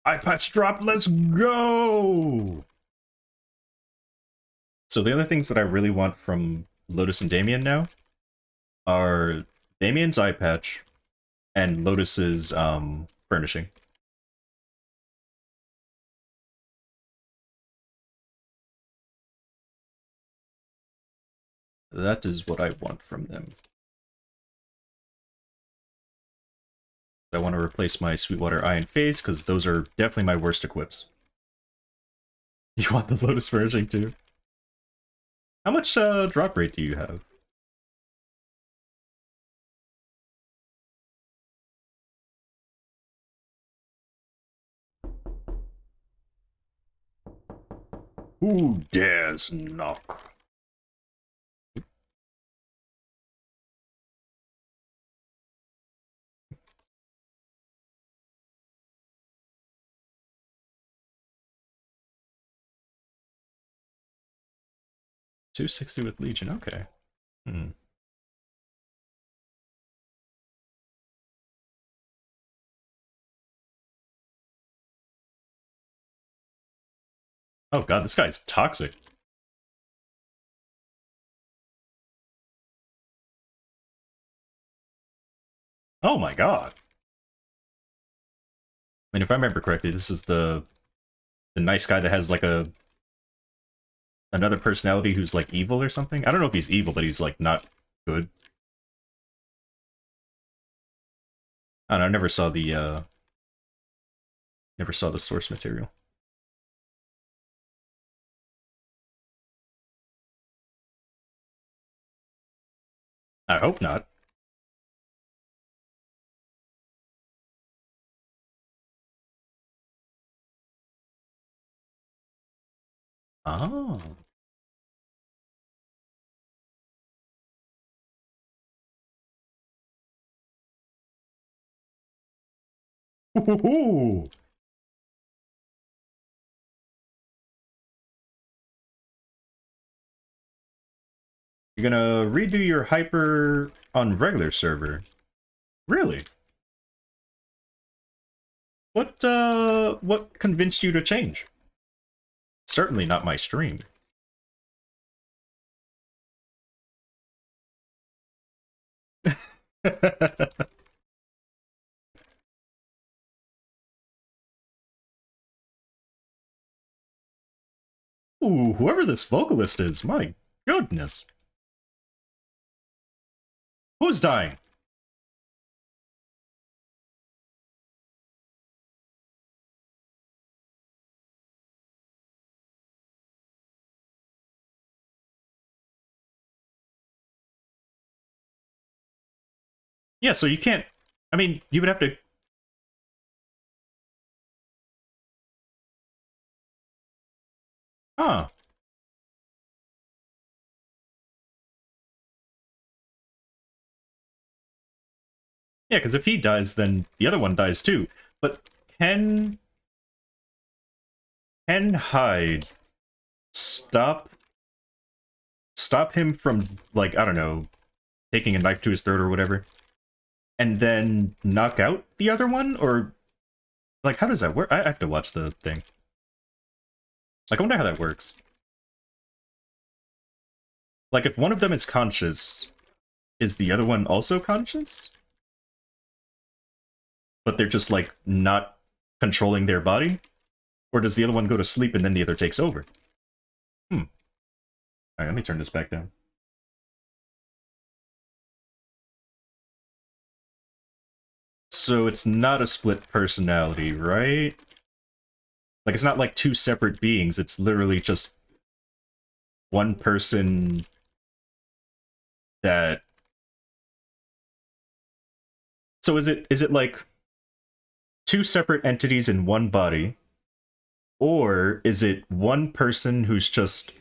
iPatch drop, let's go! So the other things that I really want from Lotus and Damien now are Damien's eye patch and Lotus's furnishing. That is what I want from them. I want to replace my Sweetwater Eye and Phase, because those are definitely my worst equips. You want the Lotus furnishing too? How much drop rate do you have? Who dares knock? $260 with Legion, okay. Oh god, this guy's toxic. Oh my god. I mean, if I remember correctly, this is the nice guy that has like another personality who's like evil or something. I don't know if he's evil, but he's like not good. I don't know, I never saw the source material. I hope not. Oh. Ooh. You're gonna redo your hyper on regular server. Really? What convinced you to change? Certainly not my stream. Ooh, whoever this vocalist is, my goodness. Who's dying? Yeah, so you can't... I mean, you would have to... Huh. Yeah, because if he dies, then the other one dies too. But can Hyde stop him from, like, I don't know, taking a knife to his throat or whatever, and then knock out the other one? Or, like, how does that work? I have to watch the thing. Like, I wonder how that works. Like, if one of them is conscious, is the other one also conscious? But they're just, like, not controlling their body? Or does the other one go to sleep and then the other takes over? Alright, let me turn this back down. So it's not a split personality, right? Like, it's not like two separate beings, it's literally just one person that... So is it like two separate entities in one body? Or is it one person who's just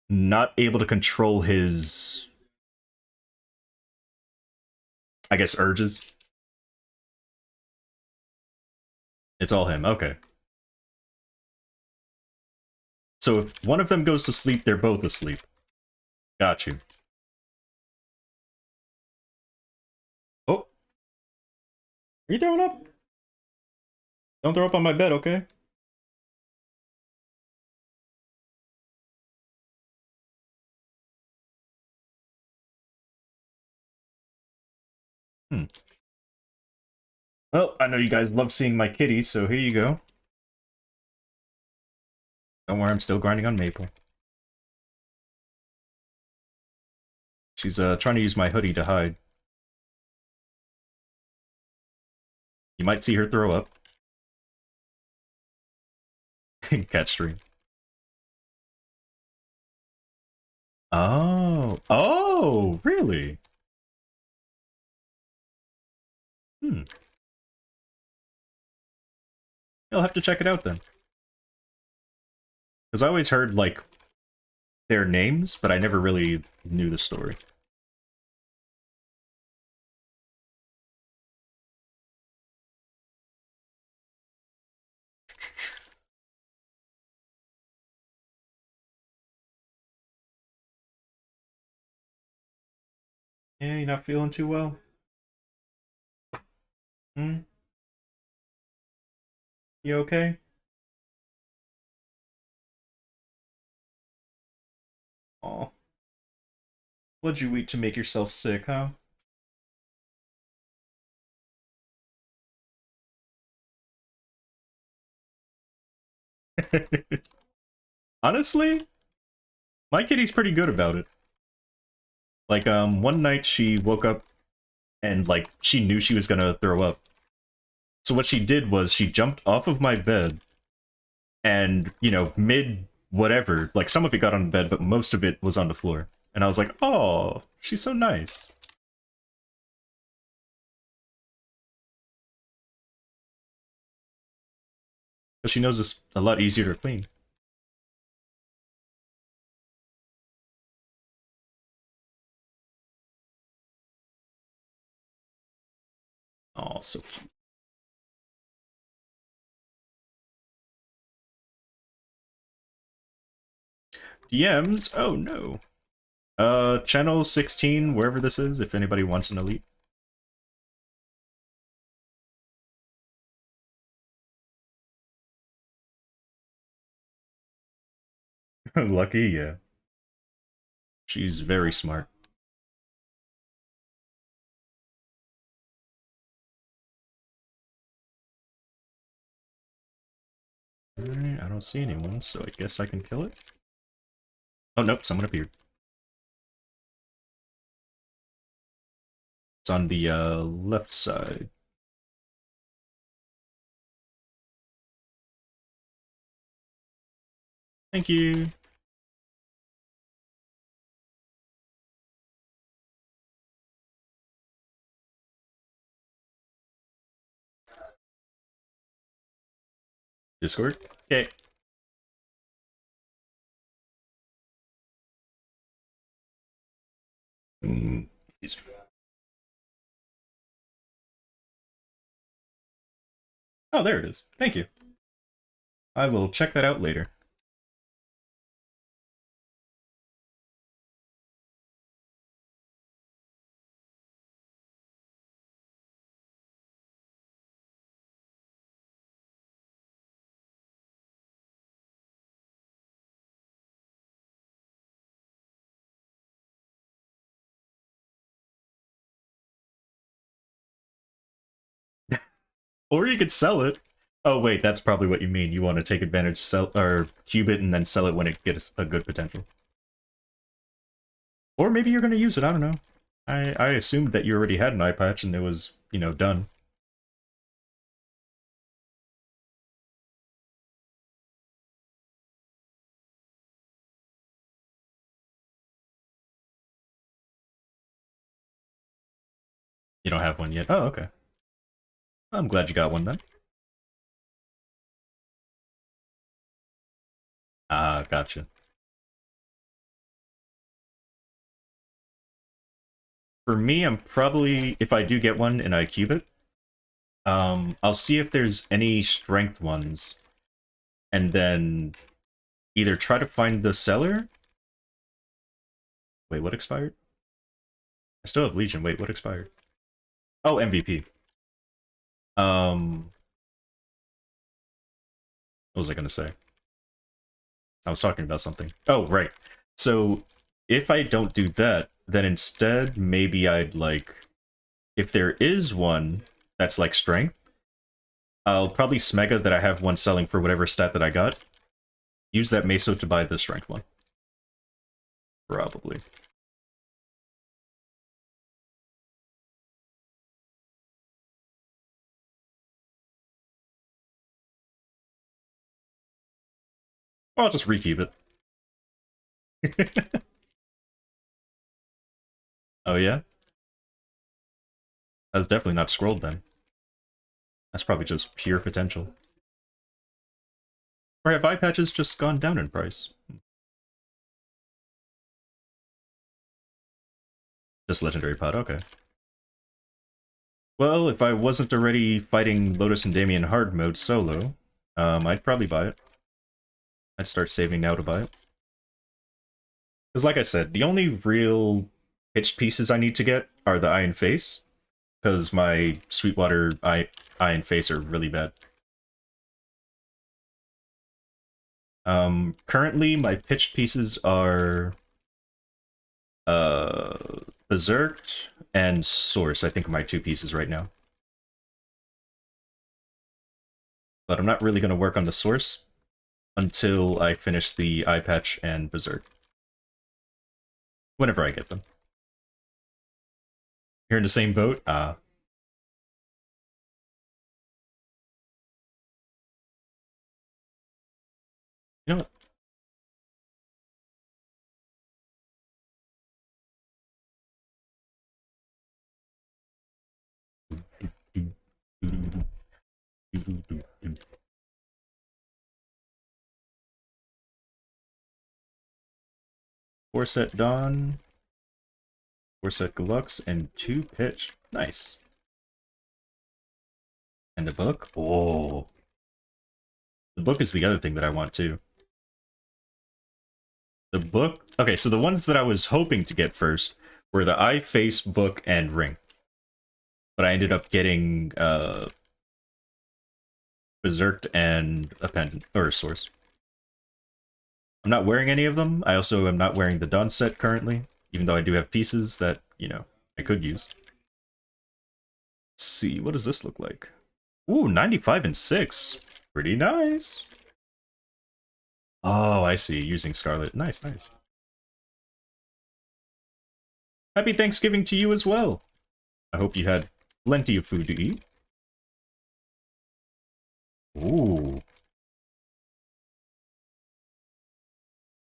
not able to control his, I guess, urges? It's all him, okay. So if one of them goes to sleep, they're both asleep. Got you. Oh. Are you throwing up? Don't throw up on my bed, okay? Well, I know you guys love seeing my kitty, so here you go. Don't worry, I'm still grinding on Maple. She's trying to use my hoodie to hide. You might see her throw up. Cat stream. Oh. Oh, really? You'll have to check it out then. Because I always heard, like, their names, but I never really knew the story. Yeah, you're not feeling too well? Hmm? You okay? Aw. What'd you eat to make yourself sick, huh? Honestly, my kitty's pretty good about it. Like, one night she woke up and, like, she knew she was gonna throw up. So what she did was she jumped off of my bed and, you know, mid whatever, like, some of it got on the bed, but most of it was on the floor. And I was like, oh, she's so nice. Because she knows it's a lot easier to clean. Oh, so cute. DMs? Oh, no. Channel 16, wherever this is, if anybody wants an elite. Lucky, yeah. She's very smart. Alright, I don't see anyone, so I guess I can kill it. Oh, nope, someone appeared. It's on the, left side. Thank you. Discord? Okay. Excuse me. Oh, there it is. Thank you. I will check that out later. Or you could sell it. Oh wait, that's probably what you mean. You want to take advantage, sell or cube it, and then sell it when it gets a good potential. Or maybe you're going to use it. I don't know. I assumed that you already had an eye patch and it was, you know, done. You don't have one yet. Oh, okay. I'm glad you got one then. Ah, gotcha. For me, I'm probably, if I do get one and I cube it, I'll see if there's any strength ones, and then either try to find the seller. Wait, what expired? I still have Legion. Wait, what expired? Oh, MVP. What was I gonna say? I was talking about something. Oh, right. So, if I don't do that, then instead, maybe I'd like... If there is one that's like strength, I'll probably smega that I have one selling for whatever stat that I got. Use that meso to buy the strength one. Probably. Or I'll just rekeep it. Oh yeah? That's definitely not scrolled then. That's probably just pure potential. Or have eye patches just gone down in price? Just legendary pod, okay. Well, if I wasn't already fighting Lotus and Damien hard mode solo, I'd probably buy it. I'd start saving now to buy it. Because like I said, the only real pitched pieces I need to get are the eye and face, because my Sweetwater eye and face are really bad. Currently, my pitched pieces are Berserk and Source, I think, are my two pieces right now. But I'm not really going to work on the Source until I finish the eye patch and Berserk. Whenever I get them. You're in the same boat? You know what? Four set Dawn, 4 set Galux, and 2 pitch. Nice. And a book? Oh. The book is the other thing that I want too. The book... Okay, so the ones that I was hoping to get first were the eye, face, book, and ring. But I ended up getting Berserked and a pendant, or a source. I'm not wearing any of them. I also am not wearing the Dawn set currently, even though I do have pieces that, you know, I could use. Let's see, what does this look like? Ooh, 95 and 6. Pretty nice. Oh, I see. Using Scarlet. Nice, nice. Happy Thanksgiving to you as well. I hope you had plenty of food to eat. Ooh.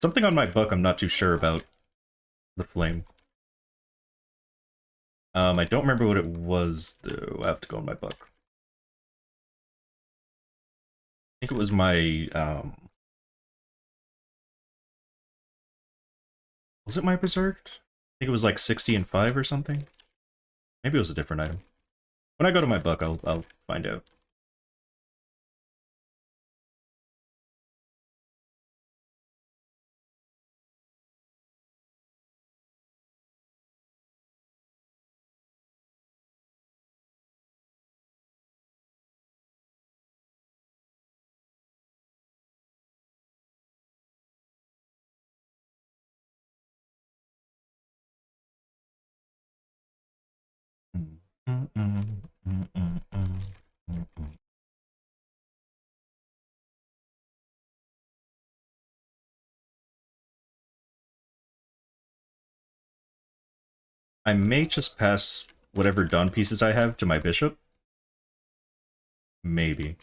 Something on my book I'm not too sure about. The flame. I don't remember what it was, though. I have to go in my book. I think it was my, was it my Berserked? I think it was like 60 and 5 or something. Maybe it was a different item. When I go to my book, I'll find out. I may just pass whatever dawn pieces I have to my bishop. Maybe.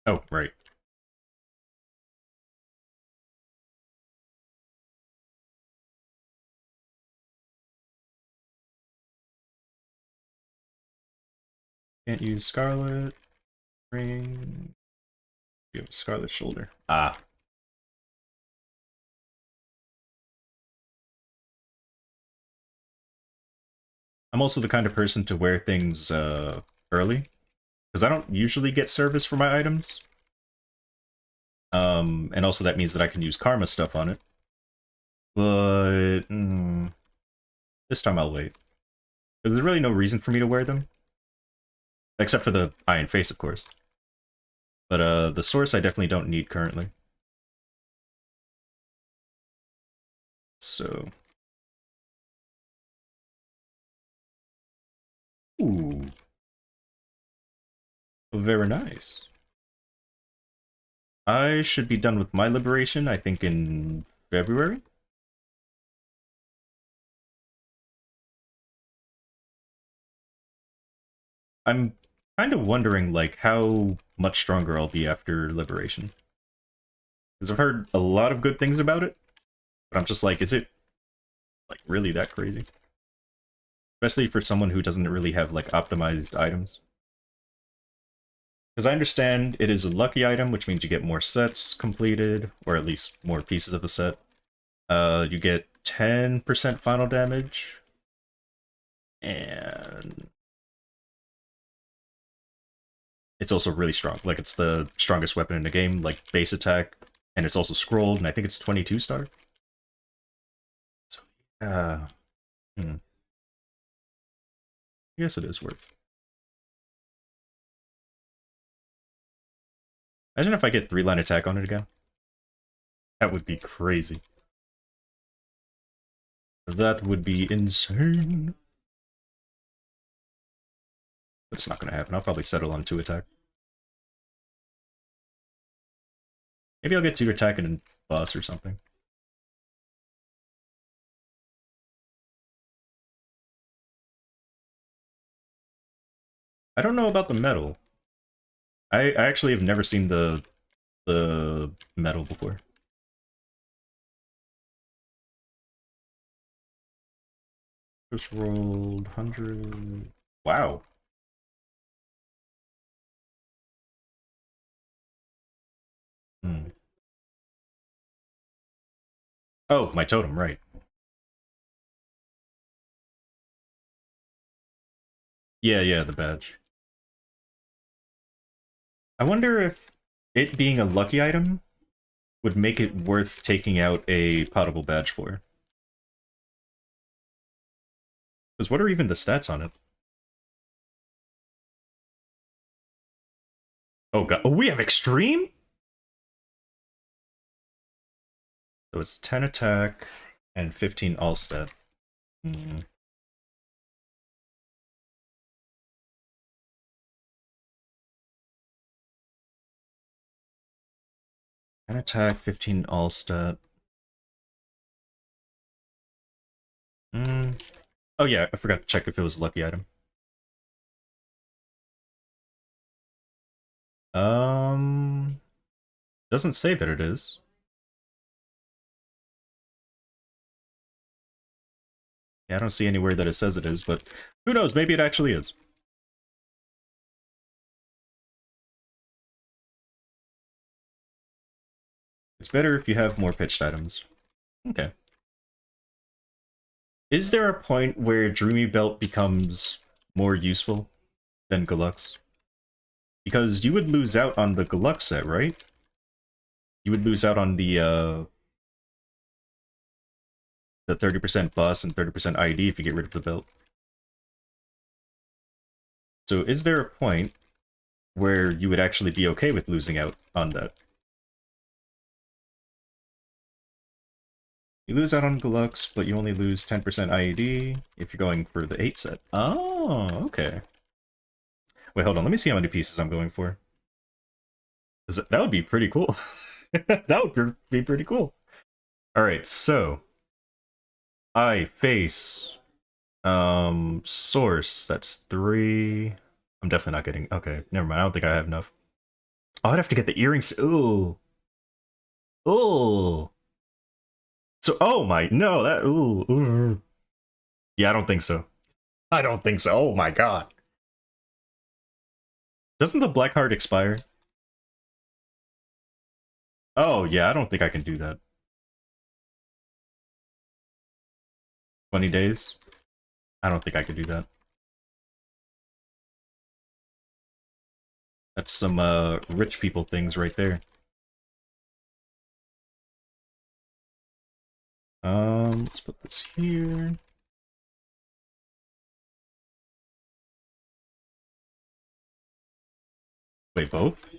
Oh, right. Can't use Scarlet. Ring. You have Scarlet Shoulder. Ah. I'm also the kind of person to wear things early, because I don't usually get service for my items. And also that means that I can use Karma stuff on it. But this time I'll wait. There's really no reason for me to wear them. Except for the Iron Face, of course. But the source I definitely don't need currently. So... Ooh. Very nice. I should be done with my liberation, I think in February? I'm kind of wondering, like, how much stronger I'll be after liberation. Because I've heard a lot of good things about it, but I'm just like, is it, like, really that crazy? Especially for someone who doesn't really have, like, optimized items. Because I understand it is a lucky item, which means you get more sets completed, or at least more pieces of a set. You get 10% final damage, and it's also really strong. Like, it's the strongest weapon in the game, like, base attack, and it's also scrolled, and I think it's 22 star. So, I guess it is worth. Imagine if I get 3-line attack on it again. That would be crazy. That would be insane. But it's not going to happen. I'll probably settle on 2 attack. Maybe I'll get 2 attack and boss or something. I don't know about the metal. I actually have never seen the metal before. Just rolled 100. Wow. Oh, my totem, right. Yeah, the badge. I wonder if it being a lucky item would make it worth taking out a potable badge for. Because what are even the stats on it? Oh god, oh, we have extreme? So it's 10 attack and 15 all stat. 10 attack, 15 all stat. Oh yeah, I forgot to check if it was a lucky item. Doesn't say that it is. Yeah, I don't see anywhere that it says it is, but who knows, maybe it actually is. It's better if you have more pitched items. Okay. Is there a point where Dreamy Belt becomes more useful than Galux? Because you would lose out on the Galux set, right? you would lose out on the 30% bus and 30% ID if you get rid of the belt. So is there a point where you would actually be okay with losing out on that? You lose out on Deluxe, but you only lose 10% IED if you're going for the 8 set. Oh, okay. Wait, hold on. Let me see how many pieces I'm going for. That would be pretty cool. That would be pretty cool. Alright, so... I face... Source. That's 3... I'm definitely not getting... Okay, never mind. I don't think I have enough. Oh, I'd have to get the earrings. Ooh. Ooh. So, oh my... No, that... Ooh. Yeah, I don't think so. I don't think so. Oh my god. Doesn't the black heart expire? Oh, yeah, I don't think I can do that. 20 days? I don't think I could do that. That's some, rich people things right there. Let's put this here. Wait, both?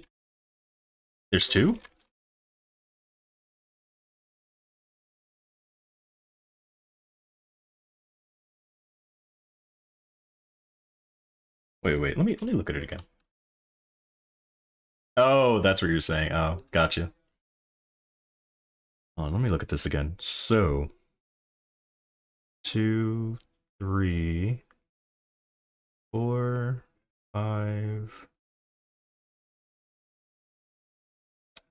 There's 2? Wait, let me look at it again. Oh, that's what you're saying. Oh, gotcha. Oh, let me look at this again. So 2, 3, 4, 5,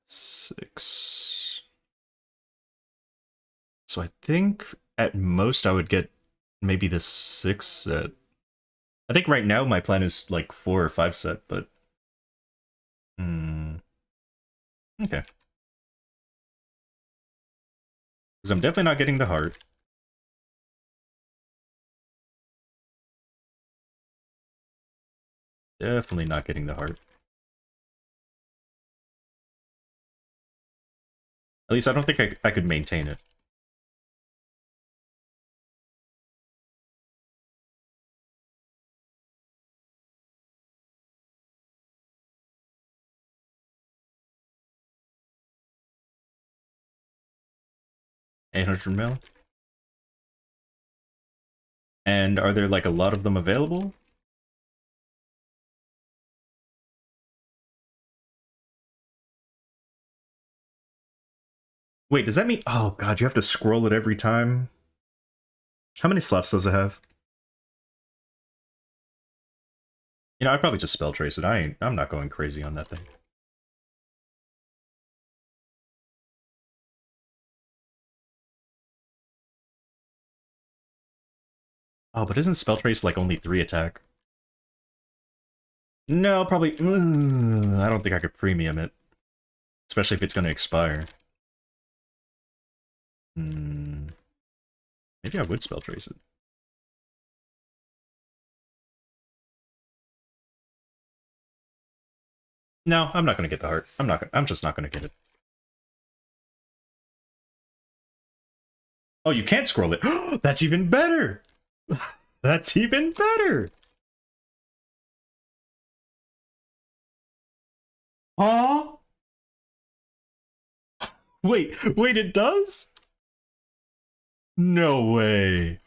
6. So I think at most I would get maybe the 6 set. I think right now my plan is like 4 or 5 set, but... Okay. Because I'm definitely not getting the heart. Definitely not getting the heart. At least I don't think I could maintain it. $800 mil. And are there like a lot of them available? Wait, does that mean... Oh god, you have to scroll it every time? How many slots does it have? You know, I'd probably just spell trace it. I'm not going crazy on that thing. Oh, but isn't spell trace like only 3 attack? No, probably... I don't think I could premium it. Especially if it's going to expire. Maybe I would spell trace it. No, I'm not going to get the heart. I'm just not going to get it. Oh, you can't scroll it. That's even better! That's even better! Huh? Wait, it does? No way.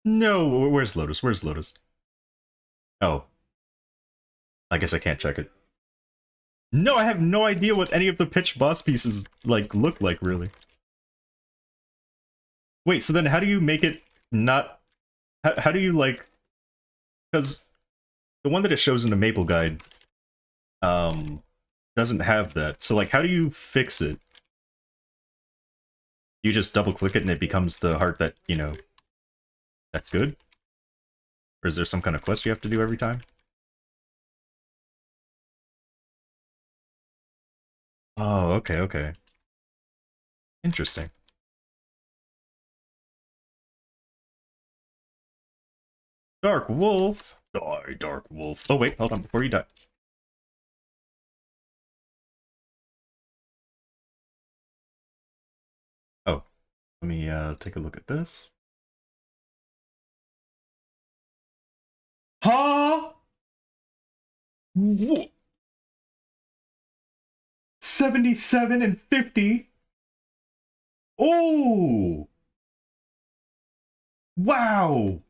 No, where's Lotus? Where's Lotus? Oh. I guess I can't check it. No, I have no idea what any of the pitch boss pieces, like, look like, really. Wait, so then how do you make it not... How do you, like... Because the one that it shows in the Maple Guide, doesn't have that. So, like, how do you fix it? You just double-click it and it becomes the heart that, you know, that's good? Or is there some kind of quest you have to do every time? Oh, okay. Interesting. Dark Wolf. Die, Dark Wolf. Oh, wait, hold on, before you die. Let me take a look at this. Huh? 77 and 50? Oh! Wow!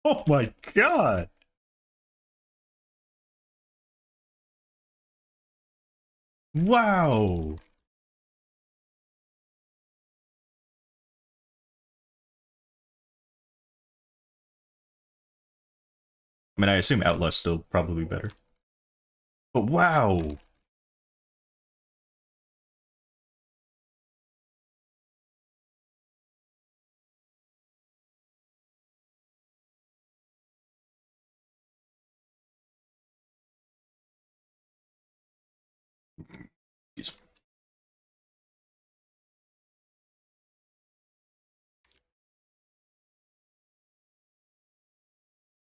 Oh my god! Wow! I mean, I assume Outlaw's still probably better. But wow! Jeez.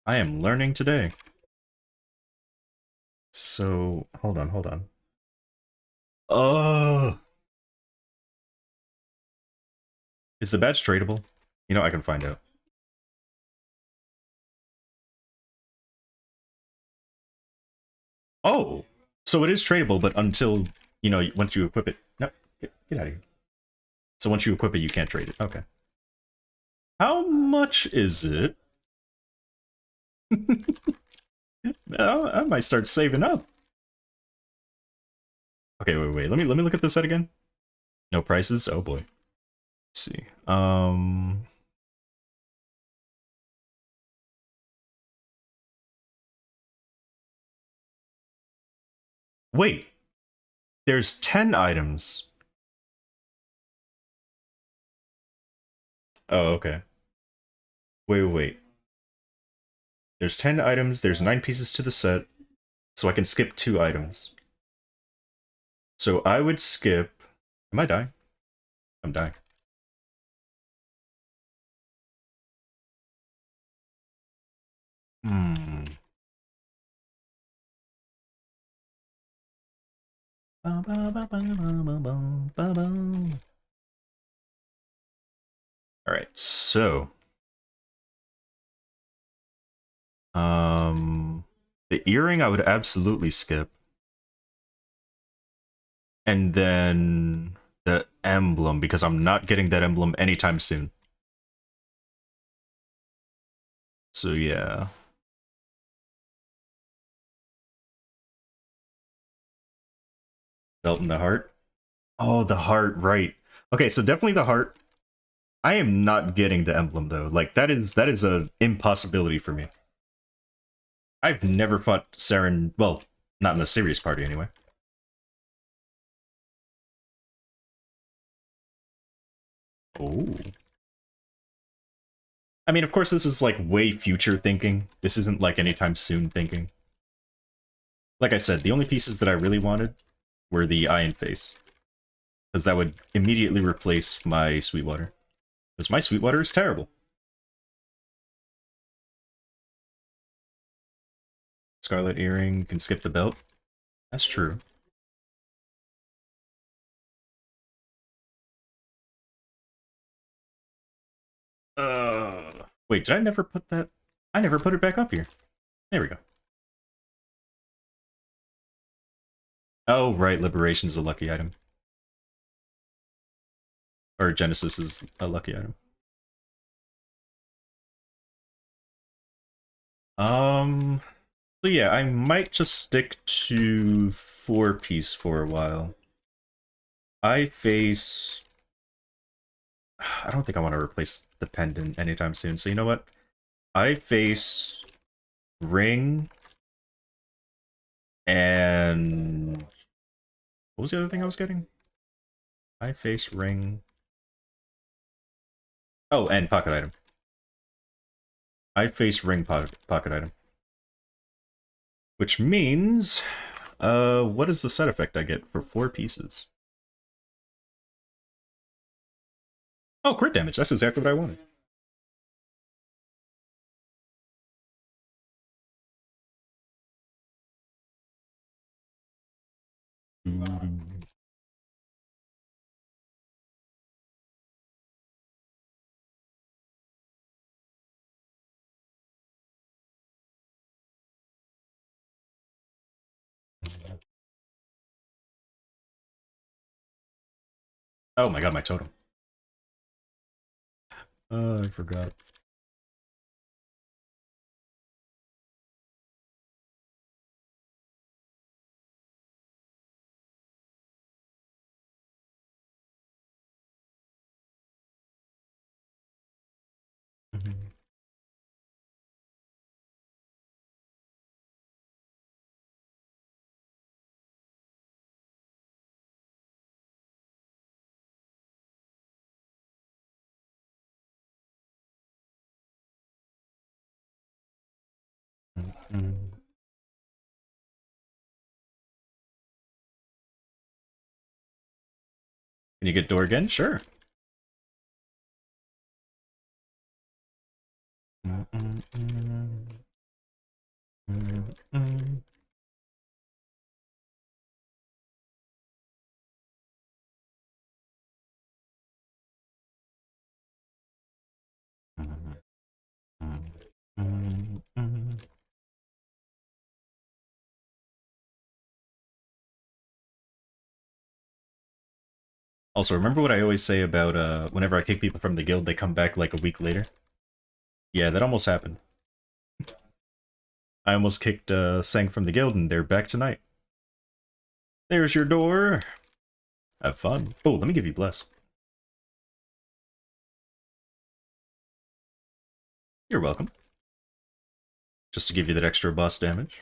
I am learning today. So, hold on, hold on. Is the badge tradable? You know, I can find out. Oh! So it is tradable, but until, you know, once you equip it... No, get out of here. So once you equip it, you can't trade it. Okay. How much is it? I might start saving up. Okay, wait. Let me look at this set again. No prices? Oh boy. Let's see. Wait. There's 10 items. Oh, okay. Wait. There's 10 items, there's 9 pieces to the set, so I can skip 2 items. So I would skip... Am I dying? I'm dying. Hmm. Alright, so... The earring I would absolutely skip. And then the emblem, because I'm not getting that emblem anytime soon. So yeah. Belt in the heart? Oh, the heart, right. Okay, so definitely the heart. I am not getting the emblem though. Like that is a impossibility for me. I've never fought Saren, well, not in a serious party anyway. Oh. I mean, of course this is like way future thinking. This isn't like anytime soon thinking. Like I said, the only pieces that I really wanted were the eye and face. Because that would immediately replace my Sweetwater. Because my Sweetwater is terrible. Scarlet earring, can skip the belt. That's true. Wait, did I never put that? I never put it back up here. There we go. Oh, right, Liberation is a lucky item. Or Genesis is a lucky item. So yeah, I might just stick to 4-piece for a while. I face... I don't think I want to replace the pendant anytime soon, so you know what? I face ring and... What was the other thing I was getting? I face ring... Oh, and pocket item. I face ring pocket item. Which means... what is the set effect I get for 4 pieces? Oh, crit damage. That's exactly what I wanted. Oh my god, my totem. I forgot. Mhm. Mhm. Can you get door again? Sure. Also, remember what I always say about whenever I kick people from the guild, they come back like a week later? Yeah, that almost happened. I almost kicked Sang from the guild and they're back tonight. There's your door. Have fun. Oh, let me give you bless. You're welcome. Just to give you that extra boss damage.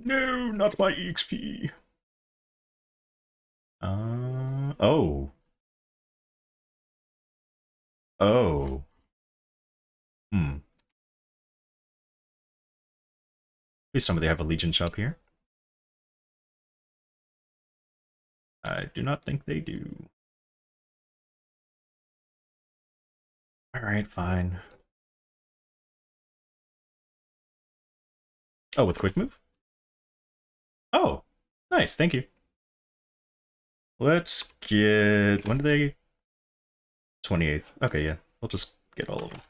No, not my EXP. Oh. Oh. Hmm. Please tell me they have a Legion shop here. I do not think they do. Alright, fine. Oh, with quick move? Oh, nice, thank you. Let's get... When do they... 28th. Okay, yeah. We'll just get all of them.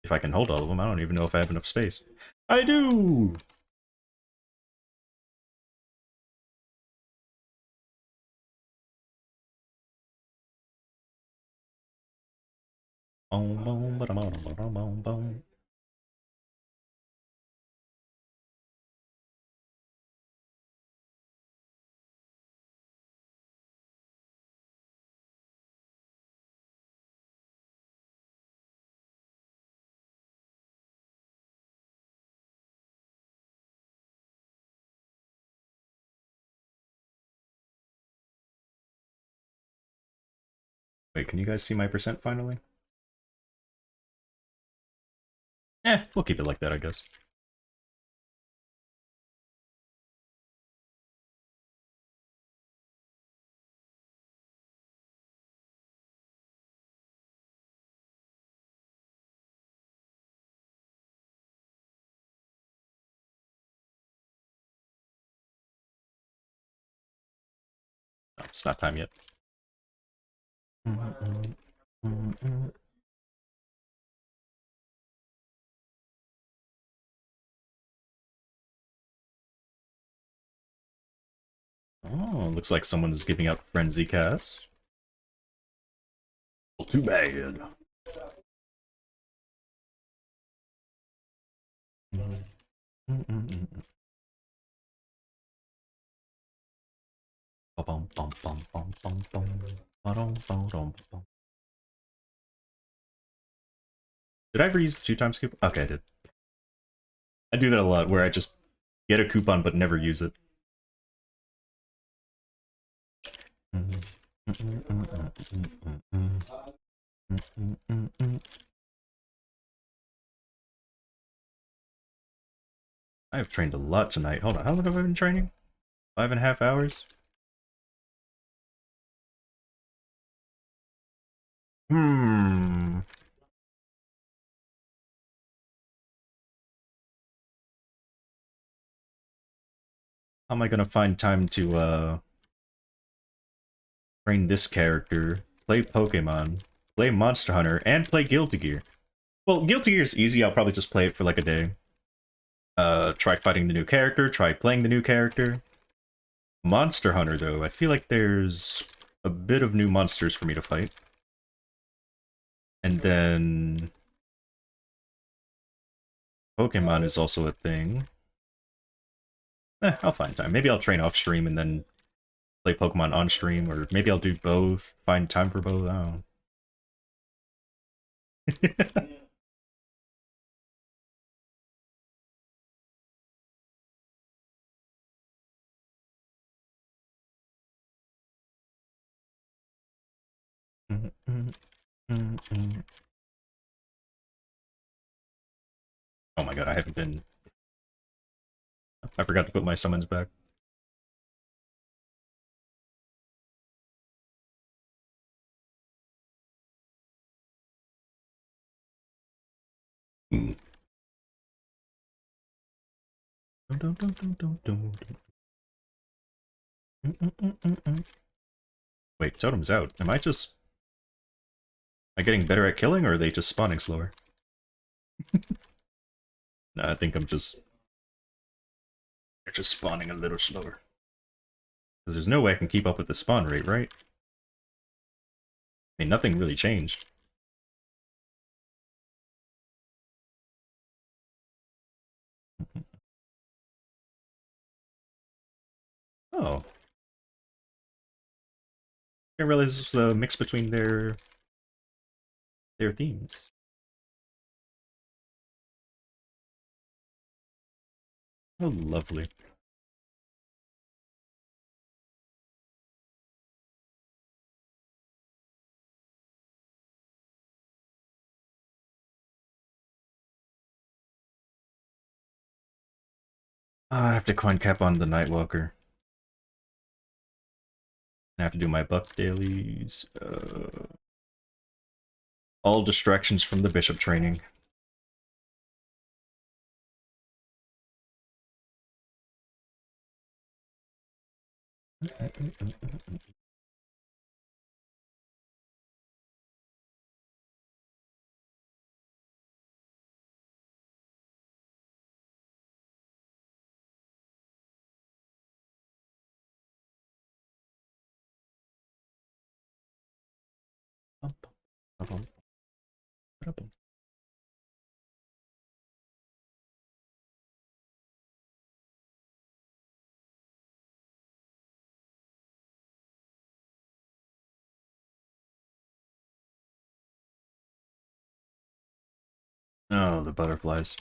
If I can hold all of them, I don't even know if I have enough space. I do! Boom, boom, ba-dum, ba-dum, ba-dum, boom, boom. Wait, can you guys see my percent finally? We'll keep it like that, I guess. No, it's not time yet. Oh, looks like someone is giving out Frenzy Cast. Well, too bad. Did I ever use the 2 times coupon? Okay, I did. I do that a lot, where I just get a coupon but never use it. I have trained a lot tonight. Hold on, how long have I been training? 5.5 hours? Hmm. How am I gonna find time to train this character, play Pokemon, play Monster Hunter, and play Guilty Gear? Well, Guilty Gear is easy, I'll probably just play it for like a day. Try fighting the new character, try playing the new character. Monster Hunter, though, I feel like there's a bit of new monsters for me to fight. And then Pokemon is also a thing. I'll find time. Maybe I'll train off stream and then play Pokemon on stream, or maybe I'll do both, find time for both, I don't know. Oh my god, I haven't been... I forgot to put my summons back. Wait, totem's out. Am I getting better at killing, or are they just spawning slower? No, I think they're just spawning a little slower. Because there's no way I can keep up with the spawn rate, right? I mean, nothing really changed. Oh. I didn't realize this was a mix between their themes. Oh, lovely. I have to coin cap on the Nightwalker. I have to do my buff dailies. All distractions from the bishop training. Oh, the butterflies.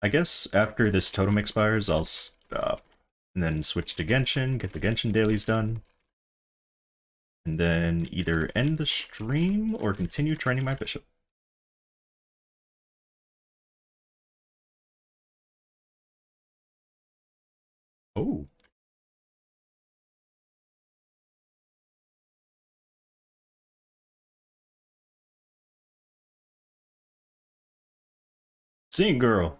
I guess after this totem expires, I'll stop. And then switch to Genshin, get the Genshin dailies done. And then either end the stream or continue training my bishop. Oh. Seeing girl.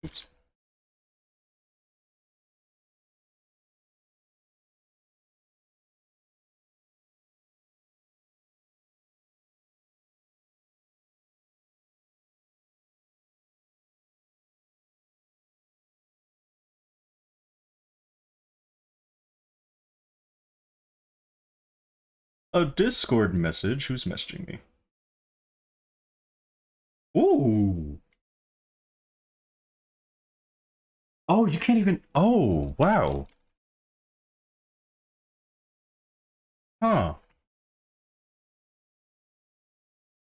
Oops. A Discord message? Who's messaging me? Ooh. Oh, you can't even... Oh, wow. Huh.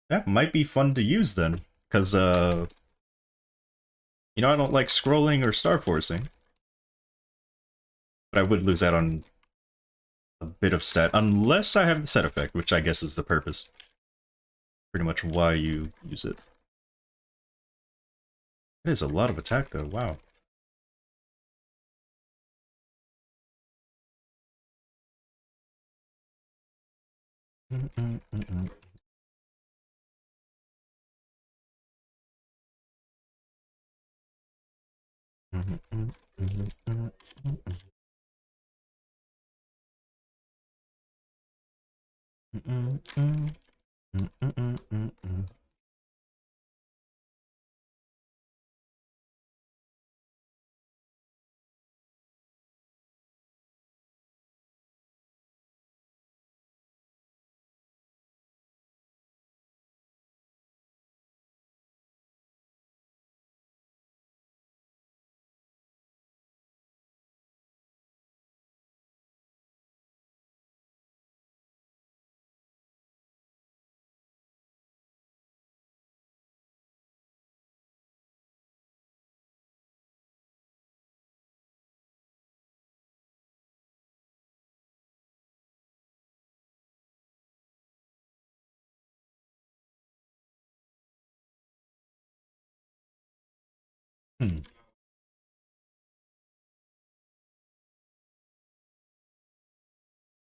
That might be fun to use then, because, you know, I don't like scrolling or star forcing. But I would lose out on a bit of stat, unless I have the set effect, which I guess is the purpose. Pretty much why you use it. It is a lot of attack, though, wow. Hmm.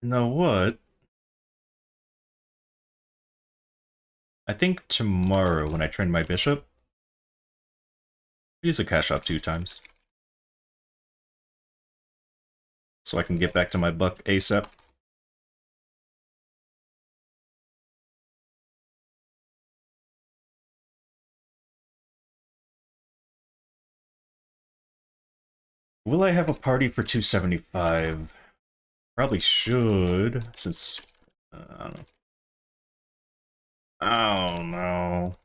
Know what? I think tomorrow, when I train my bishop, use a cash out 2 times. So I can get back to my buck ASAP. Will I have a party for 275? Probably should, since... I don't know. I don't know.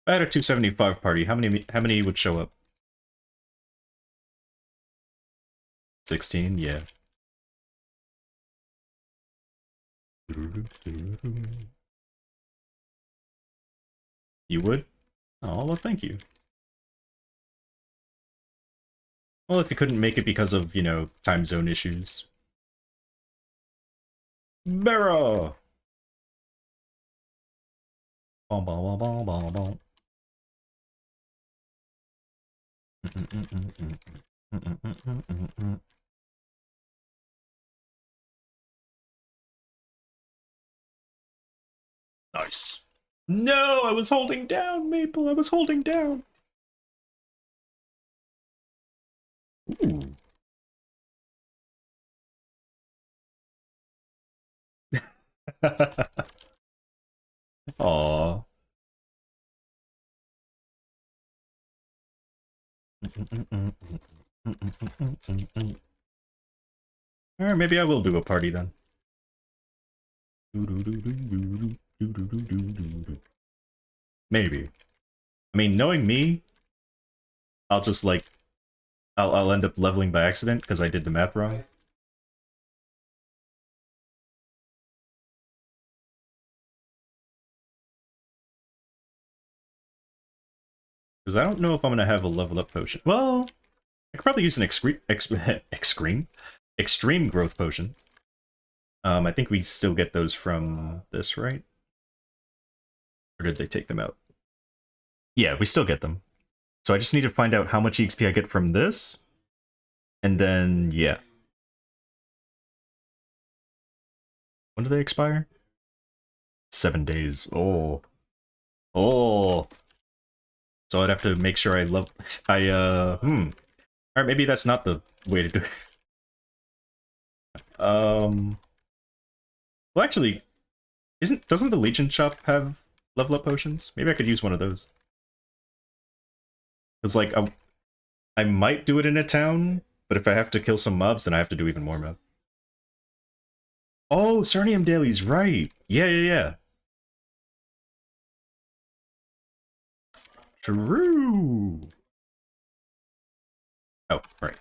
If I had a 275 party, how many would show up? 16? Yeah. You would? Oh, well, thank you. Well, if you couldn't make it because of, you know, time zone issues. Bera! Bom, bom, bom, bom, bom, bom. Nice. No, I was holding down, Maple. I was holding down. Ooh. Aww. Or maybe I will do a party then. Maybe. I mean, knowing me, I'll just like, I'll end up leveling by accident because I did the math wrong. Because I don't know if I'm gonna have a level up potion. Well, I could probably use an extreme growth potion. I think we still get those from this, right? Or did they take them out? Yeah, we still get them. So I just need to find out how much EXP I get from this. And then, yeah. When do they expire? 7 days. Oh. Oh. So I'd have to make sure I love... Alright, maybe that's not the way to do it. Well, actually, doesn't the Legion shop have level up potions? Maybe I could use one of those. Because, like, I might do it in a town, but if I have to kill some mobs, then I have to do even more mobs. Oh, Cernium Daily's right! Yeah, yeah, yeah. True! Oh, right.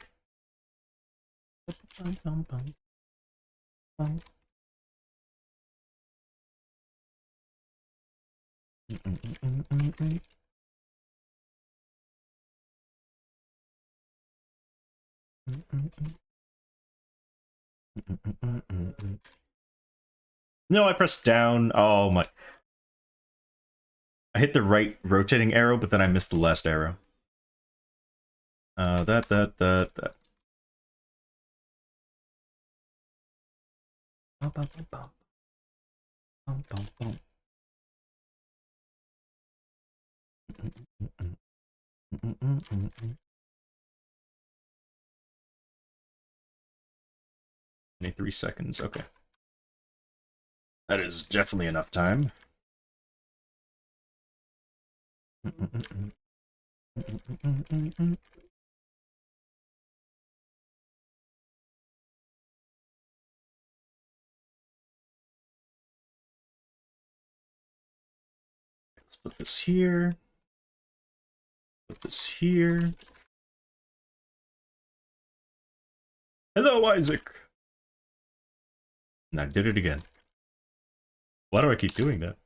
No, I pressed down. Oh my. I hit the right rotating arrow, but then I missed the last arrow. That. Bum, bum, bum, bum. Bum, bum, bum. 23 seconds, okay. That is definitely enough time. Let's put this here. Put this here. Hello, Isaac! And I did it again. Why do I keep doing that?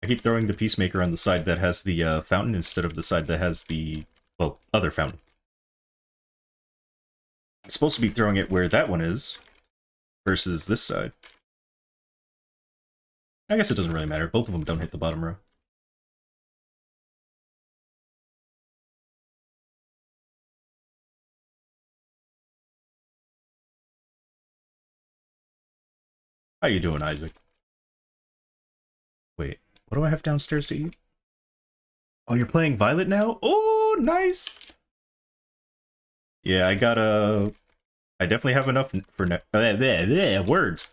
I keep throwing the Peacemaker on the side that has the fountain instead of the side that has the, well, other fountain. I'm supposed to be throwing it where that one is, versus this side. I guess it doesn't really matter. Both of them don't hit the bottom row. How you doing, Isaac? Wait, what do I have downstairs to eat? Oh, you're playing Violet now? Oh, nice! Yeah, I definitely have enough for words.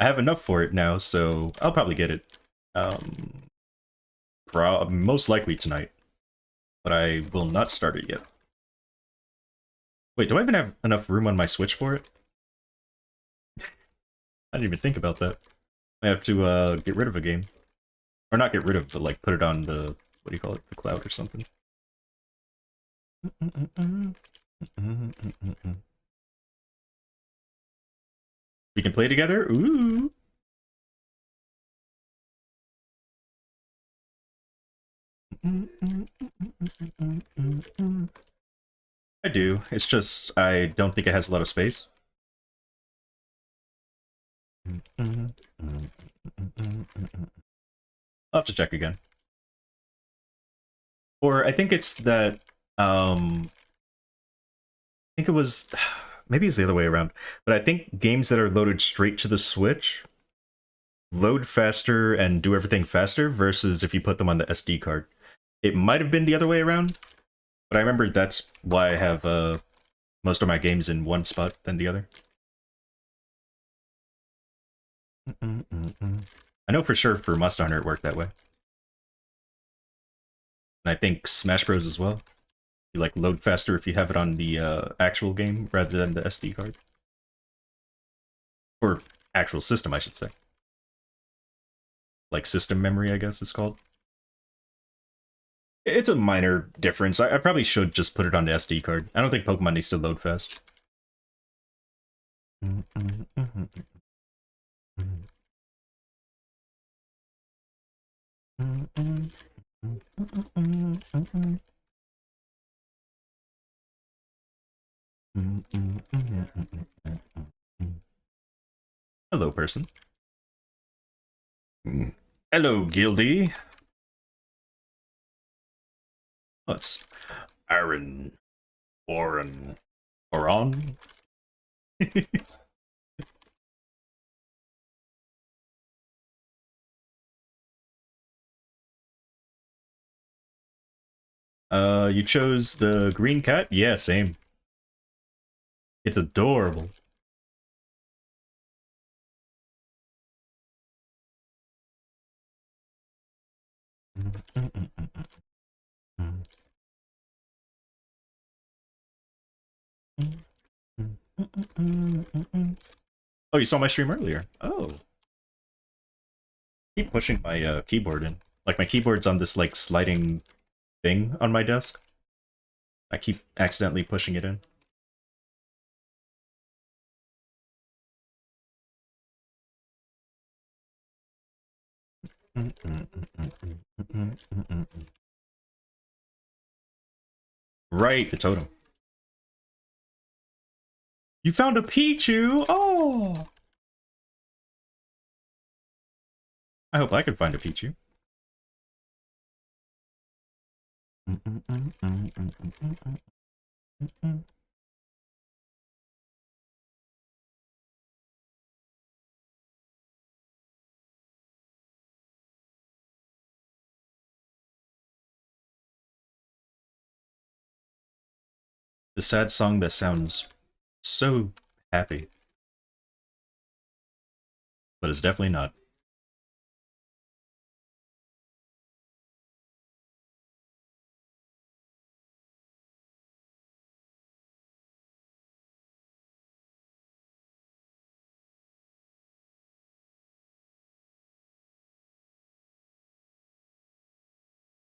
I have enough for it now, so I'll probably get it. Most likely tonight. But I will not start it yet. Wait, do I even have enough room on my Switch for it? I didn't even think about that. I have to get rid of a game. Or not get rid of, but like put it on the, what do you call it, the cloud or something. We can play together? Ooh! I do. It's just, I don't think it has a lot of space. I'll have to check again. Or I think it's that, I think it was, maybe it's the other way around, but I think games that are loaded straight to the Switch load faster and do everything faster versus if you put them on the SD card. It might have been the other way around, but I remember that's why I have most of my games in one spot than the other. I know for sure for Monster Hunter it worked that way. And I think Smash Bros as well. You like load faster if you have it on the actual game rather than the SD card. Or actual system, I should say. Like system memory, I guess it's called. It's a minor difference. I probably should just put it on the SD card. I don't think Pokemon needs to load fast. Hello, person. Hello, Guildy. Oh, it's Aaron. Oran. Oran? You chose the green cat? Yeah, same. It's adorable. Oh, you saw my stream earlier. Oh. Keep pushing my keyboard in. Like my keyboard's on this like sliding thing on my desk. I keep accidentally pushing it in. Right, the totem. You found a Pichu! Oh! I hope I can find a Pichu. The sad song that sounds so happy. But it's definitely not.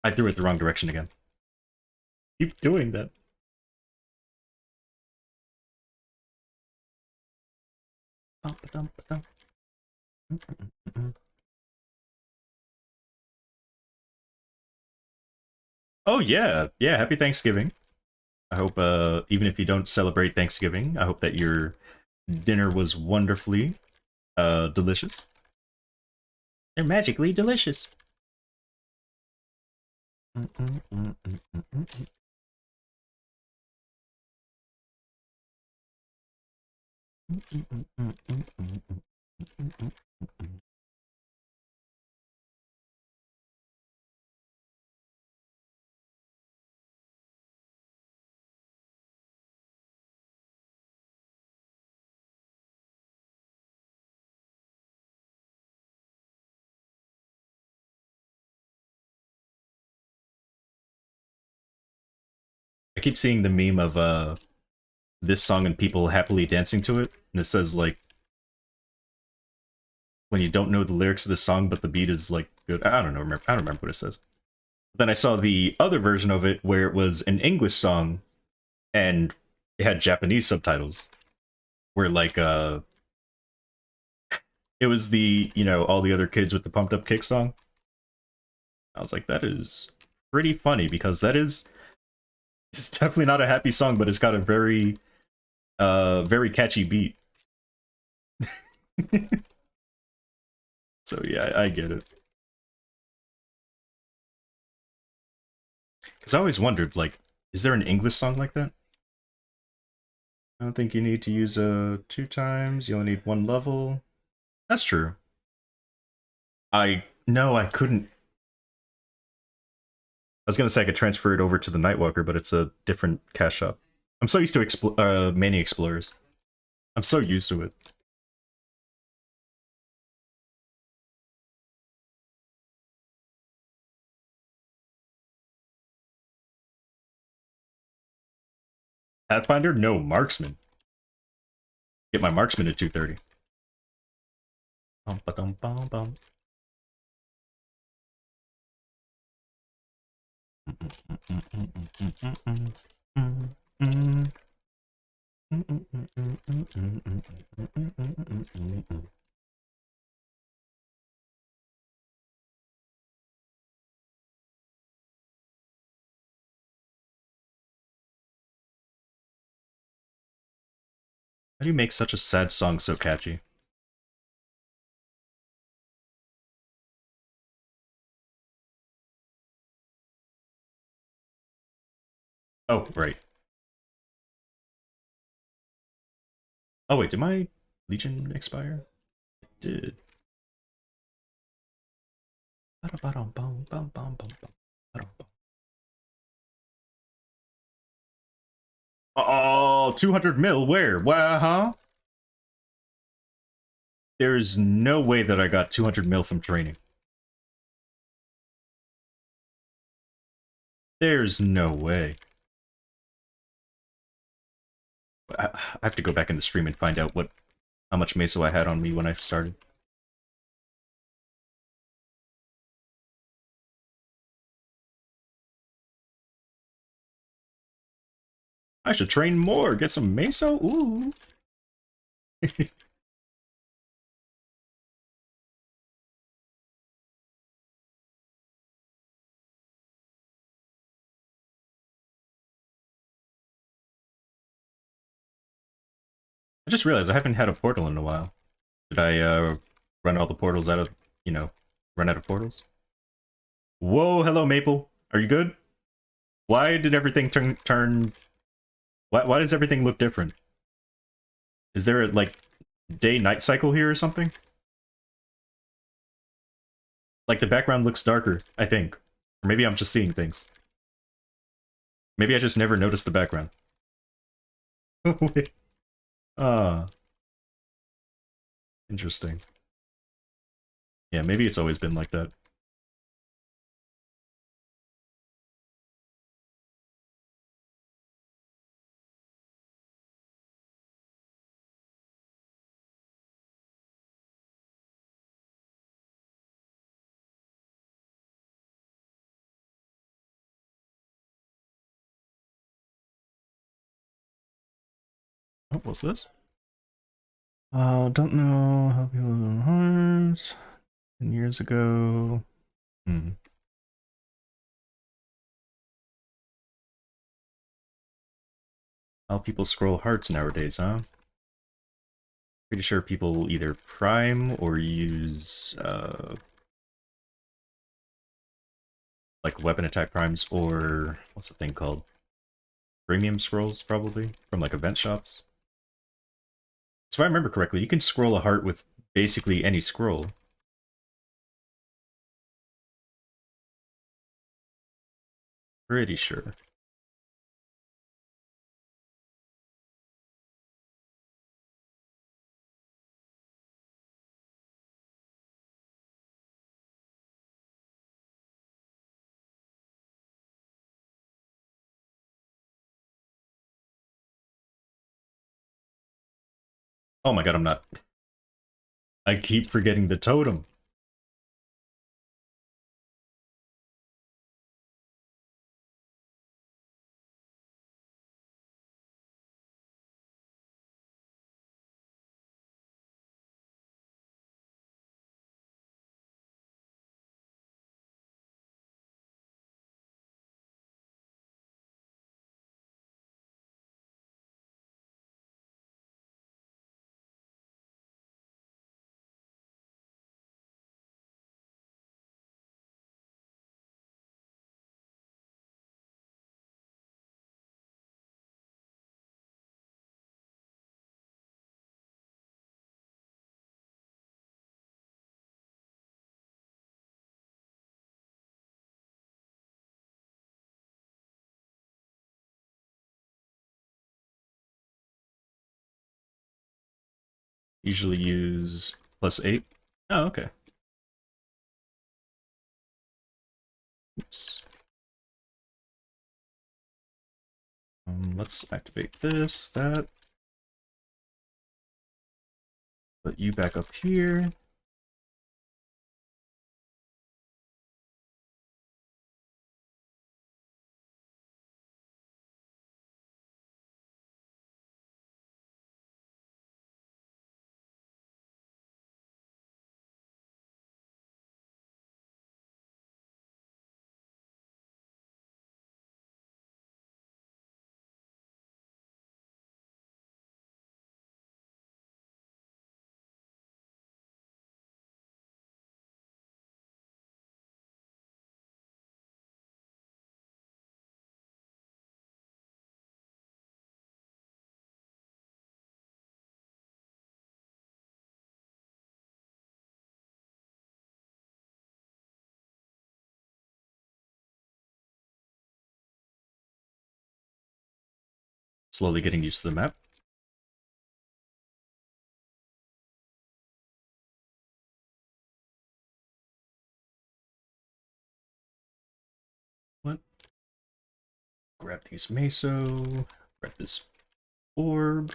I threw it the wrong direction again. Keep doing that. Oh yeah, yeah, happy Thanksgiving. I hope even if you don't celebrate Thanksgiving, I hope that your dinner was wonderfully delicious. They're magically delicious. I keep seeing the meme of this song and people happily dancing to it, and it says like when you don't know the lyrics of the song but the beat is like good. I don't know. I don't remember what it says. Then I saw the other version of it where it was an English song and it had Japanese subtitles. Where like it was the, you know, all the other kids with the pumped up kick song. I was like, that is pretty funny because that is, it's definitely not a happy song, but it's got a very very catchy beat. So yeah, I get it. Because I always wondered, like, is there an English song like that? I don't think you need to use 2 times. You only need 1 level. That's true. No, I couldn't. I was gonna say I could transfer it over to the Nightwalker, but it's a different cash shop. I'm so used to Many Explorers. I'm so used to it. Pathfinder? No, Marksman. Get my Marksman at 230. Bum, ba-dum, bum, bum. How do you make such a sad song so catchy? Oh, right. Oh, wait, did my Legion expire? It did. Oh, 200 mil, where? Huh? There's no way that I got 200 mil from training. There's no way. I have to go back in the stream and find out how much meso I had on me when I started. I should train more. Get some meso. Ooh. I just realized I haven't had a portal in a while. Did I run all the portals out of, you know, run out of portals? Whoa, hello Maple. Are you good? Why did everything turn why does everything look different? Is there a like day-night cycle here or something? Like the background looks darker, I think. Or maybe I'm just seeing things. Maybe I just never noticed the background. Ah, interesting. Yeah, maybe it's always been like that. Oh, what's this? Don't know how people do hearts. 10 years ago. Hmm. How people scroll hearts nowadays, huh? Pretty sure people either prime or use like weapon attack primes or what's the thing called? Premium scrolls, probably, from like event shops. So if I remember correctly, you can scroll a heart with basically any scroll. Pretty sure. Oh my god, I'm not. I keep forgetting the totem. Usually use +8. Oh, okay. Oops. Let's activate this, that. Put you back up here. Slowly getting used to the map. What? Grab these meso. Grab this orb.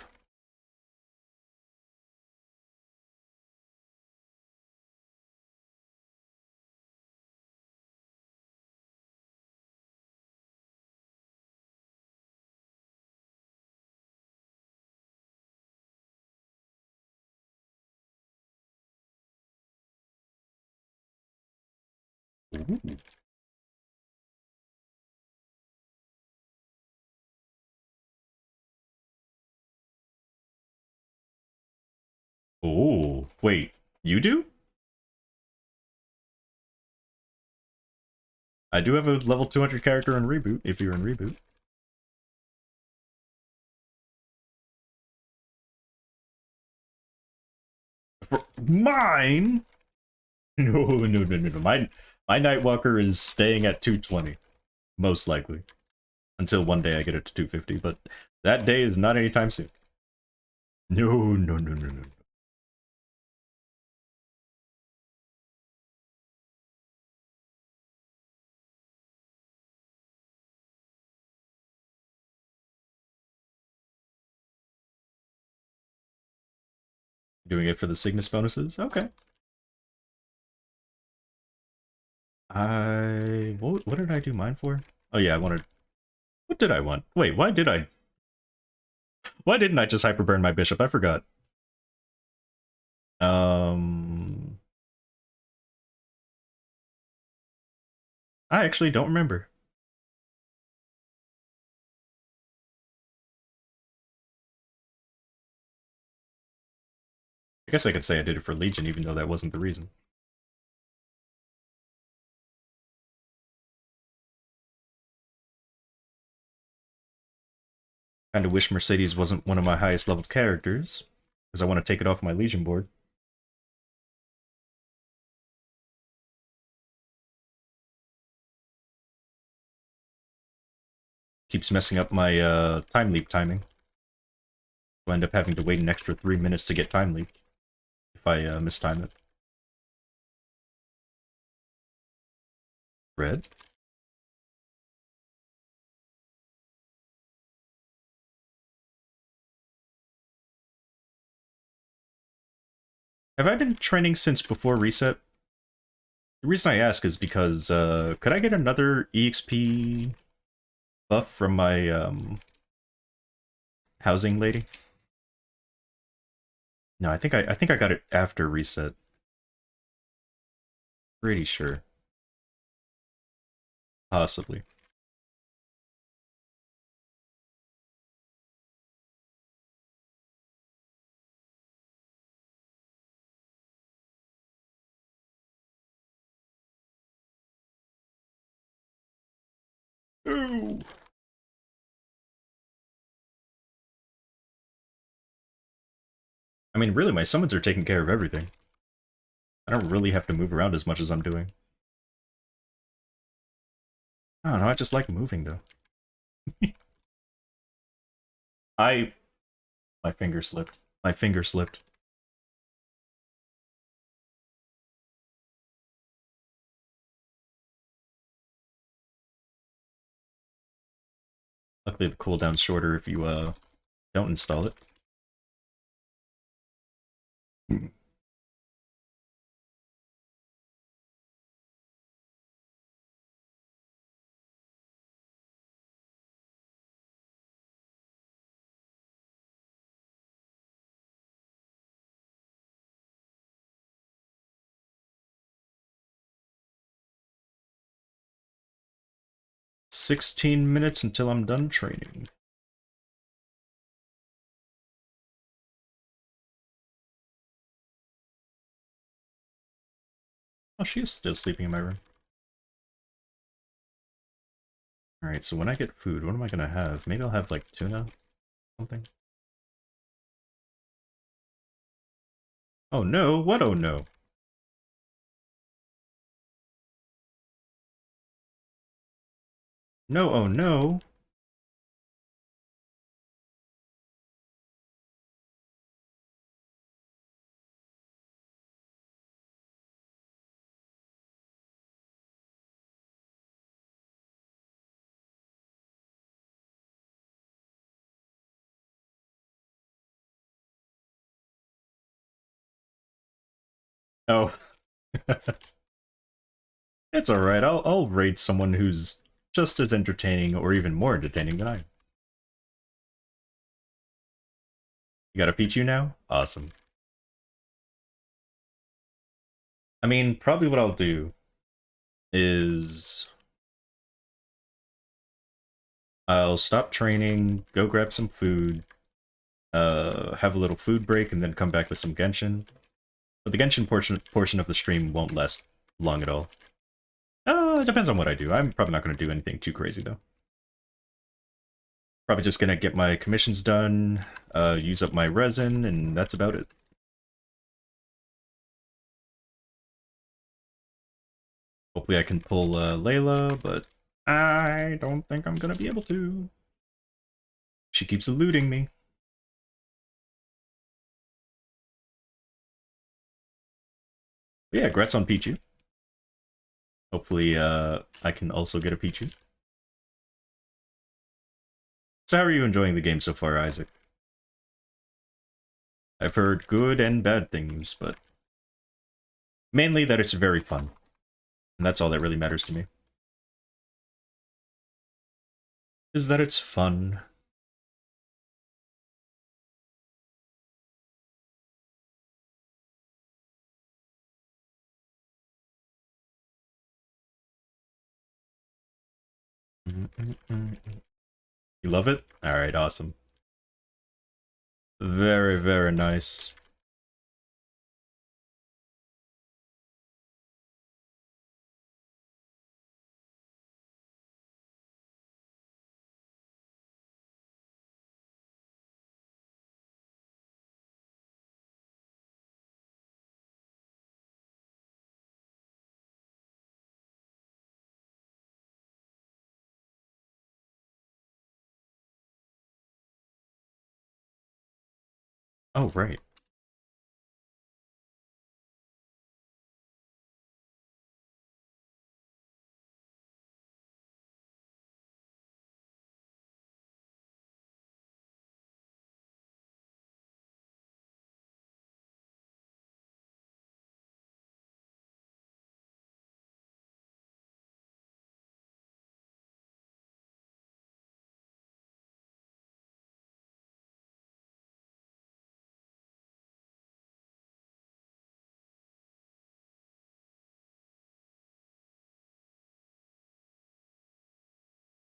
Ooh. Oh, wait, you do? I do have a level 200 character in Reboot, if you're in Reboot. For mine? No, no, no, no, no. My Nightwalker is staying at 220, most likely. Until one day I get it to 250, but that day is not anytime soon. No, no, no, no, no. Doing it for the Cygnus bonuses? Okay. What did I do mine for? Oh yeah, I wanted... What did I want? Wait, why didn't I just hyperburn my bishop? I forgot. I actually don't remember. I guess I could say I did it for Legion, even though that wasn't the reason. Kinda wish Mercedes wasn't one of my highest leveled characters, because I want to take it off my Legion board. Keeps messing up my time leap timing. So I end up having to wait an extra 3 minutes to get time leap if I mistime it. Red? Have I been training since before reset? The reason I ask is because, could I get another EXP buff from my, housing lady? No, I think I got it after reset. Pretty sure. Possibly. Ooh. I mean, really, my summons are taking care of everything. I don't really have to move around as much as I'm doing. I don't know, I just like moving, though. I... My finger slipped. My finger slipped. Luckily, the cooldown's shorter if you, don't install it. 16 minutes until I'm done training. Oh, she is still sleeping in my room. Alright, so when I get food, what am I gonna have? Maybe I'll have, like, tuna? Something? Oh no, what oh no? No, oh no. Oh. It's alright, I'll raid someone who's just as entertaining or even more entertaining than I am. You got a Pichu now? Awesome. I mean, probably what I'll do is I'll stop training, go grab some food, have a little food break, and then come back with some Genshin. But the Genshin portion of the stream won't last long at all. It depends on what I do. I'm probably not going to do anything too crazy, though. Probably just going to get my commissions done, use up my resin, and that's about it. Hopefully I can pull Layla, but I don't think I'm going to be able to. She keeps eluding me. But yeah, grats on Pichu. Hopefully I can also get a Pichu. So how are you enjoying the game so far, Isaac? I've heard good and bad things, but mainly that it's very fun. And that's all that really matters to me. Is that it's fun. You love it? Alright, awesome. Very, very nice. Oh, right.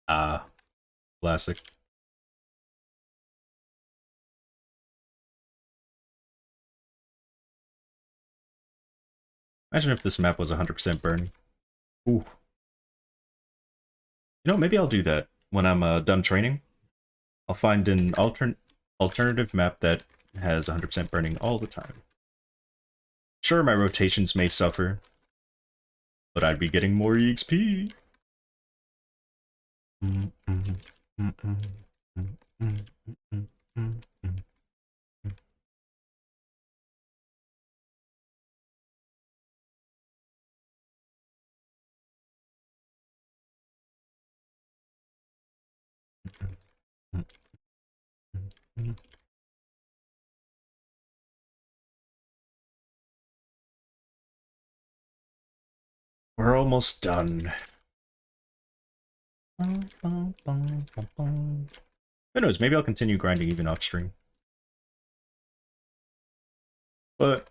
Ah, classic. Imagine if this map was 100% burning. Ooh. You know, maybe I'll do that when I'm done training. I'll find an alternative map that has 100% burning all the time. Sure, my rotations may suffer, but I'd be getting more EXP. We're almost done. Who knows, maybe I'll continue grinding even off stream. But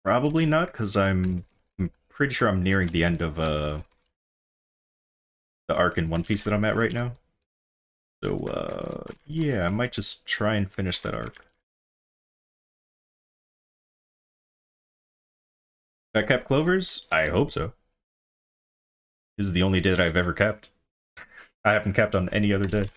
probably not, because I'm pretty sure I'm nearing the end of the arc in One Piece that I'm at right now. So yeah, I might just try and finish that arc. Have I kept clovers? I hope so. This is the only day that I've ever kept. I haven't kept on any other day.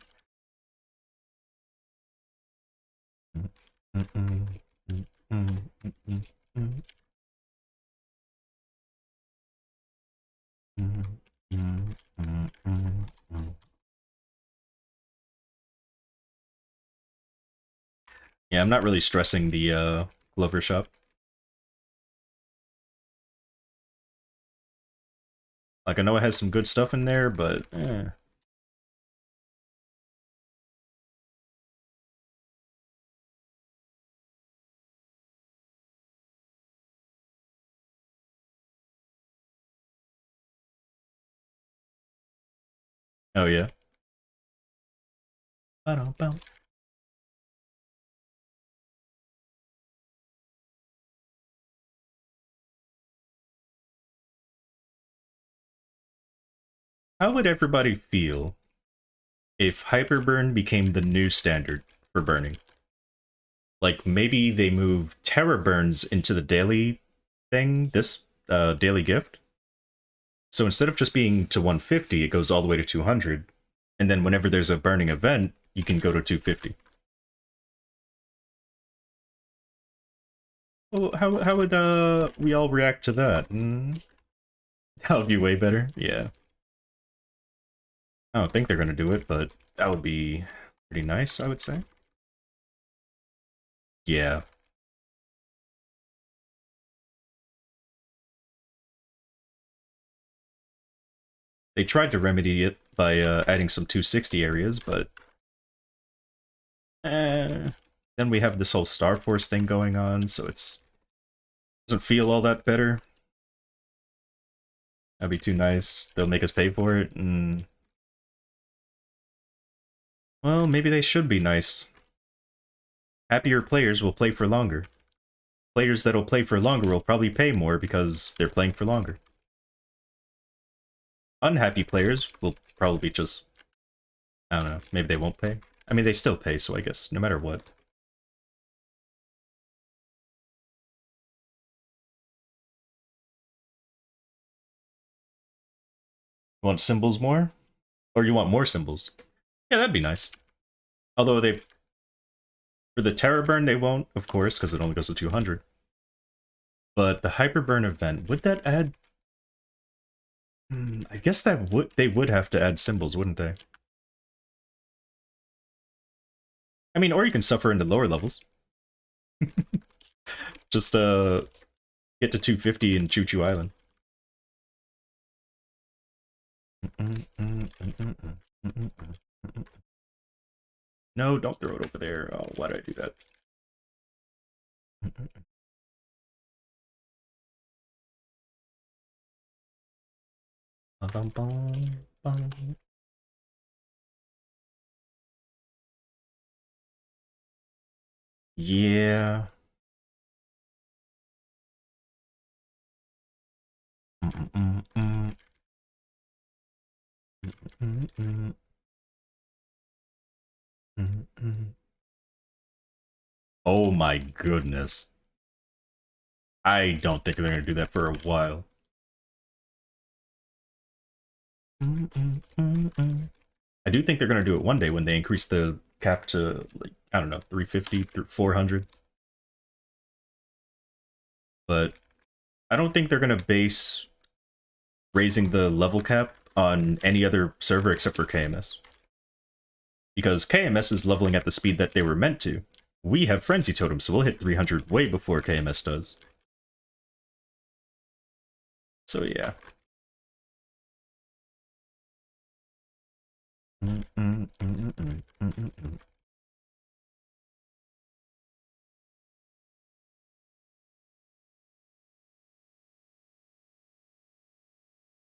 Yeah, I'm not really stressing the Glover shop. Like, I know it has some good stuff in there, but eh. Oh yeah. Ba-dum-bum. How would everybody feel if Hyperburn became the new standard for burning? Like, maybe they move Terror Burns into the daily thing, this daily gift. So instead of just being to 150, it goes all the way to 200. And then whenever there's a burning event, you can go to 250. Well, how would we all react to that? That would be way better. Yeah. I don't think they're gonna do it, but that would be pretty nice, I would say. Yeah. They tried to remedy it by adding some 260 areas, but then we have this whole Star Force thing going on, so it's doesn't feel all that better. That'd be too nice. They'll make us pay for it, and well, maybe they should be nice. Happier players will play for longer. Players that'll play for longer will probably pay more because they're playing for longer. Unhappy players will probably just, I don't know, maybe they won't pay. I mean, they still pay, so I guess no matter what. You want symbols more? Or you want more symbols? Yeah, that'd be nice. Although for the Terror Burn, they won't, of course, because it only goes to 200. But the Hyper Burn event, would that add... I guess they would have to add symbols, wouldn't they? I mean, or you can suffer into lower levels. Just, get to 250 in Choo Choo Island. No, don't throw it over there. Oh, why did I do that? Yeah. Oh my goodness. I don't think they're gonna do that for a while. I do think they're gonna do it one day when they increase the cap to, like, I don't know, 350 through 400. But I don't think they're gonna base raising the level cap on any other server except for KMS. Because KMS is leveling at the speed that they were meant to. We have Frenzy Totems, so we'll hit 300 way before KMS does. So yeah.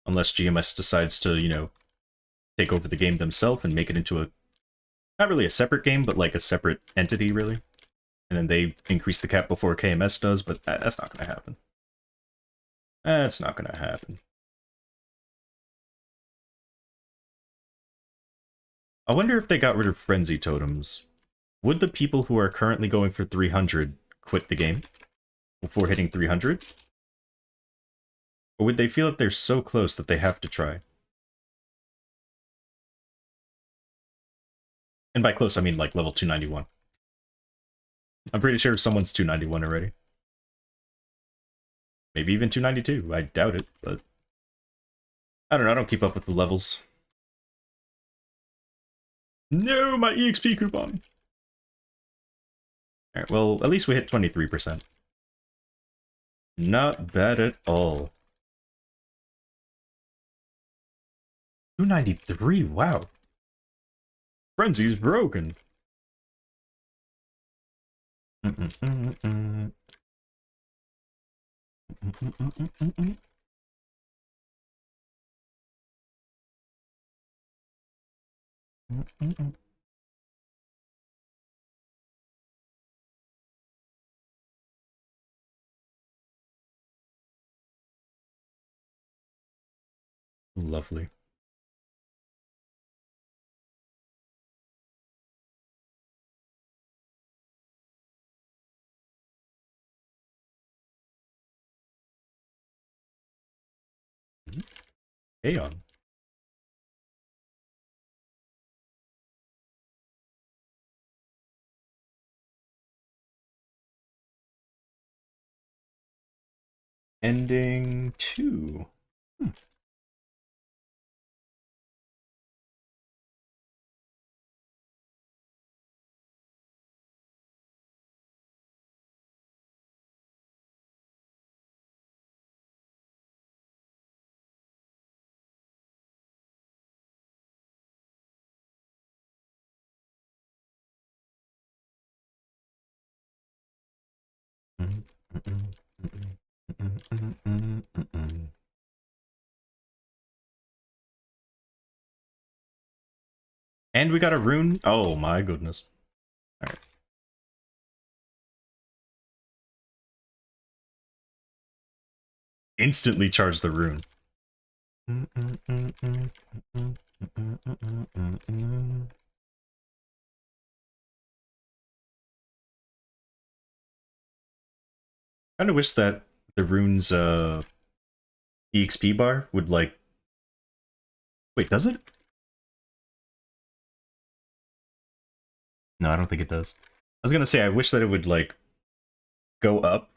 Unless GMS decides to, you know, take over the game themselves and make it into a, not really a separate game, but like a separate entity, really. And then they increase the cap before KMS does, but that's not going to happen. That's not going to happen. I wonder if they got rid of Frenzy Totems. Would the people who are currently going for 300 quit the game before hitting 300? Or would they feel that they're so close that they have to try? And by close, I mean like level 291. I'm pretty sure someone's 291 already. Maybe even 292. I doubt it, but I don't know. I don't keep up with the levels. No, my EXP coupon! Alright, well, at least we hit 23%. Not bad at all. 293, wow. Frenzy's broken. Lovely. Aeon. Ending 2. And we got a rune. Oh my goodness. Alright. Instantly charge the rune. Kinda wish that the rune's EXP bar would like... Wait, does it? No, I don't think it does. I was gonna say, I wish that it would like go up.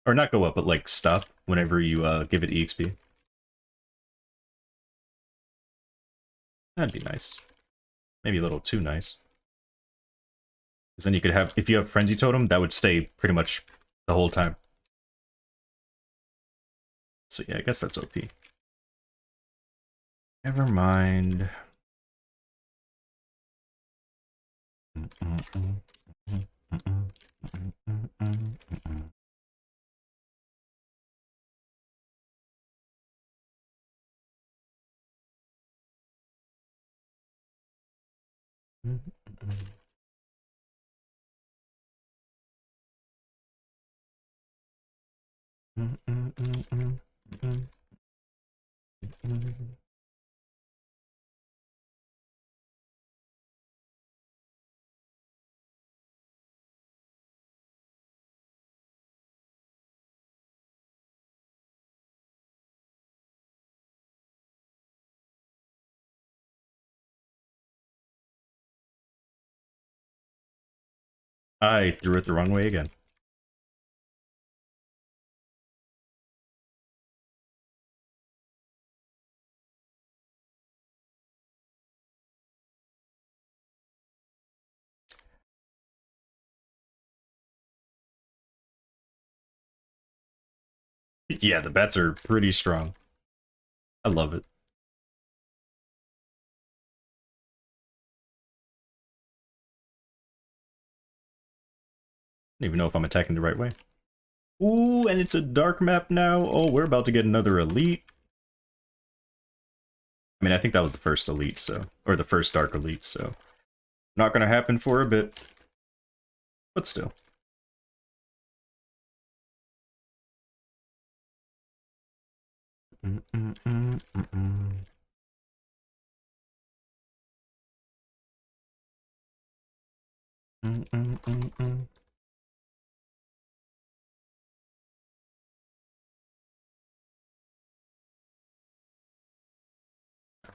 Or not go up, but like stop whenever you give it EXP. That'd be nice. Maybe a little too nice. Because then you could have, if you have Frenzy Totem, that would stay pretty much the whole time. So yeah, I guess that's OP. Never mind. I threw it the wrong way again. Yeah, the bats are pretty strong. I love it. I don't even know if I'm attacking the right way. Ooh, and it's a dark map now. Oh, we're about to get another elite. I mean, I think that was the first elite, so... Or the first dark elite, so... Not gonna happen for a bit. But still.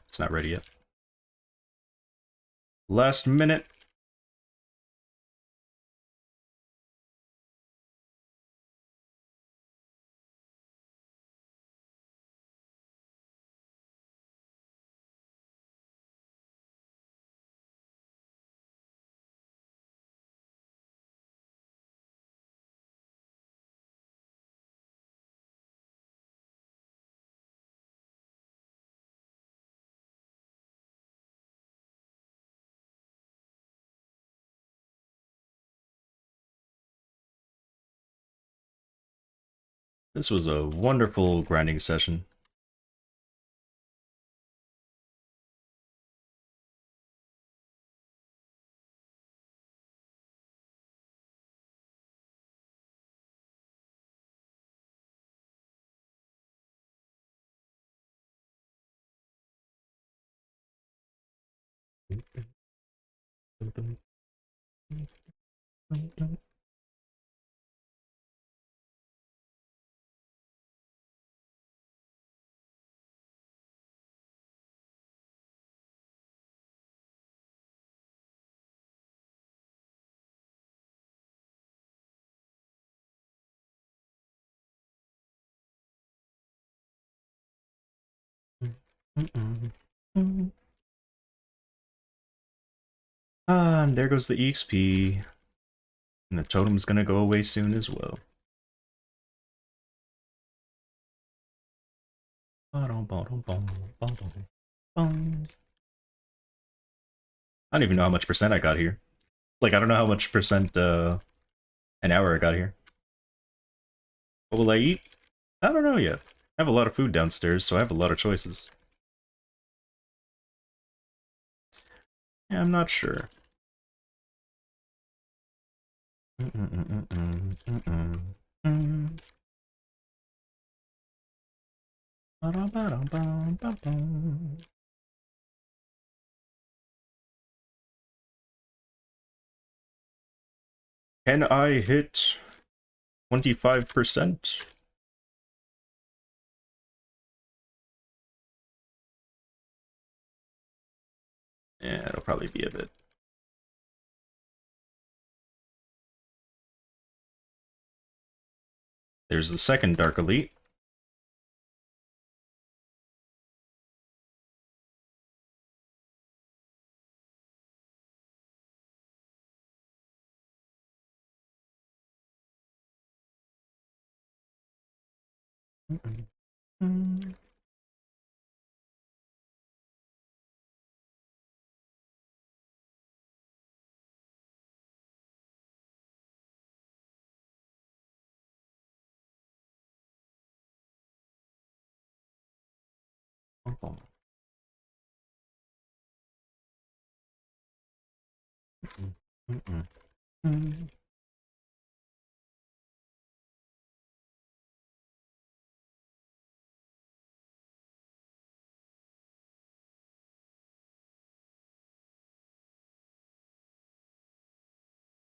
It's not ready yet. Last minute. This was a wonderful grinding session. Ah, and there goes the EXP. And the totem's gonna go away soon as well. I don't even know how much percent I got here. Like, I don't know how much percent an hour I got here. What will I eat? I don't know yet. I have a lot of food downstairs, so I have a lot of choices. Yeah, I'm not sure. Can I hit 25%? Yeah, it'll probably be a bit. There's the second Dark Elite.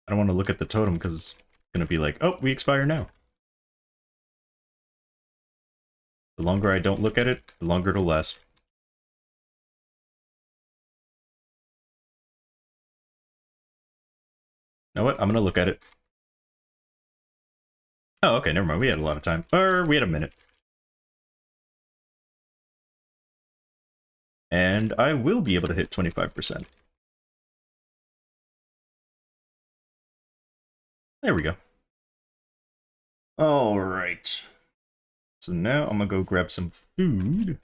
I don't want to look at the totem because it's going to be like, oh, we expire now. The longer I don't look at it, the longer it'll last. You know what? I'm going to look at it. Oh, okay, never mind. We had a lot of time. Or we had a minute. And I will be able to hit 25%. There we go. All right. So now I'm gonna go grab some food.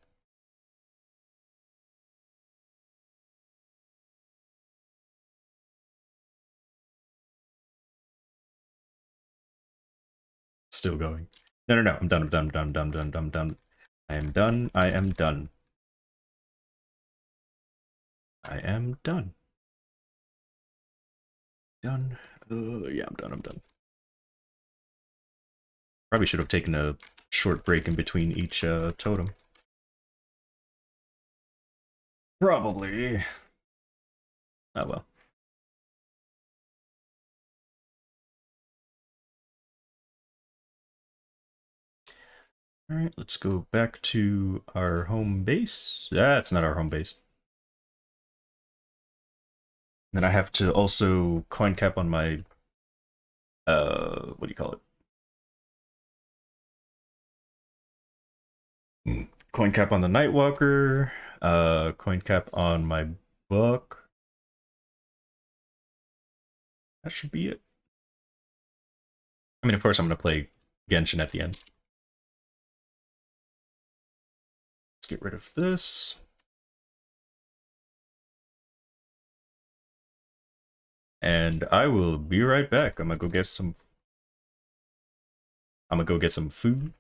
Still going. No, no, no. I'm done. I'm done. I'm done. I'm done. I'm done. I'm done. I am done. I am done. I am done. Done. Yeah, I'm done. I'm done. Probably should have taken a short break in between each totem. Probably. Oh well. Alright, let's go back to our home base. That's not our home base. Then I have to also coin cap on my what do you call it? Coin cap on the Nightwalker, coin cap on my book. That should be it. I mean, of course I'm gonna play Genshin at the end. Let's get rid of this. And I will be right back. I'm gonna go get some food.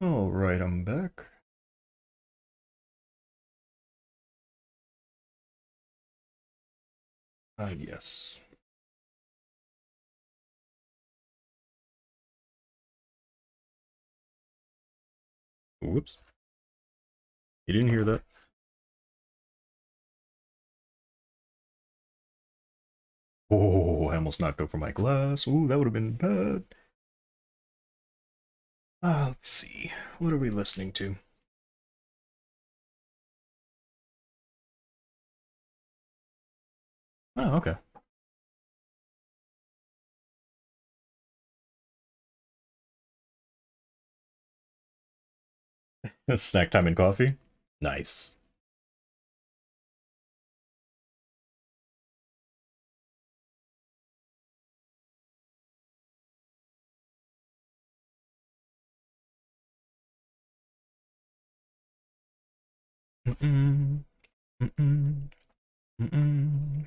Alright, I'm back. Yes. Whoops. You didn't hear that? Oh, I almost knocked over my glass. Ooh, that would have been bad. Let's see. What are we listening to? Oh, okay. Snack time and coffee? Nice. Mm-mm. Mm-mm. Mm-mm.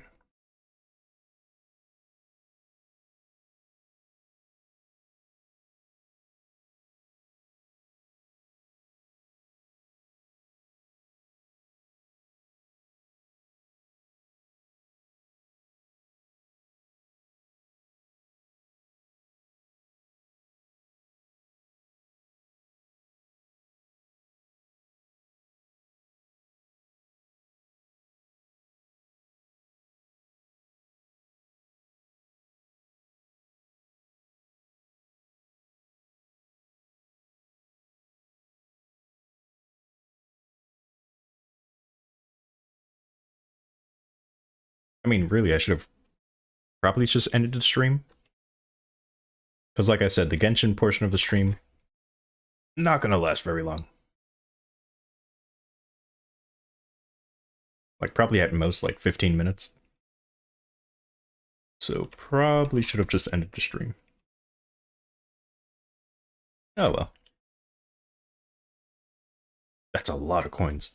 I mean, really, I should have probably just ended the stream. Because like I said, the Genshin portion of the stream, not gonna last very long. Like, probably at most, like, 15 minutes. So, probably should have just ended the stream. Oh well. That's a lot of coins.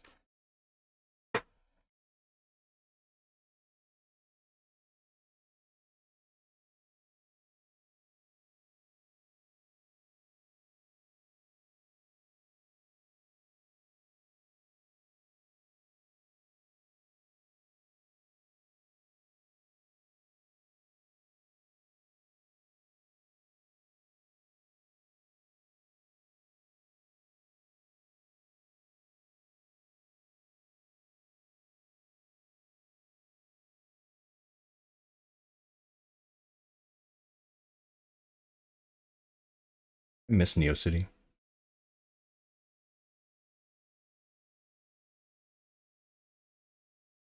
I miss Neo City.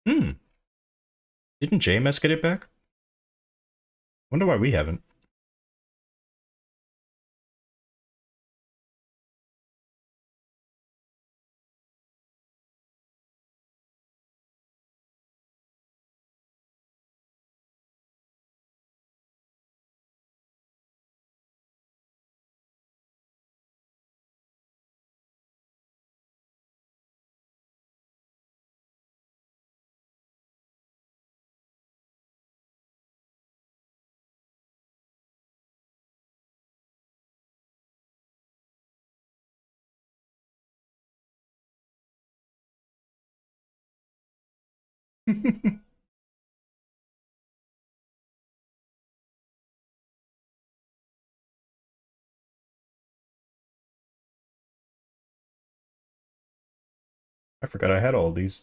Hmm. Didn't JMS get it back? Wonder why we haven't. I forgot I had all these.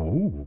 Ooh.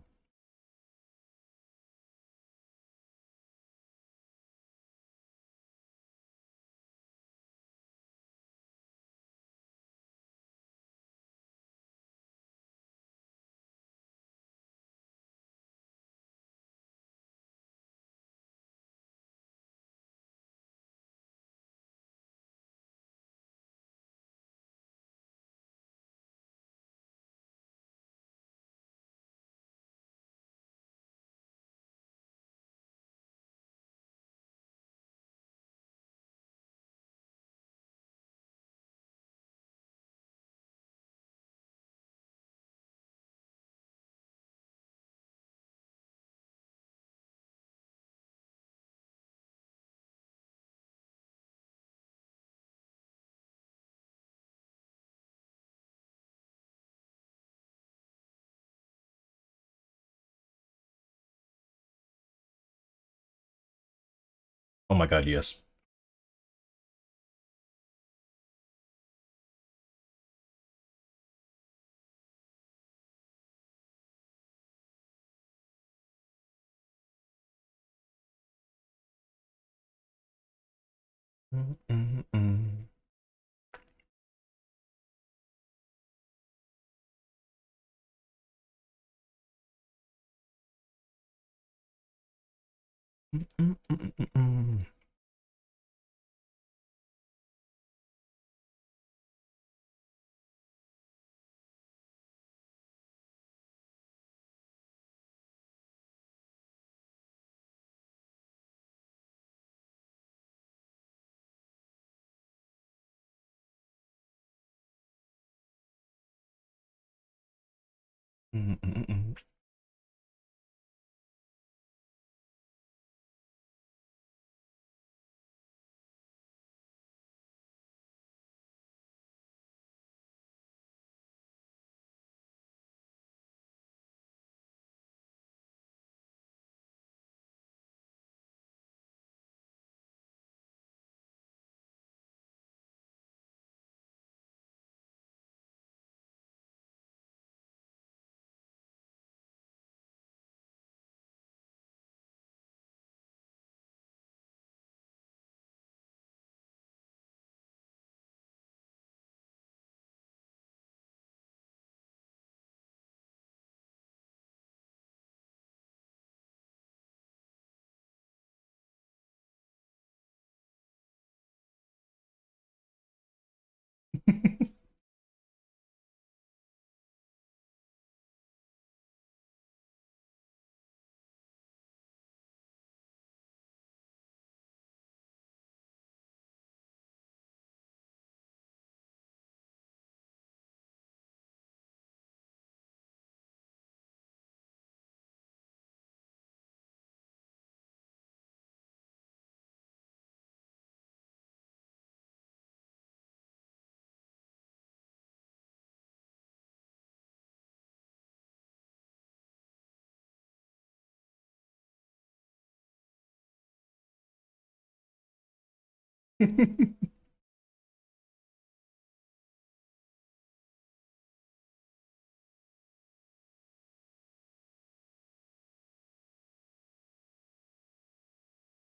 Oh my god, yes.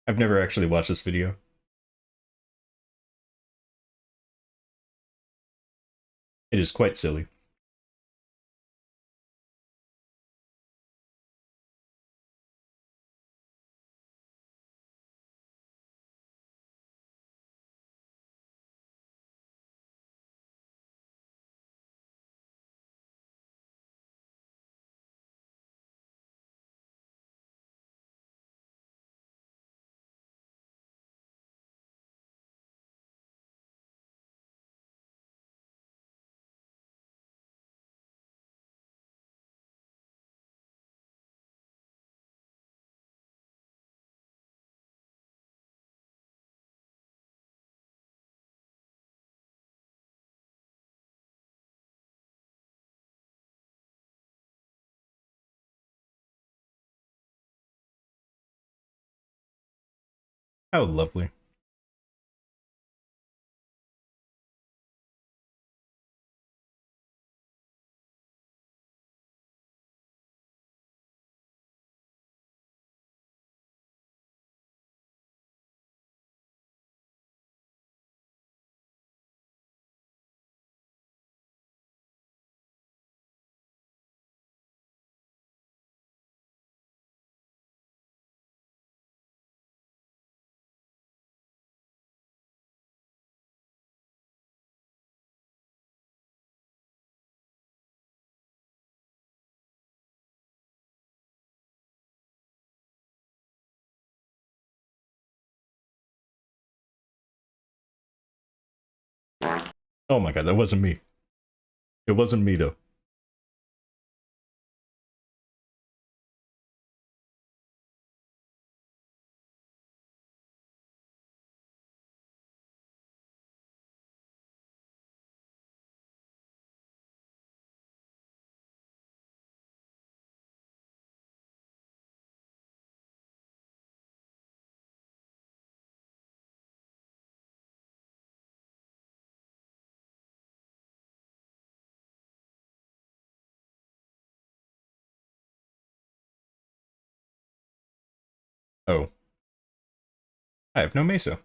I've never actually watched this video. It is quite silly. How lovely. Oh my god, that wasn't me. It wasn't me though. Oh. I have no mesa.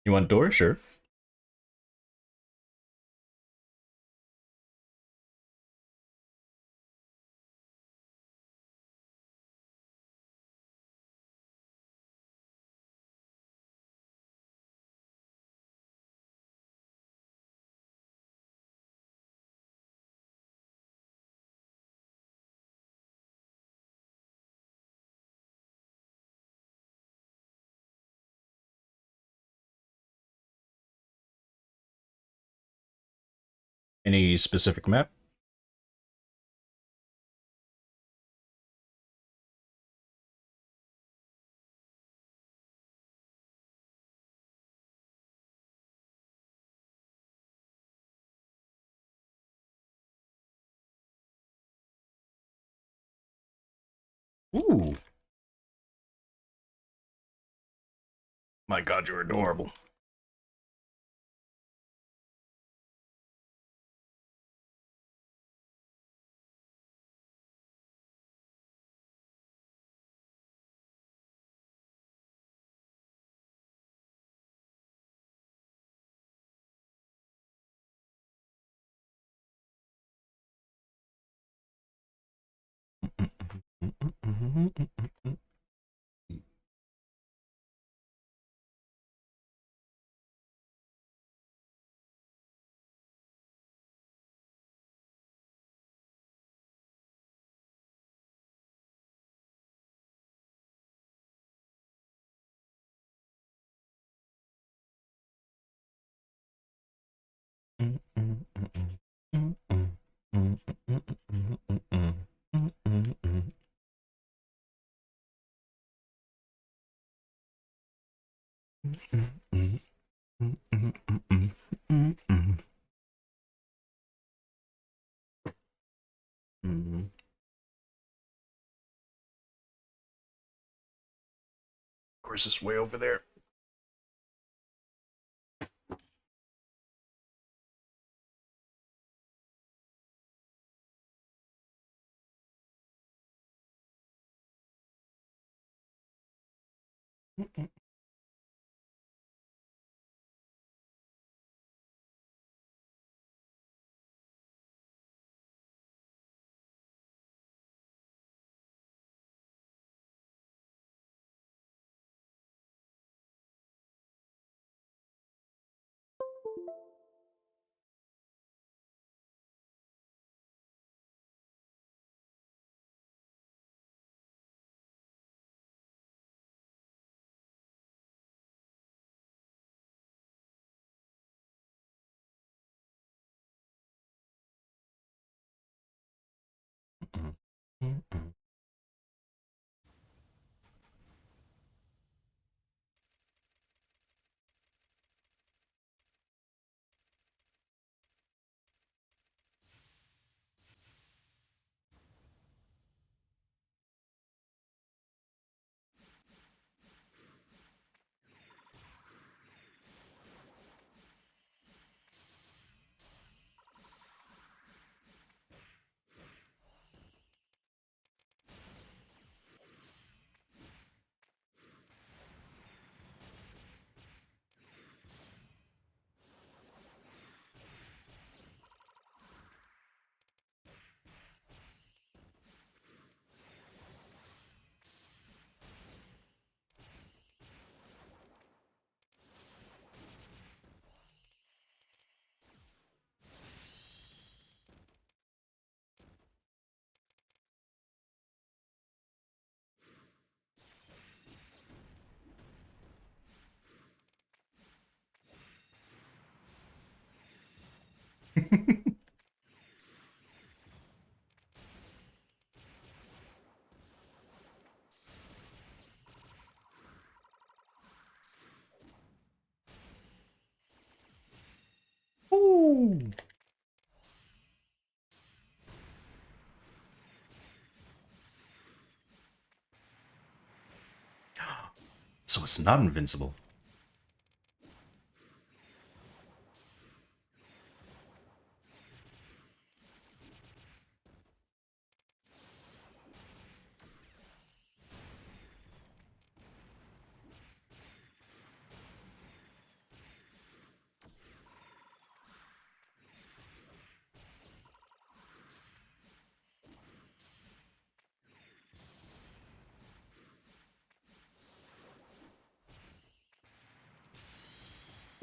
You want door? Sure. Any specific map? Ooh. My god, you're adorable. Of course, it's way over there. Ooh. So it's not invincible.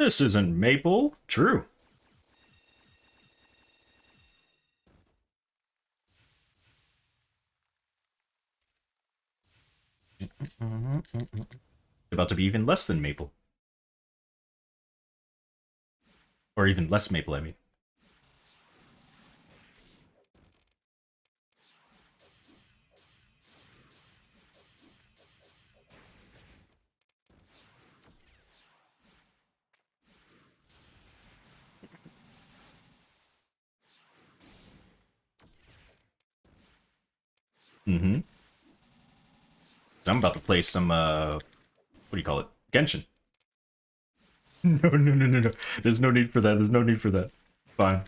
This isn't maple. True. It's about to be even less than maple. Or even less maple, I mean. Mm-hmm. I'm about to play some, what do you call it? Genshin. No, no, no, no, no. There's no need for that. There's no need for that. Fine.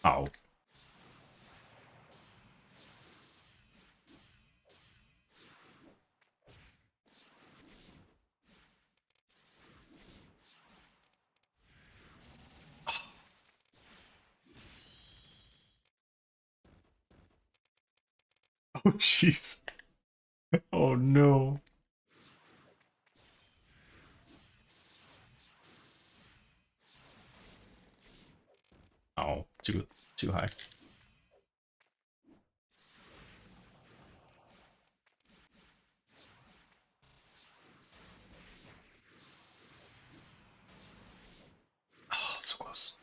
Oh. Oh, jeez. Oh, no. Oh, too high. Oh, so close.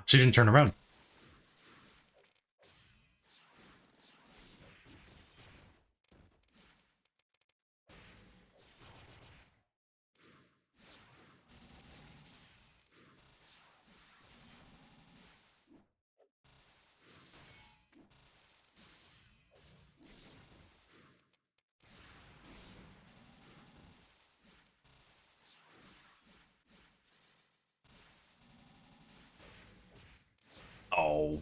She didn't turn around. Oh.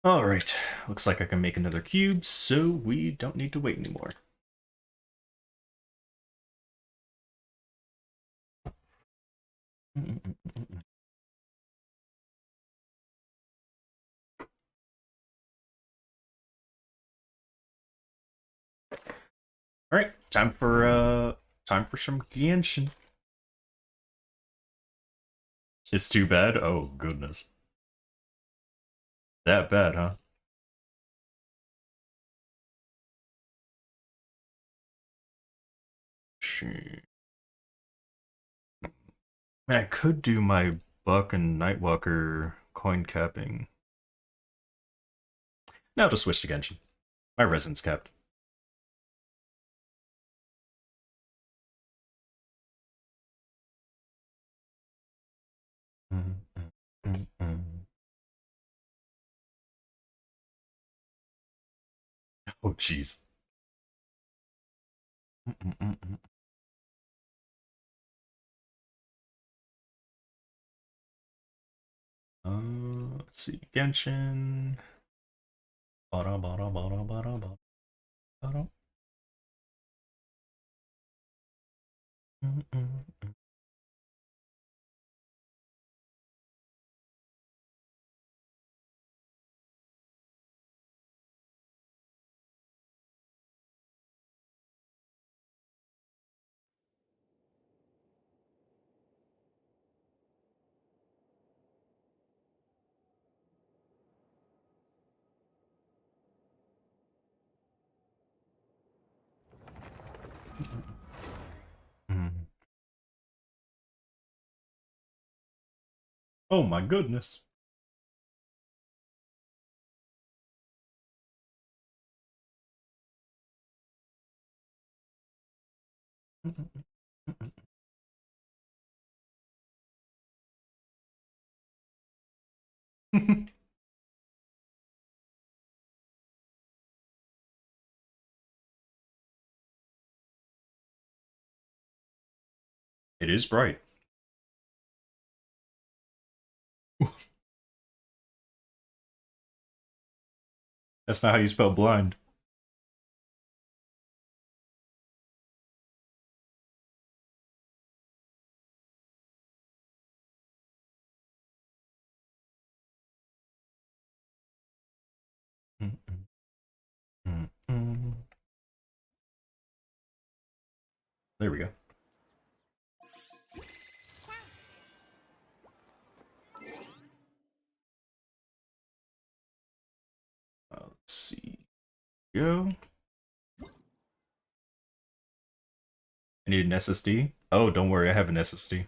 Alright. Looks like I can make another cube, so we don't need to wait anymore. Alright, time for some Genshin. It's too bad? Oh goodness. That bad, huh? Shoot. Man, I could do my Buck and Nightwalker coin capping. Now just switch to Genshin. My resin's capped. Oh jeez. Let's see. Genshin. Bada, bada, bada, bada, bada, bada. Oh my goodness. It is bright. That's not how you spell blind. There we go. Let's see. Go. I need an SSD. Oh, don't worry, I have an SSD.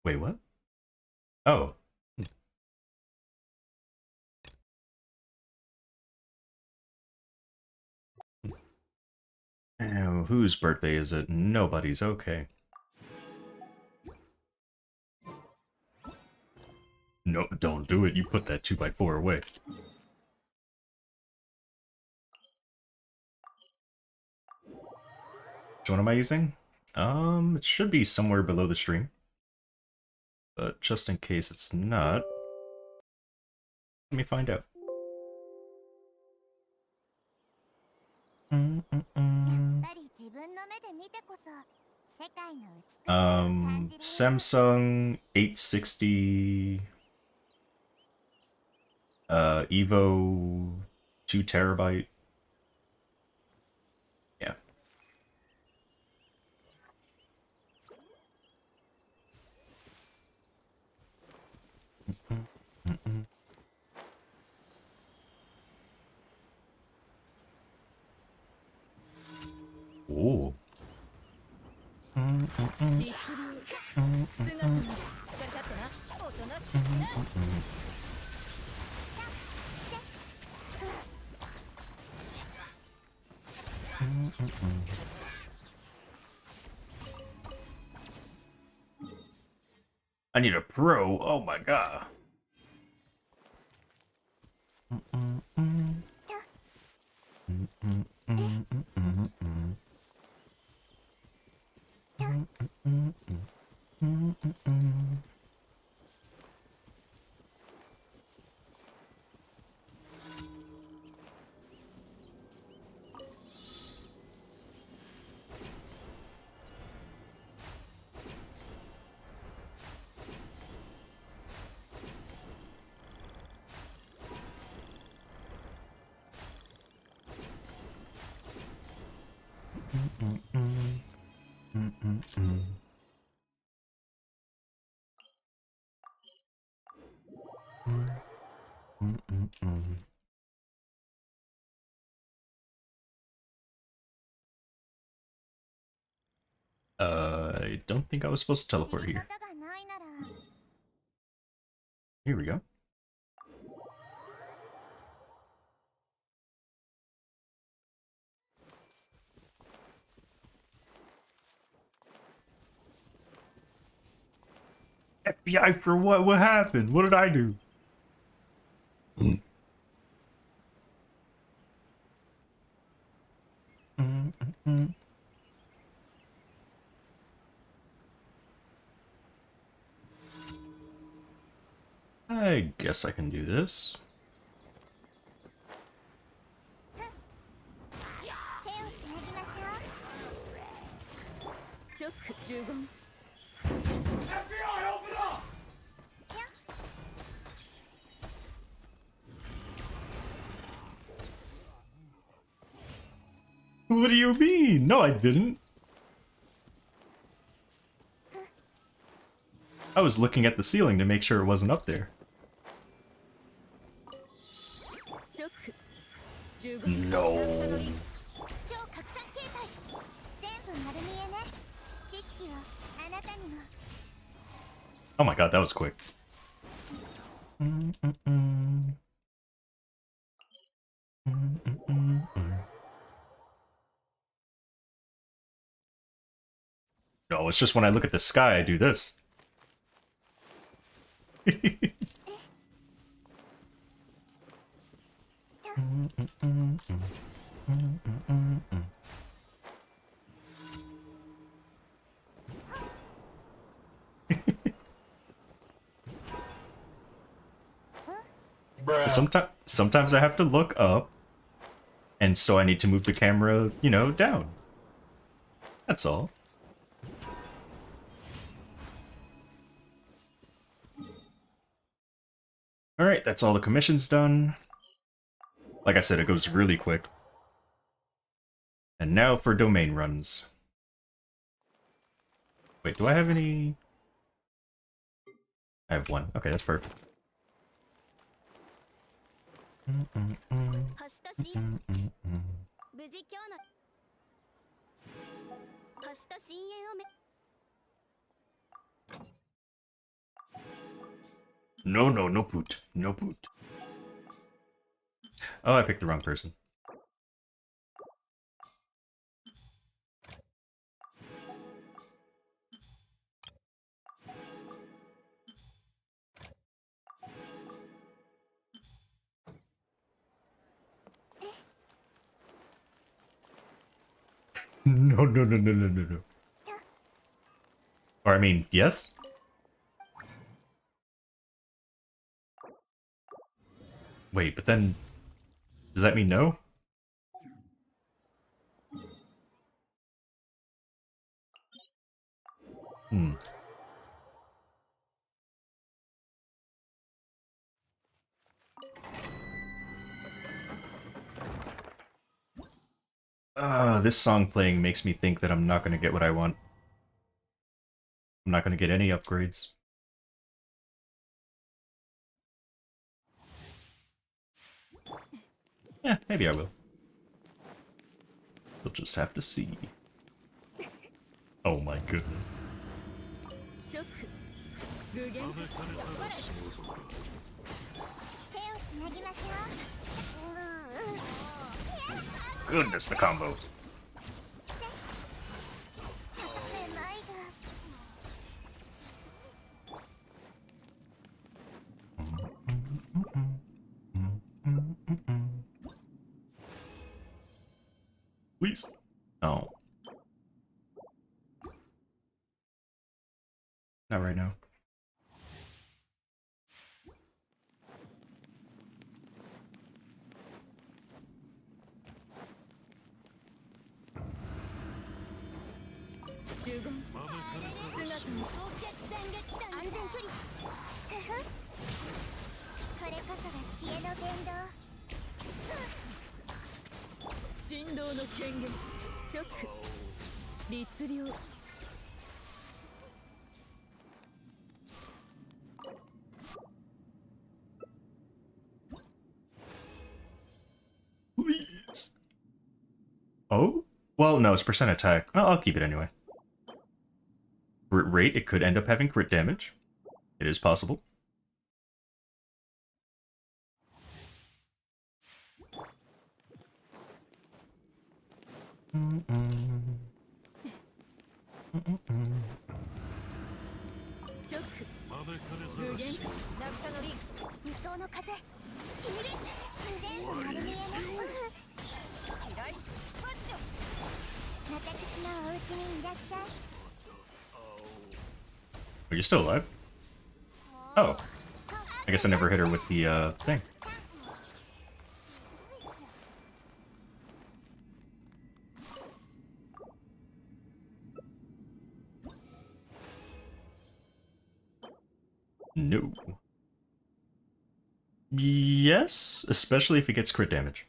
Wait, what? Oh. Oh, whose birthday is it? Nobody's. Okay. No, don't do it. You put that 2x4 away. Which one am I using? It should be somewhere below the stream. But just in case it's not, let me find out. Samsung 860 Evo 2 terabyte. Yeah. Ooh. I need a pro. Oh my god. I don't think I was supposed to teleport here. Here we go. FBI for what? What happened? What did I do? I guess I can do this. What do you mean? No, I didn't. I was looking at the ceiling to make sure it wasn't up there. No. Oh my god, that was quick. No, it's just when I look at the sky, I do this. Sometimes I have to look up, and so I need to move the camera, you know, down. That's all. Alright, that's all the commissions done. Like I said, it goes really quick. And now for domain runs. Wait, do I have any? I have one. Okay, that's perfect. No, no, no poot. No poot. Oh, I picked the wrong person. No, no, no, no, no, no, no. Or, I mean, yes? Wait, but then... Does that mean no? Hmm. This song playing makes me think that I'm not gonna get what I want. I'm not gonna get any upgrades. Yeah, maybe I will. We'll just have to see. Oh my goodness. Goodness, the combo. Please. No. Not right now. Please. Oh? Well, no, it's percent attack. Oh, I'll keep it anyway. Rate, it could end up having crit damage. It is possible. Are you still alive? Oh. I guess I never hit her with the, thing. No. Yes, especially if it gets crit damage.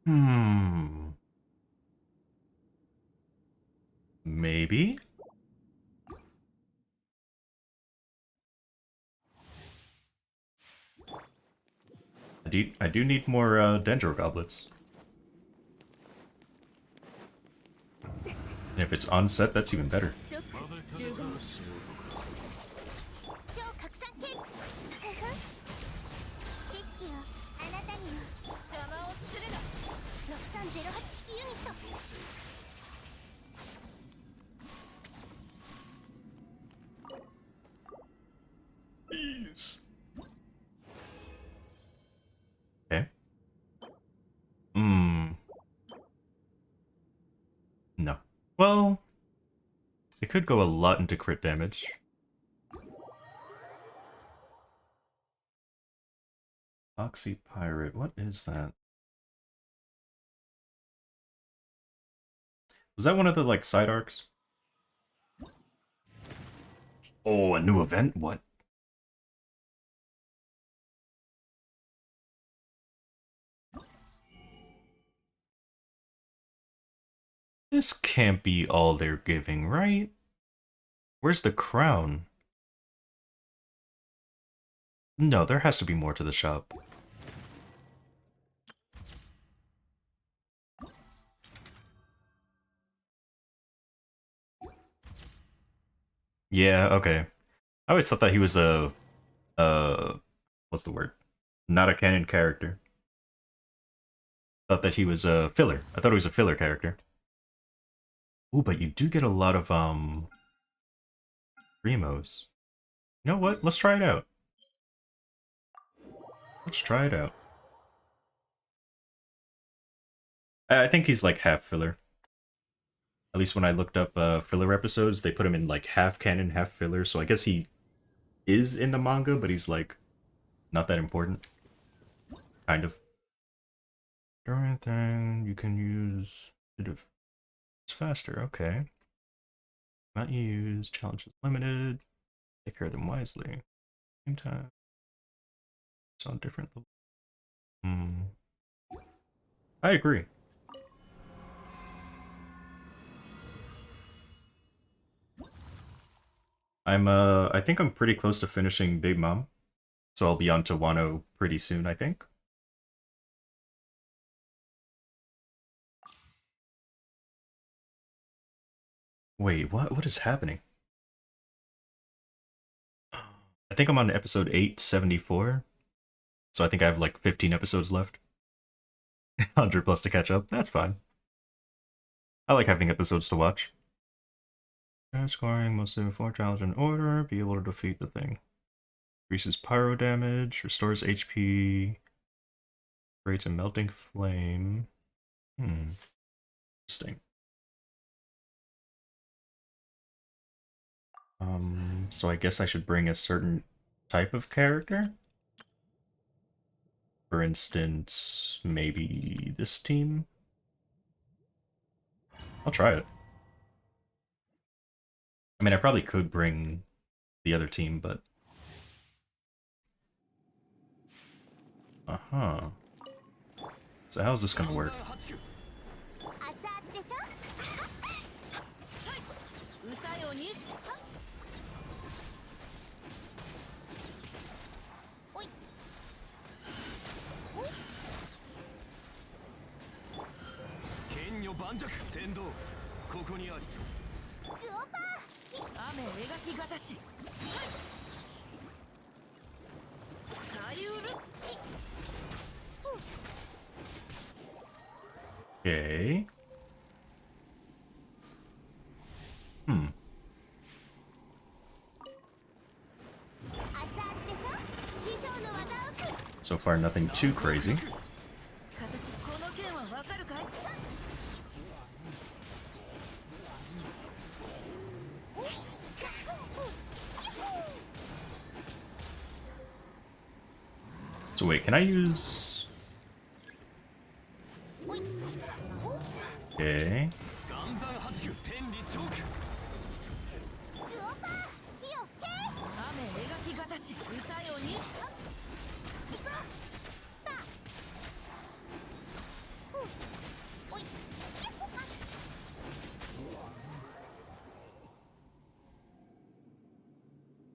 Hmm. Maybe? I do need more Dendro goblets. And if it's on set, that's even better. 超拡散系知識をあなたにも邪魔をするな6308式ユニット Jeez. Okay. Hmm. No. Well, it could go a lot into crit damage. Oxy Pirate, what is that? Was that one of the, like, side arcs? Oh, a new event? What? This can't be all they're giving, right? Where's the crown? No, there has to be more to the shop. Yeah, okay. I always thought that he was a... what's the word? Not a canon character. Thought that he was a filler. I thought he was a filler character. Ooh, but you do get a lot of, Primos. You know what? Let's try it out. Let's try it out. I think he's like half filler. At least when I looked up filler episodes, they put him in like half canon, half filler, so I guess he is in the manga, but he's like not that important. Kind of. During thing you can use it's faster, okay. Not use, challenges limited, take care of them wisely. Same time. It's on different level. I agree. I think I'm pretty close to finishing Big Mom. So I'll be on to Wano pretty soon, I think. Wait, what is happening? I think I'm on episode 874. So I think I have like 15 episodes left. 100 plus to catch up. That's fine. I like having episodes to watch. Scoring mostly before challenge in order. Be able to defeat the thing. Increases pyro damage. Restores HP. Creates a melting flame. Interesting. So I guess I should bring a certain type of character. For instance, maybe this team? I'll try it. I mean, I probably could bring the other team, but... Uh-huh. So how's this gonna work? Okay. So far, nothing too crazy. So wait, can I use... Okay. 岩山八九天理チョーク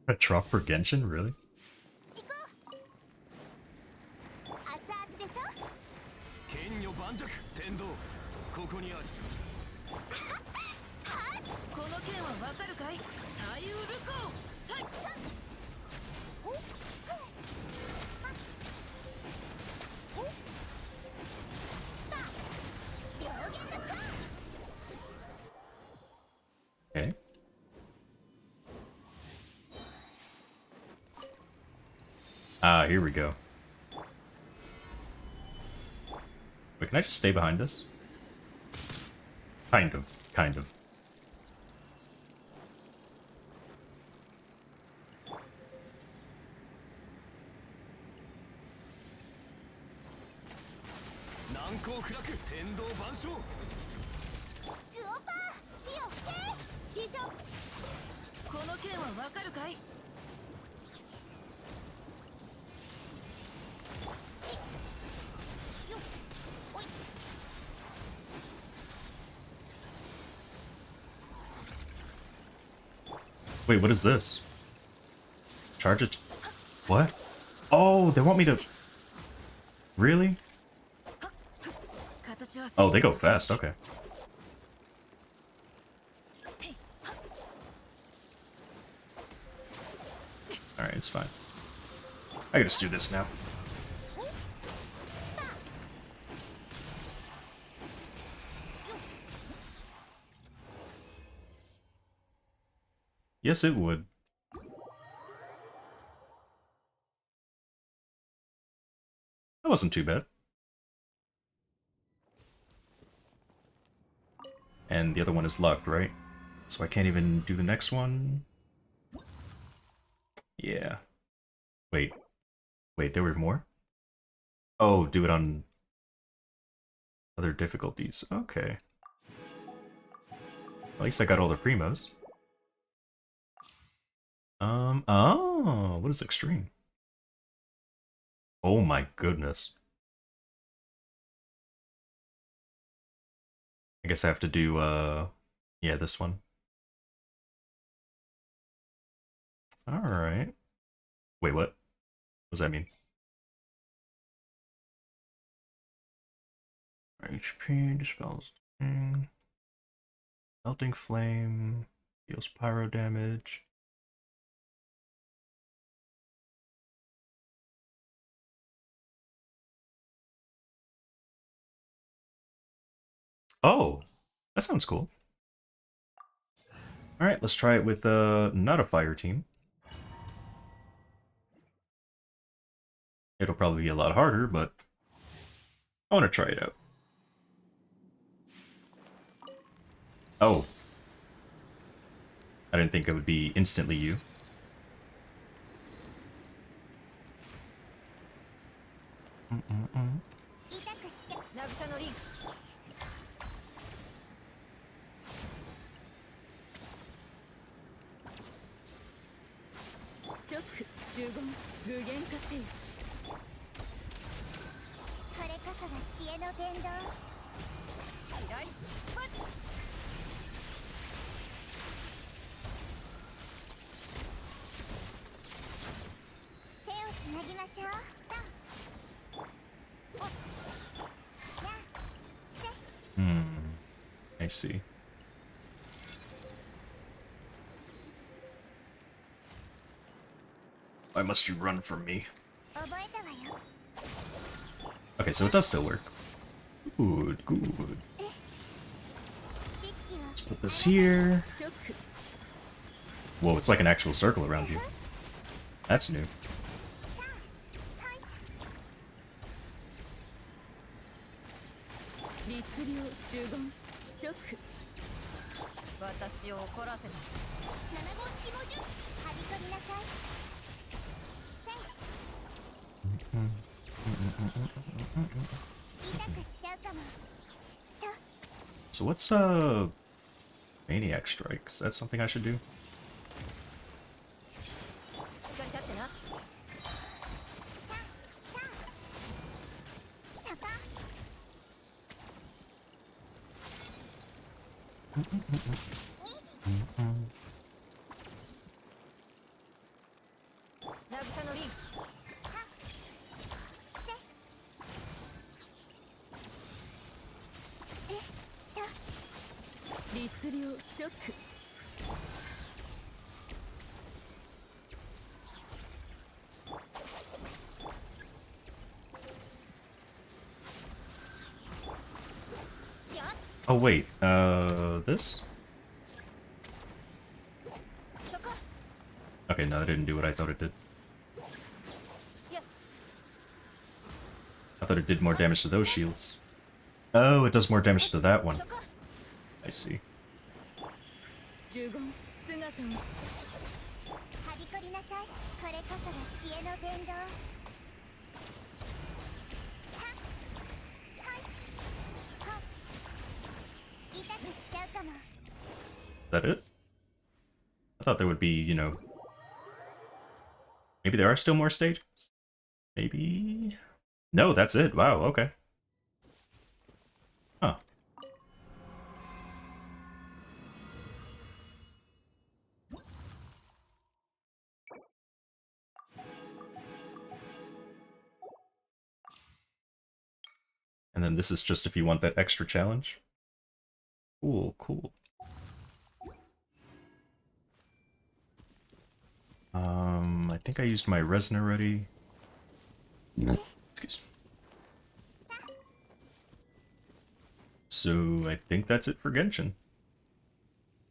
A drop for Genshin, really? 剣女盤石天道ここにあるこの剣はわかるかい？左右ルコーサイOkay. Ah, here we go. Wait, can I just stay behind this? Kind of. Kind of. Wait, what is this? Charge it? What? Oh, they want me to... Really? Oh, they go fast, okay. Alright, it's fine. I can just do this now. Yes, it would. That wasn't too bad. And the other one is locked, right? So I can't even do the next one? Yeah. Wait. Wait, there were more? Oh, do it on other difficulties. Okay. At least I got all the primos. Oh, what is extreme? Oh my goodness. I guess I have to do, yeah, this one. Alright. Wait, what? What does that mean? HP, dispels. Melting flame, deals pyro damage. Oh, that sounds cool. Alright, let's try it with not a fire team. It'll probably be a lot harder, but I want to try it out. Oh. I didn't think it would be instantly you. I see. Why must you run from me? Okay, so it does still work. Good, good. Let's put this here. Whoa, it's like an actual circle around you. That's new. くしちゃうかも。 So what's Maniac Strike? Is that something I should do? しっかり立ってな。サパ渚のリンせ律令チョック。よっ Oh wait, this? そこ Okay, no, that didn't do what I thought it did. よっ I thought it did more damage to those shields. Oh, it does more damage to that one. そこ I see. 呪言姿を。はびこりなさい。これこそが知恵の伝道。ははいは痛くしちゃうかも。 Is that it? I thought there would be, you know... Maybe there are still more stages? Maybe... No, that's it. Wow, okay. Huh. And then this is just if you want that extra challenge. Cool, cool. I think I used my resin already. Excuse me. So I think that's it for Genshin.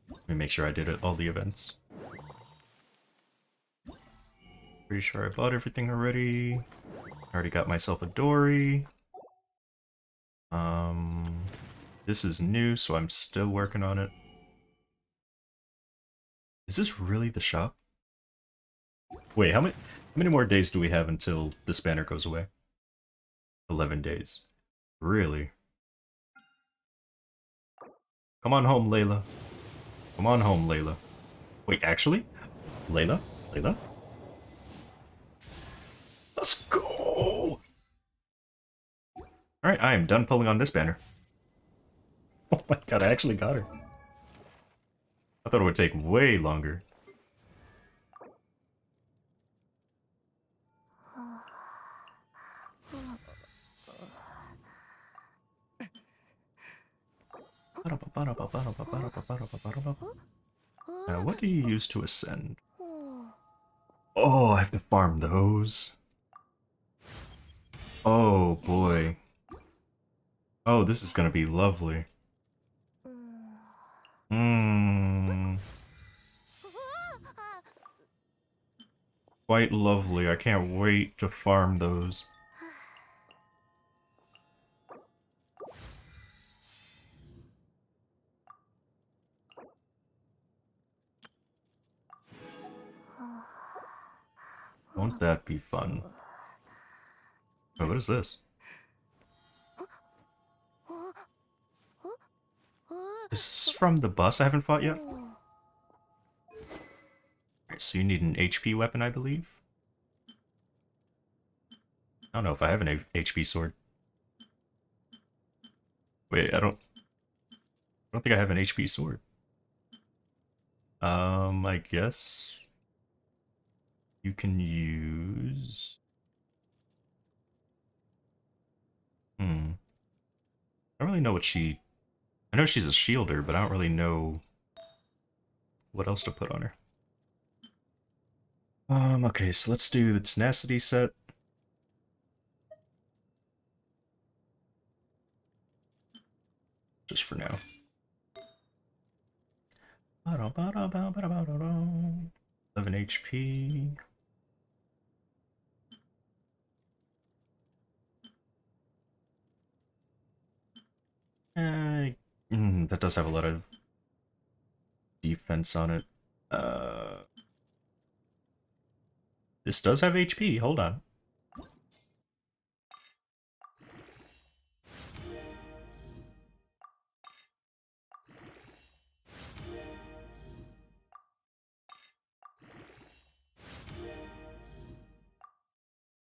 Let me make sure I did all the events. Pretty sure I bought everything already. I already got myself a Dory. This is new, so I'm still working on it. Is this really the shop? Wait, how many more days do we have until this banner goes away? 11 days. Really? Come on home, Layla. Come on home, Layla. Wait, actually? Layla? Layla? Let's go! Alright, I am done pulling on this banner. Oh my god, I actually got her. I thought it would take way longer. Now, what do you use to ascend? Oh, I have to farm those. Oh boy. Oh, this is gonna be lovely. Quite lovely. I can't wait to farm those. Won't that be fun? Oh, what is this? Is this from the bus I haven't fought yet? Alright, so you need an HP weapon, I believe? I don't know if I have an HP sword. Wait, I don't think I have an HP sword. I guess you can use... I don't really know what she... I know she's a shielder, but I don't really know what else to put on her. Okay, so let's do the tenacity set. Just for now. 11 HP. That does have a lot of defense on it. This does have HP, hold on.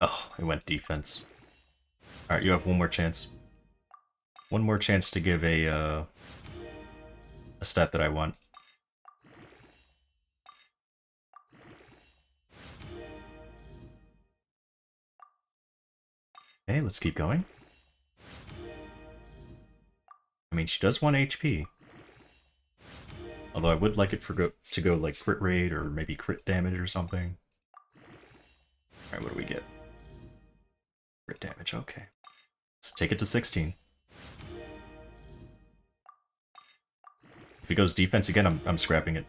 Oh, it went defense. Alright, you have one more chance. One more chance to give a stat that I want. Okay, let's keep going. I mean, she does want HP. Although I would like it to go like crit rate or maybe crit damage or something. Alright, what do we get? Crit damage, okay. Let's take it to 16. If he goes defense again, I'm scrapping it.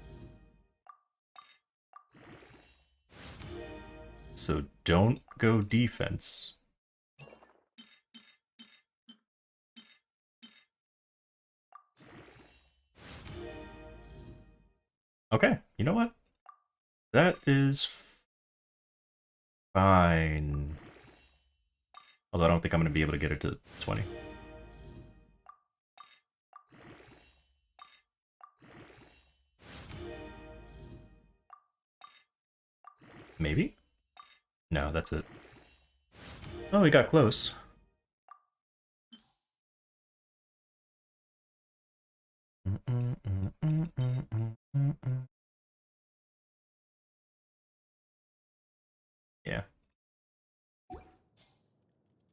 So don't go defense. Okay, you know what? That is fine. Although I don't think I'm going to be able to get it to 20. Maybe? No, that's it. Oh, we got close. Yeah.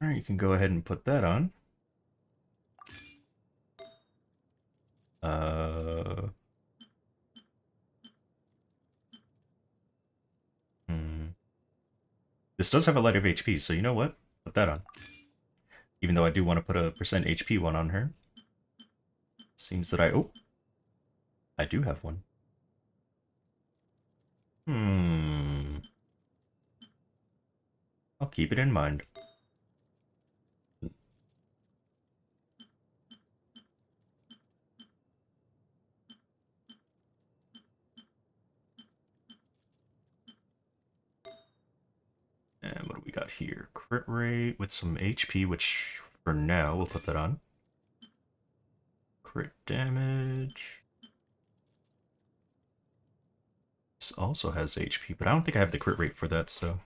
Alright, you can go ahead and put that on. This does have a lot of HP, so you know what? Put that on. Even though I do want to put a percent HP one on her. Seems that oh, I do have one. I'll keep it in mind. And what do we got here? Crit rate with some HP, which for now we'll put that on. Crit damage. This also has HP, but I don't think I have the crit rate for that, so.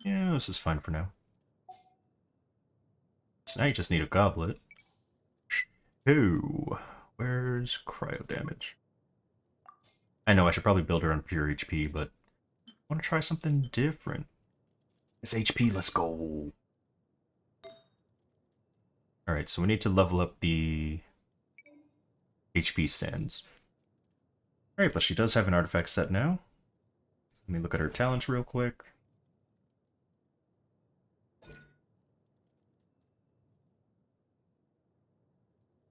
Yeah, this is fine for now. So now you just need a goblet. Ooh, where's cryo damage? I know I should probably build her on pure HP, but I want to try something different. It's HP, let's go. Alright, so we need to level up the HP sands. Alright, but she does have an artifact set now. Let me look at her talents real quick.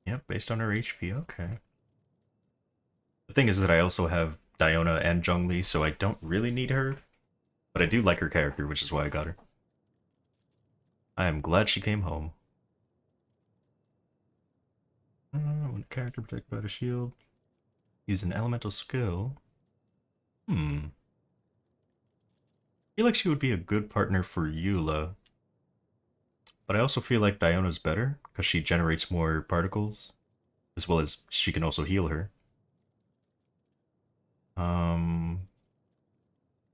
Yep, based on her HP, okay. The thing is that I also have Diona and Zhongli, so I don't really need her. But I do like her character, which is why I got her. I am glad she came home. When a character protected by the shield, use an elemental skill. I feel like she would be a good partner for Eula. But I also feel like Diona's better, because she generates more particles, as well as she can also heal her. I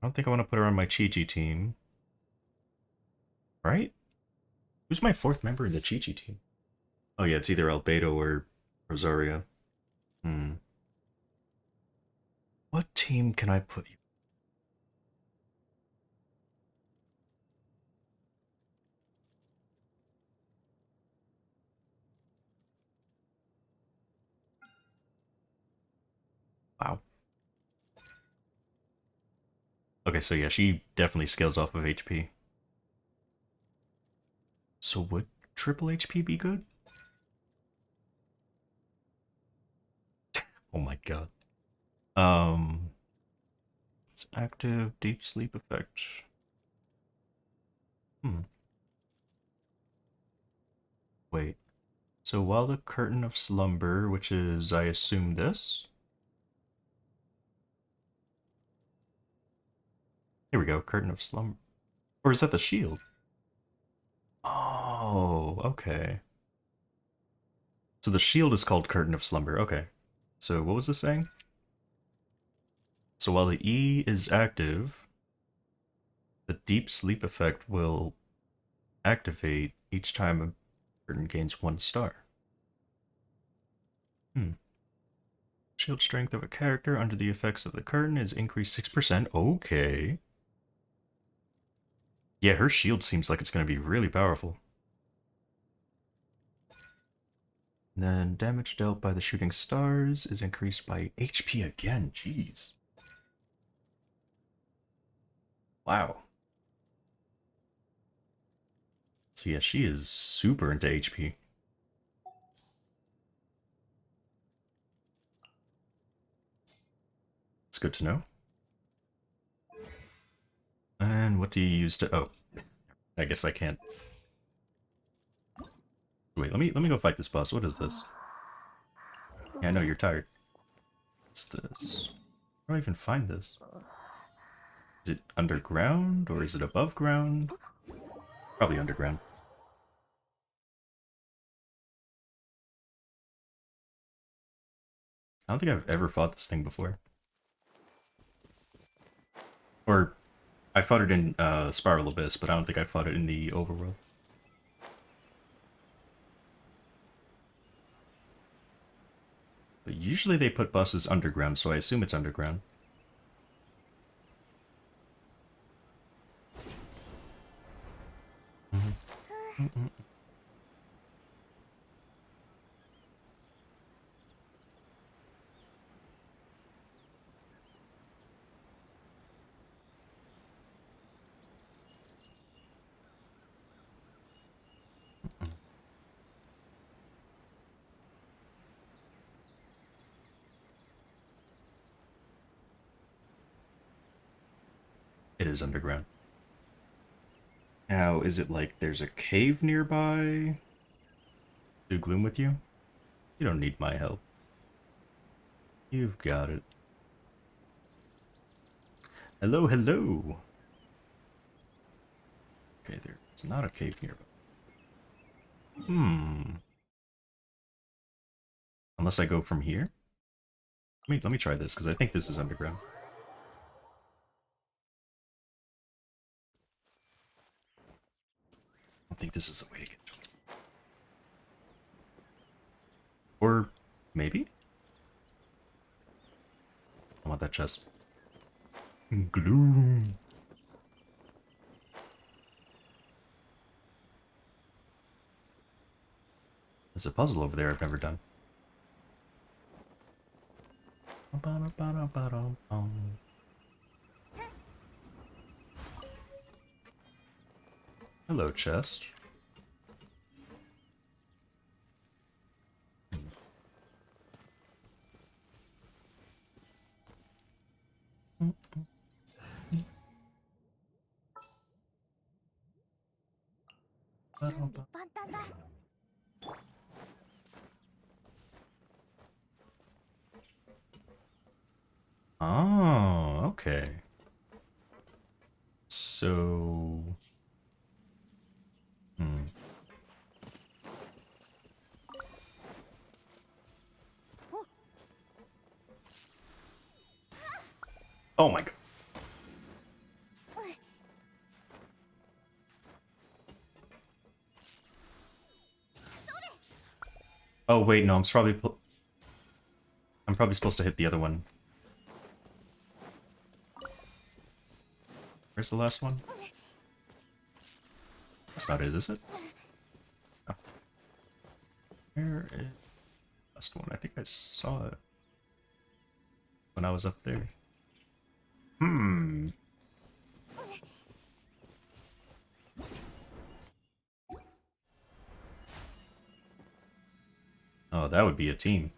don't think I want to put her on my Chi-Chi team. Right? Who's my fourth member in the Chi-Chi team? Oh yeah, it's either Albedo or Rosaria. What team can I put you? Wow. Okay, so yeah, she definitely scales off of HP. So would triple HP be good? Oh my god. It's active deep sleep effect. Wait. So while the curtain of slumber, which is, I assume, this? Here we go, curtain of slumber. Or is that the shield? Oh, okay. So the shield is called Curtain of Slumber. Okay. So what was this saying? So while the E is active, the deep sleep effect will activate each time a curtain gains 1 star. Shield strength of a character under the effects of the curtain is increased 6%. Okay. Yeah, her shield seems like it's going to be really powerful. And then damage dealt by the shooting stars is increased by HP again. Jeez. Wow. So yeah, she is super into HP. It's good to know. And what do you use to... Oh, I guess I can't. Wait, let me go fight this boss. What is this? Yeah, I know you're tired. What's this? Where do I even find this? Is it underground or is it above ground? Probably underground. I don't think I've ever fought this thing before. Or, I fought it in Spiral Abyss, but I don't think I fought it in the overworld. But usually they put bosses underground, so I assume it's underground. It is underground. Now, is it like there's a cave nearby? Do Gloom with you? You don't need my help. You've got it. Hello, hello! Okay, there's not a cave nearby. Unless I go from here? Let me try this, because I think this is underground. I don't think this is the way to get to it. Or maybe? I want that chest. Gloom. There's a puzzle over there I've never done. Hello, chest. Oh, okay. So... Oh my god. Oh wait, no, I'm probably supposed to hit the other one. Where's the last one? That's not it, is it? Oh. Where is the last one? I think I saw it when I was up there. Oh, that would be a team.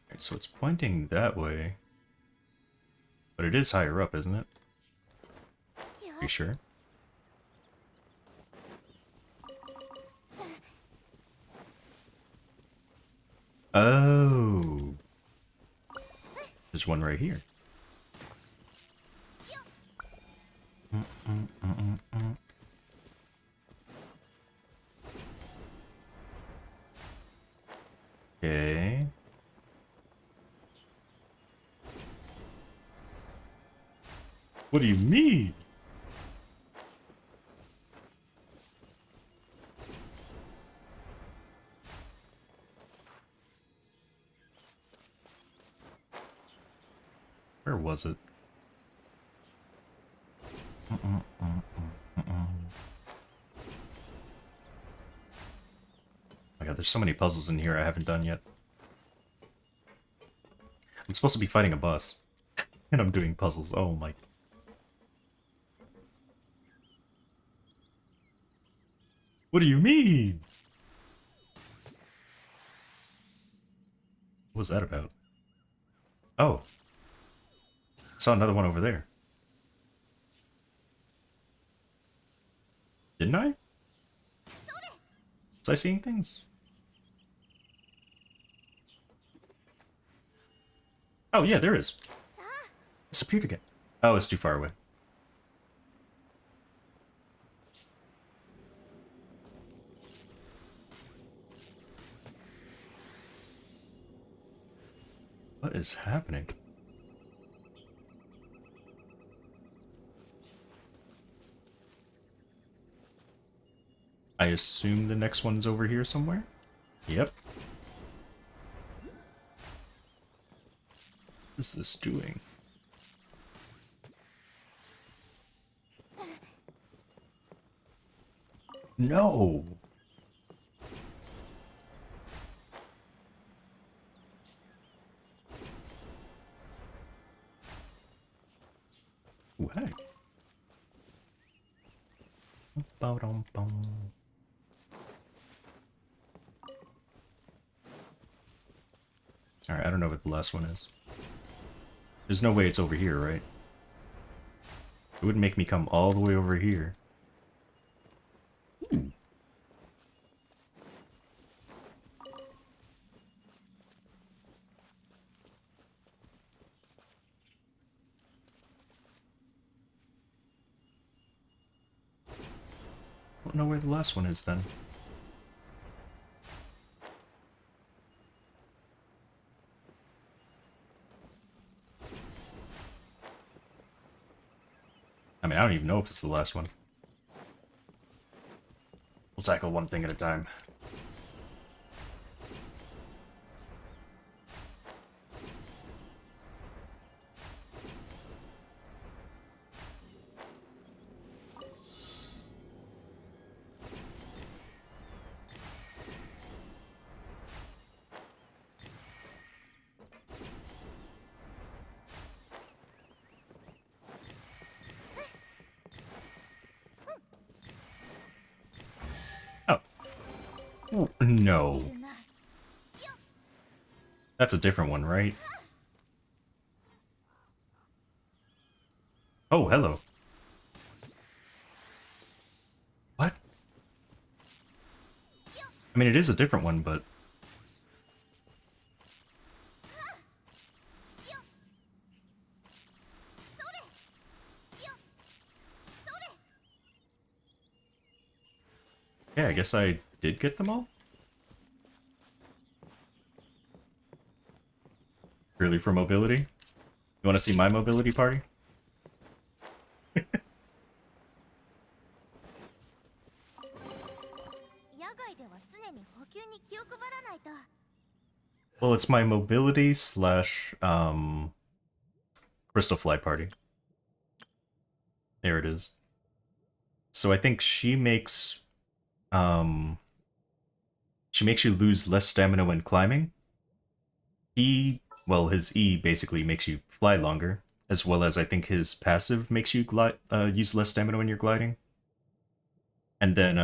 Alright, so it's pointing that way. But it is higher up, isn't it? Are you sure? Oh. There's one right here. Okay. What do you mean? Where was it? Oh my god, there's so many puzzles in here I haven't done yet. I'm supposed to be fighting a boss. And I'm doing puzzles. Oh my. What do you mean? What was that about? Oh. I saw another one over there. Didn't I? Was I seeing things? Oh yeah, there is. Disappeared again. Oh, it's too far away. What is happening? I assume the next one's over here somewhere? Yep. What is this doing? No! Ooh, heck. Ba-dum-bum. Alright, I don't know what the last one is. There's no way it's over here, right? It would make me come all the way over here. Ooh. I don't know where the last one is then. I mean, I don't even know if it's the last one. We'll tackle one thing at a time. Oh, no. That's a different one, right? Oh, hello. What? I mean, it is a different one, but... yeah, I guess I did get them all? Really for mobility? You want to see my mobility party? Well, it's my mobility slash, Crystal Fly party. There it is. So I think she makes you lose less stamina when climbing. Well, his E basically makes you fly longer, as well as I think his passive makes you use less stamina when you're gliding. And then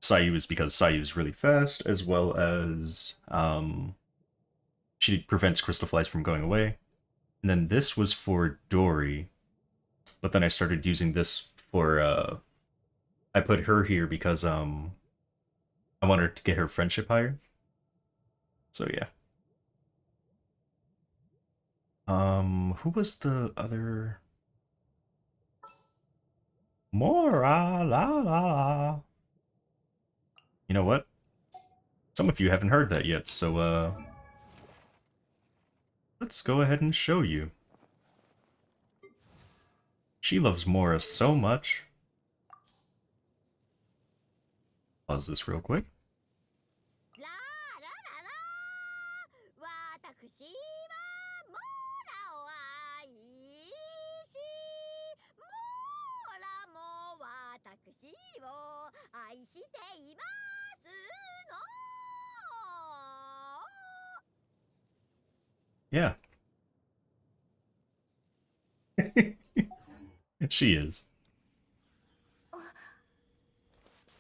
Sayu is because Sayu is really fast, as well as she prevents crystal flies from going away. And then this was for Dory, but then I started using this for I put her here because I want her to get her friendship higher. So yeah. Who was the other? Mora la la la. You know what? Some of you haven't heard that yet, so let's go ahead and show you. She loves Mora so much. Pause this real quick. ラーラララ私はモーラを愛しモーラも私を愛していますの Yeah. She is.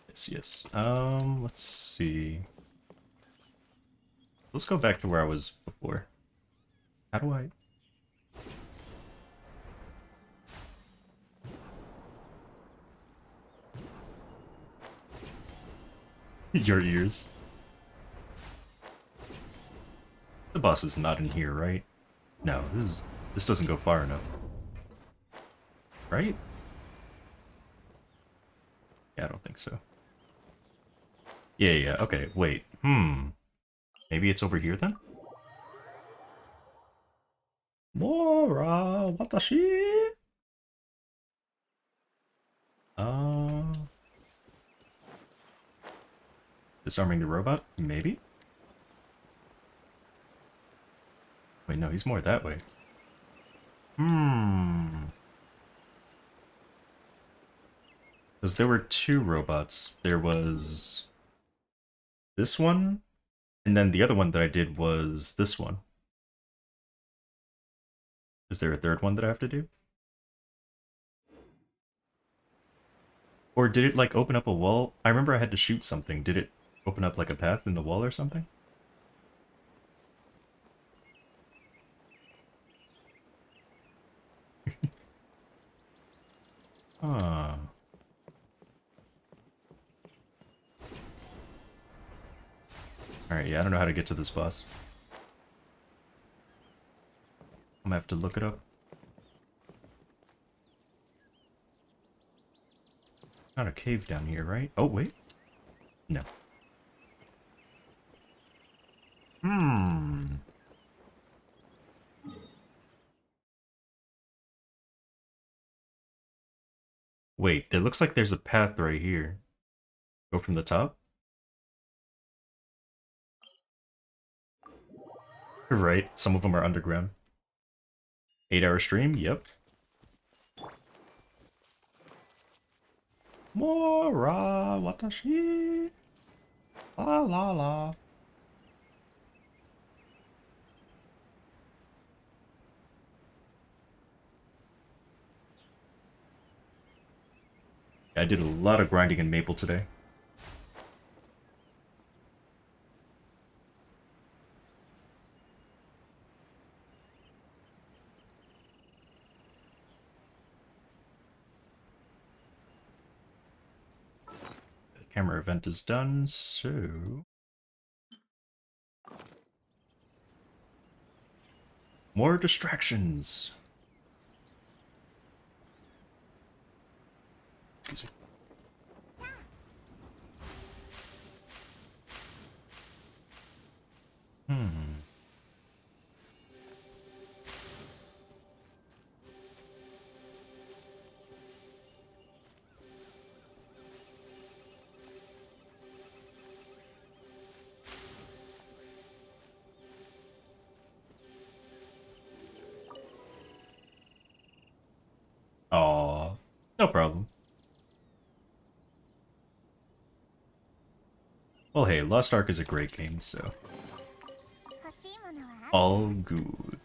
Yes, yes. Let's see. Let's go back to where I was before. How do I... Your ears. The boss is not in here, right? No, this doesn't go far enough. Right? Yeah, I don't think so. Yeah, okay, wait. Maybe it's over here then? Mora, watashi? Disarming the robot? Maybe? Wait, no, he's more that way. Because there were two robots. There was this one, and then the other one that I did was this one. Is there a third one that I have to do? Or did it, like, open up a wall? I remember I had to shoot something. Did it open up, like, a path in the wall or something? Huh. Alright, yeah, I don't know how to get to this boss. I'm gonna have to look it up. Not a cave down here, right? Oh, wait. No. Wait, it looks like there's a path right here. Go from the top? Right, some of them are underground. 8-hour stream? Yep. Mora, watashi. La la la. I did a lot of grinding in Maple today. The camera event is done, so... more distractions! Excuse me. Aw, no problem. Well, hey, Lost Ark is a great game, so 欲しいものは all good.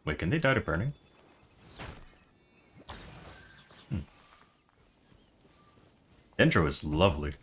Wait, can they die to burning? Dendro is lovely.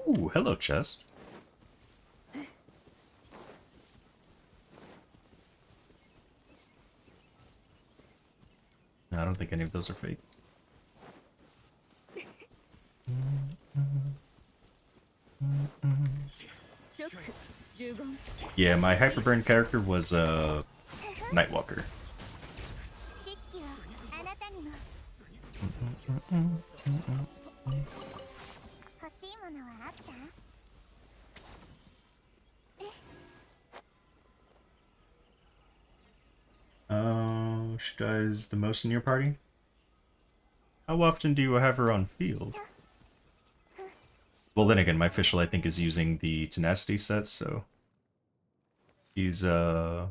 Ooh, hello, chess. No, I don't think any of those are fake. Yeah, my Hyperburn character was Nightwalker. 知識はあなたにも欲しいものはあった？ She dies the most in your party? How often do you have her on field? Well, then again, my official, I think, is using the tenacity set, so... He's, Where's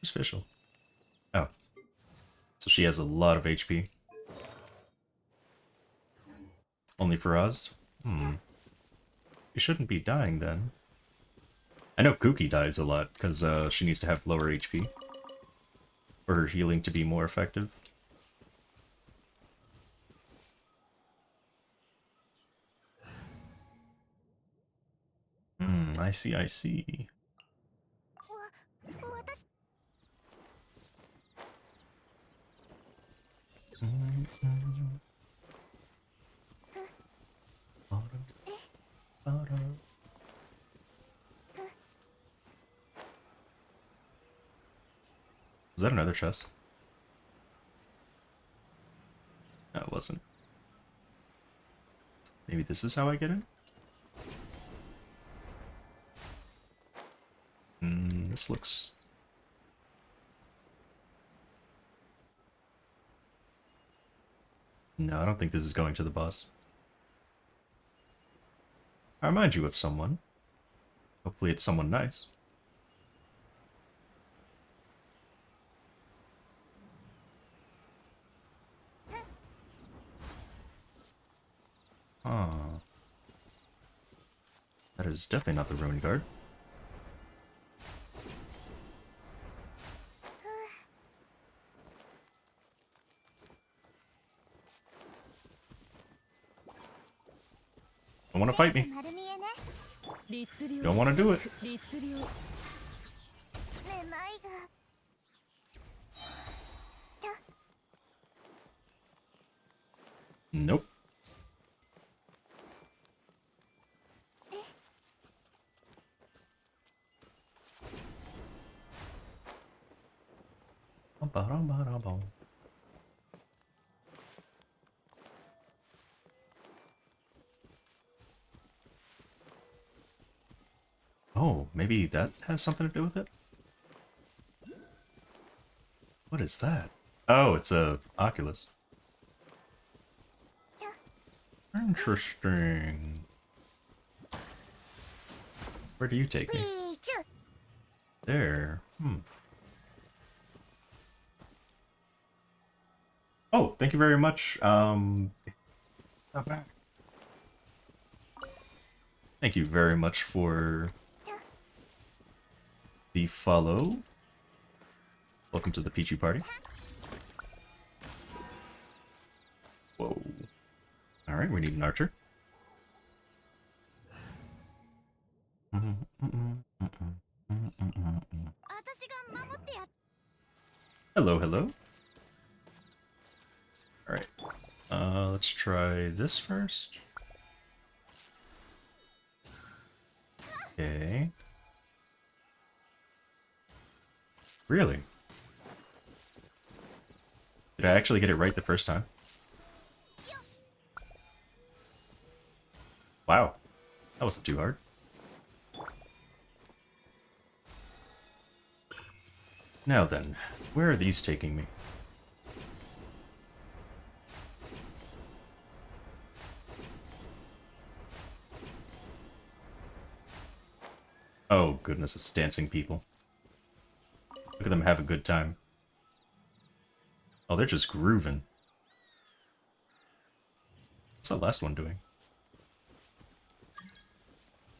official? Oh. So she has a lot of HP. Only for us? She shouldn't be dying, then. I know Kuki dies a lot, because she needs to have lower HP. For her healing to be more effective. I see, I see. 私 Was that another chest? No, it wasn't. Maybe this is how I get in? This looks... No, I don't think this is going to the boss. I remind you of someone. Hopefully it's someone nice. That is definitely not the Ruin Guard. Don't want to fight me. 丸見えね Don't want to do it. めまいが Nope. Oh, maybe that has something to do with it? What is that? Oh, it's a Oculus. Interesting. Where do you take me? There. Oh, thank you very much. Not bad. Thank you very much for the follow. Welcome to the Pichu party. Whoa. Alright, we need an archer. Hello, hello. Alright. Let's try this first. Okay. Really? Did I actually get it right the first time? Wow. That wasn't too hard. Now then, where are these taking me? Oh goodness, it's dancing people. Look at them have a good time. Oh, they're just grooving. What's that last one doing?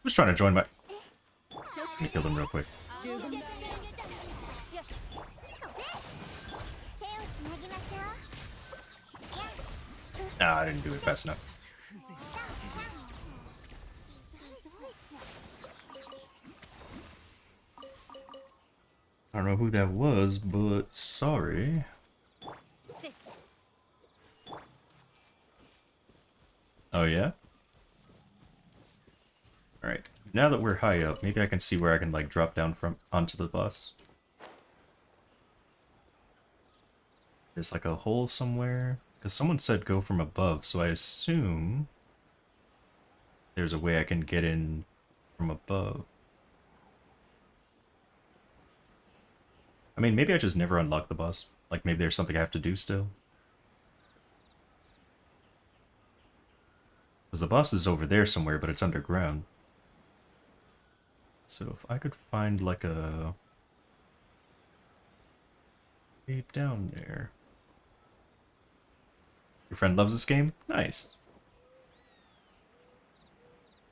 Who's trying to join my... Let me kill them real quick. Nah, I didn't do it fast enough. I don't know who that was, but sorry. Oh yeah? Alright, now that we're high up, maybe I can see where I can like drop down from onto the bus. There's like a hole somewhere. Because someone said go from above, so I assume there's a way I can get in from above. I mean, maybe I just never unlocked the bus. Like, maybe there's something I have to do still. Because the bus is over there somewhere, but it's underground. So if I could find, like, a way down there. Your friend loves this game? Nice.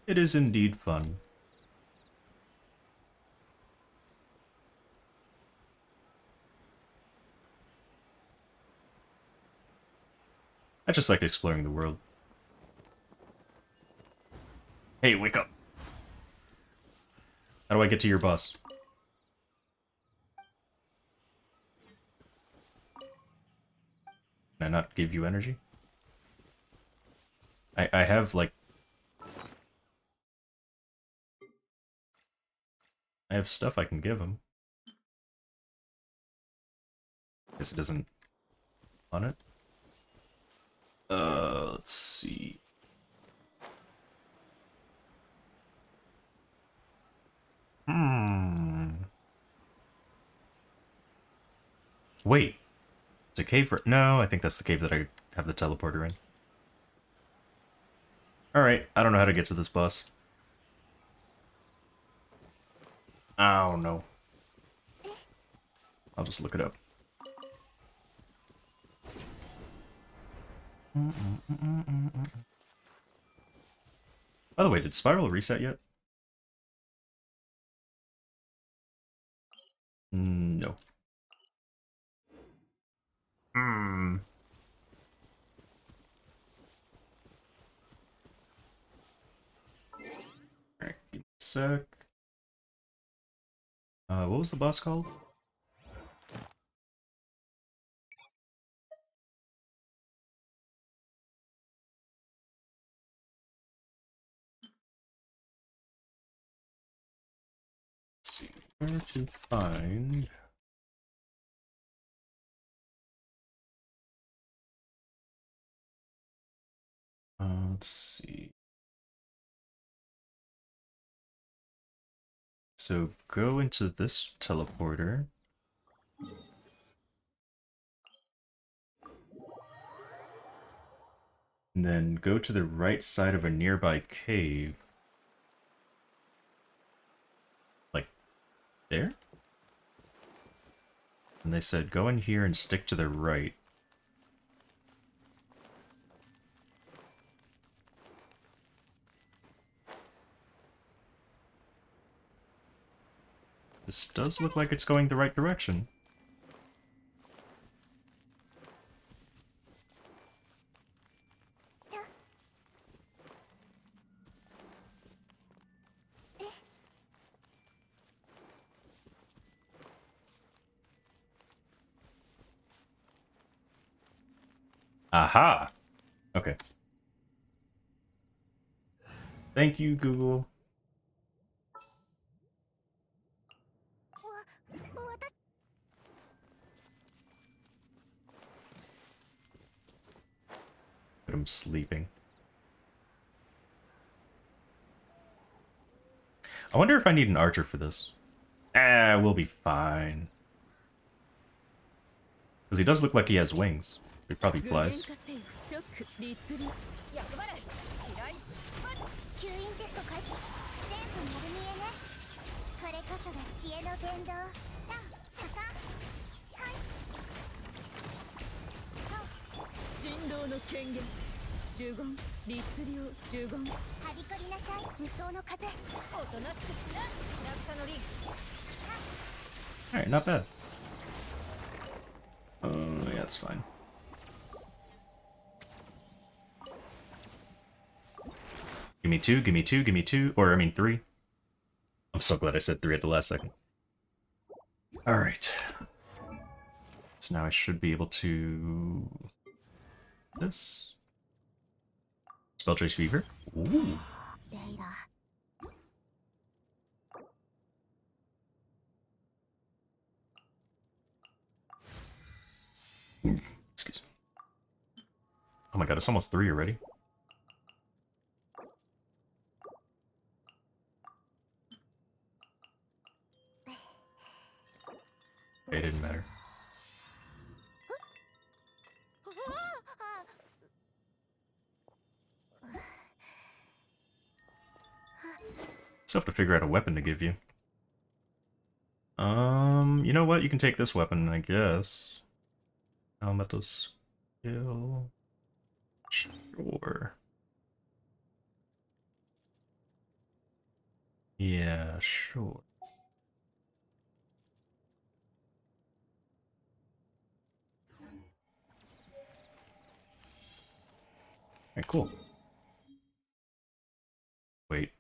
It is indeed fun. I just like exploring the world. Hey, wake up! How do I get to your bus? Can I not give you energy? I have, like... I have stuff I can give him. Guess it doesn't... on it? Let's see... Wait. It's a cave for... No, I think that's the cave that I have the teleporter in. Alright, I don't know how to get to this bus. I don't know. I'll just look it up. By the way, did Spiral reset yet? No. Alright, give me a sec. What was the boss called? Let's see, where to find... let's see. So go into this teleporter. And then go to the right side of a nearby cave. Like, there? And they said, go in here and stick to the right. This does look like it's going the right direction. Aha! Okay. Thank you, Google. But I'm sleeping. I wonder if I need an archer for this. Ah, we'll be fine. Because he does look like he has wings. He probably 具現 flies. 化せよチョック立立役払い嫌い吸引テスト開始。全部丸見えね。これこそが知恵の伝道。な、坂。はい。神道の権限呪言律令呪言はびこりなさい。無双の風。おとなしくしな落差のリン Alright, not bad. Yeah, that's fine. Give me two, give me two, give me two. Or, I mean, three. I'm so glad I said three at the last second. Alright. So now I should be able to... This. Spell Trace Fever. Ooh. レイラ。Excuse me. Oh my god, it's almost 3 already. It didn't matter. Still have to figure out a weapon to give you. You know what? You can take this weapon, I guess. Elemental skill. Sure. Yeah, sure. Alright, cool. Wait.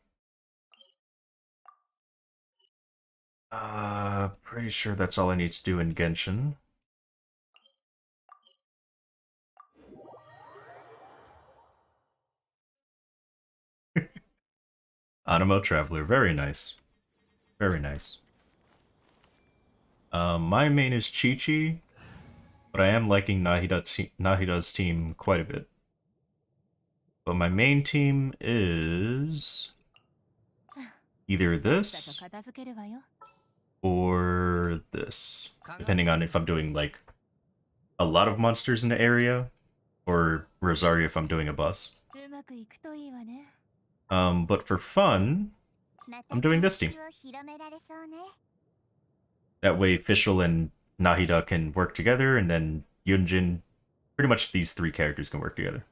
Pretty sure that's all I need to do in Genshin. Animo Traveler, very nice. Very nice. My main is Chi-Chi, but I am liking Nahida's team quite a bit. But my main team is either this or this, depending on if I'm doing like a lot of monsters in the area or Rosaria if I'm doing a boss. うまくいくといいわね But for fun, I'm doing this team. That way Fischl and Nahida can work together, and then Yunjin, pretty much these 3 characters can work together.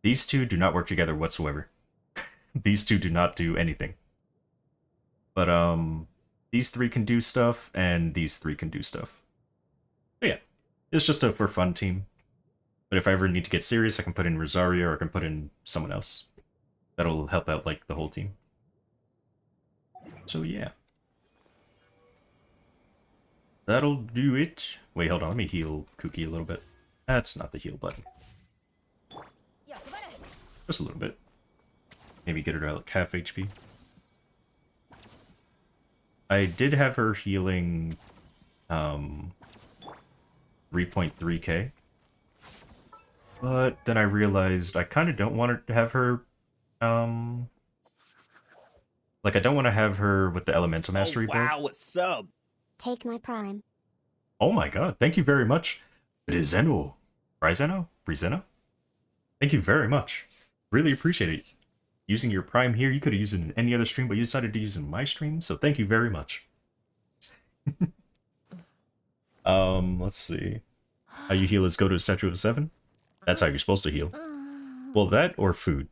These 2 do not work together whatsoever. These 2 do not do anything. But these 3 can do stuff, and these 3 can do stuff. So yeah, it's just a for fun team. But if I ever need to get serious, I can put in Rosaria or I can put in someone else. That'll help out like the whole team. So yeah. That'll do it. Wait, hold on, let me heal Kuki a little bit. That's not the heal button. Just a little bit. Maybe get her to like half HP. I did have her healing 3.3k. But then I realized I kind of don't want to have her like I don't want to have her with the Elemental Mastery build. Wow, what's up? Take my prime. Oh my god, thank you very much. Rizeno. Rizeno? Thank you very much. Really appreciate it. Using your prime here, you could have used it in any other stream, but you decided to use it in my stream, so thank you very much. Let's see. How you heal is go to a statue of 7? That's how you're supposed to heal. Well, that or food.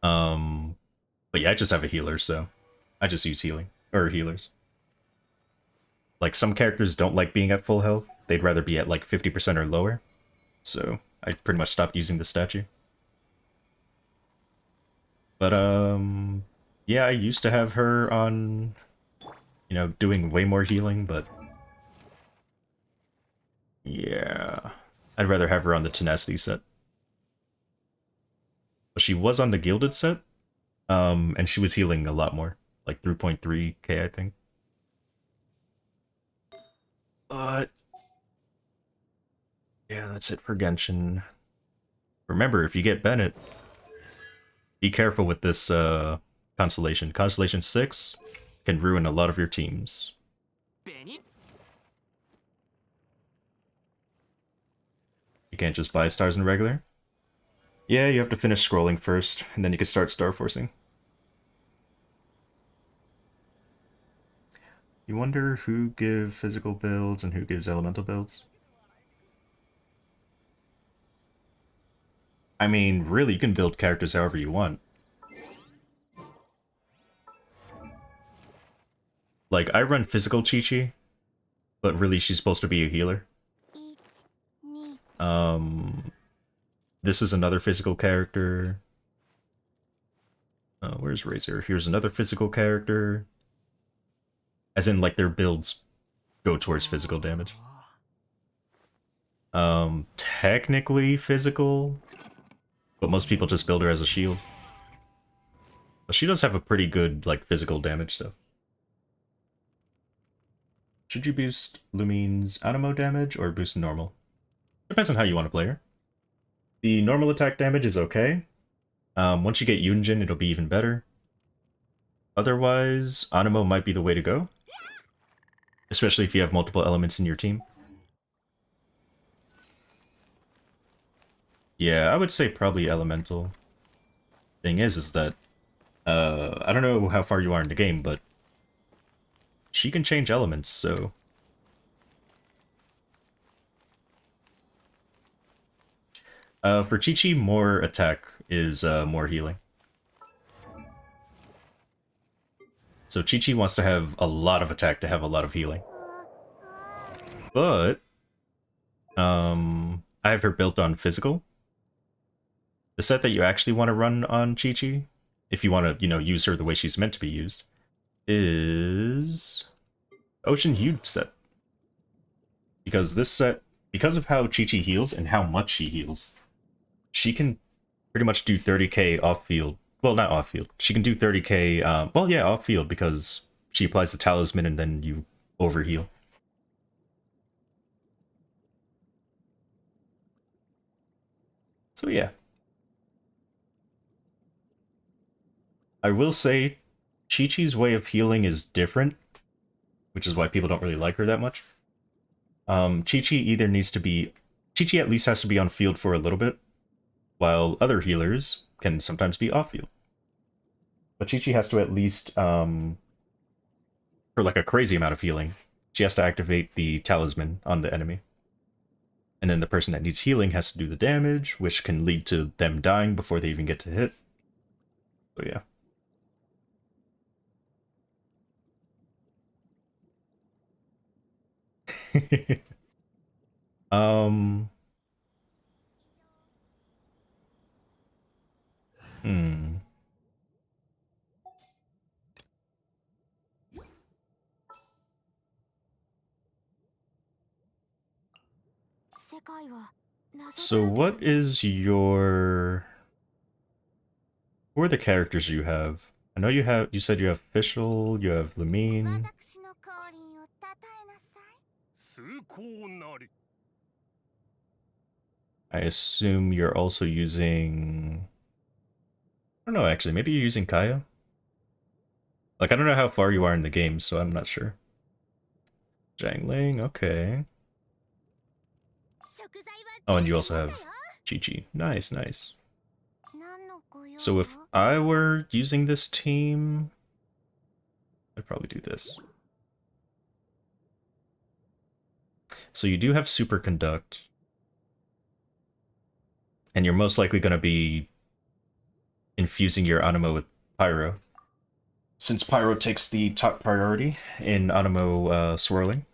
But yeah, I just have a healer, so I just use healing. Or healers. Like, some characters don't like being at full health. They'd rather be at like 50% or lower. So I pretty much stopped using the statue. But, yeah, I used to have her on, you know, doing way more healing, but yeah, I'd rather have her on the Tenacity set. But she was on the Gilded set, and she was healing a lot more, like 3.3k, I think. But yeah, that's it for Genshin. Remember, if you get Bennett, Be careful with this constellation. Constellation 6 can ruin a lot of your teams. You can't just buy stars in regular. Yeah, you have to finish scrolling first, and then you can start star forcing. You wonder who give physical builds and who gives elemental builds? I mean, really, you can build characters however you want. Like, I run physical Chi-Chi, but really she's supposed to be a healer. This is another physical character. Where's Razor? Here's another physical character. As in, like, their builds go towards physical damage. Technically physical, but most people just build her as a shield. But she does have a pretty good, like, physical damage stuff. Should you boost Lumine's Animo damage or boost normal? Depends on how you want to play her. The normal attack damage is okay. Once you get Yunjin, it'll be even better. Otherwise, Animo might be the way to go. Especially if you have multiple elements in your team. Yeah, I would say probably Elemental. Thing is that, I don't know how far you are in the game, but she can change elements, so... for Chi-Chi, more attack is more healing. So Chi-Chi wants to have a lot of attack to have a lot of healing. But, I have her built on physical. The set that you actually want to run on Chi-Chi, if you want to, you know, use her the way she's meant to be used, is Ocean Huge set. Because this set, because of how Chi-Chi heals and how much she heals, she can pretty much do 30k off-field. Well, not off-field. She can do 30k, well, yeah, off-field, because she applies the talisman and then you overheal. So yeah. I will say, Chi-Chi's way of healing is different, which is why people don't really like her that much. Chi-Chi either needs to be... Chi-Chi at least has to be on field for a little bit, while other healers can sometimes be off-field. But Chi-Chi has to at least, for like a crazy amount of healing, she has to activate the talisman on the enemy. And then the person that needs healing has to do the damage, which can lead to them dying before they even get to hit. So yeah. um... Hmm. So what is your... Who are the characters you have? I know you said you have Fischl, you have Lumine. I assume you're also using... I don't know, actually. Maybe you're using Kaya? Like, I don't know how far you are in the game, so I'm not sure. Jangling, okay. Oh, and you also have Chi-Chi. Nice, nice. So if I were using this team, I'd probably do this. So you do have Superconduct. And you're most likely going to be infusing your Animo with Pyro. Since Pyro takes the top priority in Animo swirling.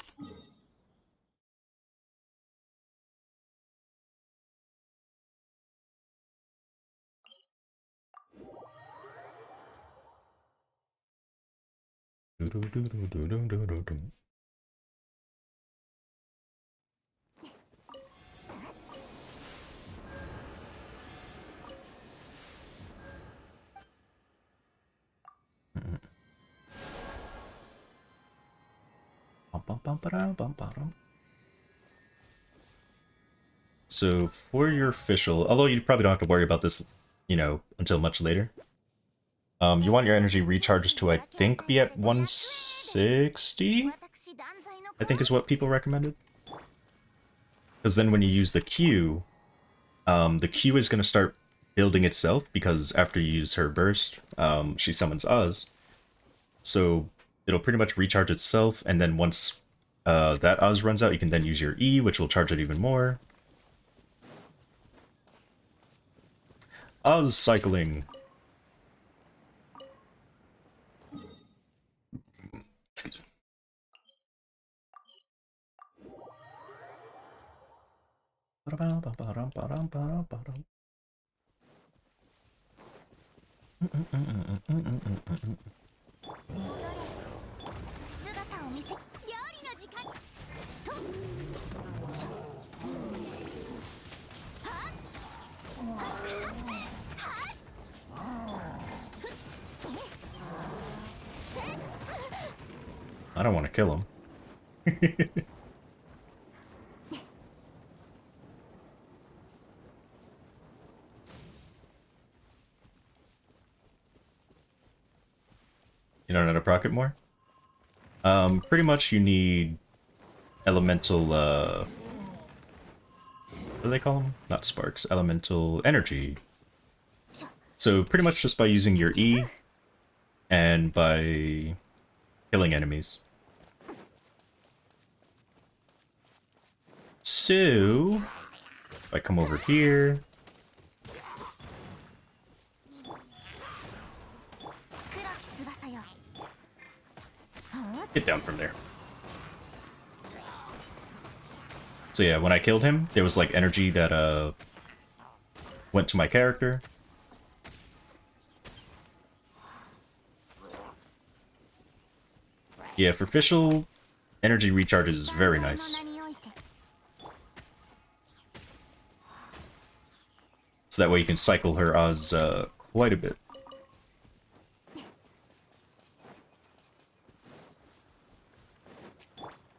So for your official, although you probably don't have to worry about this you know, until much later. You want your energy recharges to, I think, be at 160? I think is what people recommended. Because then when you use the Q is going to start building itself, because after you use her burst, she summons Oz. So it'll pretty much recharge itself, and then once that Oz runs out, you can then use your E, which will charge it even more. Oz cycling. Excuse me. I don't want to kill him. You don't know how to proc it more? Pretty much you need elemental, what do they call them? Not sparks, elemental energy. So pretty much just by using your E and by killing enemies. So, if I come over here, get down from there. So yeah, when I killed him, there was like energy that went to my character. Yeah, for Fischl, energy recharge is very nice. So that way you can cycle her Oz quite a bit.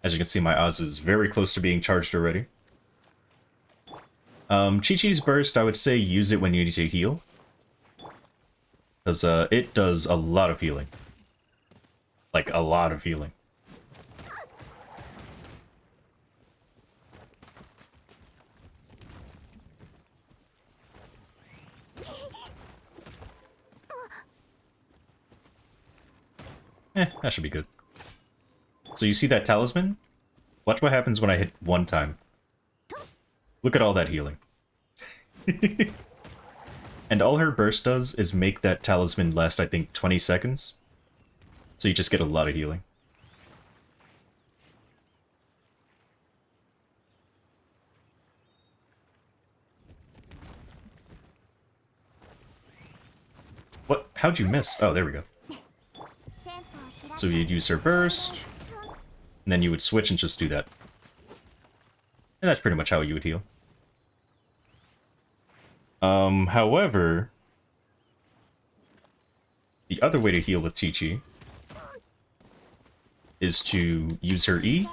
As you can see, my Oz is very close to being charged already. Chi-Chi's burst, I would say use it when you need to heal. Because it does a lot of healing. Like, a lot of healing. That should be good. So you see that talisman? Watch what happens when I hit one time. Look at all that healing. And all her burst does is make that talisman last, I think, 20 seconds. So you just get a lot of healing. What? How'd you miss? Oh, there we go. So you'd use her burst, and then you would switch and just do that. And that's pretty much how you would heal. However, the other way to heal with Chi-Chi is to use her E,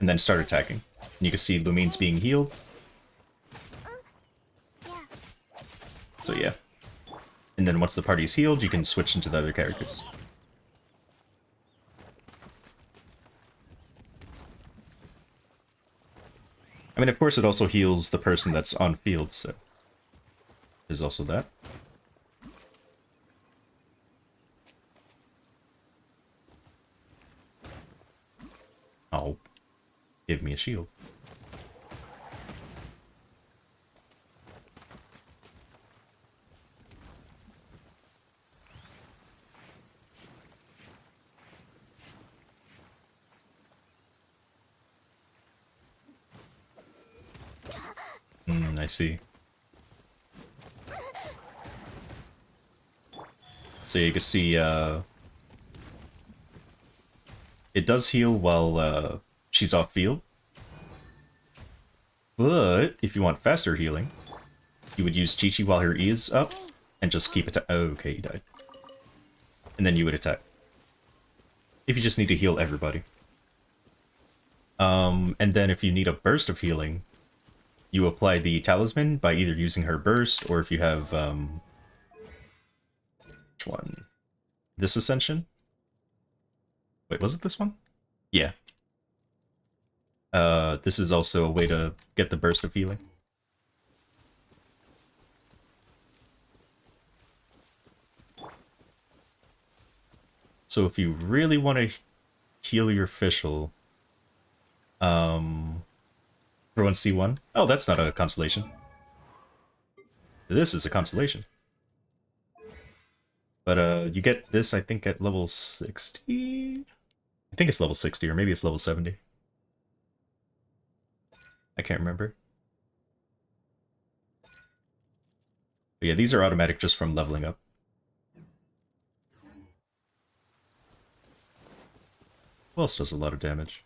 and then start attacking. And you can see Lumine's being healed. So yeah. And then once the party's healed, you can switch into the other characters. I mean, of course, it also heals the person that's on field, so there's also that. Oh, give me a shield. I see. So you can see, it does heal while, she's off field. But, if you want faster healing, you would use Chi-Chi while her E is up, and just keep it. Oh, okay, he died. And then you would attack. If you just need to heal everybody. And then if you need a burst of healing, you apply the talisman by either using her burst, or if you have, which one? This ascension? Wait, was it this one? Yeah. This is also a way to get the burst of healing. So if you really want to heal your official, everyone C1. Oh, that's not a constellation. This is a constellation. But you get this, I think, at level 60? I think it's level 60, or maybe it's level 70. I can't remember. But yeah, these are automatic just from leveling up. Who else does a lot of damage?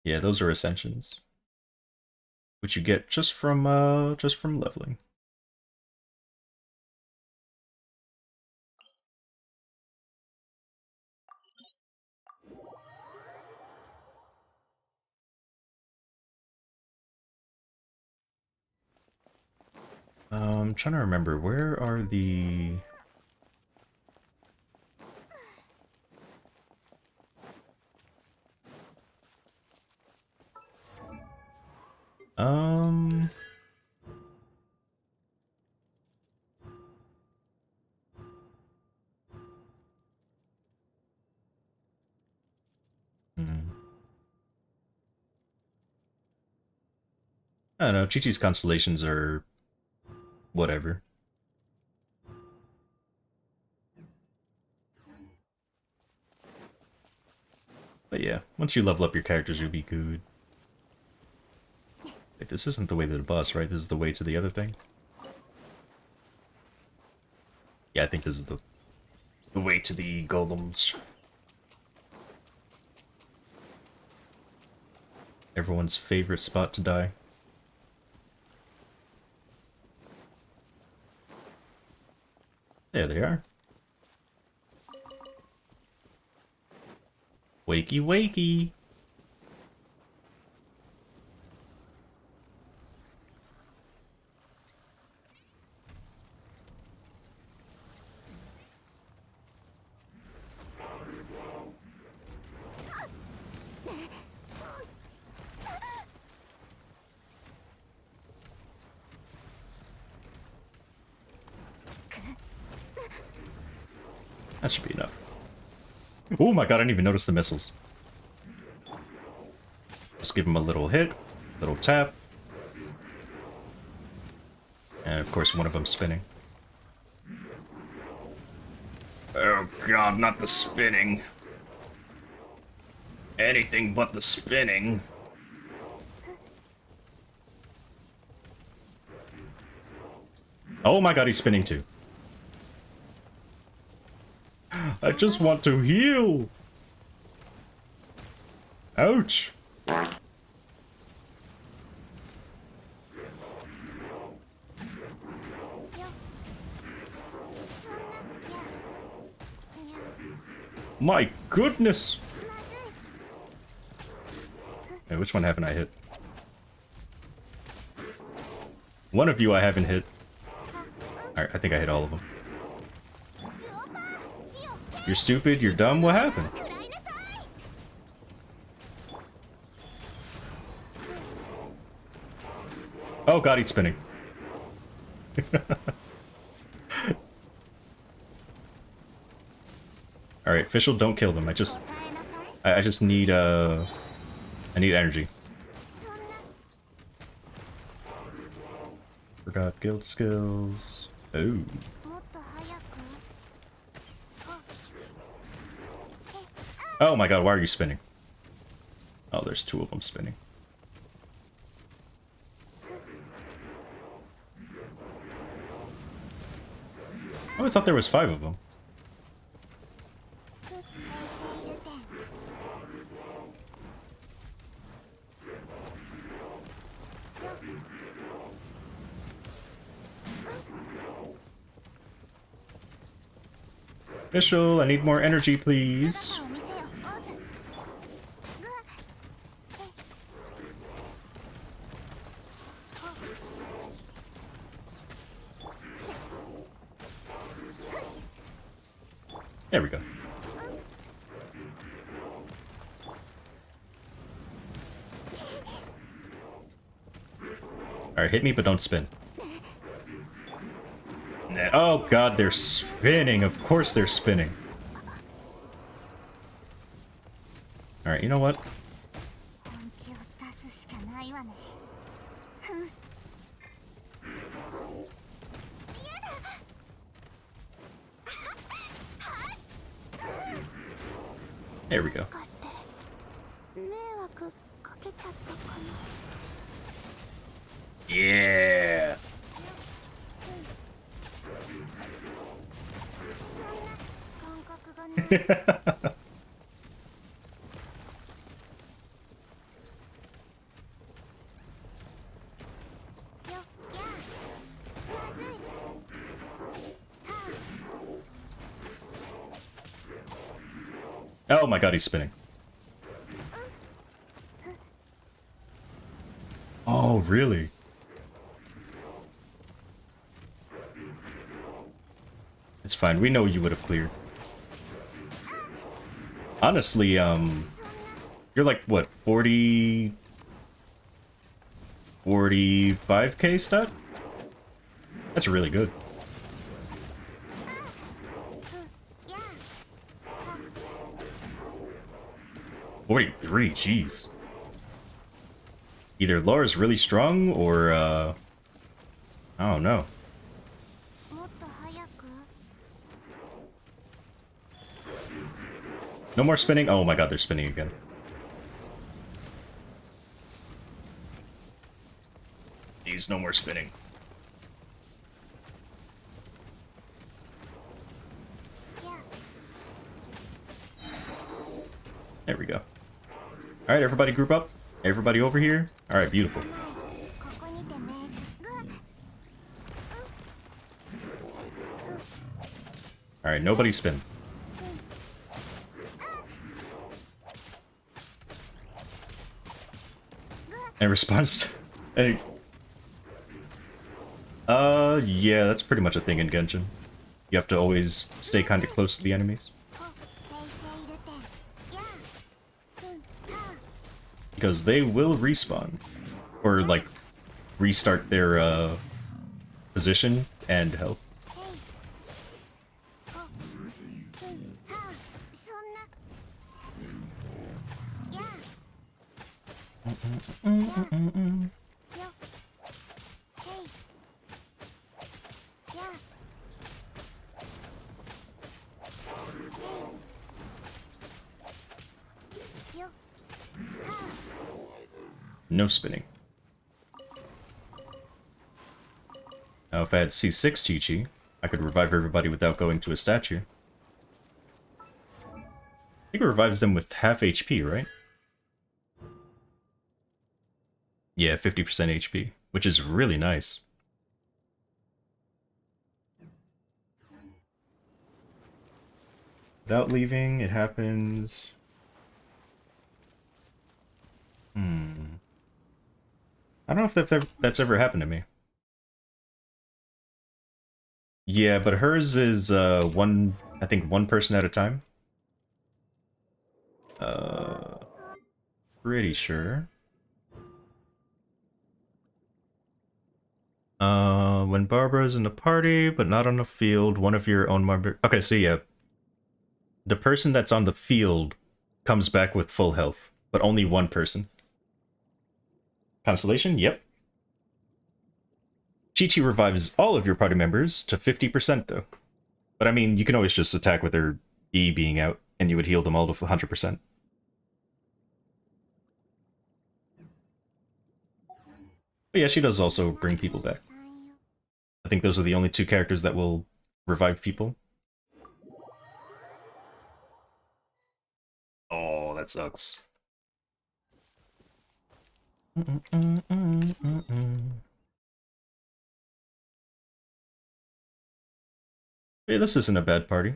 Yeah, those are ascensions, which you get just from leveling. I'm trying to remember, where are the... I don't know, Chi-Chi's constellations are... whatever. But yeah, once you level up your characters, you'll be good. Wait, this isn't the way to the boss, right? This is the way to the other thing? Yeah, I think this is the way to the golems. Everyone's favorite spot to die. There they are. Wakey wakey! That should be enough. Oh my god, I didn't even notice the missiles. Just give him a little hit, little tap. And of course one of them spinning. Oh god, not the spinning. Anything but the spinning. Oh my god, he's spinning too. I just want to heal! Ouch! My goodness! Hey, which one haven't I hit? One of you I haven't hit. Alright, I think I hit all of them. You're stupid, you're dumb, what happened? Oh god, he's spinning. Alright, official, don't kill them. I just need I need energy. Forgot guild skills. Oh. Oh my god, why are you spinning? Oh, there's two of them spinning. I always thought there was 5 of them. Official, I need more energy, please. There we go. Alright, hit me, but don't spin. Oh god, they're spinning. Of course they're spinning. Alright, you know what? 本気を出すしかないわね。There we go. もしかして迷惑かけちゃったかな。 Yeah! そんな感覚がない。よ、や、まずい。は Oh my god, he's spinning. Oh, really? It's fine. We know you would have cleared. Honestly, you're like, what, 40... 45k stat? That's really good. や、 43, jeez. Either Laura's really strong, or, I don't know. もっと早く。 No more spinning? Oh my god, they're spinning again. Please, no more spinning. There we go. Alright, everybody group up. Everybody over here. Alright, beautiful. ここにて命ずぐ。 Alright, nobody spin. In response to... yeah, that's pretty much a thing in Genshin. You have to always stay kind of close to the enemies. ほ、せいせいるてん。や、は。 Because they will respawn. Or, like, restart their, position and health. へい。ほ、は。そんな。や。よ。へい。や。 よ、は No spinning. Now, if I had C6 Chi-Chi, I could revive everybody without going to a statue. I think it revives them with half HP, right? Yeah, 50% HP, which is really nice. Without leaving, it happens... I don't know if that's ever happened to me. Yeah, but hers is, I think one person at a time. Pretty sure. When Barbara's in the party, but not on the field, one of your own member... Okay, so yeah. The person that's on the field comes back with full health, but only one person. Constellation? Yep. Chi-Chi revives all of your party members to 50% though. But I mean, you can always just attack with her E being out, and you would heal them all to 100%. But yeah, she does also bring people back. I think those are the only two characters that will revive people. Oh, that sucks. Yeah, this isn't a bad party.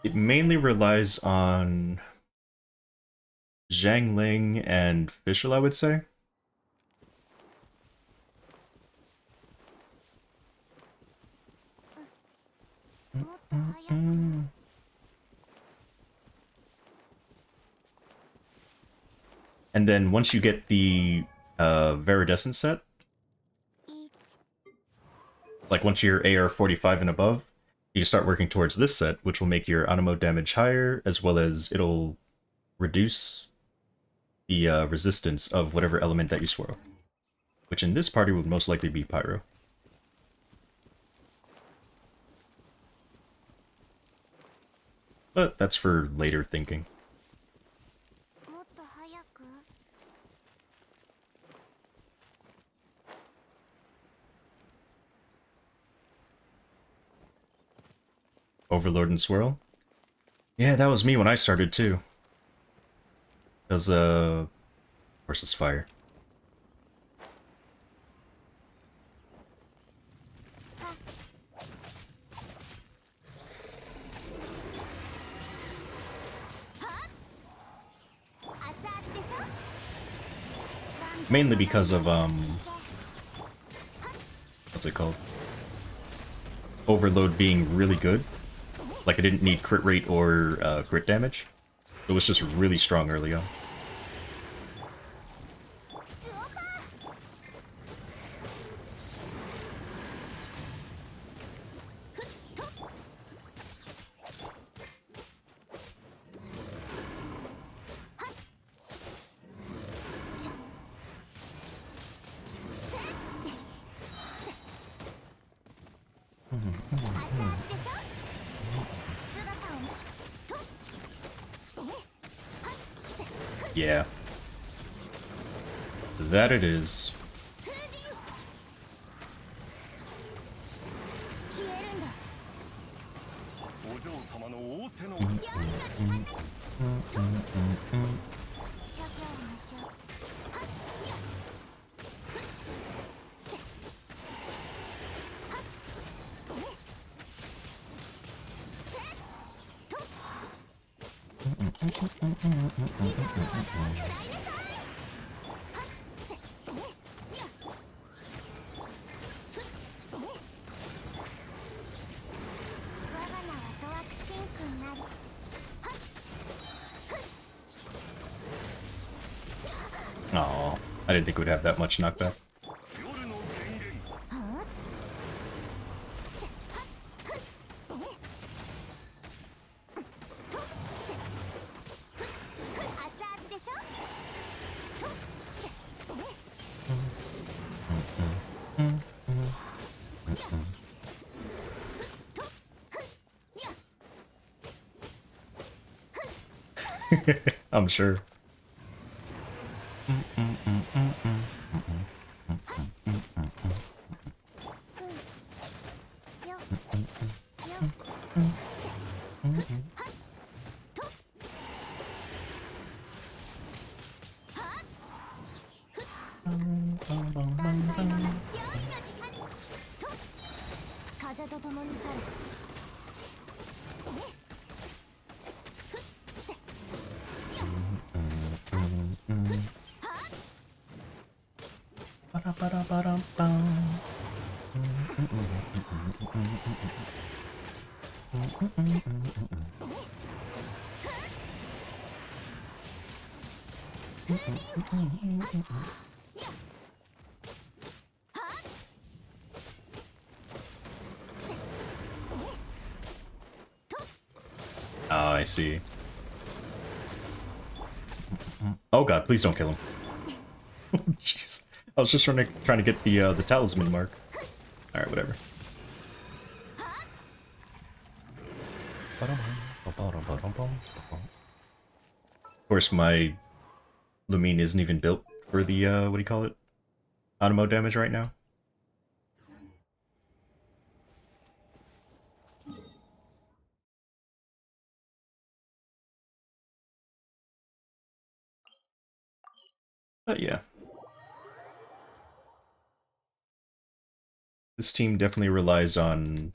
It mainly relies on Zhang Ling and Fischl, I would say. And then once you get the Viridescent set, like once you're AR-45 and above, you start working towards this set, which will make your Anemo damage higher, as well as it'll reduce the resistance of whatever element that you swirl. Which in this party would most likely be Pyro. But that's for later thinking. Overlord and Swirl? Yeah, that was me when I started too. Because, of course it's fire. Mainly because of, what's it called? Overload being really good. Like, I didn't need crit rate or crit damage. It was just really strong early on. Yeah. That it is. Aw, I didn't think we'd have that much knockback. I'm sure. Oh, I see. Oh god, please don't kill him. Jeez. I was just trying to get the talisman mark. Alright, whatever. Of course, my Lumine isn't even built for the, what do you call it? Anemo damage right now. But yeah. This team definitely relies on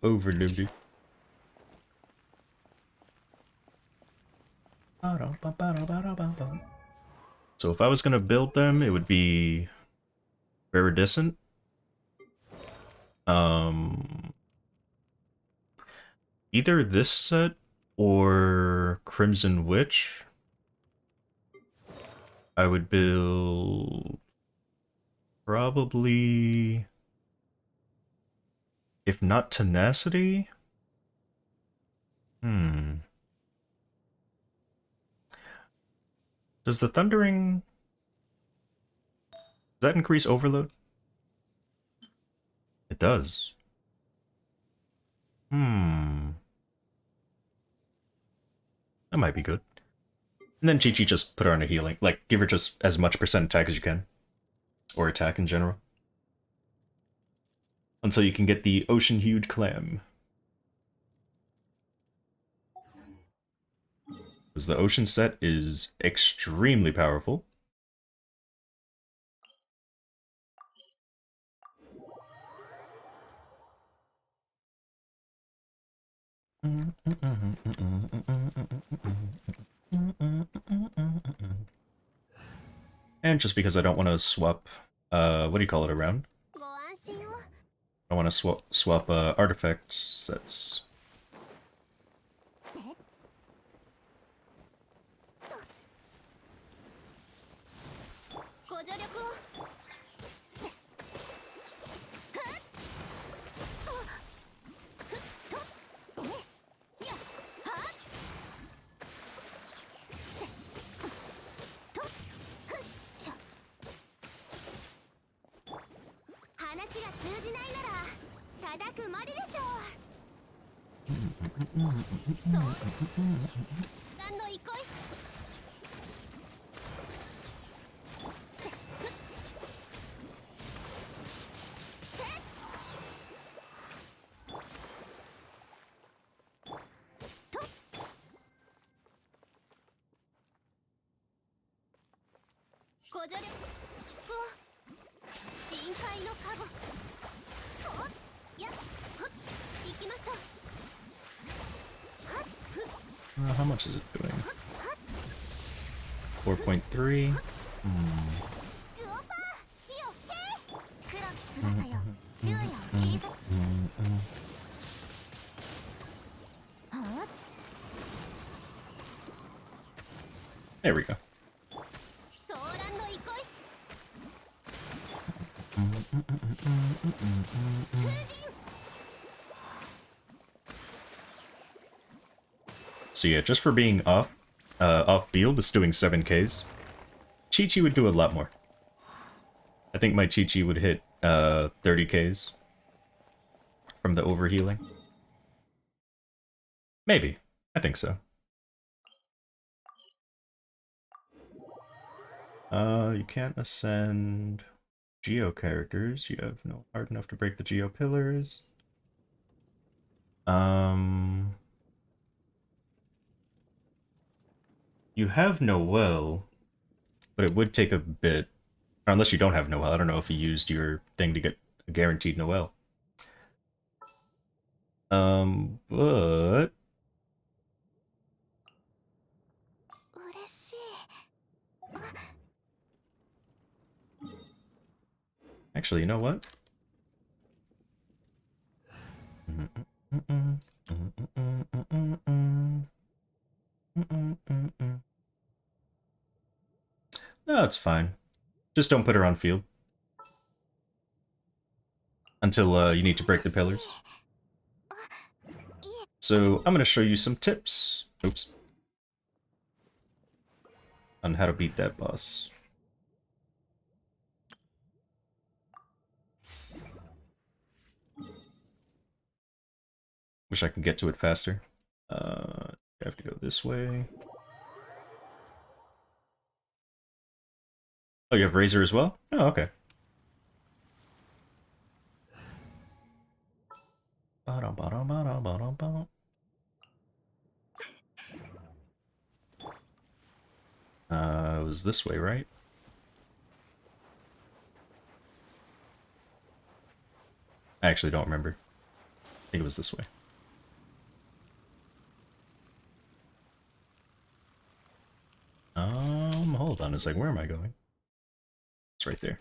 overloading. So if I was gonna build them, it would be Viridescent, either this set or Crimson Witch. I would build probably, if not Tenacity. Does the Thundering, does that increase Overload? It does. That might be good. And then Chi-Chi just put her on a healing. Like, give her just as much percent attack as you can. Or attack in general. Until you can get the Ocean-Hued Clam. Because the Ocean set is extremely powerful. And just because I don't want to swap, what do you call it, around? ご安心を。 I want to swap artifact sets. ご助力を。せっ。はっ。あ。ふっと。ね。や。はっ。せっ。と。ふっちょ。話が通じないなら叩くまででしょう。そう。何の憩い。 ご助力を深海のカゴほっやっほっ行きましょうはっふっ How much is it doing? 4.3. ルオパー火をへ黒き翼よ昼夜を切り裂くはっ There we go. ソーランの憩い風神 So yeah, just for being off field, it's doing 7Ks. Chi-Chi would do a lot more. I think my Chi-Chi would hit 30Ks from the overhealing. Maybe. I think so. You can't ascend Geo characters. You have no hard enough to break the Geo pillars. You have Noel, but it would take a bit. Or unless you don't have Noel. I don't know if you used your thing to get a guaranteed Noel. But... 嬉しい Actually, you know what? No, it's fine. Just don't put her on field. Until you need to break the pillars. So, I'm gonna show you some tips. Oops. On how to beat that boss. Wish I could get to it faster. I have to go this way. Oh, you have Razor as well? Oh, okay. It was this way, right? I actually don't remember. I think it was this way. Hold on a second. Where am I going? It's right there.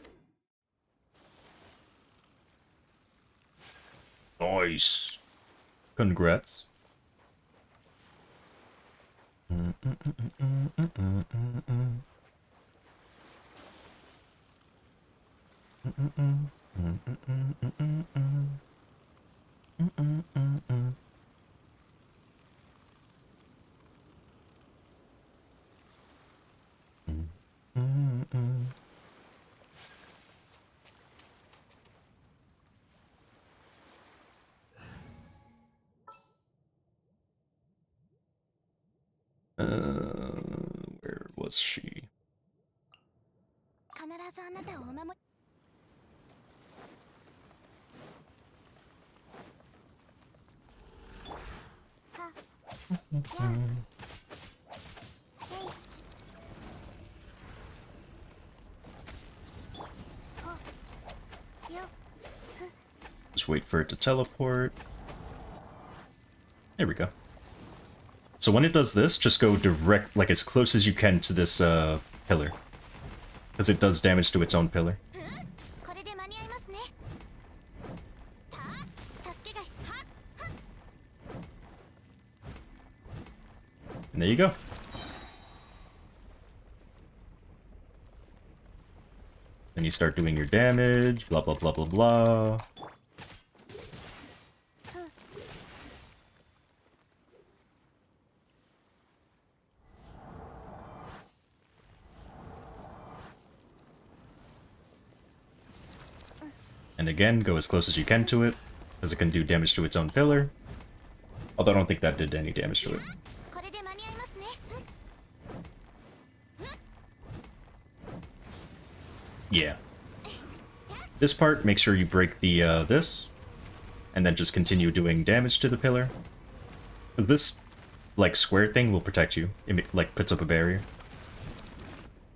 Nice. Congrats. Where was she? 必ずあなたをお守り。Just wait for it to teleport. There we go. So when it does this, just go direct, like as close as you can to this pillar. Because it does damage to its own pillar. これで間に合いますね。助けが。 And there you go. Then you start doing your damage, blah blah blah blah blah. And again, go as close as you can to it, because it can do damage to its own pillar. Although I don't think that did any damage to it. これで間に合いますね。 Yeah. This part, make sure you break the, this, and then just continue doing damage to the pillar. 'Cause this, like, square thing will protect you. It, like, puts up a barrier.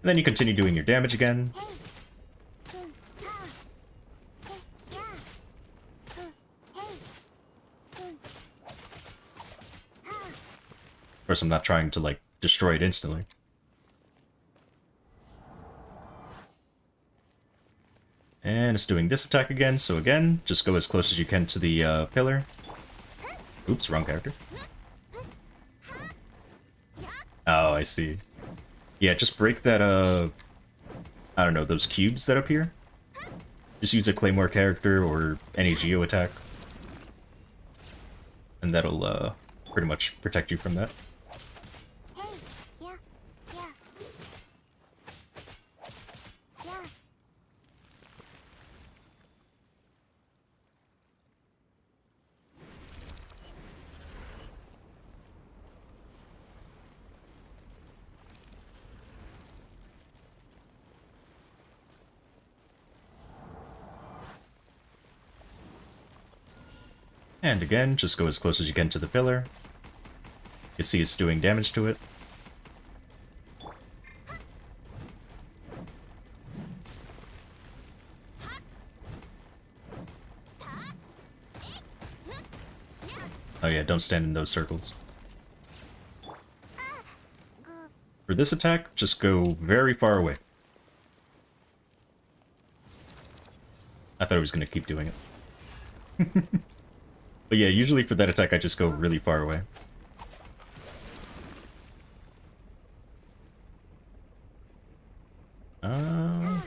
And then you continue doing your damage again. Of course, I'm not trying to, like, destroy it instantly. And it's doing this attack again, so again, just go as close as you can to the pillar. Oops, wrong character. Oh, I see. Yeah, just break that, I don't know, those cubes that appear. Just use a Claymore character or any Geo attack. And that'll, pretty much protect you from that. And again, just go as close as you can to the pillar. You see it's doing damage to it. Oh yeah, don't stand in those circles. For this attack, just go very far away. I thought I was going to keep doing it. But yeah, usually for that attack I just go really far away. I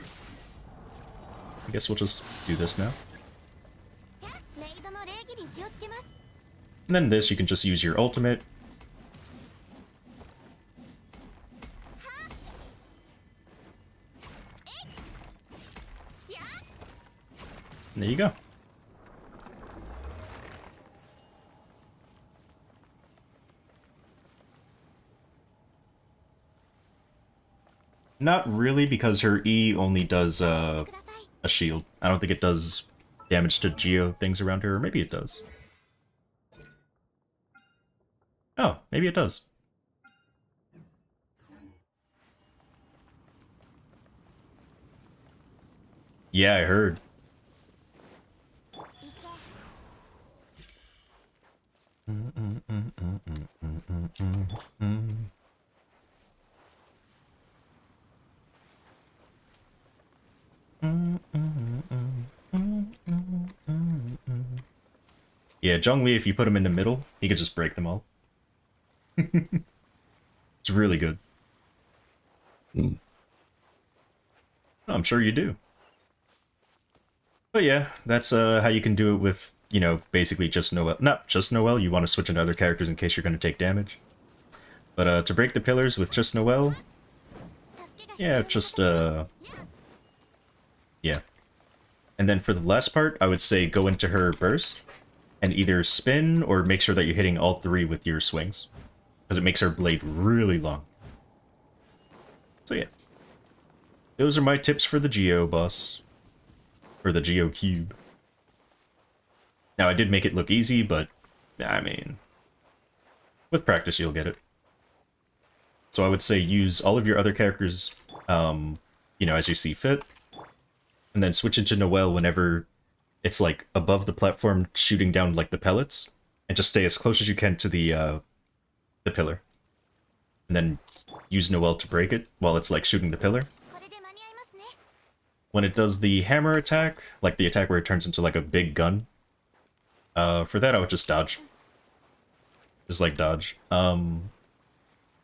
guess we'll just do this now. And then this, you can just use your ultimate. And there you go. Not really, because her E only does a shield. I don't think it does damage to Geo things around her, or maybe it does. Oh, maybe it does. Yeah, I heard. Yeah, Zhongli, if you put him in the middle, he could just break them all. It's really good. I'm sure you do. But yeah, that's how you can do it with, you know, basically just Noelle. Not just Noelle, you want to switch into other characters in case you're going to take damage. But to break the pillars with just Noelle, yeah, just, yeah. And then for the last part, I would say go into her burst, and either spin or make sure that you're hitting all three with your swings. Because it makes her blade really long. So yeah. Those are my tips for the Geo boss. Or the Geo Cube. Now, I did make it look easy, but, I mean, with practice you'll get it. So I would say use all of your other characters, you know, as you see fit. And then switch into Noelle whenever it's, like, above the platform shooting down, like, the pellets. And just stay as close as you can to the pillar. And then use Noelle to break it while it's, like, shooting the pillar. When it does the hammer attack, like the attack where it turns into, like, a big gun, for that I would just dodge. Just, like, dodge.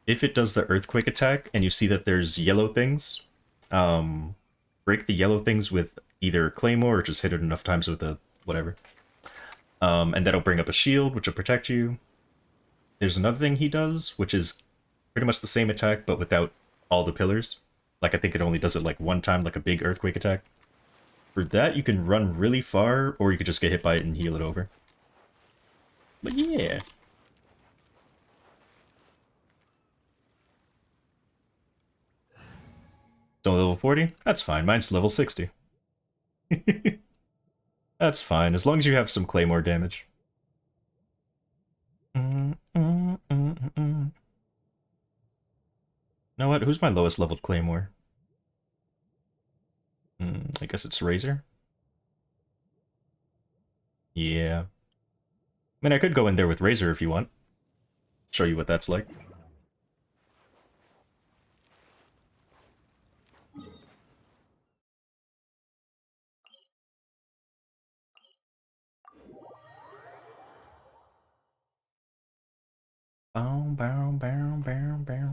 If it does the earthquake attack, and you see that there's yellow things, break the yellow things with either Claymore or just hit it enough times with a whatever. And that'll bring up a shield, which will protect you. There's another thing he does, which is pretty much the same attack, but without all the pillars. Like, I think it only does it, like, one time, like a big earthquake attack. For that, you can run really far, or you could just get hit by it and heal it over. But yeah. So level 40? That's fine. Mine's level 60. That's fine, as long as you have some Claymore damage. You know what? Who's my lowest leveled Claymore? I guess it's Razor? Yeah. I mean, I could go in there with Razor if you want. Show you what that's like. Bow, bow, bow, bow, bow.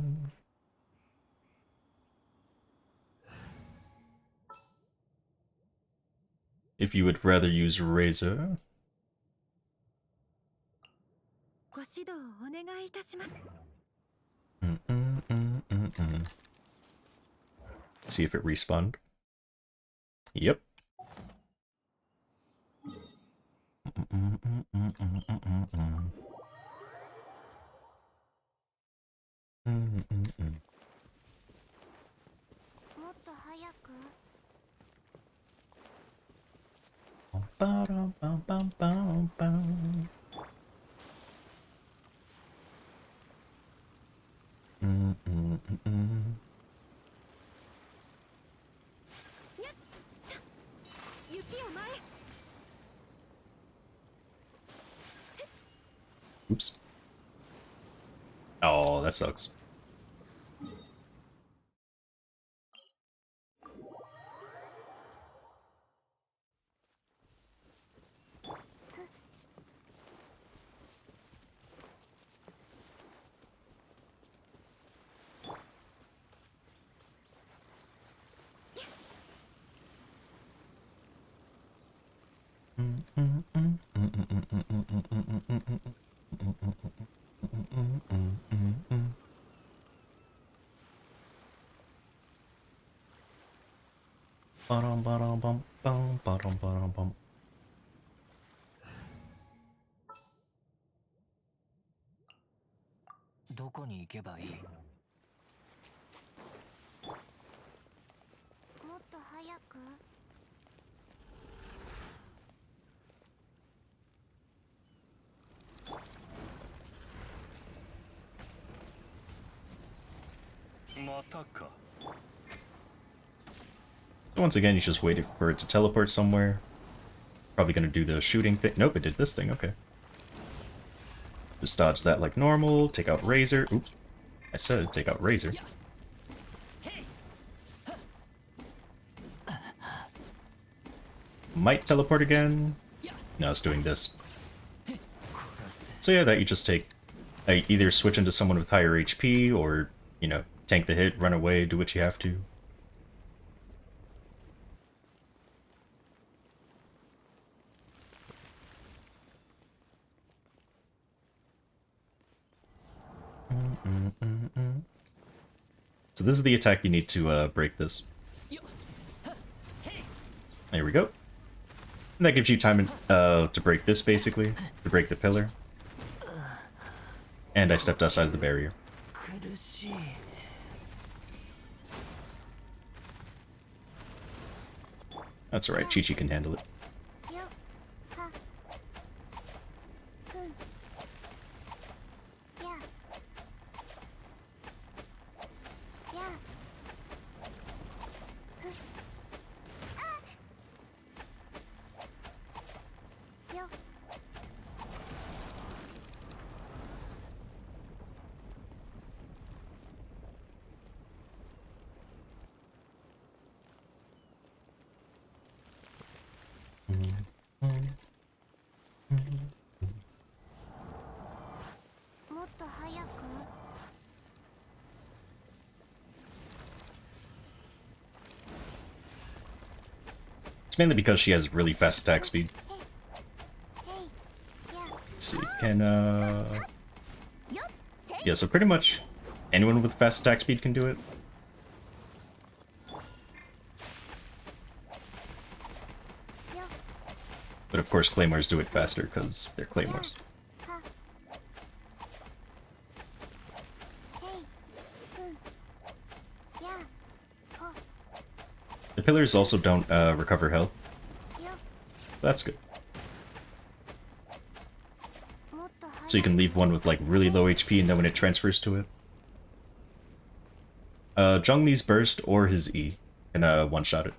If you would rather use Razor. See if it respawned. Yep. Oops. Oh, that sucks. Bum. どこに行けばいい？もっと早く。またか。 Once again, you just waited for it to teleport somewhere. Probably gonna do the shooting thing. Nope, it did this thing. Okay. Just dodge that like normal. Take out Razor. Oops. I said take out Razor. Might teleport again. No, it's doing this. So yeah, that you just take... either switch into someone with higher HP, or you know, tank the hit, run away, do what you have to. So this is the attack you need to break this. There we go. And that gives you time to break this, basically. To break the pillar. And I stepped outside of the barrier. That's alright, Chi-Chi can handle it. It's mainly because she has really fast attack speed. Let's see, can yeah, so pretty much anyone with fast attack speed can do it. But of course claymores do it faster because they're claymores. The pillars also don't recover health. That's good. So you can leave one with like really low HP and then when it transfers to it. Zhongli's burst or his E can one-shot it.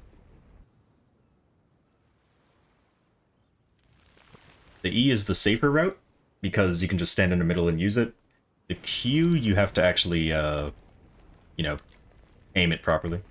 The E is the safer route because you can just stand in the middle and use it. The Q, you have to actually, you know, aim it properly.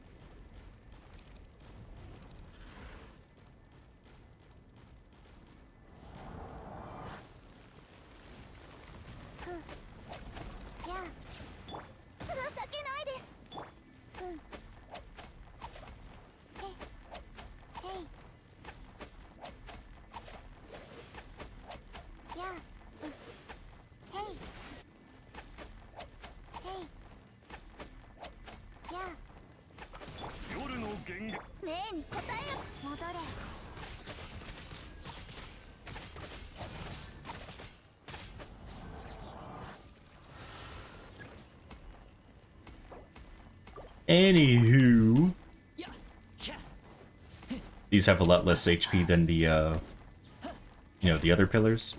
Anywho, these have a lot less HP than the, you know, the other pillars.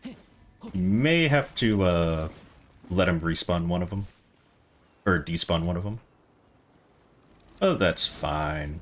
You may have to, let him respawn one of them. Or despawn one of them. Oh, that's fine.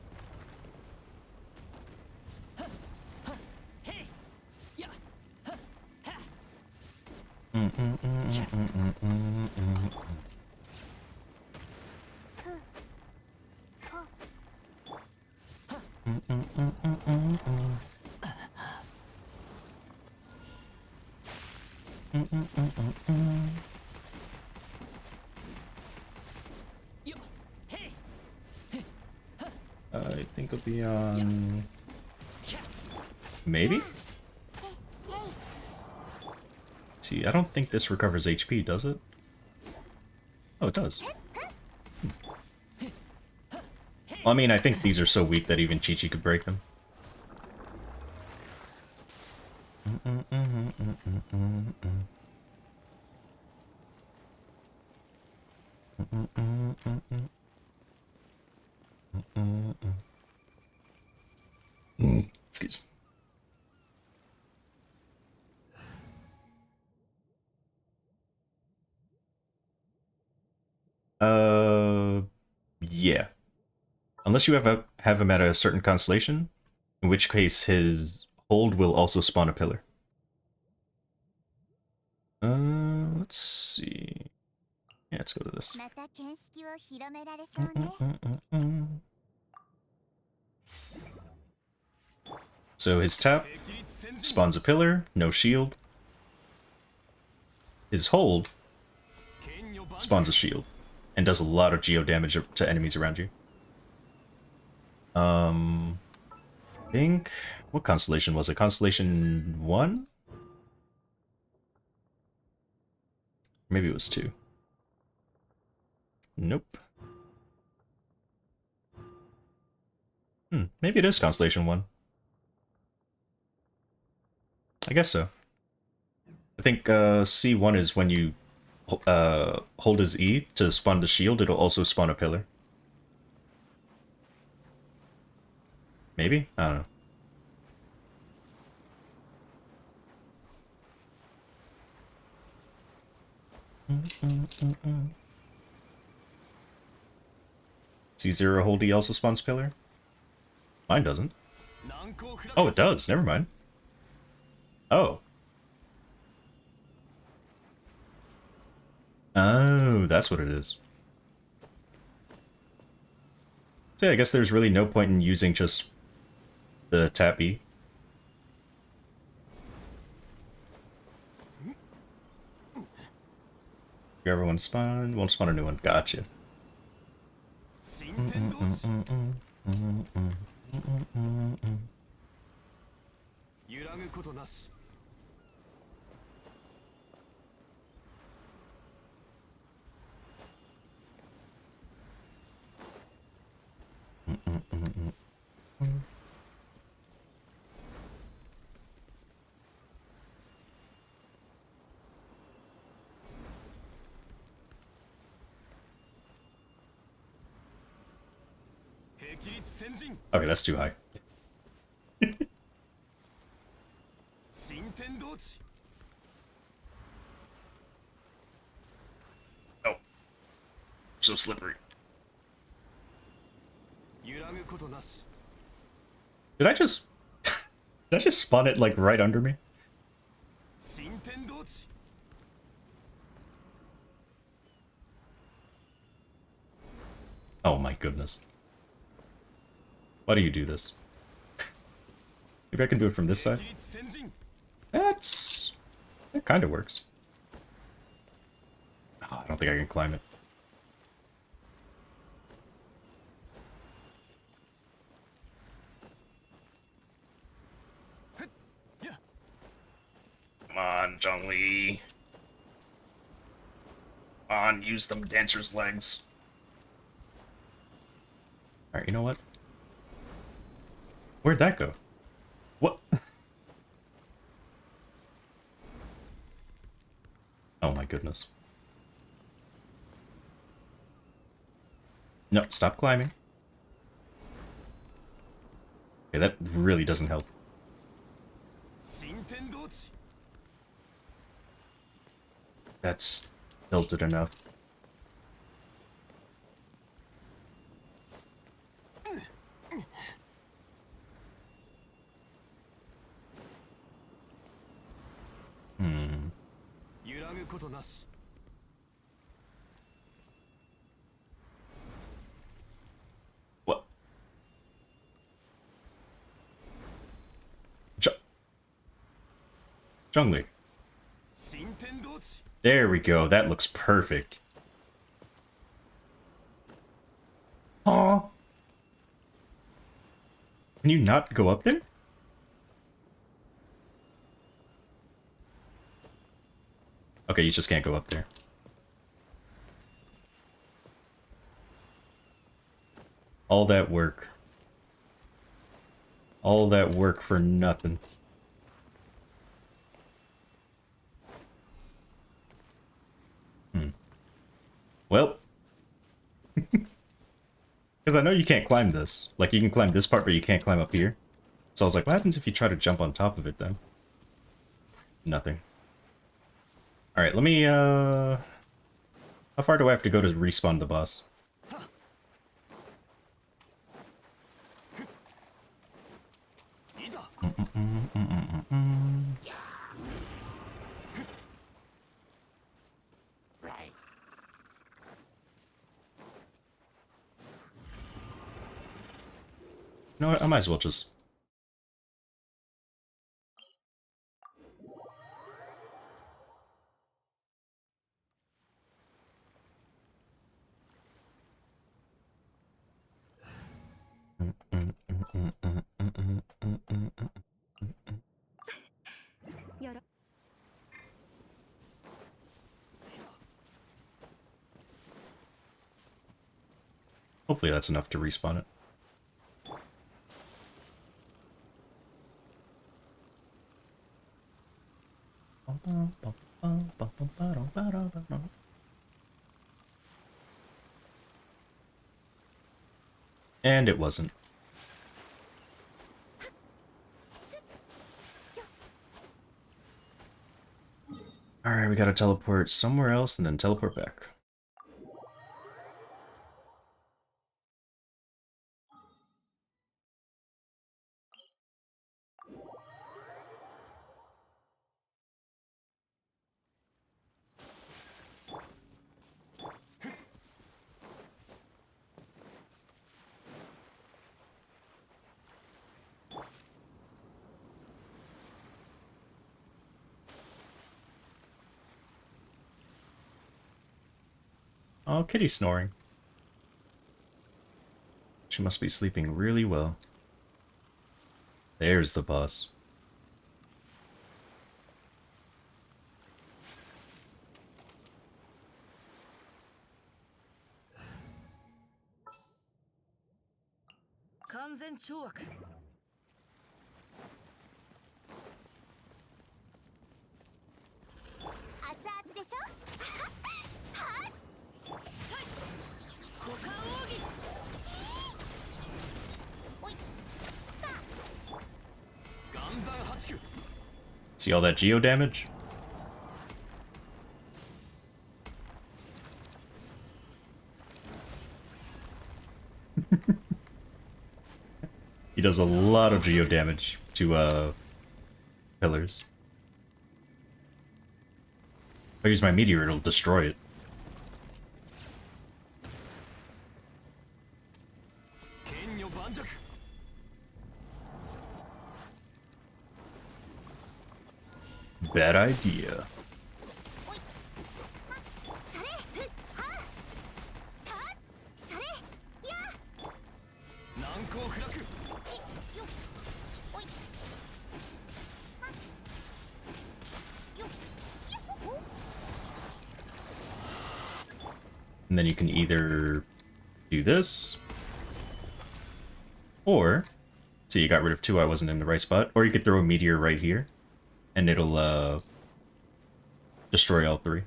I think it'll be on... Maybe? See, I don't think this recovers HP, does it? Oh, it does. Well, I mean, I think these are so weak that even Chi-Chi could break them. Excuse me. Yeah. Unless you have him at a certain constellation, in which case his hold will also spawn a pillar. Let's see. Yeah, let's go to this. So his tap spawns a pillar, no shield. His hold spawns a shield and does a lot of geo damage to enemies around you. I think, what constellation was it? Constellation 1? Maybe it was 2. Nope. Maybe it is Constellation 1. I guess so. I think C1 is when you hold his E to spawn the shield, it'll also spawn a pillar. Maybe? I don't know. C0 hold E also spawns pillar? Mine doesn't. Oh, it does. Never mind. Oh. Oh, that's what it is. So yeah, I guess there's really no point in using just the tap E. Grab one spawn, won't spawn a new one. Gotcha. Okay, that's too high. Oh. So slippery. Did I just... Did I just spawn it, like, right under me? Oh my goodness. Why do you do this? Maybe I can do it from this side? That kind of works. Oh, I don't think I can climb it. Come on, Zhongli. Come on, use them dancer's legs. Alright, you know what? Where'd that go? What? Oh my goodness. No, stop climbing. Okay, that really doesn't help. That's tilted enough. What? Zhongli. There we go. That looks perfect. Aw. Can you not go up there? Okay, you just can't go up there. All that work. All that work for nothing. Well. Because I know you can't climb this. Like, you can climb this part, but you can't climb up here. So I was like, what happens if you try to jump on top of it, then? Nothing. Alright, let me, how far do I have to go to respawn the boss? You know what, I might as well just... Hopefully that's enough to respawn it. And it wasn't. Alright, we gotta teleport somewhere else and then teleport back. Oh, Kitty's snoring. She must be sleeping really well. There's the boss. See all that geo damage? He does a lot of geo damage to pillars. If I use my meteor, it'll destroy it. Bad idea. And then you can either do this, or, see, you got rid of two, I wasn't in the right spot, or you could throw a meteor right here, and it'll destroy all three.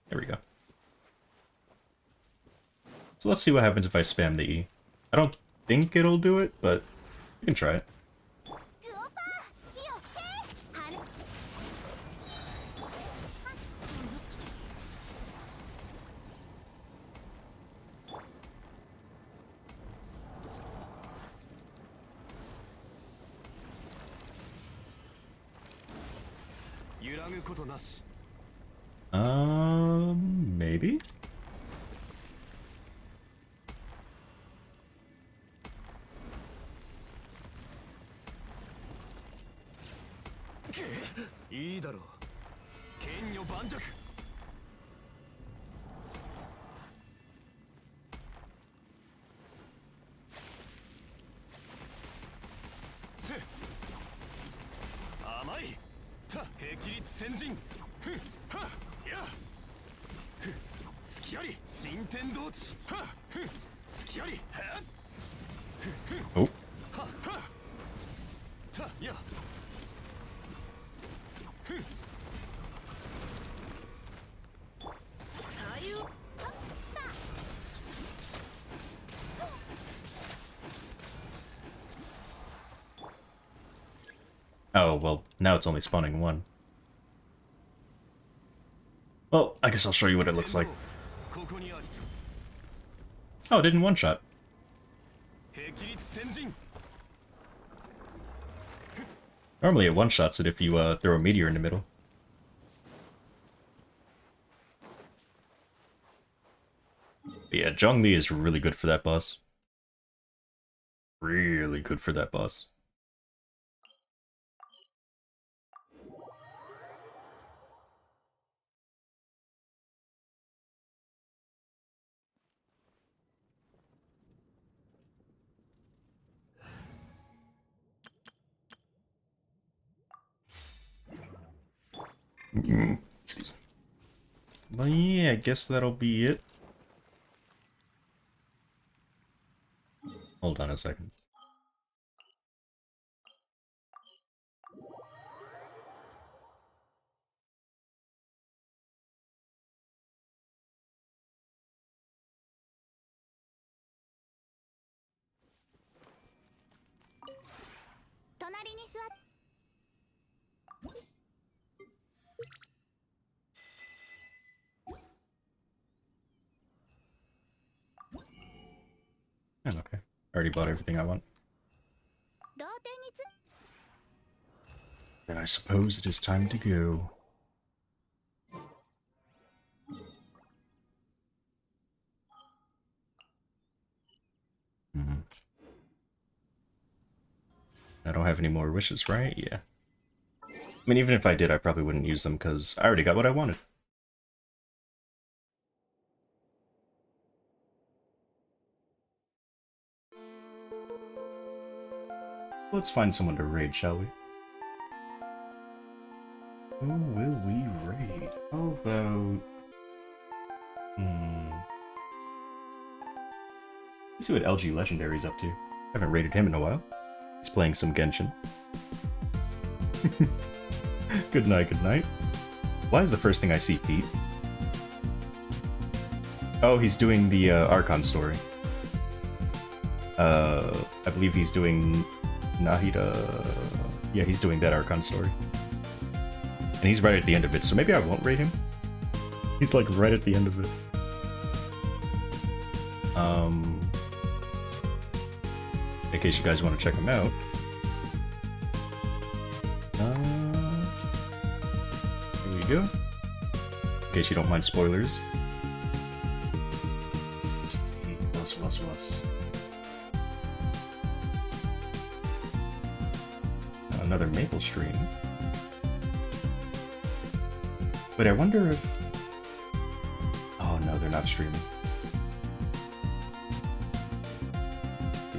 There we go. So let's see what happens if I spam the E. I don't think it'll do it, but we can try it. Maybe? Oh. Oh, well, now it's only spawning one. Well, I guess I'll show you what it looks like. Oh, it didn't one-shot. Normally it one-shots it if you throw a meteor in the middle. But yeah, Zhongli is really good for that boss. Really good for that boss. Excuse me. But yeah, I guess that'll be it. Hold on a second. I'm okay. Already bought everything I want. Then I suppose it is time to go. I don't have any more wishes, right? Yeah. I mean, even if I did, I probably wouldn't use them because I already got what I wanted. Let's find someone to raid, shall we? Who will we raid? How about... Let's see what LG Legendary's up to. I haven't raided him in a while. He's playing some Genshin. Good night, good night. Why is the first thing I see Pete? Oh, he's doing the Archon story. I believe he's doing Nahida... Yeah, he's doing that Archon story. And he's right at the end of it, so maybe I won't raid him. He's like right at the end of it. In case you guys want to check him out. Here we go. In case you don't mind spoilers. Let's see, what's. Another Maple stream. But I wonder if... Oh no, they're not streaming.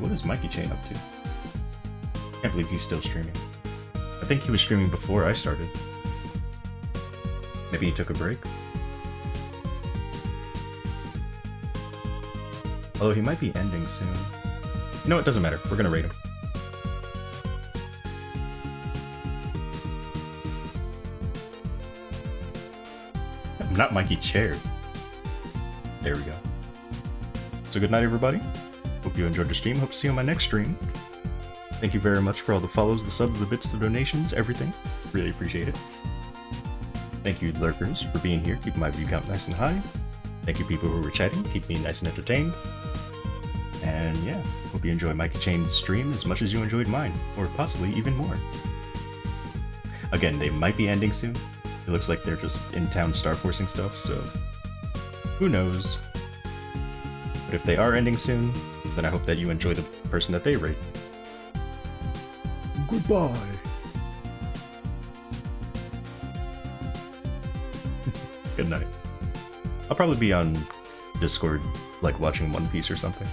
What is Mikey Chain up to? Can't believe he's still streaming. I think he was streaming before I started. Maybe he took a break? Although he might be ending soon. You know, it doesn't matter. We're gonna rate him. Not Mikey Chair. There we go. So good night, everybody. Hope you enjoyed the stream. Hope to see you on my next stream. Thank you very much for all the follows, the subs, the bits, the donations, everything. Really appreciate it. Thank you, lurkers, for being here, keeping my view count nice and high. Thank you, people who were chatting, keep me nice and entertained. And yeah, hope you enjoy Mikey Chain's stream as much as you enjoyed mine, or possibly even more. Again, they might be ending soon. It looks like they're just in town star forcing stuff, so who knows. But if they are ending soon, then I hope that you enjoy the person that they rate. Goodbye. Good night. I'll probably be on Discord, like watching One Piece or something.